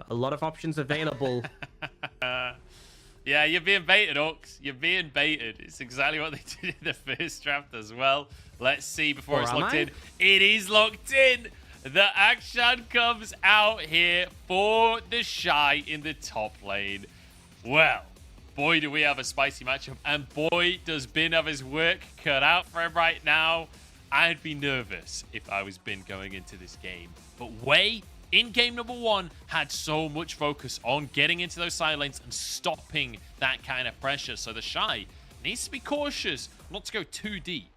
A lot of options available. Yeah, you're being baited, Ox. You're being baited. It's exactly what they did in the first draft as well. Let's see before it's locked in. It is locked in. The Akshan comes out here for the Shy in the top lane. Well, boy, do we have a spicy matchup. And boy, does Bin have his work cut out for him right now. I'd be nervous if I was Bin going into this game. But Wei, in game number 1, had so much focus on getting into those side lanes and stopping that kind of pressure. So the Shy needs to be cautious not to go too deep.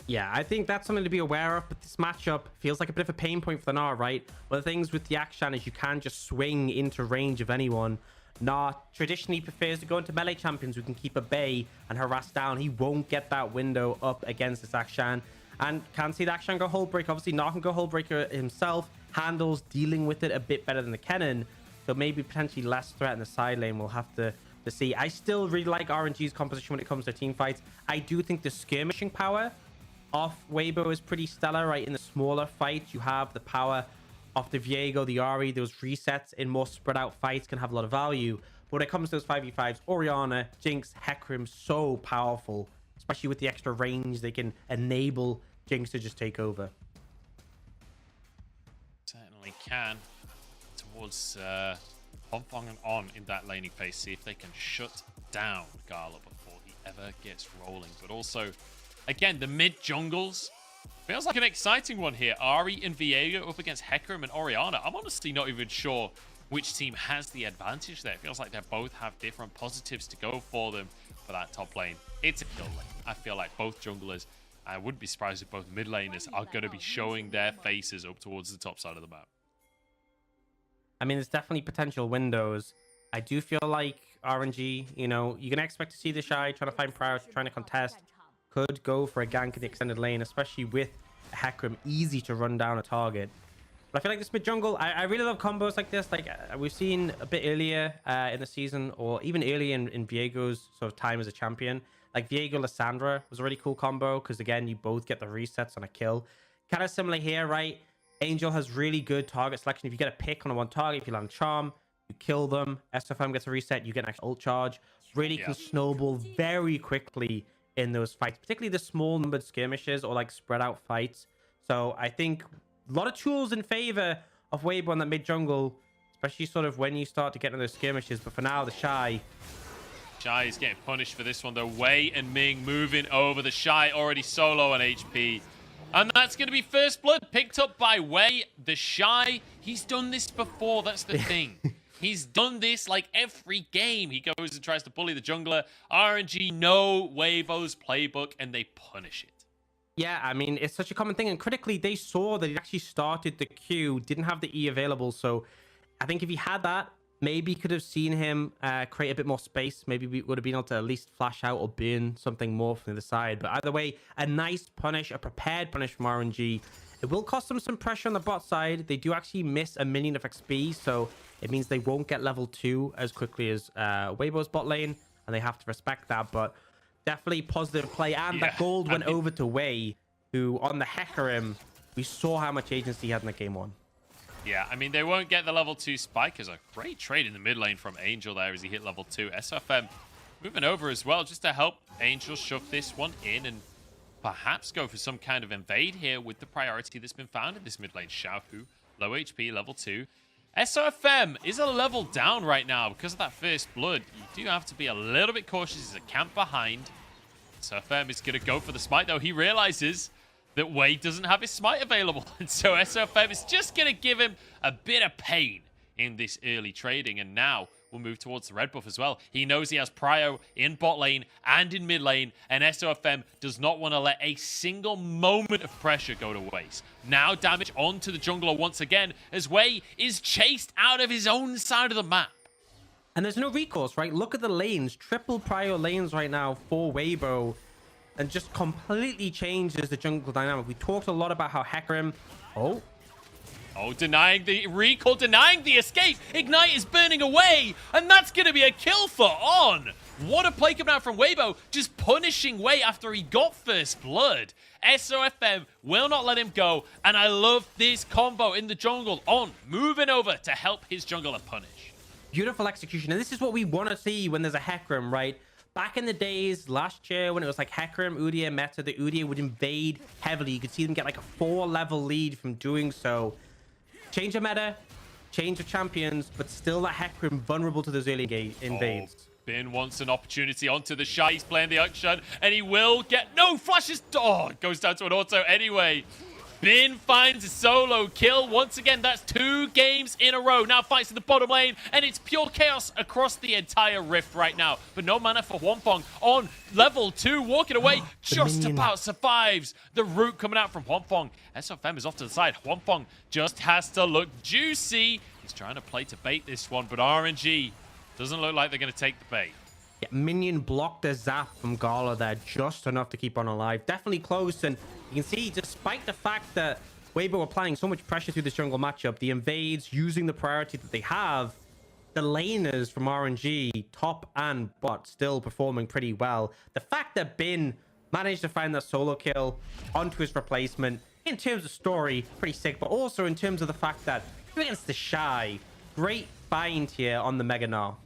Yeah, I think that's something to be aware of, but this matchup feels like a bit of a pain point for the Gnar, right? One of the things with the Akshan is you can just swing into range of anyone. Gnar traditionally prefers to go into melee champions who can keep a bay and harass down. He won't get that window up against this Akshan. And can see the Akshan go Hullbreaker. Obviously, Gnar can go Hullbreaker himself. Handles dealing with it a bit better than the Kennen. So maybe potentially less threat in the side lane. We'll have to see. I still really like RNG's composition when it comes to team fights. I do think the skirmishing power of Weibo is pretty stellar, right? In the smaller fights, you have the power of the Viego, the Ahri. Those resets in more spread out fights can have a lot of value. But when it comes to those 5v5s, Orianna, Jinx, Hecarim, so powerful, especially with the extra range they can enable Jinx to just take over. Certainly can. Towards Hwangfeng and On in that laning phase, see if they can shut down Gala before he ever gets rolling. But also, again, the mid jungles feels like an exciting one here. Ahri and Viego up against Hecarim and Orianna. I'm honestly not even sure which team has the advantage there. It feels like they both have different positives to go for them for that top lane. It's a kill lane. I feel like both junglers, I wouldn't be surprised if both mid laners are going to be showing their faces up towards the top side of the map. I mean, there's definitely potential windows. I do feel like RNG, you know, you're going to expect to see the Shy trying to find priority, trying to contest. Could go for a gank in the extended lane, especially with a Hecarim easy to run down a target. But I feel like this mid jungle, I really love combos like this. Like we've seen a bit earlier in the season, or even early in Viego's sort of time as a champion. Like Viego Lissandra was a really cool combo because again, you both get the resets on a kill. Kind of similar here, right? Angel has really good target selection. If you get a pick on a one target, if you land charm, you kill them. SFM gets a reset, you get an extra ult charge. Really can snowball very quickly in those fights, particularly the small numbered skirmishes or like spread out fights. So I think a lot of tools in favor of Weibo on that mid jungle, especially sort of when you start to get into those skirmishes. But for now, the Shy is getting punished for this one though. Wei and Ming moving over. The Shy already solo on HP. And that's going to be first blood picked up by Wei. The Shy, he's done this before. That's the thing. He's done this like every game. He goes and tries to bully the jungler. RNG know Weibo's playbook and they punish it. Yeah, I mean, it's such a common thing. And critically, they saw that he actually started the Q, didn't have the E available. So I think if he had that, maybe could have seen him create a bit more space. Maybe we would have been able to at least flash out or burn something more from the side. But either way, a nice punish, a prepared punish from RNG. It will cost them some pressure on the bot side. They do actually miss a minion of XP, so it means they won't get level 2 as quickly as Weibo's bot lane, and they have to respect that. But definitely positive play, and that gold went over to Wei, who on the Hecarim, we saw how much agency he had in the game 1. Yeah, I mean, they won't get the level 2 spike. As a great trade in the mid lane from Angel there as he hit level 2. SFM moving over as well just to help Angel shove this one in and perhaps go for some kind of invade here with the priority that's been found in this mid lane. Xiaohu, low HP, level 2. SOFM is a level down right now because of that first blood. You do have to be a little bit cautious. He's a camp behind. SOFM is going to go for the smite, though. He realizes that Wei doesn't have his smite available. And so SOFM is just going to give him a bit of pain in this early trading. And now we'll move towards the red buff as well. He knows he has prio in bot lane and in mid lane, and SOFM does not want to let a single moment of pressure go to waste. Now damage onto the jungler once again as Wei is chased out of his own side of the map. And there's no recourse, right? Look at the lanes. Triple prio lanes right now for Weibo, and just completely changes the jungle dynamic. We talked a lot about how Hecarim... Oh, denying the recall, denying the escape. Ignite is burning away, and that's going to be a kill for On. What a play coming out from Weibo, just punishing Wei after he got first blood. SOFM will not let him go, and I love this combo in the jungle. On moving over to help his jungler punish. Beautiful execution, and this is what we want to see when there's a Hecarim, right? Back in the days, last year, when it was like Hecarim, Udyr meta, the Udyr would invade heavily. You could see them get like a 4-level lead from doing so. Change of meta, change of champions, but still that Hecarim vulnerable to those early invades. Bin wants an opportunity onto the Shy. He's playing the action, and he will get... No, flashes... Oh, it goes down to an auto anyway. Bin finds a solo kill. Once again, that's 2 games in a row. Now fights in the bottom lane, and it's pure chaos across the entire rift right now. But no mana for Hwangfong on level 2, walking away, just about survives. The root coming out from Hwangfong. SFM is off to the side. Hwangfong just has to look juicy. He's trying to play to bait this one, but RNG doesn't look like they're going to take the bait. Yeah, minion blocked the zap from Gala there, just enough to keep on alive. Definitely close, and you can see, despite the fact that Weibo applying so much pressure through this jungle matchup, the invades using the priority that they have, the laners from RNG, top and bot, still performing pretty well. The fact that Bin managed to find that solo kill onto his replacement, in terms of story, pretty sick, but also in terms of the fact that against the Shy, great bind here on the Mega Gnar.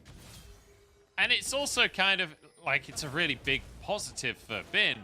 And it's also kind of like it's a really big positive for Bin.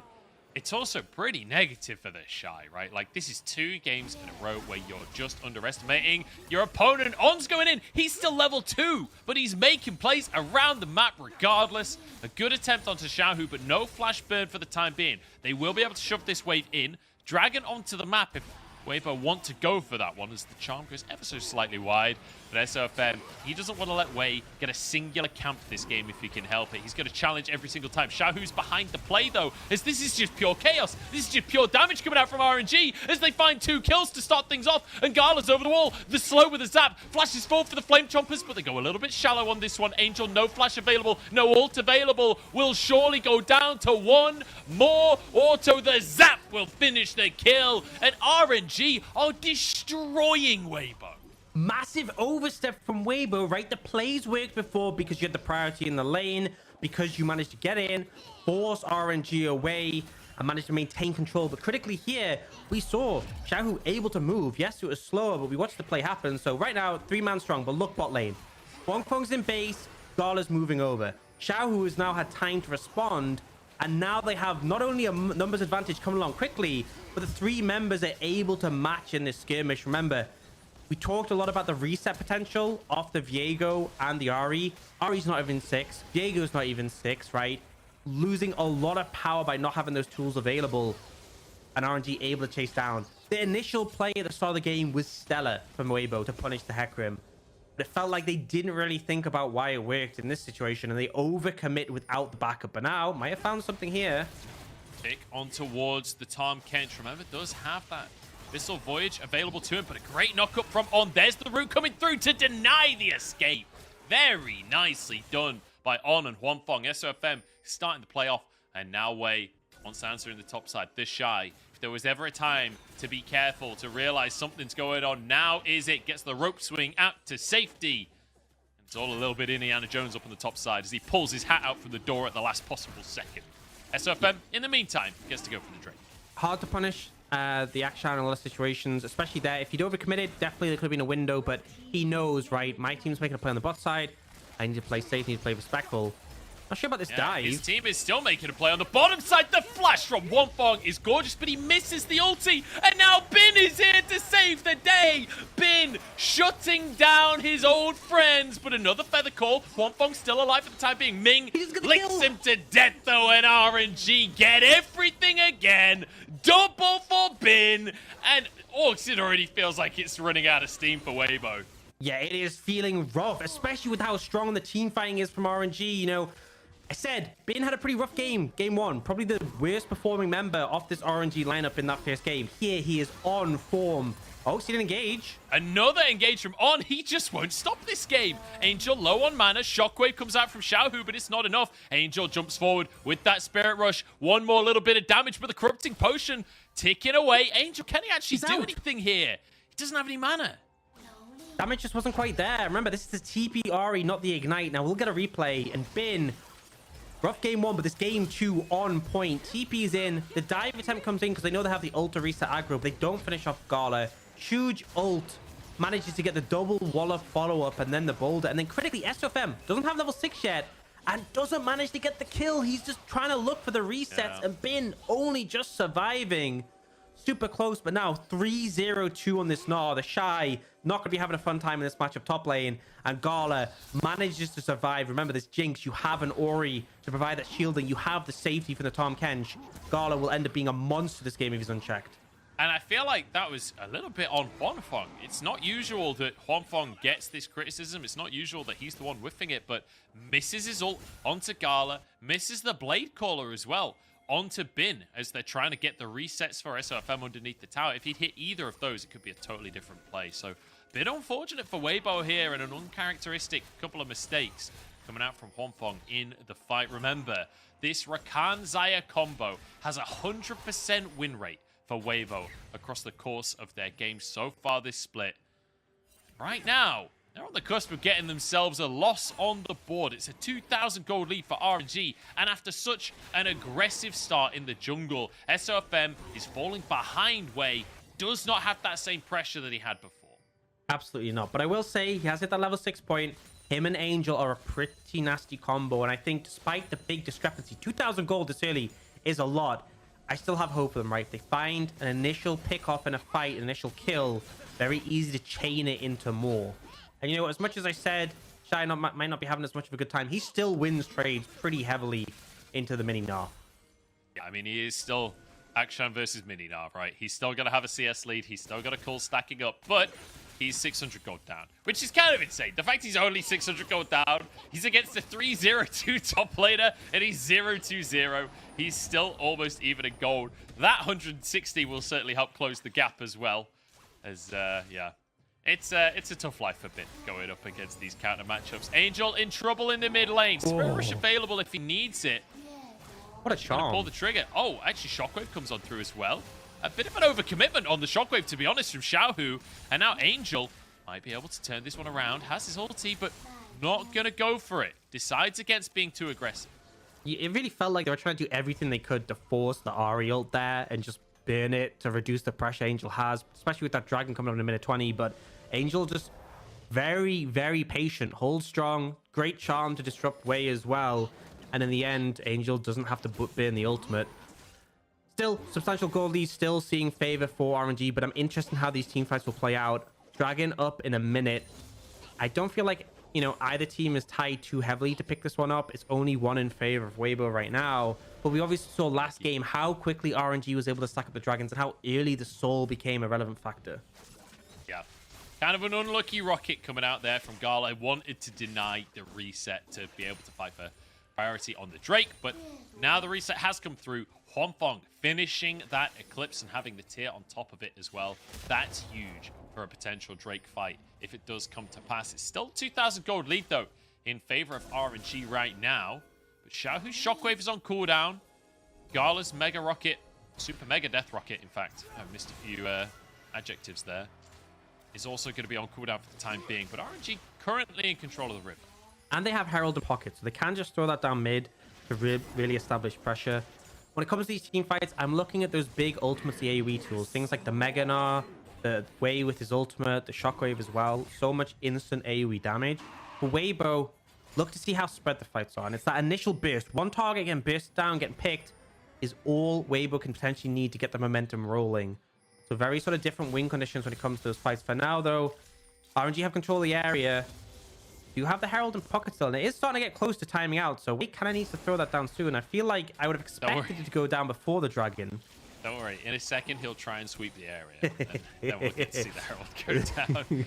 It's also pretty negative for the Shy, right? Like, this is 2 games in a row where you're just underestimating your opponent. On's going in. He's still level 2, but he's making plays around the map regardless. A good attempt onto Xiaohu, but no flash burn for the time being. They will be able to shove this wave in, drag it onto the map if Weibo want to go for that one, as the charm goes ever so slightly wide. But SOFM, he doesn't want to let Wei get a singular camp this game if he can help it. He's going to challenge every single time. Xiaohu's behind the play, though, as this is just pure chaos. This is just pure damage coming out from RNG as they find 2 kills to start things off. And Gala's over the wall. The slow with the zap. Flash is full for the Flame Chompers, but they go a little bit shallow on this one. Angel, no flash available, no ult available. Will surely go down to 1 more auto. The zap will finish the kill. And RNG are destroying Weibo. Massive overstep from Weibo, right? The plays worked before because you had the priority in the lane, because you managed to get in, force RNG away, and managed to maintain control. But critically here, we saw Xiaohu able to move. Yes, it was slower, but we watched the play happen. So right now, 3-man strong, but look bot lane. Wongfeng's in base, Gala's moving over. Xiaohu has now had time to respond, and now they have not only a numbers advantage coming along quickly, but the 3 members are able to match in this skirmish. Remember, we talked a lot about the reset potential of the Viego and the Ahri. Ahri's not even 6. Viego's not even 6, right? Losing a lot of power by not having those tools available. And RNG able to chase down. The initial play at the start of the game was stellar from Weibo to punish the Hecarim. But it felt like they didn't really think about why it worked in this situation. And they overcommit without the backup. But now, might have found something here. Pick on towards the Tom Kench. Remember, does have that Missile Voyage available to him, but a great knock-up from On. There's the root coming through to deny the escape. Very nicely done by On and Huanfeng. SOFM starting to play off, and now Wei wants to answer in the top side. This Shy, if there was ever a time to be careful, to realize something's going on, now is it. Gets the rope swing out to safety. It's all a little bit Indiana Jones up on the top side as he pulls his hat out from the door at the last possible second. SOFM, in the meantime, gets to go for the Drake. Hard to punish the action in a lot of situations, especially there. If he'd overcommitted, definitely there could have been a window, but he knows, right? My team's making a play on the bot side. I need to play safe, I need to play respectful. Not sure about this dive. His team is still making a play on the bottom side. The flash from Huanfeng is gorgeous, but he misses the ulti. And now Bin is here to save the day. Bin shutting down his old friends. But another feather call. Huanfeng still alive for the time being. Ming licks him to death, though, and RNG get everything again. Double for Bin. And it already feels like it's running out of steam for Weibo. Yeah, it is feeling rough, especially with how strong the team fighting is from RNG. You know, I said Bin had a pretty rough game 1. Probably the worst performing member of this RNG lineup in that first game. Here he is on form. Oh, see an engage. Another engage from On. He just won't stop this game. Angel low on mana. Shockwave comes out from Xiaohu, but it's not enough. Angel jumps forward with that Spirit Rush. One more little bit of damage, but the Corrupting Potion ticking away. Angel, can he actually do anything here? He doesn't have any mana. Damage just wasn't quite there. Remember, this is the TP Ahri, not the Ignite. Now, we'll get a replay. And Bin, rough game 1, but this game 2 on point. TP's in. The dive attempt comes in because they know they have the ult to reset aggro, but they don't finish off Gala. Huge ult. Manages to get the double Waller follow-up and then the boulder. And then critically, SOFM doesn't have level 6 yet and doesn't manage to get the kill. He's just trying to look for the resets. And Bin only just surviving. Super close, but now 3-0-2 on this Gnar. The Shy not going to be having a fun time in this matchup top lane. And Gala manages to survive. Remember this Jinx. You have an Ori to provide that shielding. You have the safety from the Tahm Kench. Gala will end up being a monster this game if he's unchecked. And I feel like that was a little bit on Huanfeng. It's not usual that Huanfeng gets this criticism. It's not usual that he's the one whiffing it, but misses his ult onto Gala, misses the Blade Caller as well onto Bin as they're trying to get the resets for SOFM underneath the tower. If he'd hit either of those, it could be a totally different play. So, a bit unfortunate for Weibo here and an uncharacteristic couple of mistakes coming out from Huanfeng in the fight. Remember, this Rakan Xayah combo has a 100% win rate for Weibo across the course of their game so far this split. Right now, they're on the cusp of getting themselves a loss on the board. It's a 2,000 gold lead for RNG, and after such an aggressive start in the jungle, SOFM is falling behind Wei, does not have that same pressure that he had before. Absolutely not, but I will say he has hit that level 6 point. Him and Angel are a pretty nasty combo, and I think despite the big discrepancy, 2,000 gold this early is a lot. I still have hope for them, right? If they find an initial pick off in a fight, an initial kill, very easy to chain it into more. And you know, as much as I said, Shy might not be having as much of a good time, he still wins trades pretty heavily into the mini Gnar. Yeah, I mean, he is still Akshan versus mini Gnar, right? He's still going to have a CS lead. He's still got a cool stacking up. But he's 600 gold down, which is kind of insane. The fact he's only 600 gold down, he's against the 3-0-2 top laner, and he's 0-2-0. He's still almost even in gold. That 160 will certainly help close the gap as well. As, yeah. It's a tough life a bit going up against these counter matchups. Angel in trouble in the mid lane. Spirit Rush available if he needs it. What a charm. Pull the trigger. Oh, actually, Shockwave comes on through as well. A bit of an overcommitment on the Shockwave, to be honest, from Xiaohu. And now Angel might be able to turn this one around. Has his ulti, but not going to go for it. Decides against being too aggressive. It really felt like they were trying to do everything they could to force the Ahri ult there and just burn it to reduce the pressure Angel has, especially with that dragon coming up in a minute 20. But Angel just very, very patient, holds strong, great charm to disrupt Wei as well. And in the end, Angel doesn't have to burn the ultimate. Still, substantial gold lead, still seeing favor for RNG, but I'm interested in how these team fights will play out. Dragon up in a minute. I don't feel like, you know, either team is tied too heavily to pick this one up. It's only one in favor of Weibo right now. But we obviously saw last game how quickly RNG was able to stack up the dragons and how early the soul became a relevant factor. Yeah. Kind of an unlucky rocket coming out there from Gala. Wanted to deny the reset to be able to fight for priority on the Drake, but now the reset has come through. Huanfeng finishing that Eclipse and having the tier on top of it as well. That's huge for a potential Drake fight if it does come to pass. It's still 2,000 gold lead, though, in favor of RNG right now. But Xiaohu's Shockwave is on cooldown. Gala's Mega Rocket, Super Mega Death Rocket, in fact, I missed a few adjectives there, is also going to be on cooldown for the time being. But RNG currently in control of the river. And they have Herald in pocket, so they can just throw that down mid to really establish pressure. When it comes to these team fights, I'm looking at those big ultimate AoE tools. Things like the Mega Gnar, the Wei with his ultimate, the Shockwave as well. So much instant AoE damage. For Weibo, look to see how spread the fights are. And it's that initial burst. One target getting burst down, getting picked, is all Weibo can potentially need to get the momentum rolling. So very sort of different win conditions when it comes to those fights. For now, though, RNG have control of the area. You have the Herald in pocket still, and it is starting to get close to timing out, so Wait kind of needs to throw that down soon. I feel like I would have expected it to go down before the dragon. Don't worry, in a second he'll try and sweep the area, and then we'll get to see the Herald go down.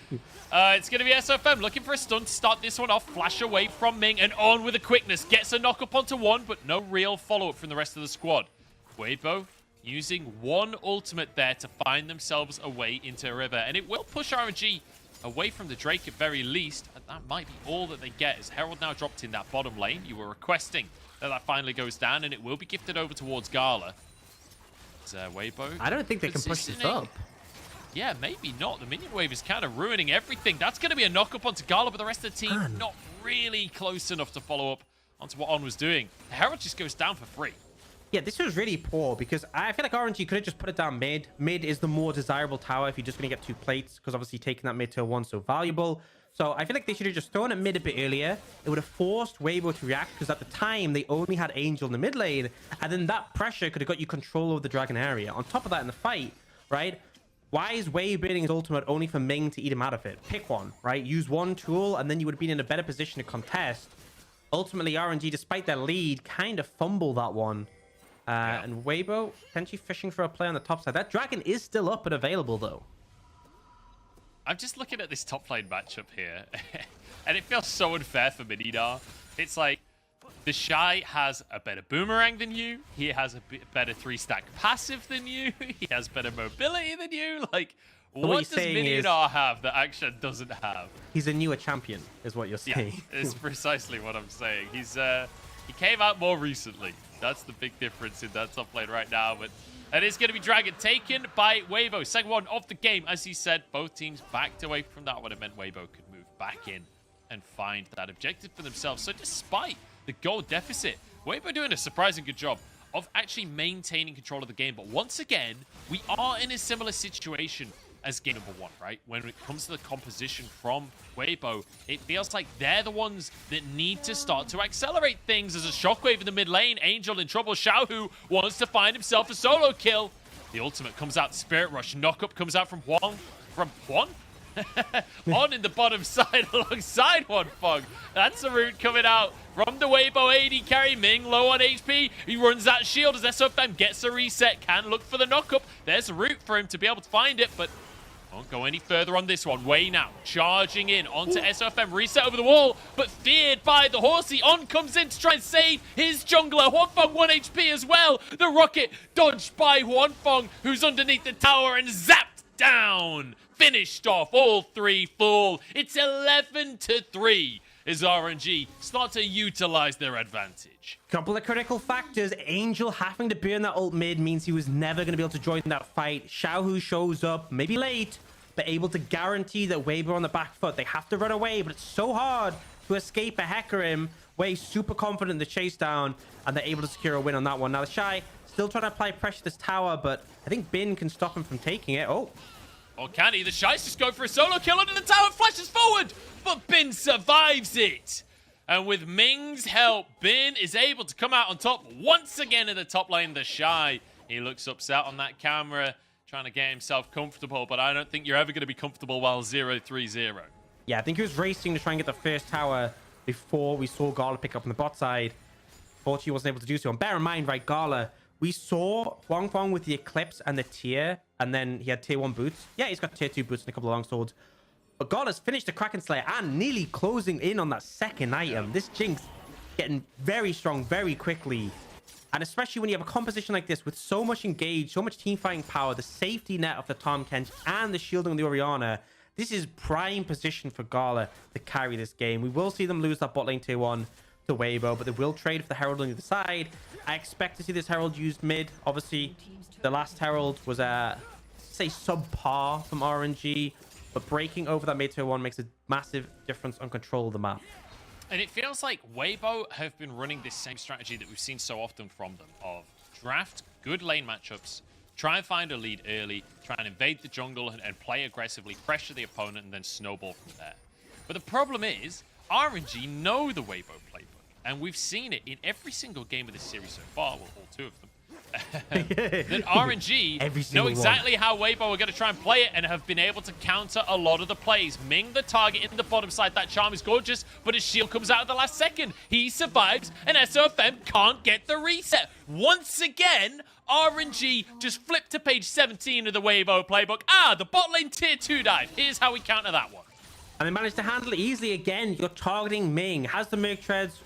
It's going to be SFM looking for a stun to start this one off. Flash away from Ming and on with a quickness. Gets a knock up onto one, but no real follow-up from the rest of the squad. Weibo using one ultimate there to find themselves a way into a river, and it will push RNG away from the Drake at very least, and that might be all that they get as Herald now dropped in that bottom lane. You were requesting that finally goes down, and it will be gifted over towards Gala. Weibo, I don't think they can push this up. Yeah, maybe not. The minion wave is kind of ruining everything. That's going to be a knock up onto Gala, but the rest of the team not really close enough to follow up onto what On was doing. Herald just goes down for free. Yeah, this was really poor because I feel like RNG could have just put it down mid. Mid is the more desirable tower if you're just going to get 2 plates, because obviously taking that mid tier 1 so valuable. So I feel like they should have just thrown it mid a bit earlier. It would have forced Weibo to react, because at the time they only had Angel in the mid lane, and then that pressure could have got you control of the dragon area. On top of that, in the fight, right? Why is Wei burning his ultimate only for Ming to eat him out of it? Pick one, right? Use one tool, and then you would have been in a better position to contest. Ultimately, RNG, despite their lead, kind of fumbled that one. And Weibo potentially fishing for a play on the top side. That dragon is still up and available, though. I'm just looking at this top lane matchup here, and it feels so unfair for Minidar. It's like, the Shy has a better boomerang than you. He has a better 3-stack passive than you. He has better mobility than you. Like, So what does Minidar have that Action doesn't have? He's a newer champion, is what you're saying. Yeah, it's precisely what I'm saying. He came out more recently. That's the big difference in that top lane right now. But it is going to be Dragon taken by Weibo. Second one of the game. As he said, both teams backed away from that one. It meant Weibo could move back in and find that objective for themselves. So despite the goal deficit, Weibo doing a surprising good job of actually maintaining control of the game. But once again, we are in a similar situation as game number 1, right? When it comes to the composition from Weibo, it feels like they're the ones that need to start to accelerate things. As a Shockwave in the mid lane, Angel in trouble. Xiaohu wants to find himself a solo kill. The ultimate comes out, Spirit Rush. Knockup comes out from Huang. From Huang? On in the bottom side alongside Huanfeng. That's the route coming out from the Weibo AD carry. Ming low on HP. He runs that shield as SFM gets a reset. Can look for the knockup. There's a route for him to be able to find it, but Won't go any further on this one. Way now, charging in onto SOFM, reset over the wall, but feared by the horsey. On comes in to try and save his jungler. Huanfeng 1 HP as well. The rocket dodged by Huanfeng, who's underneath the tower and zapped down. Finished off, all three fall. It's 11-3 as RNG start to utilize their advantage. Couple of critical factors. Angel having to burn that ult mid means he was never going to be able to join that fight. Xiaohu shows up, maybe late, but able to guarantee that Weber on the back foot. They have to run away, but it's so hard to escape a Hecarim. Wei super confident in the chase down, and they're able to secure a win on that one. Now the Shy still trying to apply pressure to this tower, but I think Bin can stop him from taking it. Oh. Or can he? The Shies just go for a solo kill under the tower, flashes forward, but Bin survives it. And with Ming's help, Bin is able to come out on top once again in the top lane. The Shy, he looks upset on that camera, trying to get himself comfortable, but I don't think you're ever going to be comfortable while 0-3-0. Yeah, I think he was racing to try and get the first tower before we saw Gala pick up on the bot side. Fortunately, he wasn't able to do so. And bear in mind, right, Gala, we saw Huanfeng with the Eclipse and the Tier, and then he had Tier 1 boots. Yeah, he's got Tier 2 boots and a couple of long swords. But Gala's finished the Kraken Slayer and nearly closing in on that second item. This Jinx getting very strong very quickly. And especially when you have a composition like this with so much engage, so much team fighting power, the safety net of the Tahm Kench and the shielding of the Orianna, this is prime position for Gala to carry this game. We will see them lose that bot lane Tier 1 to Weibo, but they will trade for the Herald on the other side. I expect to see this Herald used mid. Obviously, the last Herald was say subpar from RNG, but breaking over that mid Tier 1 makes a massive difference on control of the map. And it feels like Weibo have been running this same strategy that we've seen so often from them, of draft good lane matchups, try and find a lead early, try and invade the jungle and play aggressively, pressure the opponent, and then snowball from there. But the problem is, RNG know the Weibo playbook, and we've seen it in every single game of this series so far, well, all two of them. That RNG know exactly how Weibo are going to try and play it and have been able to counter a lot of the plays. Ming, the target in the bottom side, that charm is gorgeous, but his shield comes out at the last second. He survives, and SOFM can't get the reset. Once again, RNG just flipped to page 17 of the Weibo playbook. The bot lane Tier 2 dive. Here's how we counter that one. And they managed to handle it easily again. You're targeting Ming. Has the Merc Treads,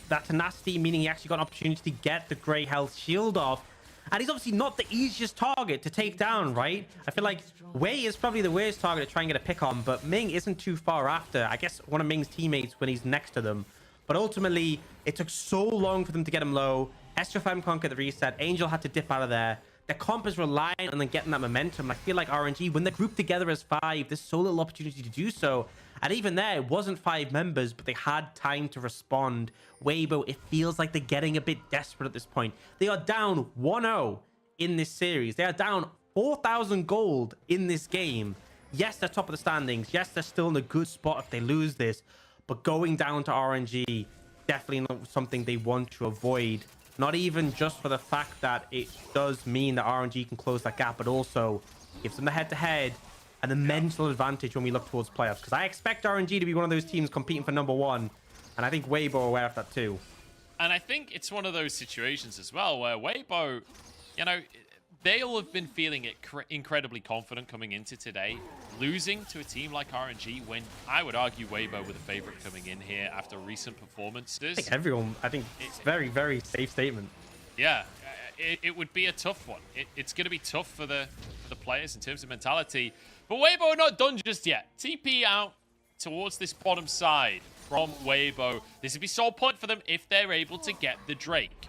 that tenacity, meaning he actually got an opportunity to get the Grey Health shield off. And he's obviously not the easiest target to take down, right? I feel like Wei is probably the worst target to try and get a pick on, but Ming isn't too far after. I guess one of Ming's teammates when he's next to them. But ultimately, it took so long for them to get him low. SFM can't get the reset. Angel had to dip out of there. Their comp is relying on them getting that momentum. I feel like RNG, when they're grouped together as 5, there's so little opportunity to do so. And even there, it wasn't 5 members, but they had time to respond. Weibo, it feels like they're getting a bit desperate at this point. They are down 1-0 in this series. They are down 4,000 gold in this game. Yes, they're top of the standings. Yes, they're still in a good spot if they lose this. But going down to RNG, definitely not something they want to avoid. Not even just for the fact that it does mean that RNG can close that gap, but also gives them the head-to-head and the mental advantage when we look towards playoffs. Because I expect RNG to be one of those teams competing for #1, and I think Weibo are aware of that too. And I think it's one of those situations as well where Weibo, you know, they'll have been feeling it incredibly confident coming into today. Losing to a team like RNG when I would argue Weibo were the favorite coming in here after recent performances. I think it's very, very safe statement. Yeah, it would be a tough one. It's going to be tough for the players in terms of mentality. But Weibo are not done just yet. TP out towards this bottom side from Weibo. This would be sole point for them if they're able to get the Drake.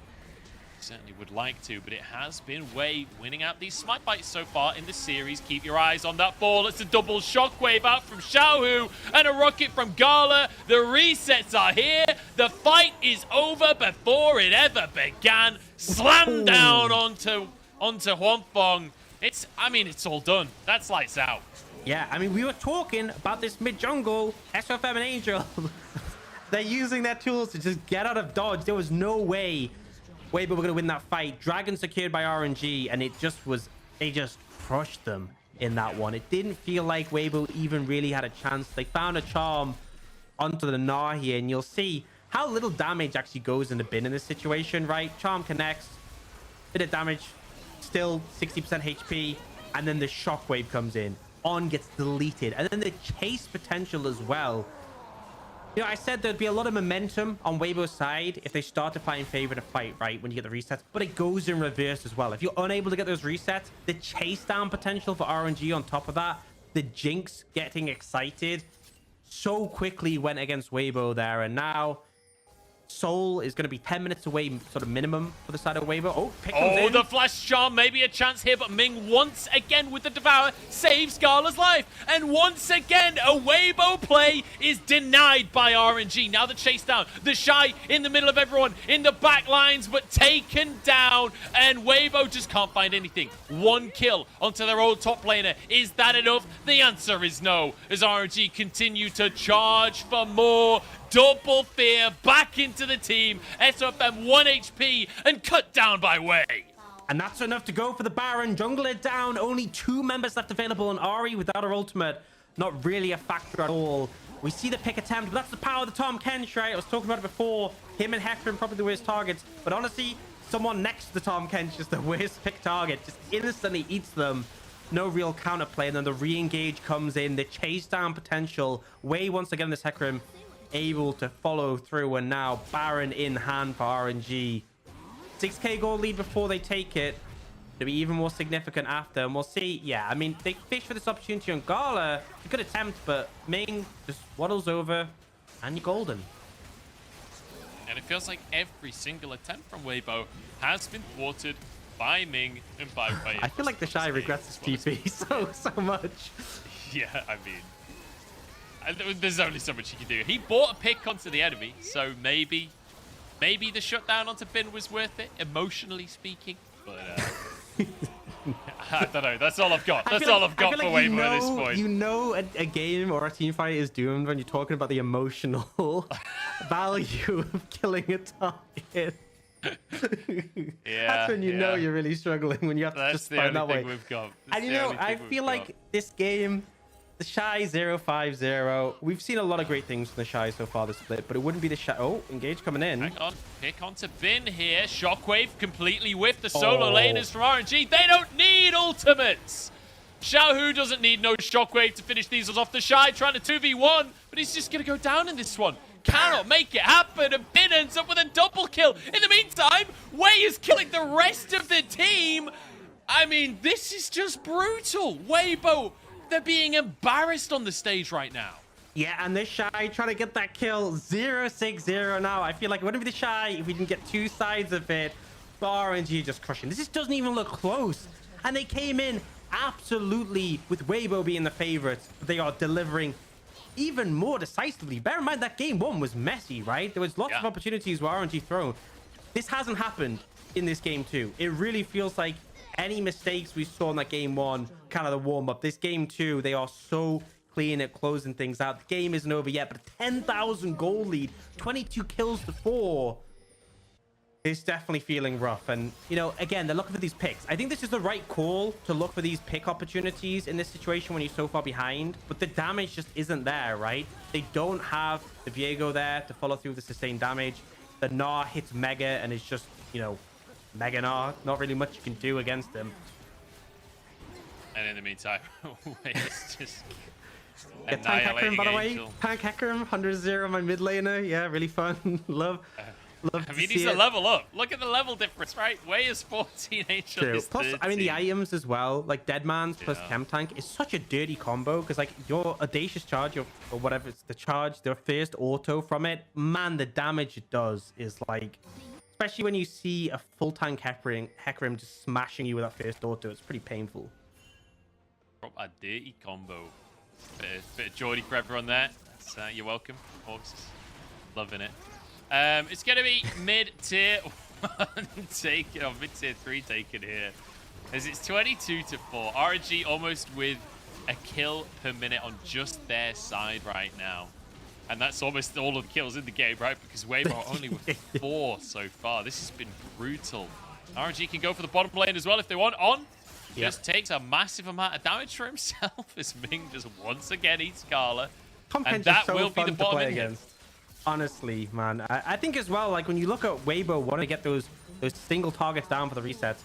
Certainly would like to, but it has been Wei winning out these smite bites so far in the series. Keep your eyes on that ball. It's a double shockwave out from Xiaohu and a rocket from Gala. The resets are here. The fight is over before it ever began. Slam down onto Huanfeng. It's all done. That's lights out. Yeah, I mean, we were talking about this mid-jungle, SFM and Angel. They're using their tools to just get out of dodge. There was no way Weibo were going to win that fight. Dragon secured by RNG, and they just crushed them in that one. It didn't feel like Weibo even really had a chance. They found a charm onto the Gnar here, and you'll see how little damage actually goes in the bin in this situation, right? Charm connects, bit of damage, still 60% HP, and then the shockwave comes in. on gets deleted. And then the chase potential as well. You know, I said there'd be a lot of momentum on Weibo's side if they start to find favor to fight, right, when you get the resets. But it goes in reverse as well. If you're unable to get those resets, the chase down potential for RNG on top of that, the Jinx getting excited so quickly went against Weibo there. And now Soul is going to be 10 minutes away, sort of minimum for the side of Weibo. Oh, pick comes in. The flash charm, maybe a chance here, but Ming once again with the Devour saves Scala's life. And once again, a Weibo play is denied by RNG. Now the chase down, the Shy in the middle of everyone, in the back lines, but taken down. And Weibo just can't find anything. One kill onto their old top laner. Is that enough? The answer is no, as RNG continue to charge for more. Double fear back into the team. SFM 1 HP and cut down by Wei. And that's enough to go for the Baron. Jungler down. Only 2 members left available on Ari without her ultimate. Not really a factor at all. We see the pick attempt, but that's the power of the Tom Kench, right? I was talking about it before. Him and Hecarim probably the worst targets. But honestly, someone next to Tom Kench is the worst pick target. Just instantly eats them. No real counterplay. And then the re-engage comes in. The chase down potential. Wei once again this Hecarim able to follow through, and now Baron in hand for RNG. 6k gold lead before they take it. To be even more significant after, and we'll see. Yeah, I mean, they fish for this opportunity on Gala. It's a good attempt, but Ming just waddles over, and you're golden. And it feels like every single attempt from Weibo has been thwarted by Ming and by Wei. I feel like the Shy regrets his TP so much. Yeah, I mean, there's only so much he can do. He bought a pick onto the enemy, so maybe the shutdown onto Bin was worth it, emotionally speaking. But I don't know. That's all I've got. That's all I've got for Weibo at this point. You know a game or a team fight is doomed when you're talking about the emotional value of killing a target. Yeah, that's when you know you're really struggling, when you have to just find that way. We've got. And you know, I feel like this game, the Shy 0-5-0, we've seen a lot of great things from the Shy so far this split, but it wouldn't be the Shy. Oh, engage coming in. Hang on. Pick onto Bin here. Shockwave completely with the solo laners from RNG. They don't need ultimates. Xiaohu doesn't need no Shockwave to finish these off. The Shy trying to 2v1, but he's just going to go down in this one. Cannot make it happen, and Bin ends up with a double kill. In the meantime, Wei is killing the rest of the team. I mean, this is just brutal. Weibo, they're being embarrassed on the stage right now. Yeah, and this Shy trying to get that kill. 0-6-0 now. I feel like it wouldn't be the Shy if we didn't get two sides of it. But RNG just crushing. This just doesn't even look close. And they came in absolutely with Weibo being the favorites. But they are delivering even more decisively. Bear in mind that game one was messy, right? There was lots of opportunities where RNG thrown. This hasn't happened in this game two. It really feels like any mistakes we saw in that game one, kind of the warm-up. This game two, they are so clean at closing things out. The game isn't over yet, but a 10,000 goal lead, 22 kills to 4. It's definitely feeling rough. And, you know, again, they're looking for these picks. I think this is the right call to look for these pick opportunities in this situation when you're so far behind. But the damage just isn't there, right? They don't have the Viego there to follow through the sustained damage. The Gnar hits Mega and it's just, you know, Mega Gnar. Not really much you can do against him. And in the meantime, it's just... Yeah, Tank Hecarim, by the way. Tank Hecarim, 100-0, my mid laner. Yeah, really fun. Love I mean, he's a level up. Look at the level difference, right? Wei is 14, Angel is 13. Plus, I mean, the items as well, like Deadman's plus Chem Tank, is such a dirty combo because, like, your Audacious Charge, or whatever it's the charge, their first auto from it, man, the damage it does is like, especially when you see a full tank Hecarim just smashing you with that first auto, it's pretty painful. Drop a dirty combo. Bit of Geordie for everyone there. You're welcome, Hawks. Loving it. It's going to be mid-tier 1 taken, or mid-tier 3 taken here. As it's 22-4. RNG almost with a kill per minute on just their side right now. And that's almost all of the kills in the game, right? Because Weibo are only with 4 so far. This has been brutal. RNG can go for the bottom lane as well if they want. On. Just takes a massive amount of damage for himself as Ming just once again eats Scala. And that will be the bottom against. Honestly, man, I think as well, like when you look at Weibo wanting to get those single targets down for the resets,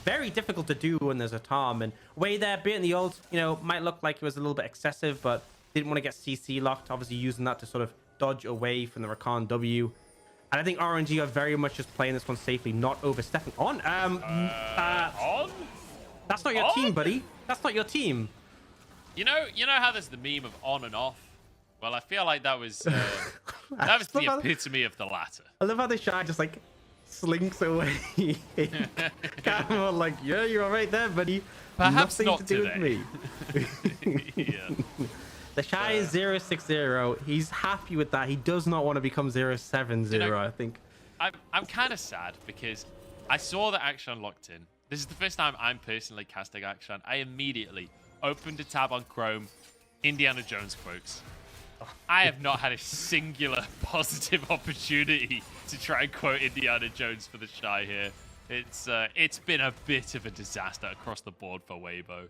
very difficult to do when there's a Tom. And way there, being the ult, you know, might look like it was a little bit excessive, but didn't want to get CC locked. Obviously using that to sort of dodge away from the Rakan W. And I think RNG are very much just playing this one safely, not overstepping. On? On? That's not your team, buddy. That's not your team. You know how there's the meme of on and off? Well, I feel like that was that was the epitome of the latter. I love how the Shy just like slinks away. Kind of like, yeah, you're all right there, buddy. Perhaps Nothing not to do today. with me. Yeah. The Shy is 060. He's happy with that. He does not want to become 070, You know, I think. I'm kind of sad because I saw that Action locked in. This is the first time I'm personally casting Action. I immediately opened a tab on Chrome, Indiana Jones quotes. I have not had a singular positive opportunity to try and quote Indiana Jones for the Shy here. It's been a bit of a disaster across the board for Weibo.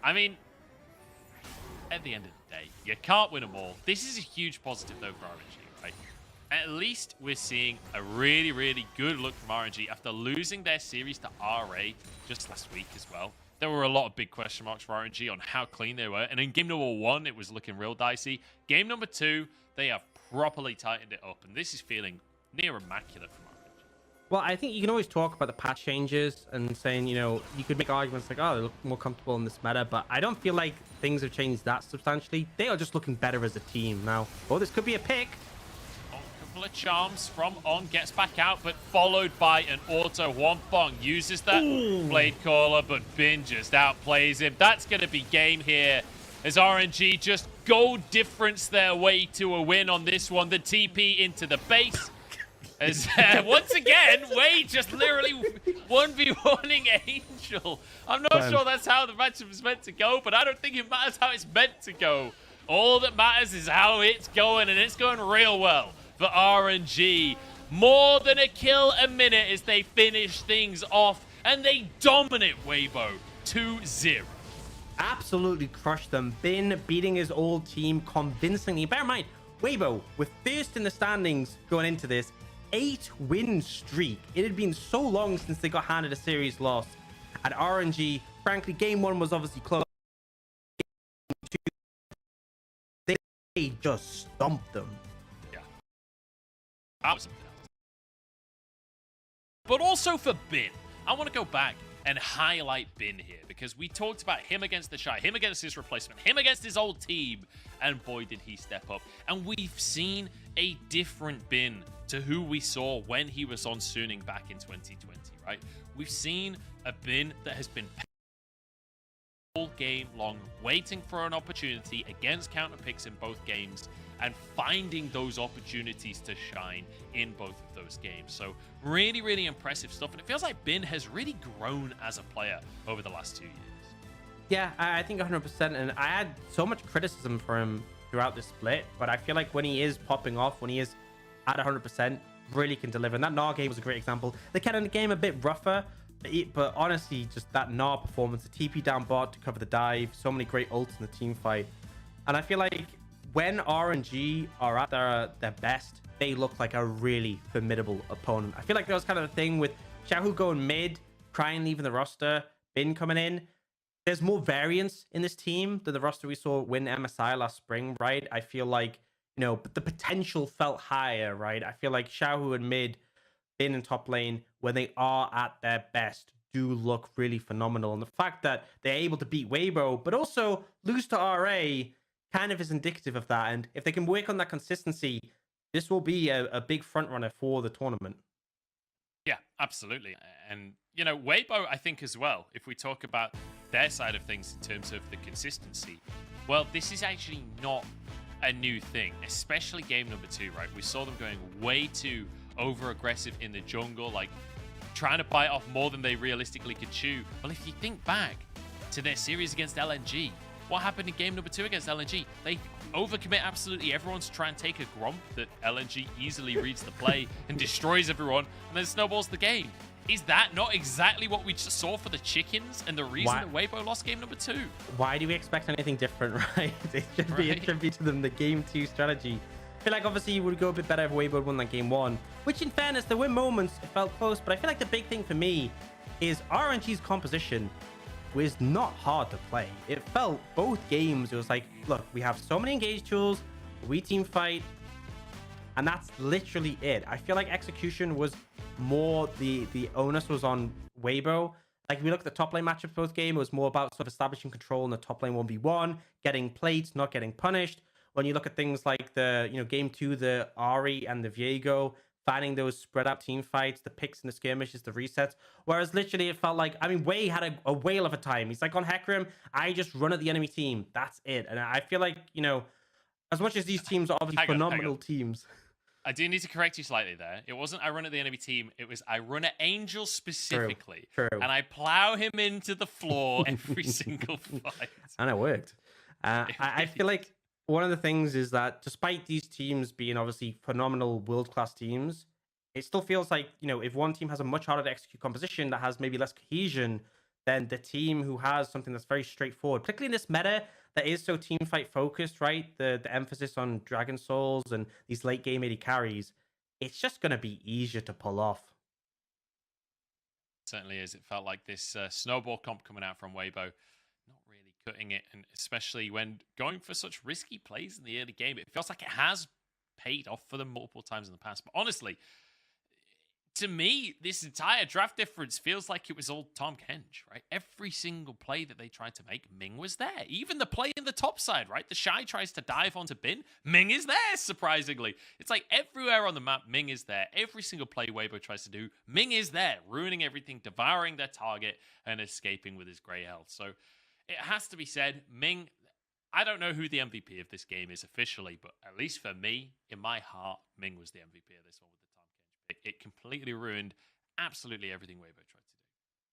I mean, at the end of the day, you can't win them all. This is a huge positive though for RNG, right? At least we're seeing a really, really good look from RNG after losing their series to RA just last week as well. There were a lot of big question marks for RNG on how clean they were. And in game number 1, it was looking real dicey. Game number 2, they have properly tightened it up. And this is feeling near immaculate from RNG. Well, I think you can always talk about the patch changes and saying, you know, you could make arguments like, oh, they look more comfortable in this meta. But I don't feel like things have changed that substantially. They are just looking better as a team now. Oh, this could be a pick. Couple of charms from On, gets back out, but followed by an auto. Wampong uses that Blade Caller, but Bin just outplays him. That's going to be game here as RNG just goal difference their way to a win on this one. The TP into the base. As once again, Wade just literally 1v1ing Angel. I'm not sure that's how the matchup is meant to go, but I don't think it matters how it's meant to go. All that matters is how it's going, and it's going real well for RNG. More than a kill a minute as they finish things off, and they dominate Weibo 2-0. Absolutely crushed them. Bin beating his old team convincingly. Bear in mind, Weibo with first in the standings going into this 8-win streak. It had been so long since they got handed a series loss. At RNG, frankly, game 1 was obviously close. They just stomped them. But also for Bin, I want to go back and highlight Bin here because we talked about him against the Shy, him against his replacement, him against his old team, and boy did he step up. And we've seen a different Bin to who we saw when he was on Suning back in 2020, right? We've seen a Bin that has been all game long, waiting for an opportunity against counter picks in both games, and finding those opportunities to shine in both of those games. So really, really impressive stuff. And it feels like Bin has really grown as a player over the last 2 years. Yeah, I think 100%. And I had so much criticism for him throughout this split, but I feel like when he is popping off, when he is at 100%, really can deliver. And that Gnar game was a great example. The Cannon game a bit rougher, but honestly, just that Gnar performance, the TP down bot to cover the dive, so many great ults in the team fight. And I feel like when RNG are at their best, they look like a really formidable opponent. I feel like that was kind of the thing with Xiaohu going mid, Crying leaving the roster, Bin coming in. There's more variance in this team than the roster we saw win MSI last spring, right? I feel like, you know, but the potential felt higher, right? I feel like Xiaohu and mid, Bin in top lane, when they are at their best, do look really phenomenal. And the fact that they're able to beat Weibo, but also lose to RA, kind of is indicative of that. And if they can work on that consistency, this will be a big front runner for the tournament. Yeah, absolutely. And, you know, Weibo, I think as well, if we talk about their side of things in terms of the consistency, well, this is actually not a new thing, especially game number 2, right? We saw them going way too over-aggressive in the jungle, like trying to bite off more than they realistically could chew. Well, if you think back to their series against LNG, what happened in game number 2 against LNG? They overcommit absolutely everyone to try and take a Gromp that LNG easily reads the play and destroys everyone, and then snowballs the game. Is that not exactly what we just saw for the Chickens and the reason that Weibo lost game number 2? Why do we expect anything different, right? It should be a tribute to them, the game 2 strategy. I feel like obviously you would go a bit better if Weibo won that game 1, which in fairness, there were moments it felt close, but I feel like the big thing for me is RNG's composition was not hard to play. It felt both games, it was like, look, we have so many engaged tools, we team fight, and that's literally it. I feel like execution was more, the onus was on Weibo. Like, if we look at the top lane matchups both game, it was more about sort of establishing control in the top lane 1v1, getting plates, not getting punished. When you look at things like the, game 2, the Ari and the Viego, finding those spread out team fights, the picks and the skirmishes, the resets. Whereas literally it felt like, Wei had a whale of a time. He's like, on Hecarim, I just run at the enemy team. That's it. And I feel like, as much as these teams are obviously phenomenal teams. I do need to correct you slightly there. It wasn't I run at the enemy team. It was I run at Angel specifically. True. And I plow him into the floor every single fight. And it worked. I feel like one of the things is that despite these teams being obviously phenomenal world-class teams, it still feels like, if one team has a much harder to execute composition that has maybe less cohesion than the team who has something that's very straightforward, particularly in this meta that is so team fight focused, right? The emphasis on Dragon Souls and these late game AD carries, it's just going to be easier to pull off. Certainly is. It felt like this snowball comp coming out from Weibo, not really cutting it, and especially when going for such risky plays in the early game, it feels like it has paid off for them multiple times in the past. But honestly, to me, this entire draft difference feels like it was all Tom Kench, right? Every single play that they tried to make, Ming was there. Even the play in the top side, right? The Shy tries to dive onto Bin, Ming is there, surprisingly. It's like everywhere on the map, Ming is there. Every single play Weibo tries to do, Ming is there, ruining everything, devouring their target, and escaping with his grey health. So it has to be said, Ming, I don't know who the MVP of this game is officially, but at least for me, in my heart, Ming was the MVP of this one. It completely ruined absolutely everything Weibo tried to do.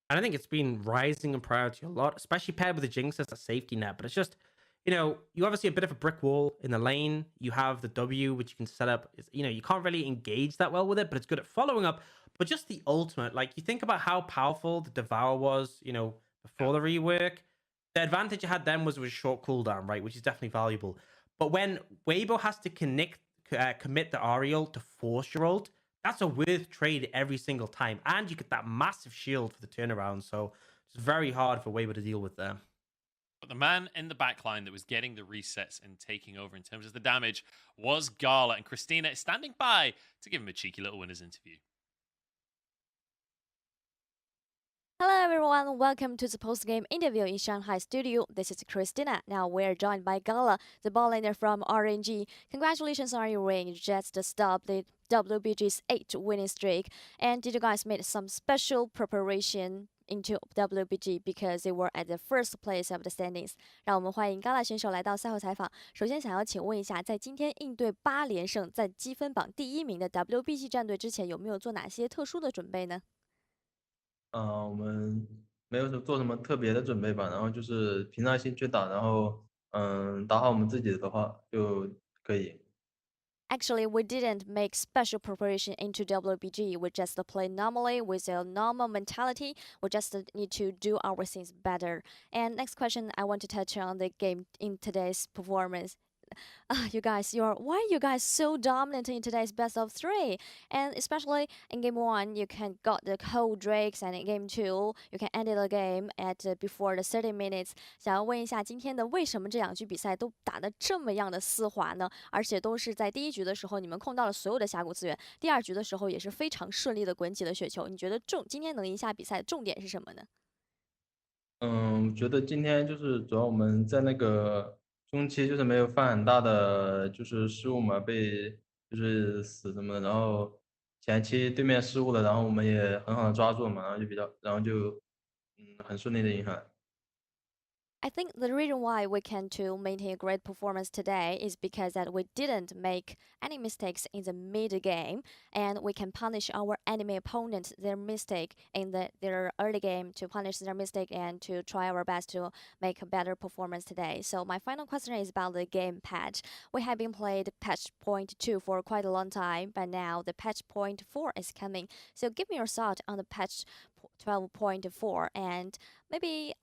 And I think it's been rising in priority a lot, especially paired with the Jinx as a safety net. But it's just, you obviously a bit of a brick wall in the lane. You have the W, which you can set up. You can't really engage that well with it, but it's good at following up. But just the ultimate, like, you think about how powerful the Devour was, before the rework. The advantage you had then was short cooldown, right, which is definitely valuable. But when Weibo has to commit the Ariel to force your ult, that's a worth trade every single time. And you get that massive shield for the turnaround. So it's very hard for Weibo to deal with there. But the man in the backline that was getting the resets and taking over in terms of the damage was Gala. And Christina is standing by to give him a cheeky little winner's interview. Hello everyone, welcome to the post-game interview in Shanghai studio. This is Christina. Now we're joined by Gala, the ball laner from RNG. Congratulations on your win. You just stopped the WBG's 8 winning streak. And did you guys make some special preparation into WBG because they were at the first place of the standings? 让我们欢迎 Gala 选手来到赛后采访。首先想要请问一下，在今天应对8连胜，在积分榜第1名的 WBG 战队之前，有没有做哪些特殊的准备呢？我们没有做什么特别的准备吧，然后就是平常心去打，然后打好我们自己的话就可以。Actually, we didn't make special preparation into WBG. We just play normally with a normal mentality. We just need to do our things better. And next question, I want to touch on the game in today's performance. Why are you guys so dominant in today's best of 3? And especially in game 1, you can got the cold drakes, and in game 2, you can end the game at before the 30 minutes. 想要问一下，今天的为什么这2局比赛都打得这么样的丝滑呢？而且都是在第1局的时候，你们控到了所有的峡谷资源，第2局的时候也是非常顺利的滚起了雪球。你觉得今天能赢下比赛的重点是什么呢？我觉得今天就是主要我们在那个中期就是没有犯很大的就是失误嘛，被就是死什么的，然后前期对面失误了，然后我们也很好的抓住嘛，然后就很顺利的赢下来。I think the reason why we can to maintain a great performance today is because that we didn't make any mistakes in the mid game, and we can punish our enemy opponent their mistake in their early game to punish their mistake and to try our best to make a better performance today. So my final question is about the game patch. We have been played patch point 2 for quite a long time, but now the patch point 4 is coming. So give me your thought on the patch 12.4 and maybe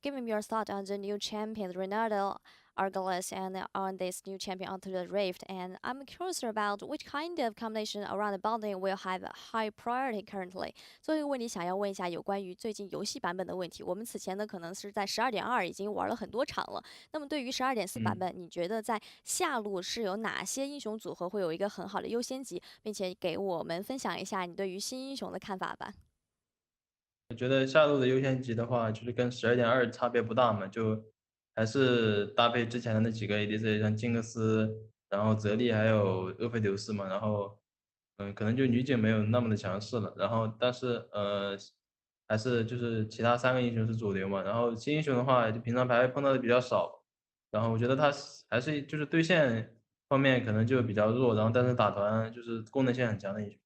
give me your thought on the new champion Ronaldo. Argolis and on this new champion onto the Rift. And I'm curious about which kind of combination around the bonding will have a high priority currently. 最后一个问题想要问一下有关于最近游戏版本的问题。我们此前呢可能是在12.2已经玩了很多场了。那么对于12.4版本，你觉得在下路是有哪些英雄组合会有一个很好的优先级，并且给我们分享一下你对于新英雄的看法吧？我觉得下路的优先级的话，就是跟12.2差别不大嘛，就还是搭配之前的那几个 ADC，像金克斯，然后泽利还有厄斐琉斯嘛，然后可能就女警没有那么的强势了，然后但是还是就是其他3个英雄是主流嘛，然后新英雄的话，就平常排位碰到的比较少，然后我觉得他还是就是对线方面可能就比较弱，然后但是打团就是功能性很强的英雄。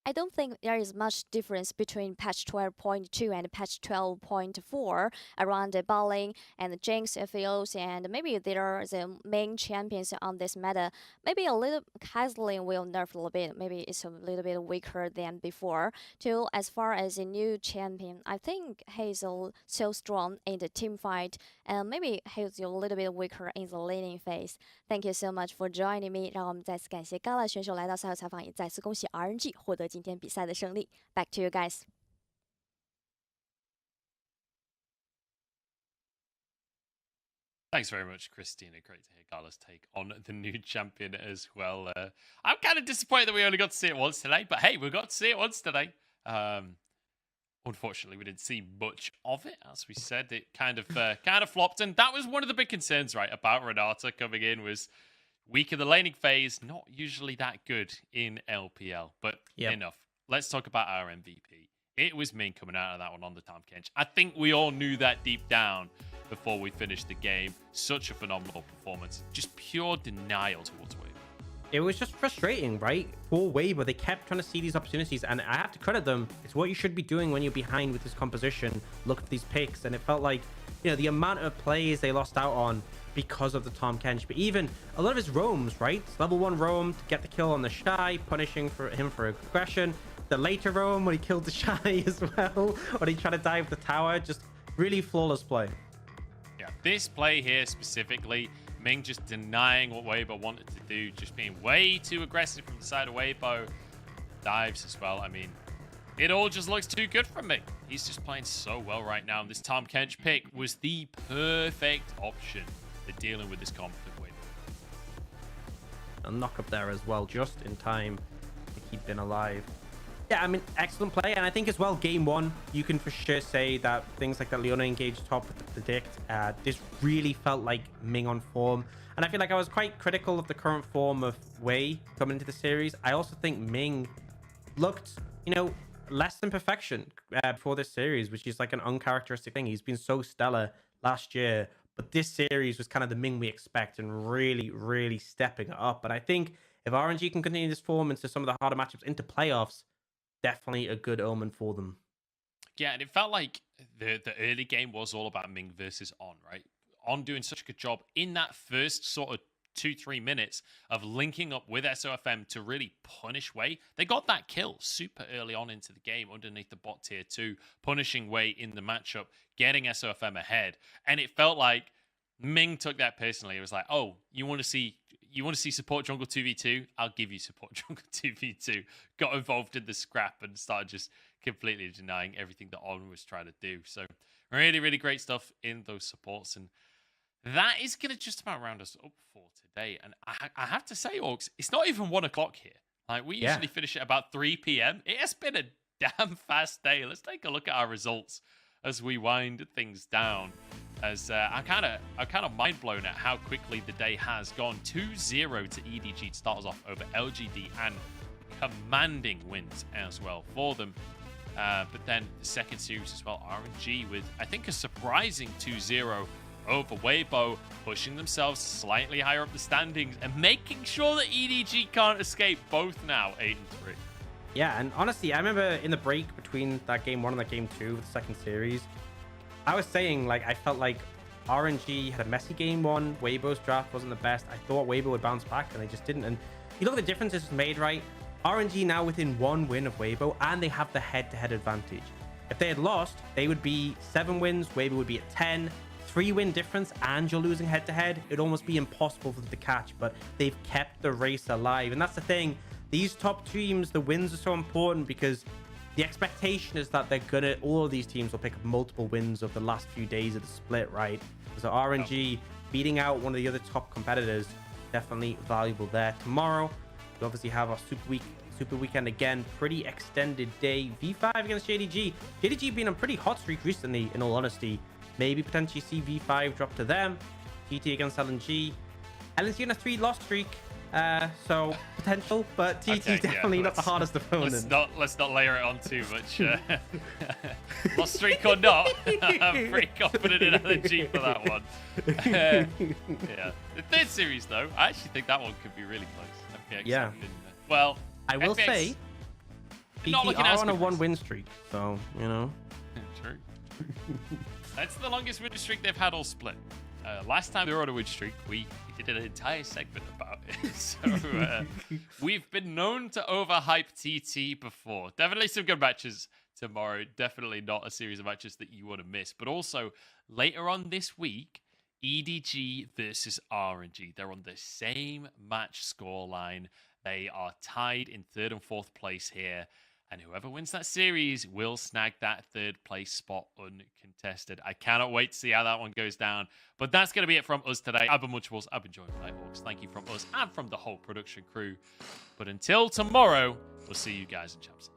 I don't think there is much difference between patch 12.2 and patch 12.4 around the bowling and the Jinx, FAOs, and maybe they are the main champions on this meta. Maybe a little Caitlyn will nerf a little bit. Maybe it's a little bit weaker than before. Too, as far as a new champion, I think he's so strong in the team fight, and maybe he's a little bit weaker in the laning phase. Thank you so much for joining me. 让我们再次感谢Gala 选手来到赛后采访，也再次恭喜 RNG 获得今天比赛的胜利。Back to you guys. Thanks very much, Christina. Great to hear Gala's take on the new champion as well. I'm kind of disappointed that we only got to see it once today, but hey, we got to see it once today. Unfortunately, we didn't see much of it. As we said, it kind of flopped, and that was one of the big concerns, right, about Renata coming in, was weak in the laning phase, not usually that good in LPL, but enough. Let's talk about our MVP. It was Ming coming out of that one on the Tom Kench. I think we all knew that deep down before we finished the game. Such a phenomenal performance. Just pure denial towards Weibo. It was just frustrating, right? For Weibo, they kept trying to see these opportunities, and I have to credit them. It's what you should be doing when you're behind with this composition. Look at these picks, and it felt like, you know, the amount of plays they lost out on because of the Tom Kench, but even a lot of his roams, right? Level 1 roam to get the kill on the Shy, punishing him for aggression. The later roam when he killed the Shy as well, when he tried to dive the tower, just really flawless play. Yeah, this play here specifically, Ming just denying what Weibo wanted to do, just being way too aggressive from the side of Weibo. Dives as well. I mean, it all just looks too good for Ming. He's just playing so well right now. And this Tom Kench pick was the perfect option for dealing with this confident Weibo. A knock up there as well, just in time to keep him alive. Yeah, I mean, excellent play. And I think as well, game 1, you can for sure say that things like that Leona engaged top with the predict, this really felt like Ming on form. And I feel like I was quite critical of the current form of Wei coming into the series. I also think Ming looked, you know, less than perfection before this series, which is like an uncharacteristic thing. He's been so stellar last year, but this series was kind of the Ming we expect and really, really stepping it up. And I think if RNG can continue this form into some of the harder matchups into playoffs, definitely a good omen for them. Yeah, and it felt like the early game was all about Ming versus On, right? On doing such a good job in that first sort of 2-3 minutes of linking up with SOFM to really punish Wei. They got that kill super early on into the game underneath the bot tier 2, punishing Wei in the matchup, getting SOFM ahead. And it felt like Ming took that personally. It was like, oh, you want to see support jungle 2v2? I'll give you support jungle 2v2. Got involved in the scrap and started just completely denying everything that On was trying to do. So really, really great stuff in those supports. And that is going to just about round us up for today. And I have to say, Orcs, it's not even 1 o'clock here. Like, we usually finish at about 3 p.m. It has been a damn fast day. Let's take a look at our results as we wind things down. As I'm kind of mind blown at how quickly the day has gone. 2-0 to EDG to start us off over LGD, and commanding wins as well for them. But then the second series as well, RNG with, I think, a surprising 2-0 over Weibo, pushing themselves slightly higher up the standings and making sure that EDG can't escape, both now 8-3. Yeah, and honestly, I remember in the break between that game 1 and that game 2 of the second series, I was saying, like, I felt like RNG had a messy game 1. Weibo's draft wasn't the best. I thought Weibo would bounce back, and they just didn't. And you look at the difference it's made, right? RNG now within 1 win of Weibo, and they have the head-to-head advantage. If they had lost, they would be 7 wins. Weibo would be at 10. 3-win difference and you're losing head-to-head, it'd almost be impossible for them to catch, but they've kept the race alive. And that's the thing. These top teams, the wins are so important because the expectation is that all of these teams will pick up multiple wins over the last few days of the split, right? So RNG beating out one of the other top competitors, definitely valuable there. Tomorrow, we obviously have our Super Weekend again. Pretty extended day. V5 against JDG. JDG been on a pretty hot streak recently, in all honesty. Maybe potentially see V5 drop to them. TT against LNG. LNG on a 3-loss streak. So potential, but TT definitely not the hardest opponent. Let's not layer it on too much. Lost streak or not, I'm pretty confident in LNG for that one. Yeah, the third series though, I actually think that one could be really close. FPX Yeah. Well, I will FPX, say, not TT looking are as on a good 1-win streak, so you know. True. That's the longest win streak they've had all split. Last time they were on a win streak, we did an entire segment about it. So we've been known to overhype TT before. Definitely some good matches tomorrow. Definitely not a series of matches that you want to miss. But also, later on this week, EDG versus RNG. They're on the same match scoreline. They are tied in 3rd and 4th place here. And whoever wins that series will snag that 3rd place spot uncontested. I cannot wait to see how that one goes down. But that's going to be it from us today. I've been Munchables. I've been joined by Hawks. Thank you from us and from the whole production crew. But until tomorrow, we'll see you guys in Champs.